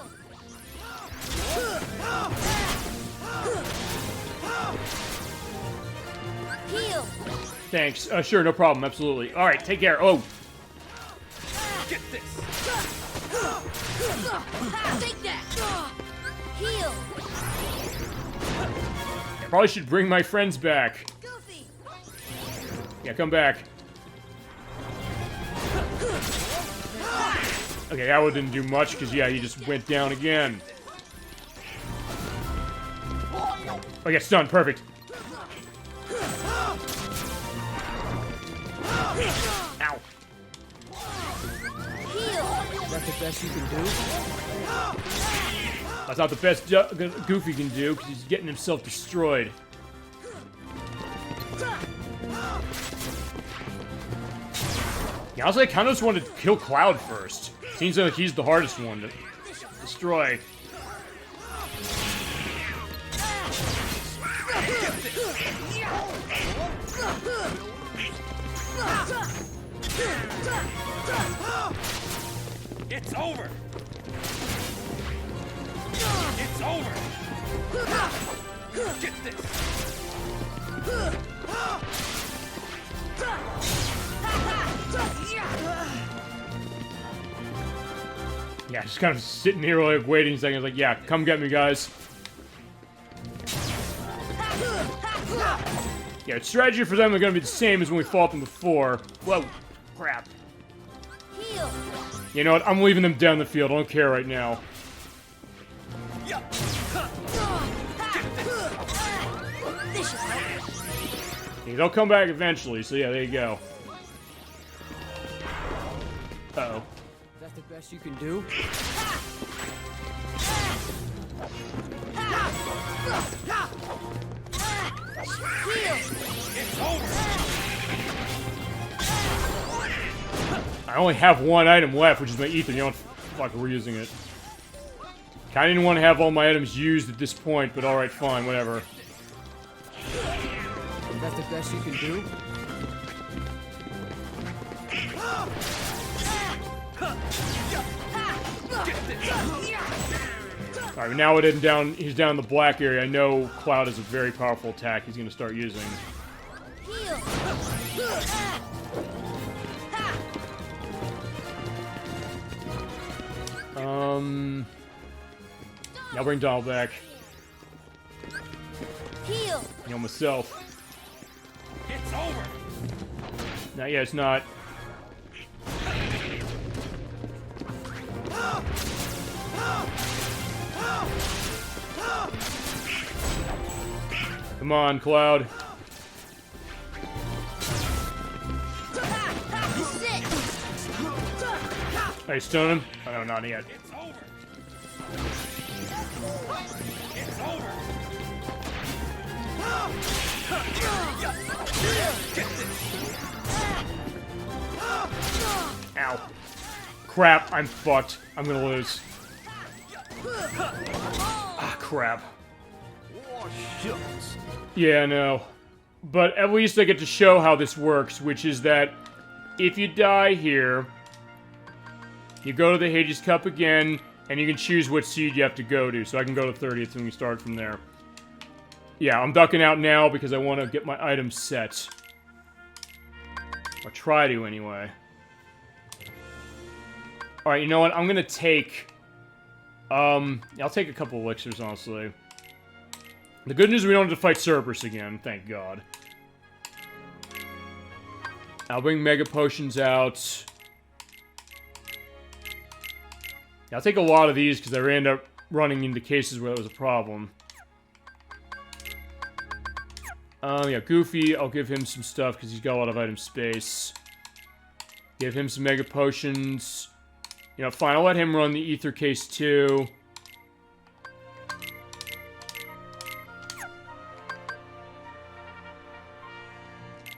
Heal. Thanks. Sure, no problem. Absolutely. All right, take care. Oh. Get this. Take that. Heal. I probably should bring my friends back. Goofy. Yeah, come back. Okay, that one didn't do much, because, yeah, he just went down again. Oh, yeah, stunned. Perfect. Ow. Is that the best you can do? That's not the best Goofy can do, because he's getting himself destroyed. Yeah, honestly, I kind of just wanted to kill Cloud first. Seems like he's the hardest one to destroy. It's over! It's over! Get this! Yeah, just kind of sitting here like waiting a second. I was like, yeah, come get me, guys. Yeah, strategy for them are going to be the same as when we fought them before. Whoa, crap. Heal. You know what? I'm leaving them down the field. I don't care right now. Yeah, they'll come back eventually, so yeah, there you go. Uh-oh. Is that the best you can do? Heal. It's over! I I only have one item left, which is my ether. You know what? Fuck, we're using it. Kinda didn't want to have all my items used at this point, but alright, fine, whatever. Is that the best you can do? Alright, now he's down in the black area. I know Cloud is a very powerful attack he's gonna start using. Now bring Donald back. Heal. You know, myself. It's over. Not yet, it's not. Come on, Cloud. Hey, stun him? Oh, no, not yet. It's over. It's over. Ow. Crap, I'm fucked. I'm gonna lose. Ah, crap. Oh, shucks. Yeah, I know. But at least I get to show how this works, which is that if you die here, you go to the Hades Cup again, and you can choose which seed you have to go to. So I can go to 30th and we start from there. Yeah, I'm ducking out now because I want to get my items set. Or try to, anyway. Alright, you know what? I'm gonna take... I'll take a couple elixirs, honestly. The good news is we don't have to fight Cerberus again, thank God. I'll bring Mega Potions out. I'll take a lot of these because I end up running into cases where that was a problem. Yeah, Goofy, I'll give him some stuff because he's got a lot of item space. Give him some Mega Potions. You know, fine, I'll let him run the Ether Case too.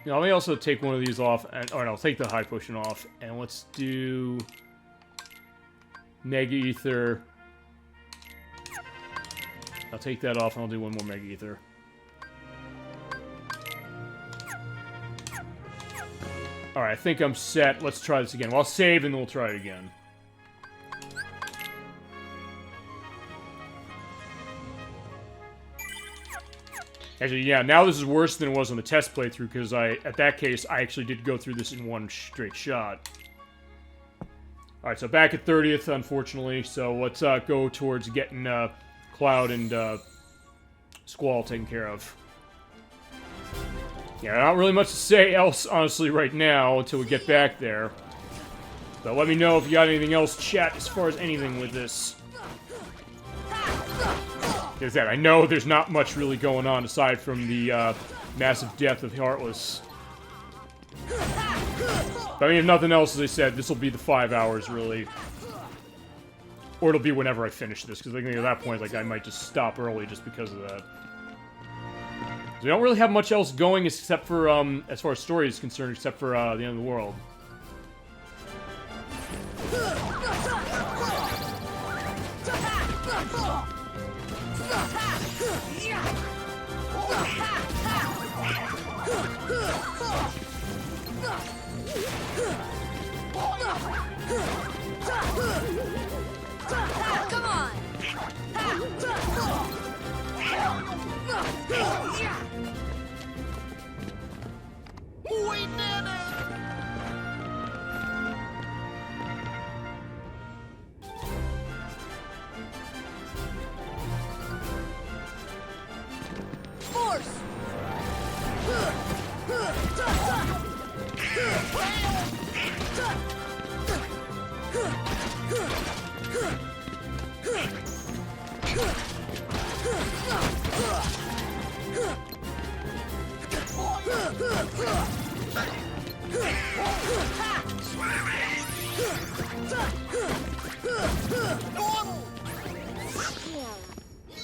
You know, let me also take one of these off, and or no, I'll take the High Potion off, and let's do Mega Ether. I'll take that off, and I'll do one more Mega Ether. Alright, I think I'm set. Let's try this again. Well, I'll save, and then we'll try it again. Actually, yeah, now this is worse than it was on the test playthrough, because at that case, I actually did go through this in one straight shot. Alright, so back at 30th, unfortunately, so let's go towards getting Cloud and Squall taken care of. Yeah, not really much to say else, honestly, right now, until we get back there. So let me know if you got anything else, chat, as far as anything with this. Is that I know there's not much really going on aside from the massive death of Heartless. But I mean, if nothing else, as I said, this will be the 5 hours, really. Or it'll be whenever I finish this, because I think at that point, like, I might just stop early just because of that. So we don't really have much else going except for, as far as story is concerned, except for, the end of the world. Come on! We did it! Force!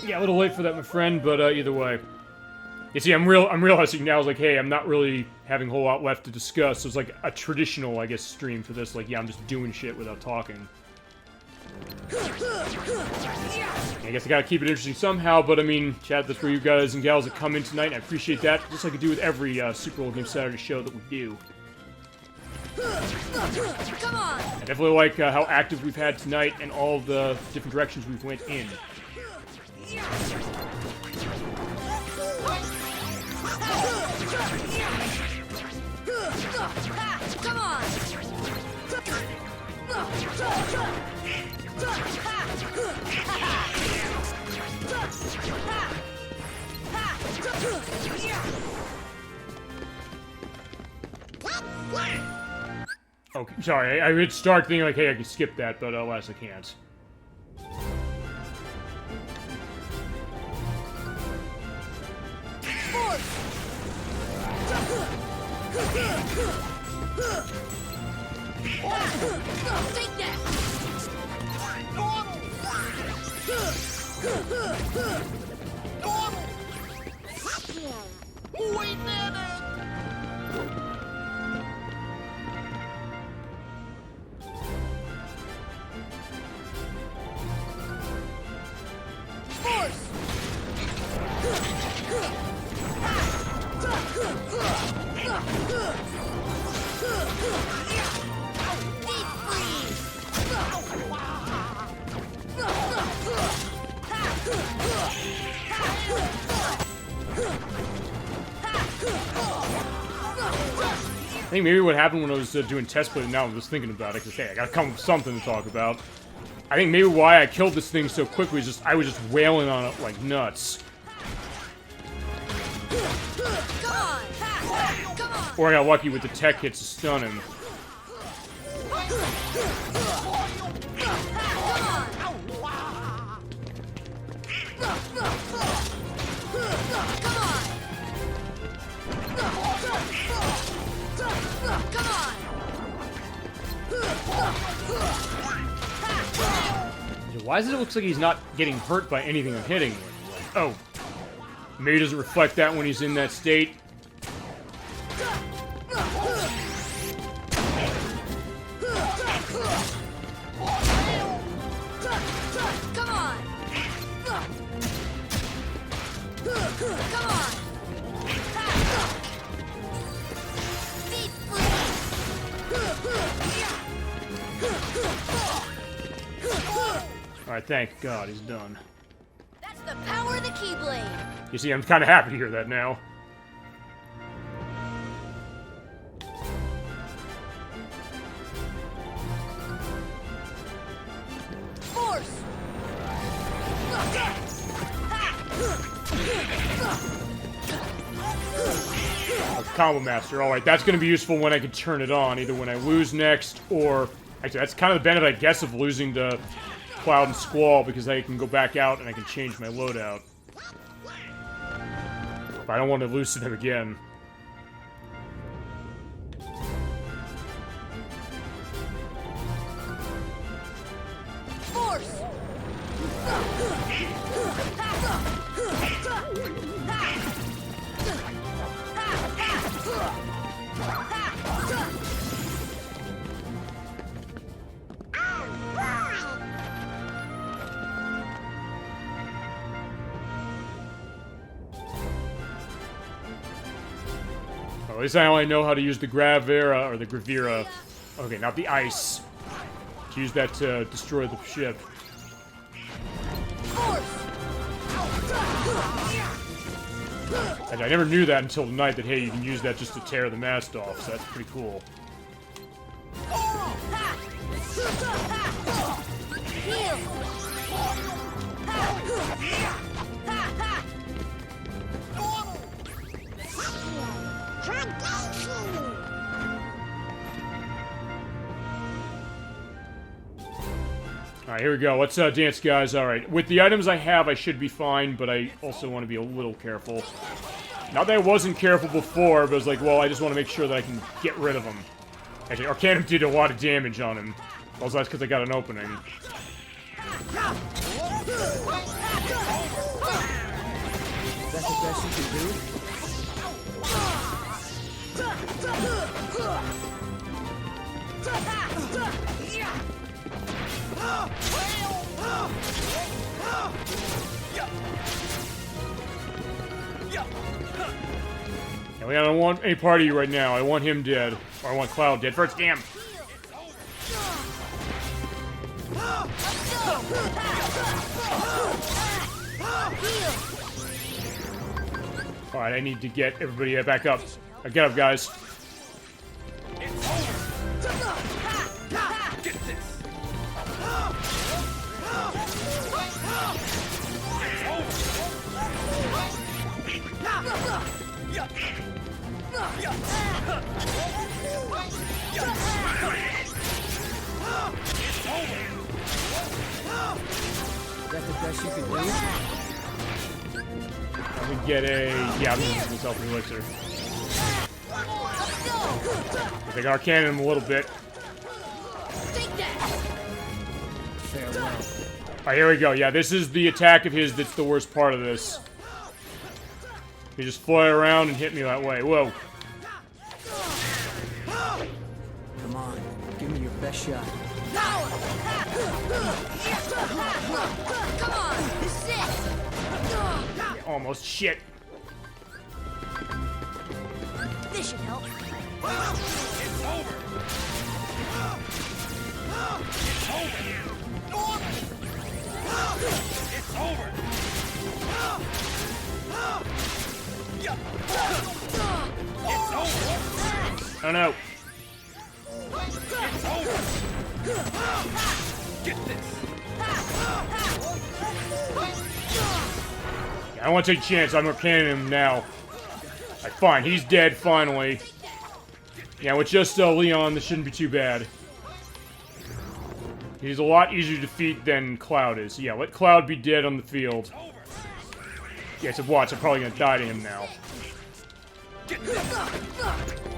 Yeah, a little late for that, my friend, but either way. You see, I'm realizing now, like, hey, I'm not really having a whole lot left to discuss. So it's like a traditional, I guess, stream for this. Like, yeah, I'm just doing shit without talking. I guess I gotta keep it interesting somehow, but I mean, chat, that's for you guys and gals that come in tonight. I appreciate that, just like I do with every Super Old Game Saturday show that we do. Come on! I definitely like how active we've had tonight and all the different directions we've went in. Come on! Okay, sorry, I would start thinking like, hey, I can skip that, but alas, I can't. Take that! We did it! Force! Deep freeze! I think maybe what happened when I was doing test play, now I'm just thinking about it, because hey, I gotta come up with something to talk about. I think maybe why I killed this thing so quickly is just I was just wailing on it like nuts. Come on! Come on! Or I got lucky with the tech hits to stun him. Why does it look like he's not getting hurt by anything I'm hitting with? Oh. Maybe it doesn't reflect that when he's in that state. Come on! Come on! Deep Alright, thank God he's done. That's the power of the Keyblade! You see, I'm kind of happy to hear that now. Force! Oh, Combo Master. Alright, that's going to be useful when I can turn it on, either when I lose next, or... Actually, that's kind of the benefit, I guess, of losing to Cloud and Squall, because I can go back out and I can change my loadout. But I don't want to lose to them again. Force! At least I only know how to use the Gravera, or the Gravira. Okay, not the ice. To use that to destroy the ship. And I never knew that until tonight, that hey, you can use that just to tear the mast off, so that's pretty cool. Alright, here we go. Let's dance, guys. Alright, with the items I have, I should be fine, but I also want to be a little careful. Not that I wasn't careful before, but I was like, well, I just want to make sure that I can get rid of him. Actually, Arcanum did a lot of damage on him. Also, that's because I got an opening. That's a best you can do? Yeah, I don't want any part of you right now. I want him dead. Or I want Cloud dead first. Damn! Alright, I need to get everybody back up. Get up, guys. Is that the best you can do? Let me get a... Yeah, I'm using myself an elixir. I think Arcana him a little bit. Farewell. Alright, here we go. Yeah, this is the attack of his that's the worst part of this. He just fly around and hit me that way. Whoa. Come on, give me your best shot. Come on, this is it. Almost. Shit. This should help. It's over. It's over. It's over. It's over. Oh no. It's over. Get this. I don't want to take a chance. I'm Arcaning him now. Alright, fine. He's dead, finally. Yeah, with just Leon, this shouldn't be too bad. He's a lot easier to defeat than Cloud is. Yeah, let Cloud be dead on the field. Yeah, so watch. I'm probably gonna die to him now. Take that.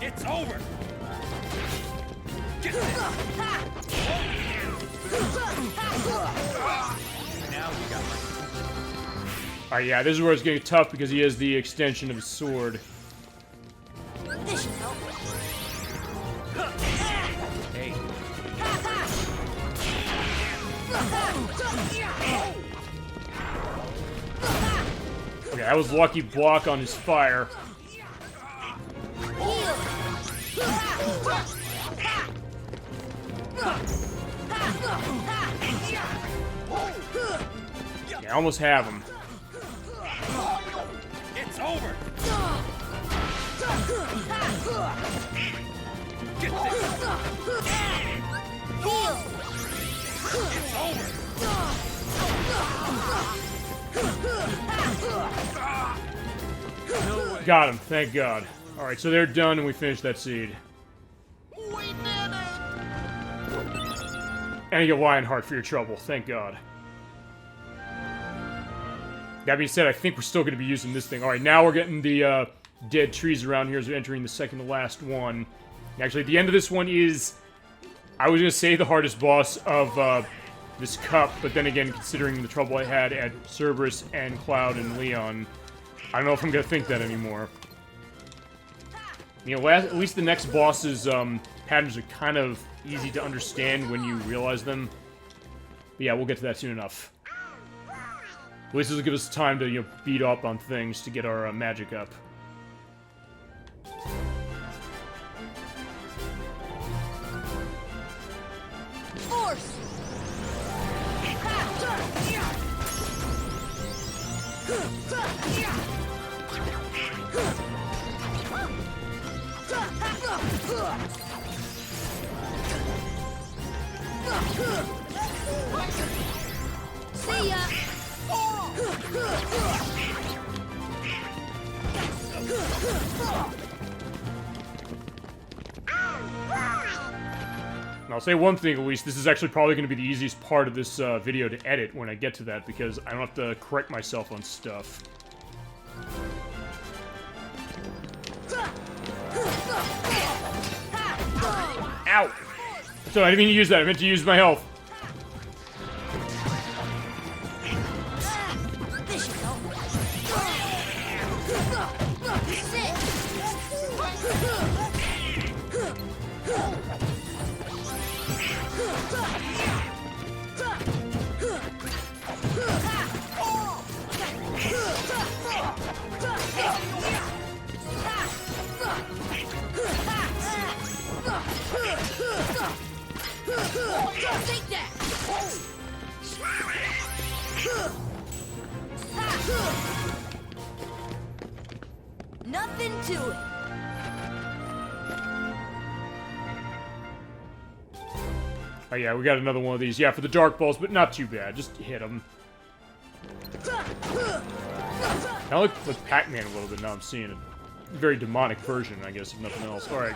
It's over. Get this. Now we got my... Alright, yeah, this is where it's getting tough because he has the extension of his sword. This should help. Hey. Okay, that was lucky block on his fire. Yeah, I almost have him. It's over. Get this. It's over. Got him, thank God. Alright, so they're done and we finished that seed. We did it! And you get Lionheart for your trouble, thank God. That being said, I think we're still going to be using this thing. Alright, now we're getting the dead trees around here as we're entering the second to last one. Actually, the end of this one is, I was going to say, the hardest boss of this cup, but then again, considering the trouble I had at Cerberus and Cloud and Leon, I don't know if I'm going to think that anymore. You know, at least the next boss's patterns are kind of easy to understand when you realize them. But yeah, we'll get to that soon enough. At least this will give us time to, you know, beat up on things to get our magic up. Force! See ya! And I'll say one thing at least, this is actually probably going to be the easiest part of this video to edit when I get to that, because I don't have to correct myself on stuff. Ow! So I didn't mean to use that. I meant to use my health. This should help. Sit. Take that! Nothing to it. Oh yeah, we got another one of these. Yeah, for the dark balls, but not too bad. Just hit them. I look like Pac-Man a little bit now. I'm seeing a very demonic version, I guess, if nothing else. All right.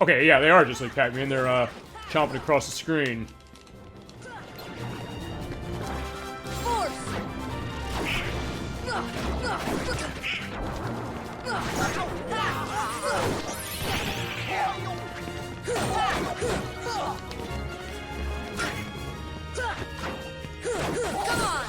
Okay, yeah, they are just like Pac-Man. They're chomping across the screen. Come on!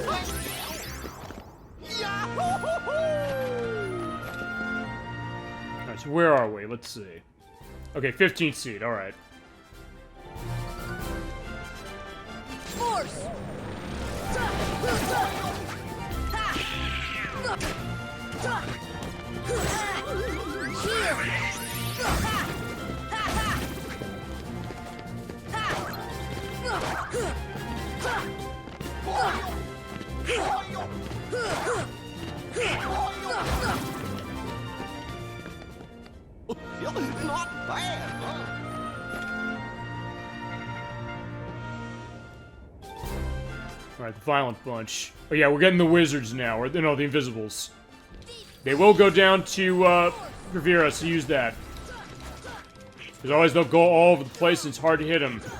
Force! Heal! Come on! Alright, so where are we? Let's see. Okay, 15th seed, alright. Force! Not bad, huh? Alright, the violent bunch. Oh yeah, we're getting the wizards now. Or, no, the invisibles. They will go down to, Rivera, so use that. Because otherwise they'll go all over the place and it's hard to hit them. Come on!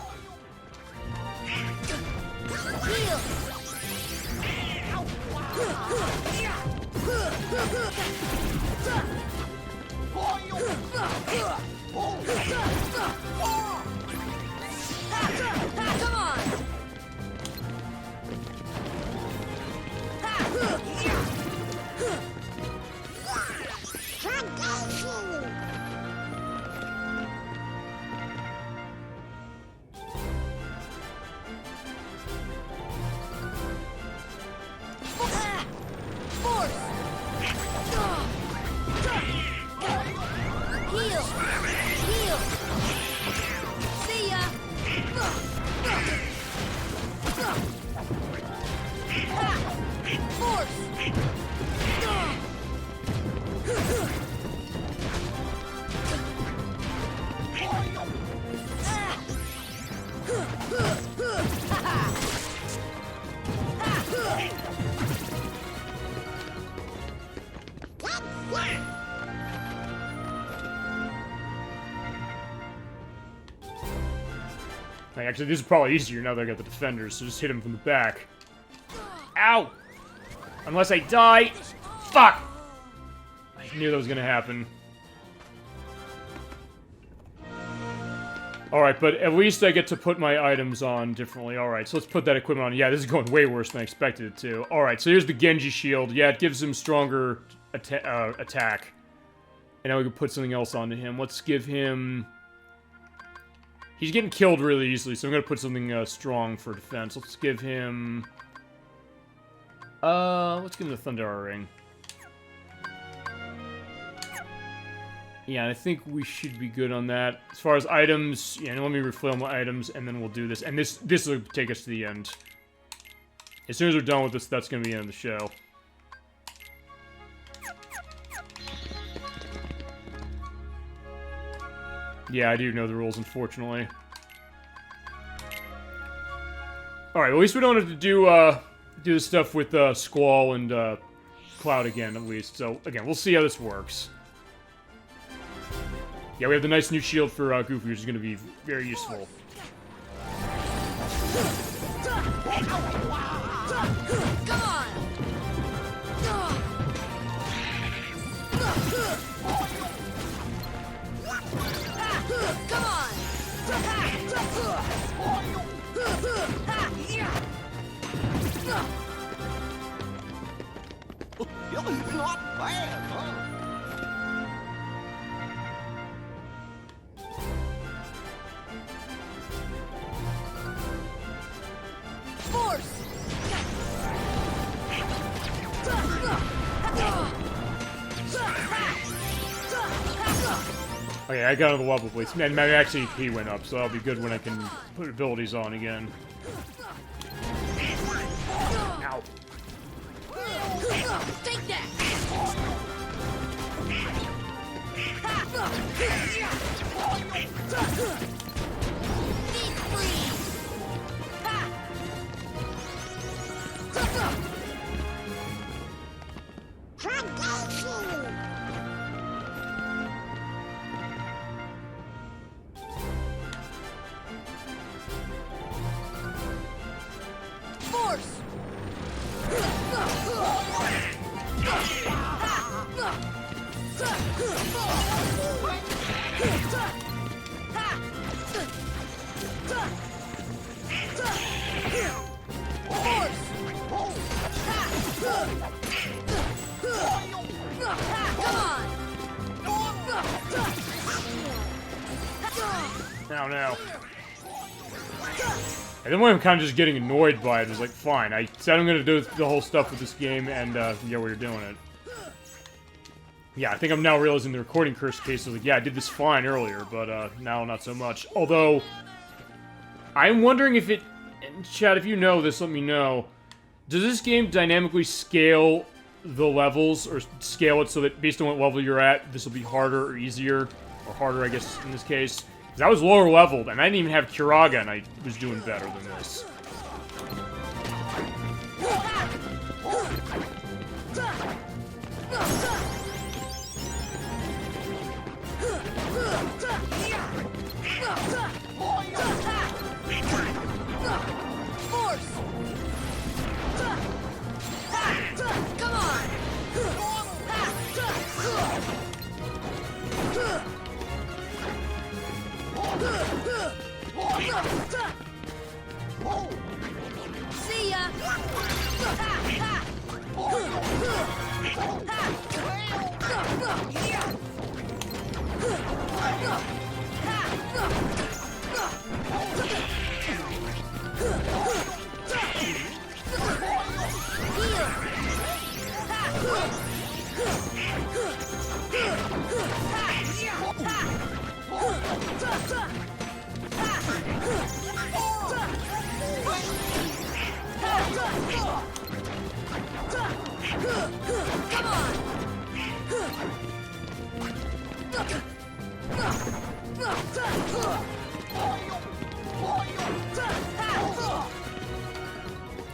Actually, this is probably easier now that I got the defenders, so just hit him from the back. Ow! Unless I die! Fuck! I knew that was gonna happen. Alright, but at least I get to put my items on differently. Alright, so let's put that equipment on. Yeah, this is going way worse than I expected it to. Alright, so here's the Genji shield. Yeah, it gives him stronger attack. And now we can put something else onto him. Let's give him... He's getting killed really easily, so I'm gonna put something strong for defense. Let's give him... let's give him the Thundera Ring. Yeah, I think we should be good on that. As far as items, yeah, let me refill my items, and then we'll do this. And this will take us to the end. As soon as we're done with this, that's going to be the end of the show. Yeah, I do know the rules, unfortunately. Alright, well, at least we don't have to do this stuff with Squall and Cloud again, at least. So, again, we'll see how this works. Yeah, we have the nice new shield for Goofy, which is going to be very useful. Come on! Come on! Not bad, huh? Force! Okay, I got another level, please. And my max AP went up, so that'll be good when I can put abilities on again. Ow. Take that! Deep freeze! Force! Now, now. And then when I'm kind of just getting annoyed by it, it's like, fine, I said I'm going to do the whole stuff with this game, and yeah, we're doing it. Yeah, I think I'm now realizing the recording curse case is like, yeah, I did this fine earlier, but now not so much. Although, I'm wondering if it... And chat, if you know this, let me know. Does this game dynamically scale the levels, or scale it so that based on what level you're at, this will be harder or easier? Or harder, I guess, in this case. Because I was lower leveled, and I didn't even have Kiraga, and I was doing better than this. Come on! See ya! Come on!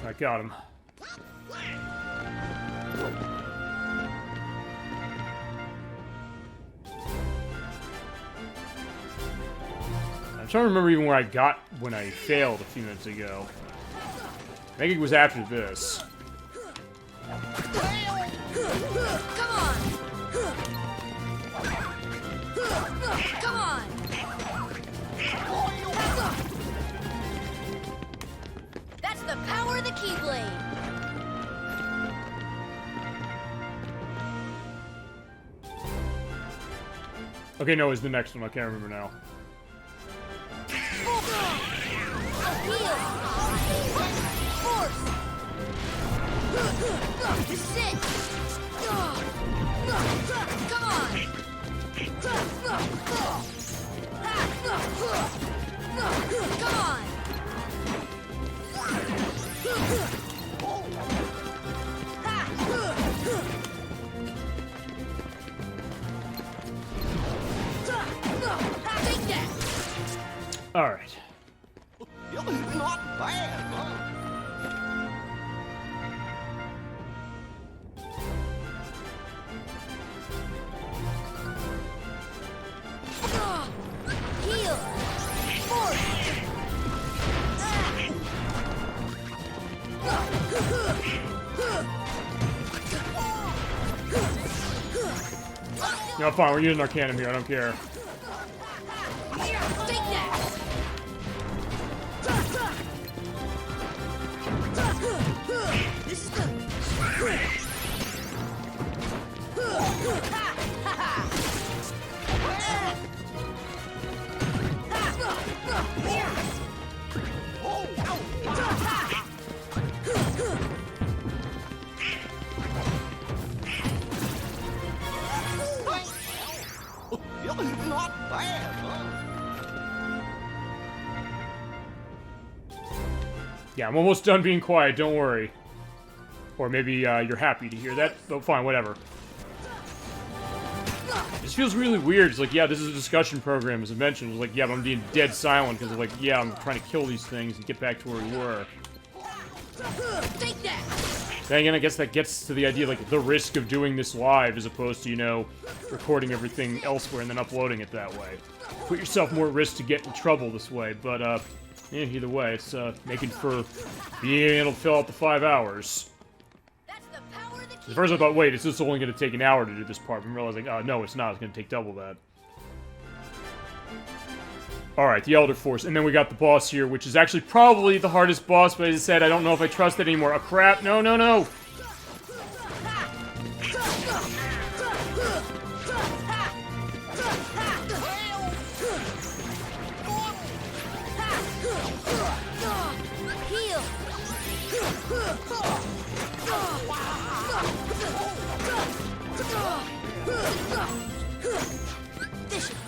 I got him. I'm trying to remember even where I got when I failed a few minutes ago. I think it was after this. Come on! Come on! That's the power of the Keyblade! Okay, no, it's the next one. I can't remember now. Sit! Come on! Come on! No, fine, we're using Arcanum here, I don't care. Take that! This is good. Not bad, huh? Yeah, I'm almost done being quiet, don't worry. Or maybe you're happy to hear that, but fine, whatever. This feels really weird. It's like, yeah, this is a discussion program, as I mentioned. It's like, yeah, but I'm being dead silent, because like, yeah, I'm trying to kill these things and get back to where we were. Take that! Then again, I guess that gets to the idea, like, the risk of doing this live as opposed to, you know, recording everything elsewhere and then uploading it that way. Put yourself more at risk to get in trouble this way, but, yeah, either way, it's, making for being able to fill out the 5 hours. That's the power of the At first I thought, wait, it's just only going to take an hour to do this part, but I'm realizing, no, it's not, it's going to take double that. Alright, the Elder Force, and then we got the boss here, which is actually probably the hardest boss, but as I said, I don't know if I trust it anymore. Oh, crap, no, no, no! Heal!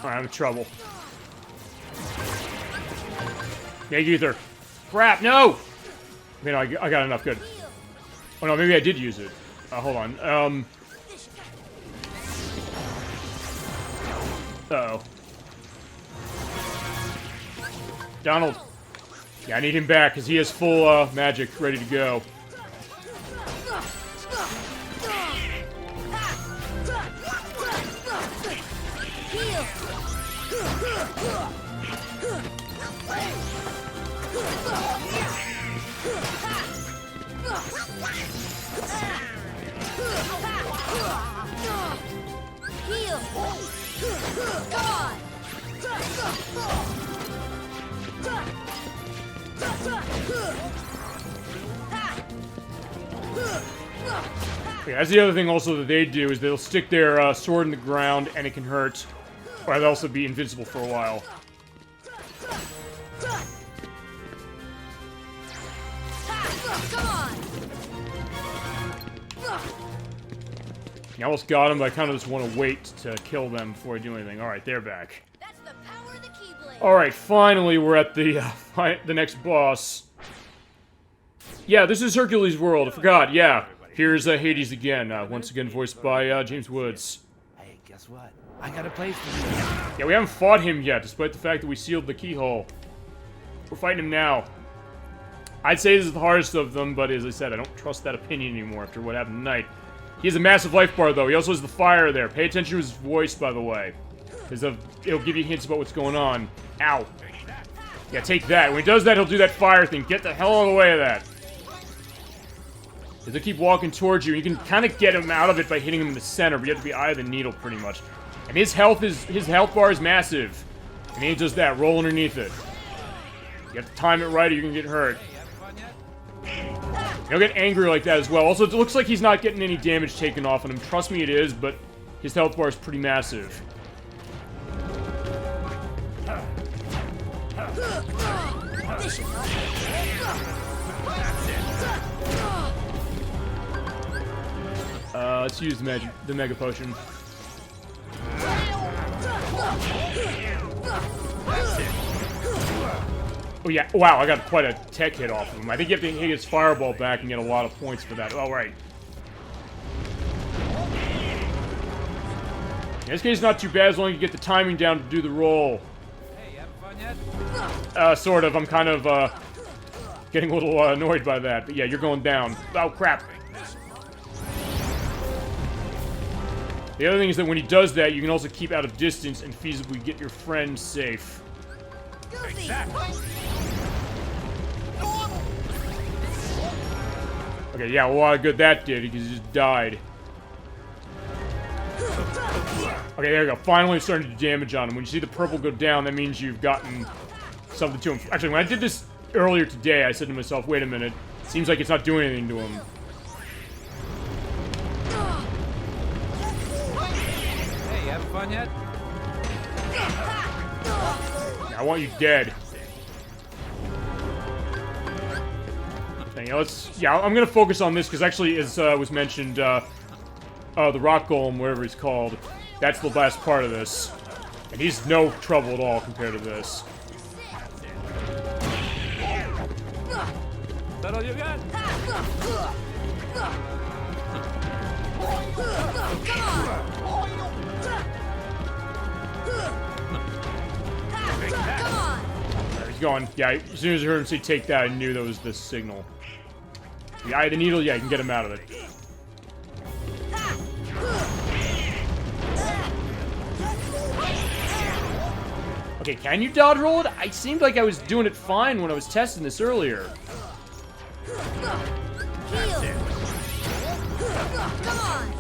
Alright, I'm in trouble. Meg Ether. Crap, no! Okay, no, I got enough, good. Oh no, maybe I did use it. Hold on, uh-oh. Donald. Yeah, I need him back, because he has full, magic ready to go. Heal! Come on! Okay, that's the other thing also that they do, is they'll stick their sword in the ground and it can hurt. Or they'll also be invincible for a while. Come on! I almost got them, but I kind of just want to wait to kill them before I do anything. Alright, they're back. That's the power of the Keyblade. Alright, finally we're at the next boss. Yeah, this is Hercules' World. I forgot, yeah. Here's Hades again, once again voiced by James Woods. Hey, guess what? I got a place for you. Yeah, we haven't fought him yet, despite the fact that we sealed the keyhole. We're fighting him now. I'd say this is the hardest of them, but as I said, I don't trust that opinion anymore after what happened tonight. He has a massive life bar, though. He also has the fire there. Pay attention to his voice, by the way. Because it'll give you hints about what's going on. Ow. Yeah, take that. When he does that, he'll do that fire thing. Get the hell out of the way of that. Because they keep walking towards you. You can kind of get him out of it by hitting him in the center, but you have to be eye of the needle, pretty much. And his health bar is massive. And he does that. Roll underneath it. You have to time it right or you can get hurt. He'll get angry like that as well. Also, it looks like he's not getting any damage taken off on him. Trust me, it is, but his health bar is pretty massive. Let's use the Mega Potion. Oh yeah, wow, I got quite a tech hit off of him. I think you have to hit his fireball back and get a lot of points for that. Oh, right. In this case, not too bad as long as you get the timing down to do the roll. Hey, you having fun yet? Sort of. I'm kind of, getting a little annoyed by that. But yeah, you're going down. Oh, crap. The other thing is that when he does that, you can also keep out of distance and feasibly get your friend safe. Okay, yeah, well, a lot of good that did, because he just died. Okay, there you go. Finally starting to do damage on him. When you see the purple go down, that means you've gotten something to him. Actually, when I did this earlier today, I said to myself, wait a minute. Seems like it's not doing anything to him. Hey, you having fun yet? Yeah, I want you dead. Yeah, I'm gonna focus on this because actually, as was mentioned, the rock golem, whatever he's called, that's the last part of this, and he's no trouble at all compared to this. That all you got? There he's going. Yeah, as soon as I heard him say take that, I knew that was the signal. The eye of the needle, yeah, you can get him out of it. Okay, can you dodge roll it? I seemed like I was doing it fine when I was testing this earlier. That's it. Come on.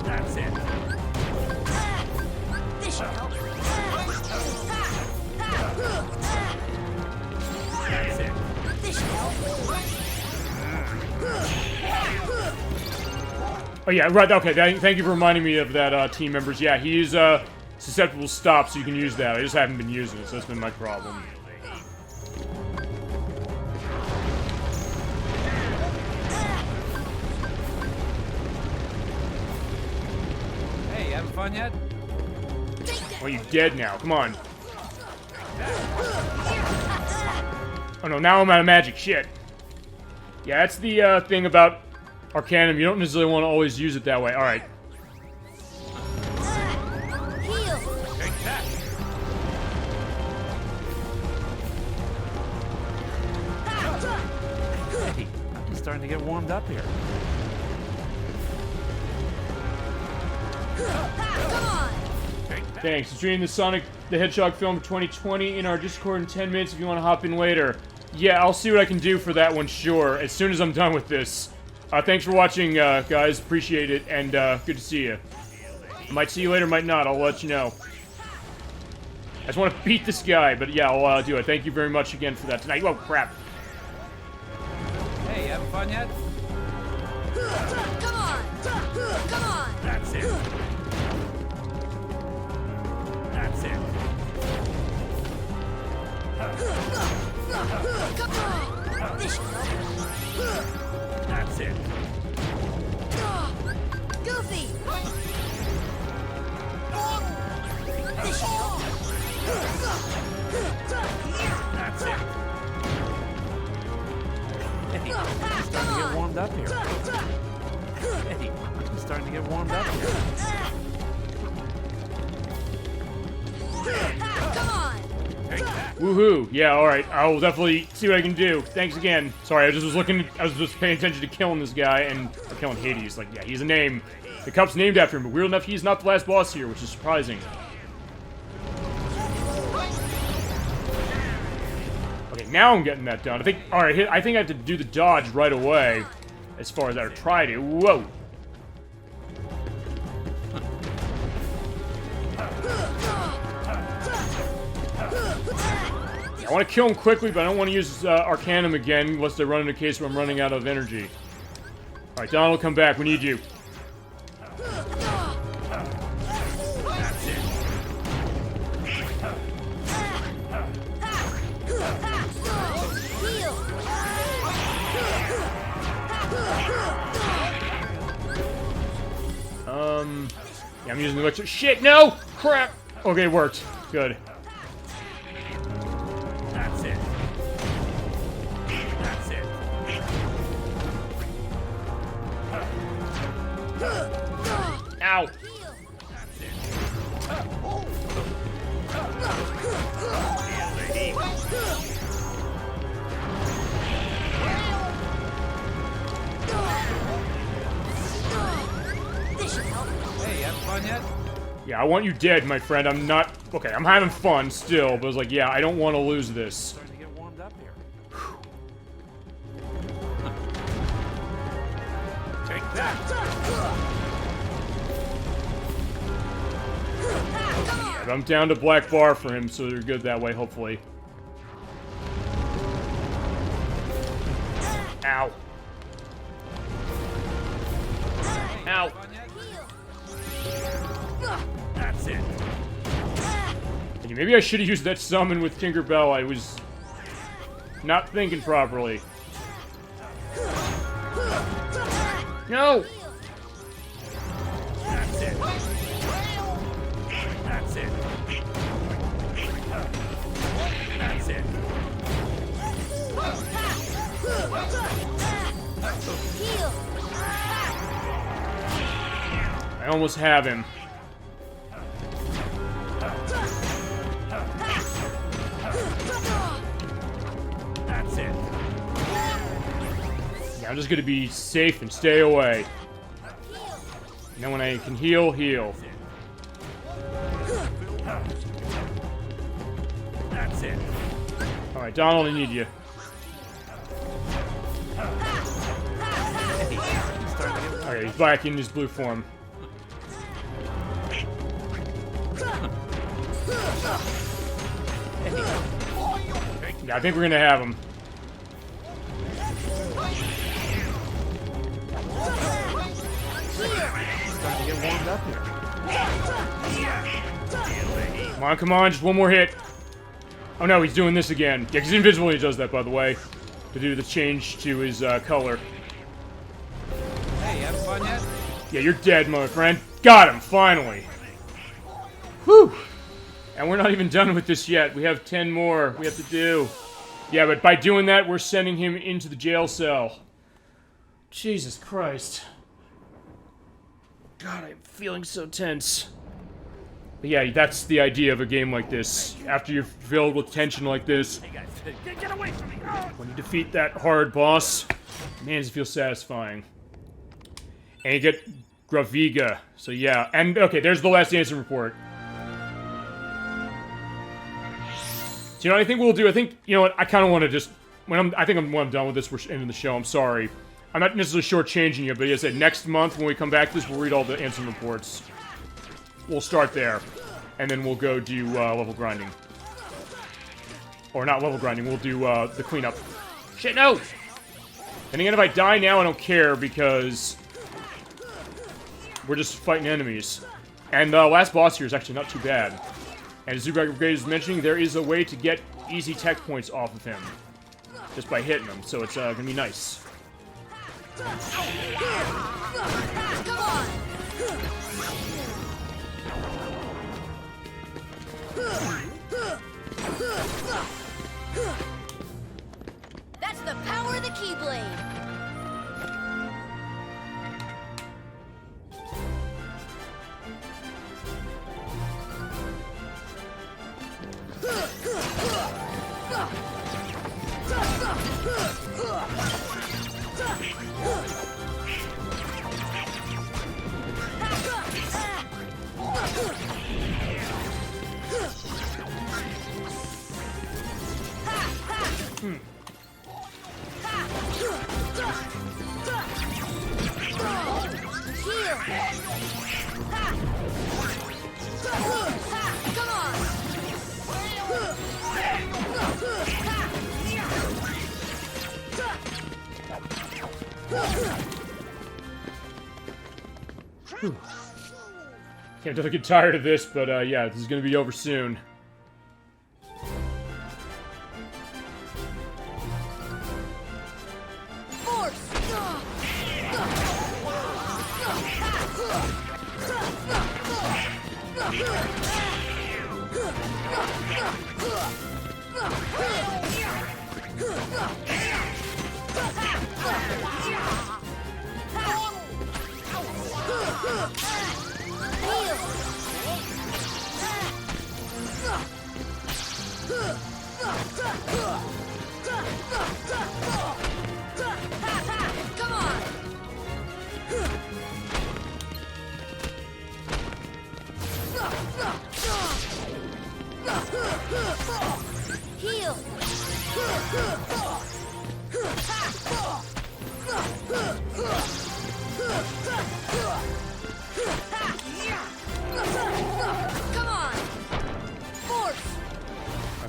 That's it. This should help. That's it. This should help. Oh yeah, right, okay, thank you for reminding me of that, team members. Yeah, he's, susceptible to stop, so you can use that. I just haven't been using it, so that's been my problem. Hey, you having fun yet? Well, you're dead now. Come on. Oh no, now I'm out of magic. Shit. Yeah, that's the, thing about Arcanum. You don't necessarily want to always use it that way. Alright. Hey, I'm starting to get warmed up here. Thanks. Streaming the Sonic the Hedgehog film 2020 in our Discord in 10 minutes if you want to hop in later. Yeah, I'll see what I can do for that one, sure, as soon as I'm done with this. Thanks for watching, guys. Appreciate it, and good to see you. Might see you later, might not. I'll let you know. I just want to beat this guy, but yeah, I'll do it. Thank you very much again for that tonight. Whoa, crap. Hey, you having fun yet? Come on! Come on! That's it. That's it. Come on! This should help. That's it. Goofy! This should help. That's it. Hey, I'm starting to get warmed up here. Hey, I'm starting to get warmed up here. Come on! Woohoo! Yeah, alright. I will definitely see what I can do. Thanks again. Sorry, I was just paying attention to killing this guy and killing Hades. Like, yeah, he's a name. The cup's named after him, but weird enough, he's not the last boss here, which is surprising. Okay, now I'm getting that done. Alright, I think I have to do the dodge right away. As far as I try to. Whoa! I want to kill him quickly, but I don't want to use Arcanum again, unless I run into a case where I'm running out of energy. Alright, Donald, come back. We need you. Yeah, I'm using the elixir. Shit, no! Crap! Okay, it worked. Good. That's it. That's it. Ow! Hey, you having fun yet? Yeah, I want you dead, my friend. I'm not... Okay, I'm having fun still, but I was like, yeah, I don't want to lose this. Starting to get warmed up here. Take that! I'm down to black bar for him, so they're good that way, hopefully. Ow. Ow. That's it. Okay, maybe I should have used that summon with Tinkerbell. I was not thinking properly. No! That's it. That's it. That's it. I almost have him. That's it. Yeah, I'm just gonna be safe and stay away. And then when I can heal, heal. That's it. Alright, Donald, I need you. Okay, he's back in his blue form. Yeah, I think we're gonna have him. Starting to get warmed up here. Come on, just one more hit. Oh no, he's doing this again. Yeah, because invisible he does that, by the way. To do the change to his color. Hey, you having fun yet? Yeah, you're dead, my friend. Got him, finally. Whew. And we're not even done with this yet. We have 10 more we have to do. Yeah, but by doing that, we're sending him into the jail cell. Jesus Christ. God, I'm feeling so tense. But yeah, that's the idea of a game like this. After you're filled with tension like this, Hey guys, get away from me! Oh. when you defeat that hard boss, man, does it feel satisfying. And you get Graviga. So yeah, and okay, there's the last answer report. So, you know what I think we'll do? I think, you know what, I kind of want to just, when I'm done with this, we're ending the show, I'm sorry. I'm not necessarily shortchanging you, but as I said, next month when we come back to this, we'll read all the answer reports. We'll start there, and then we'll go do level grinding. Or not level grinding, we'll do the cleanup. Shit, no! And again, if I die now, I don't care, because we're just fighting enemies. And the last boss here is actually not too bad. And as Zubrag Brigade is mentioning, there is a way to get easy tech points off of him. Just by hitting him, so it's gonna be nice. Come on! That's the power of the Keyblade! Can't definitely get tired of this, but yeah, this is gonna be over soon.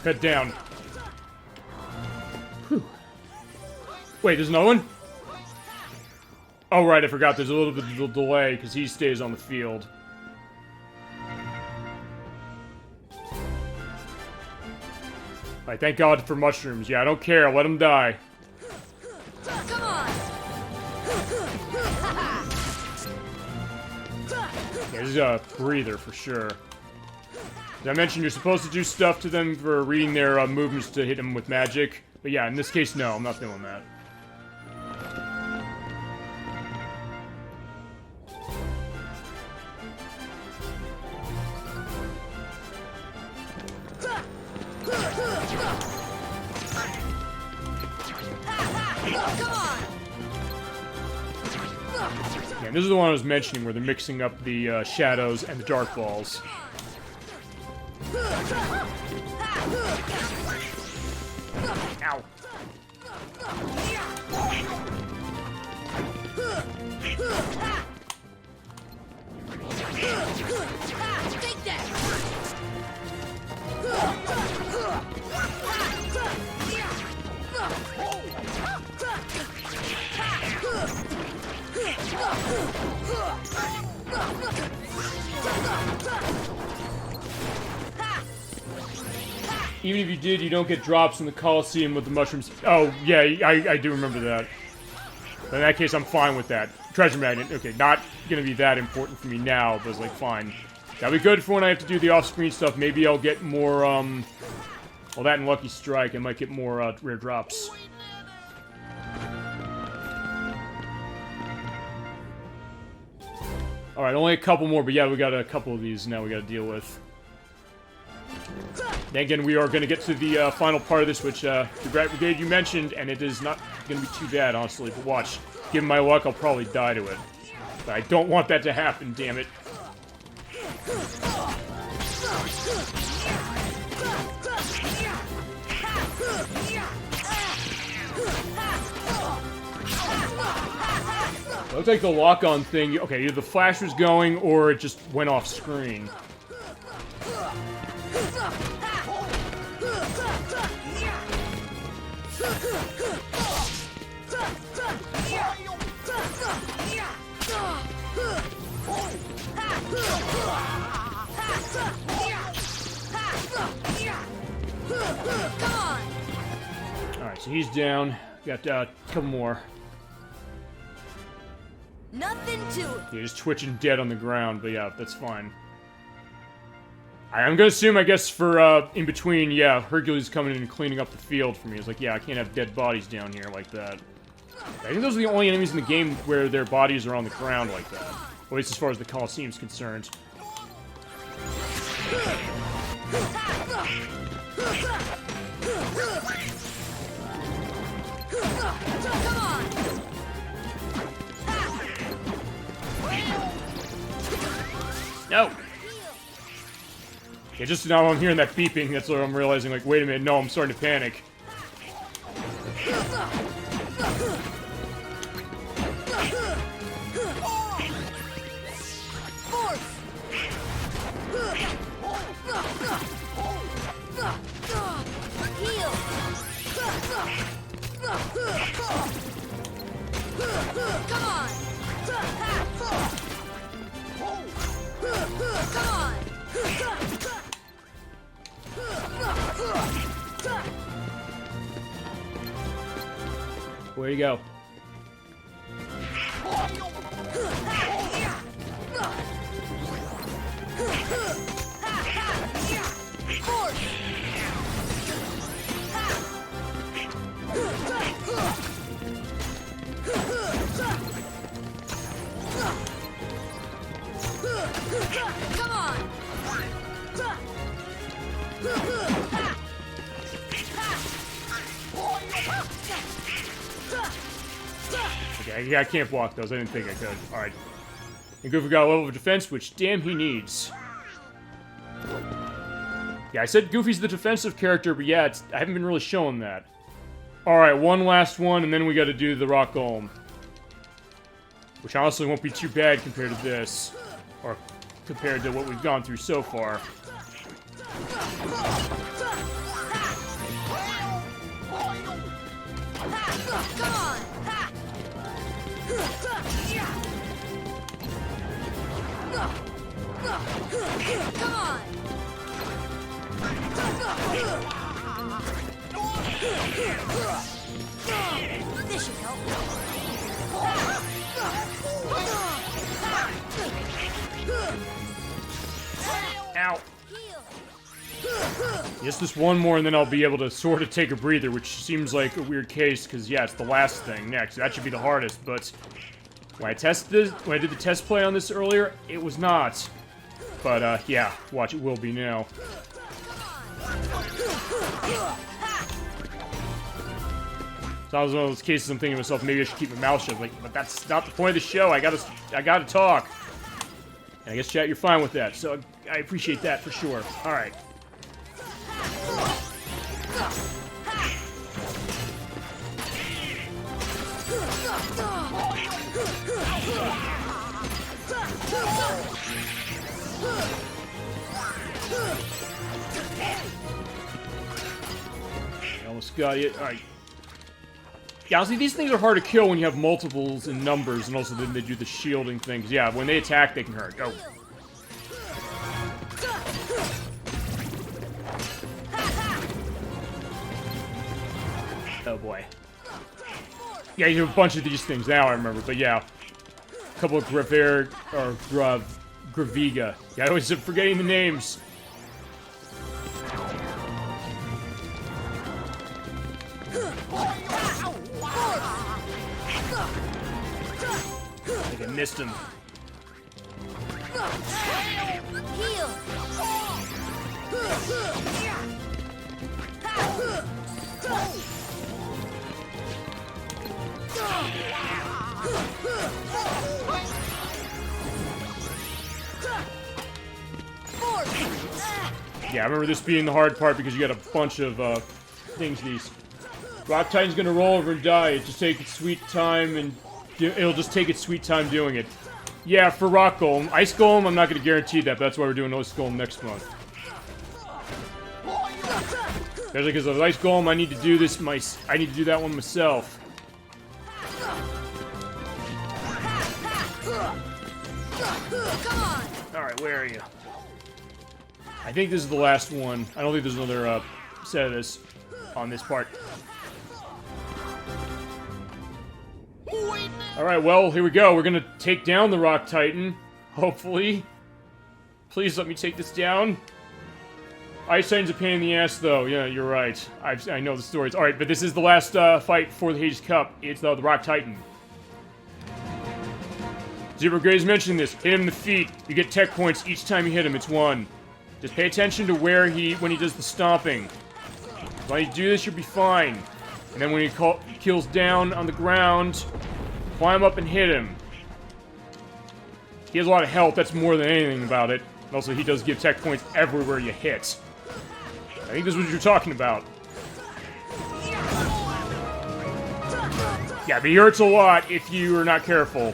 Head down. Whew. Wait, there's another one? Oh, right, I forgot. There's a little bit of a delay, because he stays on the field. Alright, thank God for mushrooms. Yeah, I don't care. Let him die. Come on! Yeah, this is a breather for sure. As I mentioned, you're supposed to do stuff to them for reading their movements to hit them with magic. But yeah, in this case, no, I'm not doing that. Yeah, this is the one I was mentioning where they're mixing up the shadows and the dark balls. Ow. Take that! Even if you did, you don't get drops in the Coliseum with the mushrooms. Oh, yeah, I do remember that. But in that case, I'm fine with that. Treasure magnet, okay, not gonna be that important for me now, but it's like, fine. That'll be good for when I have to do the off-screen stuff. Maybe I'll get more, well, that and Lucky Strike, I might get more, rare drops. Alright, only a couple more, but yeah, we got a couple of these now we gotta deal with. Then again, we are gonna get to the, final part of this, which, the Great Brigade you mentioned, and it is not gonna be too bad, honestly, but watch. Given my luck, I'll probably die to it. But I don't want that to happen, damn it. Looks like the lock-on thing, okay, either the flash was going, or it just went off screen. Alright, so he's down. Got a couple more. Nothing to it. Yeah, just twitching dead on the ground, but yeah, that's fine. I'm gonna assume, I guess, for, in between, yeah, Hercules coming in and cleaning up the field for me. It's like, yeah, I can't have dead bodies down here like that. I think those are the only enemies in the game where their bodies are on the ground like that. At least as far as the Colosseum's concerned. No! Yeah, just now I'm hearing that beeping, that's what I'm realizing, like, wait a minute, no, I'm starting to panic. Way to go. Come on! Okay, yeah, I can't block those. I didn't think I could. Alright. And Goofy got a level of defense, which, damn, he needs. Yeah, I said Goofy's the defensive character, but yeah, I haven't been really showing that. Alright, one last one, and then we gotta do the Rock Golem. Which honestly won't be too bad compared to this. Or compared to what we've gone through so far. Come on! Ha! Come on! This should help. Ow. Just this one more, and then I'll be able to sort of take a breather, which seems like a weird case, because, yeah, it's the last thing next. That should be the hardest, but when I did the test play on this earlier, it was not. But, yeah, watch, it will be now. So that was one of those cases I'm thinking to myself, maybe I should keep my mouth shut. Like, but that's not the point of the show. I gotta talk. And I guess, chat, you're fine with that. So I appreciate that for sure. All right. I almost got it. All right. Yeah, honestly, these things are hard to kill when you have multiples in numbers, and also then they do the shielding things. Yeah, when they attack, they can hurt. Go. Oh boy. Yeah, you have a bunch of these things now, I remember, but yeah. A couple of Graviga. Yeah, I always am forgetting the names. I think I missed him. Heal. Yeah, I remember this being the hard part because you got a bunch of things. These Rock Titan's gonna roll over and die. It just take its sweet time, and it'll just take its sweet time doing it. Yeah, for Rock Golem, Ice Golem, I'm not gonna guarantee that. But that's why we're doing Ice Golem next month. Especially because of Ice Golem, I need to do this. I need to do that one myself. Alright, where are you? I think this is the last one. I don't think there's another set of this on this part. Alright, well, here we go. We're gonna take down the Rock Titan. Hopefully. Please let me take this down. Ice Titan's a pain in the ass, though. Yeah, you're right. I know the stories. Alright, but this is the last fight for the Hades Cup. It's the Rock Titan. Zero Gray's mentioned this. Hit him in the feet. You get tech points each time you hit him. It's 1. Just pay attention to where when he does the stomping. When you do this, you'll be fine. And then when he kills down on the ground, climb up and hit him. He has a lot of health. That's more than anything about it. And also, he does give tech points everywhere you hit. I think this is what you're talking about. Yeah, but he hurts a lot if you are not careful.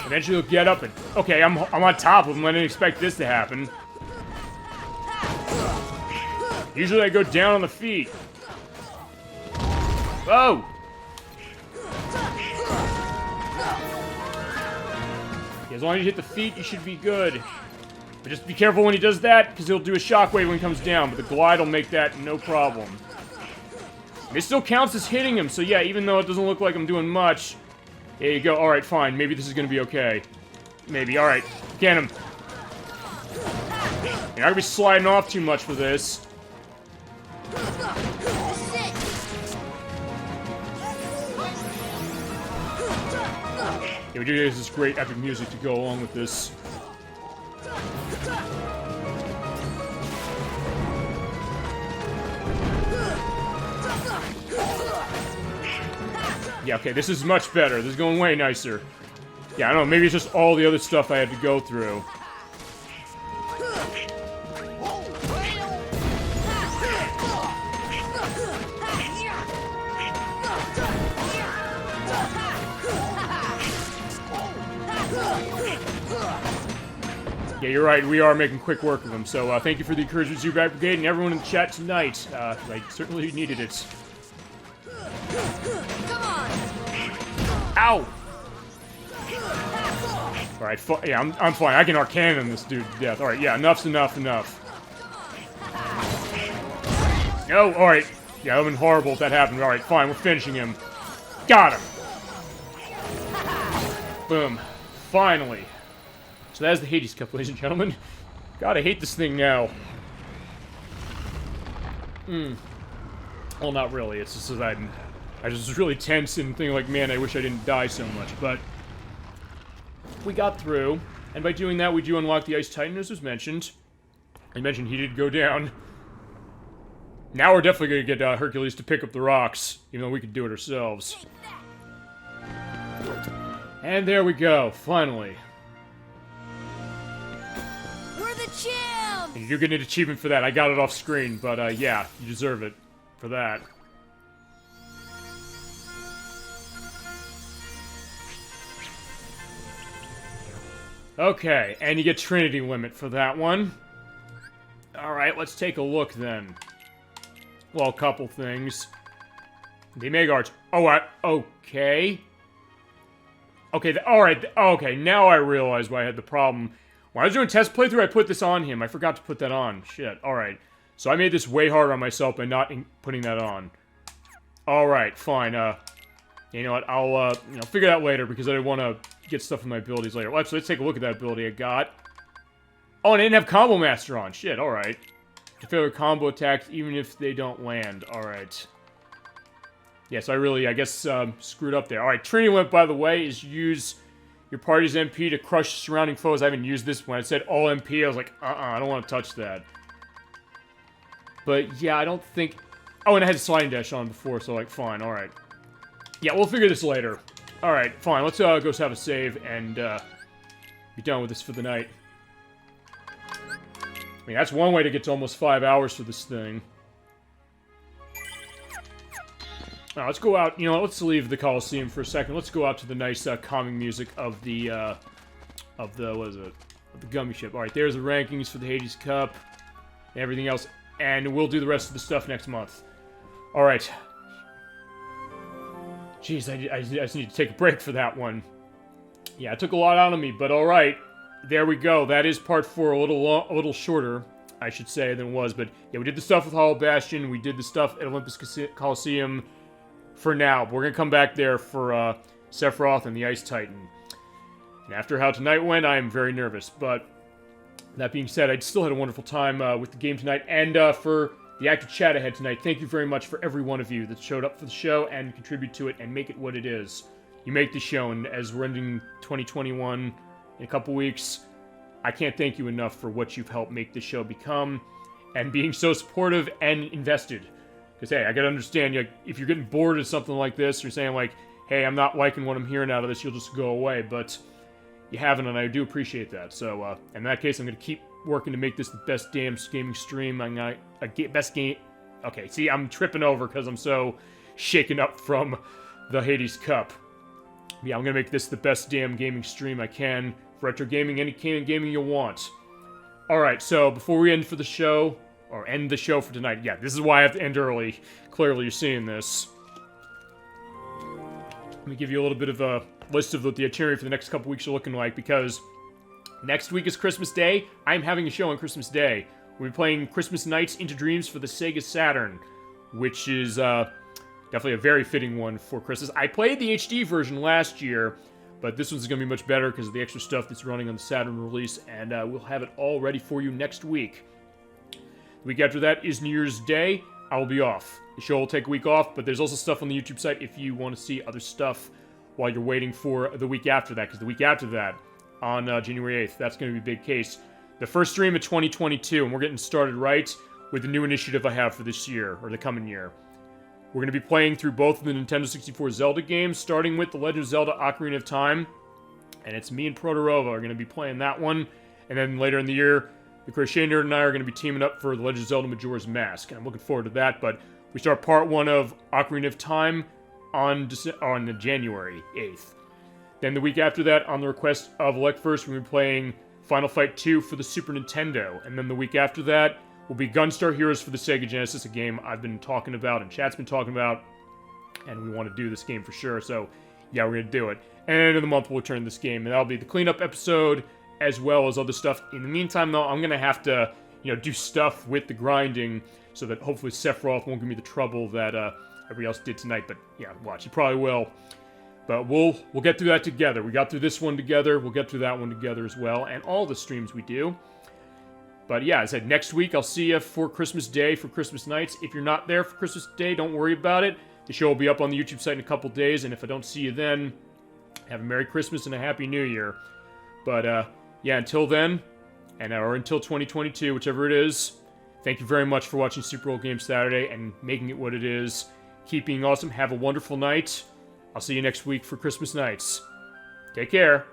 Eventually he'll get up and... Okay, I'm on top of him. I didn't expect this to happen. Usually I go down on the feet. Whoa! Yeah, as long as you hit the feet, you should be good. But just be careful when he does that, because he'll do a shockwave when he comes down. But the glide will make that no problem. And it still counts as hitting him, so yeah, even though it doesn't look like I'm doing much... There you go. Alright, fine. Maybe this is gonna be okay. Maybe. Alright. Get him. You're not gonna be sliding off too much for this. Yeah, we do use this great epic music to go along with this. Yeah, okay, this is much better. This is going way nicer. Yeah, I don't know, maybe it's just all the other stuff I had to go through. Yeah, you're right. We are making quick work of them. So thank you for the encouragement, Zubat Brigade, and everyone in the chat tonight. I certainly needed it. Come on! Ow! Alright, yeah, I'm fine. I can Arcanum this dude to death. Alright, yeah, enough's enough. No, alright. Yeah, that would have been horrible if that happened. Alright, fine, we're finishing him. Got him! Boom. Finally. So that is the Hades Cup, ladies and gentlemen. God, I hate this thing now. Well, not really. It's just that I just was really tense and thinking like, man, I wish I didn't die so much. But we got through, and by doing that, we do unlock the Ice Titan, as was mentioned. I mentioned he did go down. Now we're definitely going to get Hercules to pick up the rocks, even though we could do it ourselves. And there we go, finally. We're the champs! And you're getting an achievement for that. I got it off screen, but yeah, you deserve it for that. Okay, and you get Trinity Limit for that one. Alright, let's take a look then. Well, a couple things. The Mega Arch. Oh, okay. Okay, alright, okay, now I realize why I had the problem. When I was doing test playthrough, I put this on him. I forgot to put that on. Shit, alright. So I made this way harder on myself by not putting that on. Alright, fine, you know what, I'll, figure it out later because I want to get stuff in my abilities later. Well, actually, let's take a look at that ability I got. Oh, and I didn't have Combo Master on. Shit, alright. To failure combo attacks even if they don't land. Alright. Yes, I really, I guess, screwed up there. Alright, Trinity Limit, by the way, is use your party's MP to crush surrounding foes. I haven't used this. When I said all MP, I was like, I don't want to touch that. But, yeah, I don't think... Oh, and I had Sliding Dash on before, so, like, fine, alright. Yeah, we'll figure this later. Alright, fine, let's go have a save and, be done with this for the night. I mean, that's one way to get to almost 5 hours for this thing. Now, let's go out, let's leave the Coliseum for a second. Let's go out to the nice, calming music of the, what is it? Of the Gummy Ship. Alright, there's the rankings for the Hades Cup. And everything else. And we'll do the rest of the stuff next month. Alright. Jeez, I just need to take a break for that one. Yeah, it took a lot out of me, but alright. There we go. That is part 4, a little shorter, I should say, than it was. But yeah, we did the stuff with Hollow Bastion. We did the stuff at Olympus Coliseum for now. But we're going to come back there for Sephiroth and the Ice Titan. And after how tonight went, I am very nervous. But that being said, I still had a wonderful time with the game tonight. And for the active chat I had tonight, thank you very much for every one of you that showed up for the show and contribute to it and make it what it is. You make the show, and as we're ending 2021 in a couple weeks, I can't thank you enough for what you've helped make this show become, and being so supportive and invested. Because, hey, I gotta understand, if you're getting bored of something like this, you're saying, like, hey, I'm not liking what I'm hearing out of this, you'll just go away, but you haven't, and I do appreciate that. So, in that case, I'm gonna keep working to make this the best damn gaming stream. I'm gonna, best game... Okay, see, I'm tripping over because I'm so shaken up from the Hades Cup. Yeah, I'm gonna make this the best damn gaming stream I can. Retro gaming, any kind of gaming you want. Alright, so before we end for the show, or end the show for tonight, yeah, this is why I have to end early. Clearly you're seeing this. Let me give you a little bit of a list of what the itinerary for the next couple weeks are looking like, because next week is Christmas Day. I'm having a show on Christmas Day. We'll be playing Christmas Nights Into Dreams for the Sega Saturn, which is definitely a very fitting one for Christmas. I played the HD version last year, but this one's going to be much better because of the extra stuff that's running on the Saturn release, and we'll have it all ready for you next week. The week after that is New Year's Day. I will be off. The show will take a week off, but there's also stuff on the YouTube site if you want to see other stuff while you're waiting for the week after that, because the week after that, on January 8th, that's going to be a big case. The first stream of 2022, and we're getting started right with the new initiative I have for this year, or the coming year. We're going to be playing through both of the Nintendo 64 Zelda games, starting with The Legend of Zelda Ocarina of Time. And it's me and Protorova are going to be playing that one. And then later in the year, the Crochet Nerd and I are going to be teaming up for The Legend of Zelda Majora's Mask. And I'm looking forward to that. But we start part 1 of Ocarina of Time on January 8th. Then the week after that, on the request of Elect First, we're going to be playing Final Fight 2 for the Super Nintendo. And then the week after that will be Gunstar Heroes for the Sega Genesis, a game I've been talking about and chat's been talking about. And we want to do this game for sure, so yeah, we're going to do it. And end of the month, we'll return this game, and that'll be the cleanup episode, as well as other stuff. In the meantime, though, I'm going to have to, do stuff with the grinding, so that hopefully Sephiroth won't give me the trouble that everybody else did tonight. But yeah, watch, he probably will. But we'll get through that together. We got through this one together, we'll get through that one together as well, and all the streams we do. But yeah, as I said, next week I'll see you for Christmas Day, for Christmas nights. If you're not there for Christmas Day, don't worry about it. The show will be up on the YouTube site in a couple days, and if I don't see you then, have a Merry Christmas and a Happy New Year. But, yeah, until then, or until 2022, whichever it is, thank you very much for watching Super Old Game Saturday and making it what it is. Keep being awesome. Have a wonderful night. I'll see you next week for Christmas nights. Take care.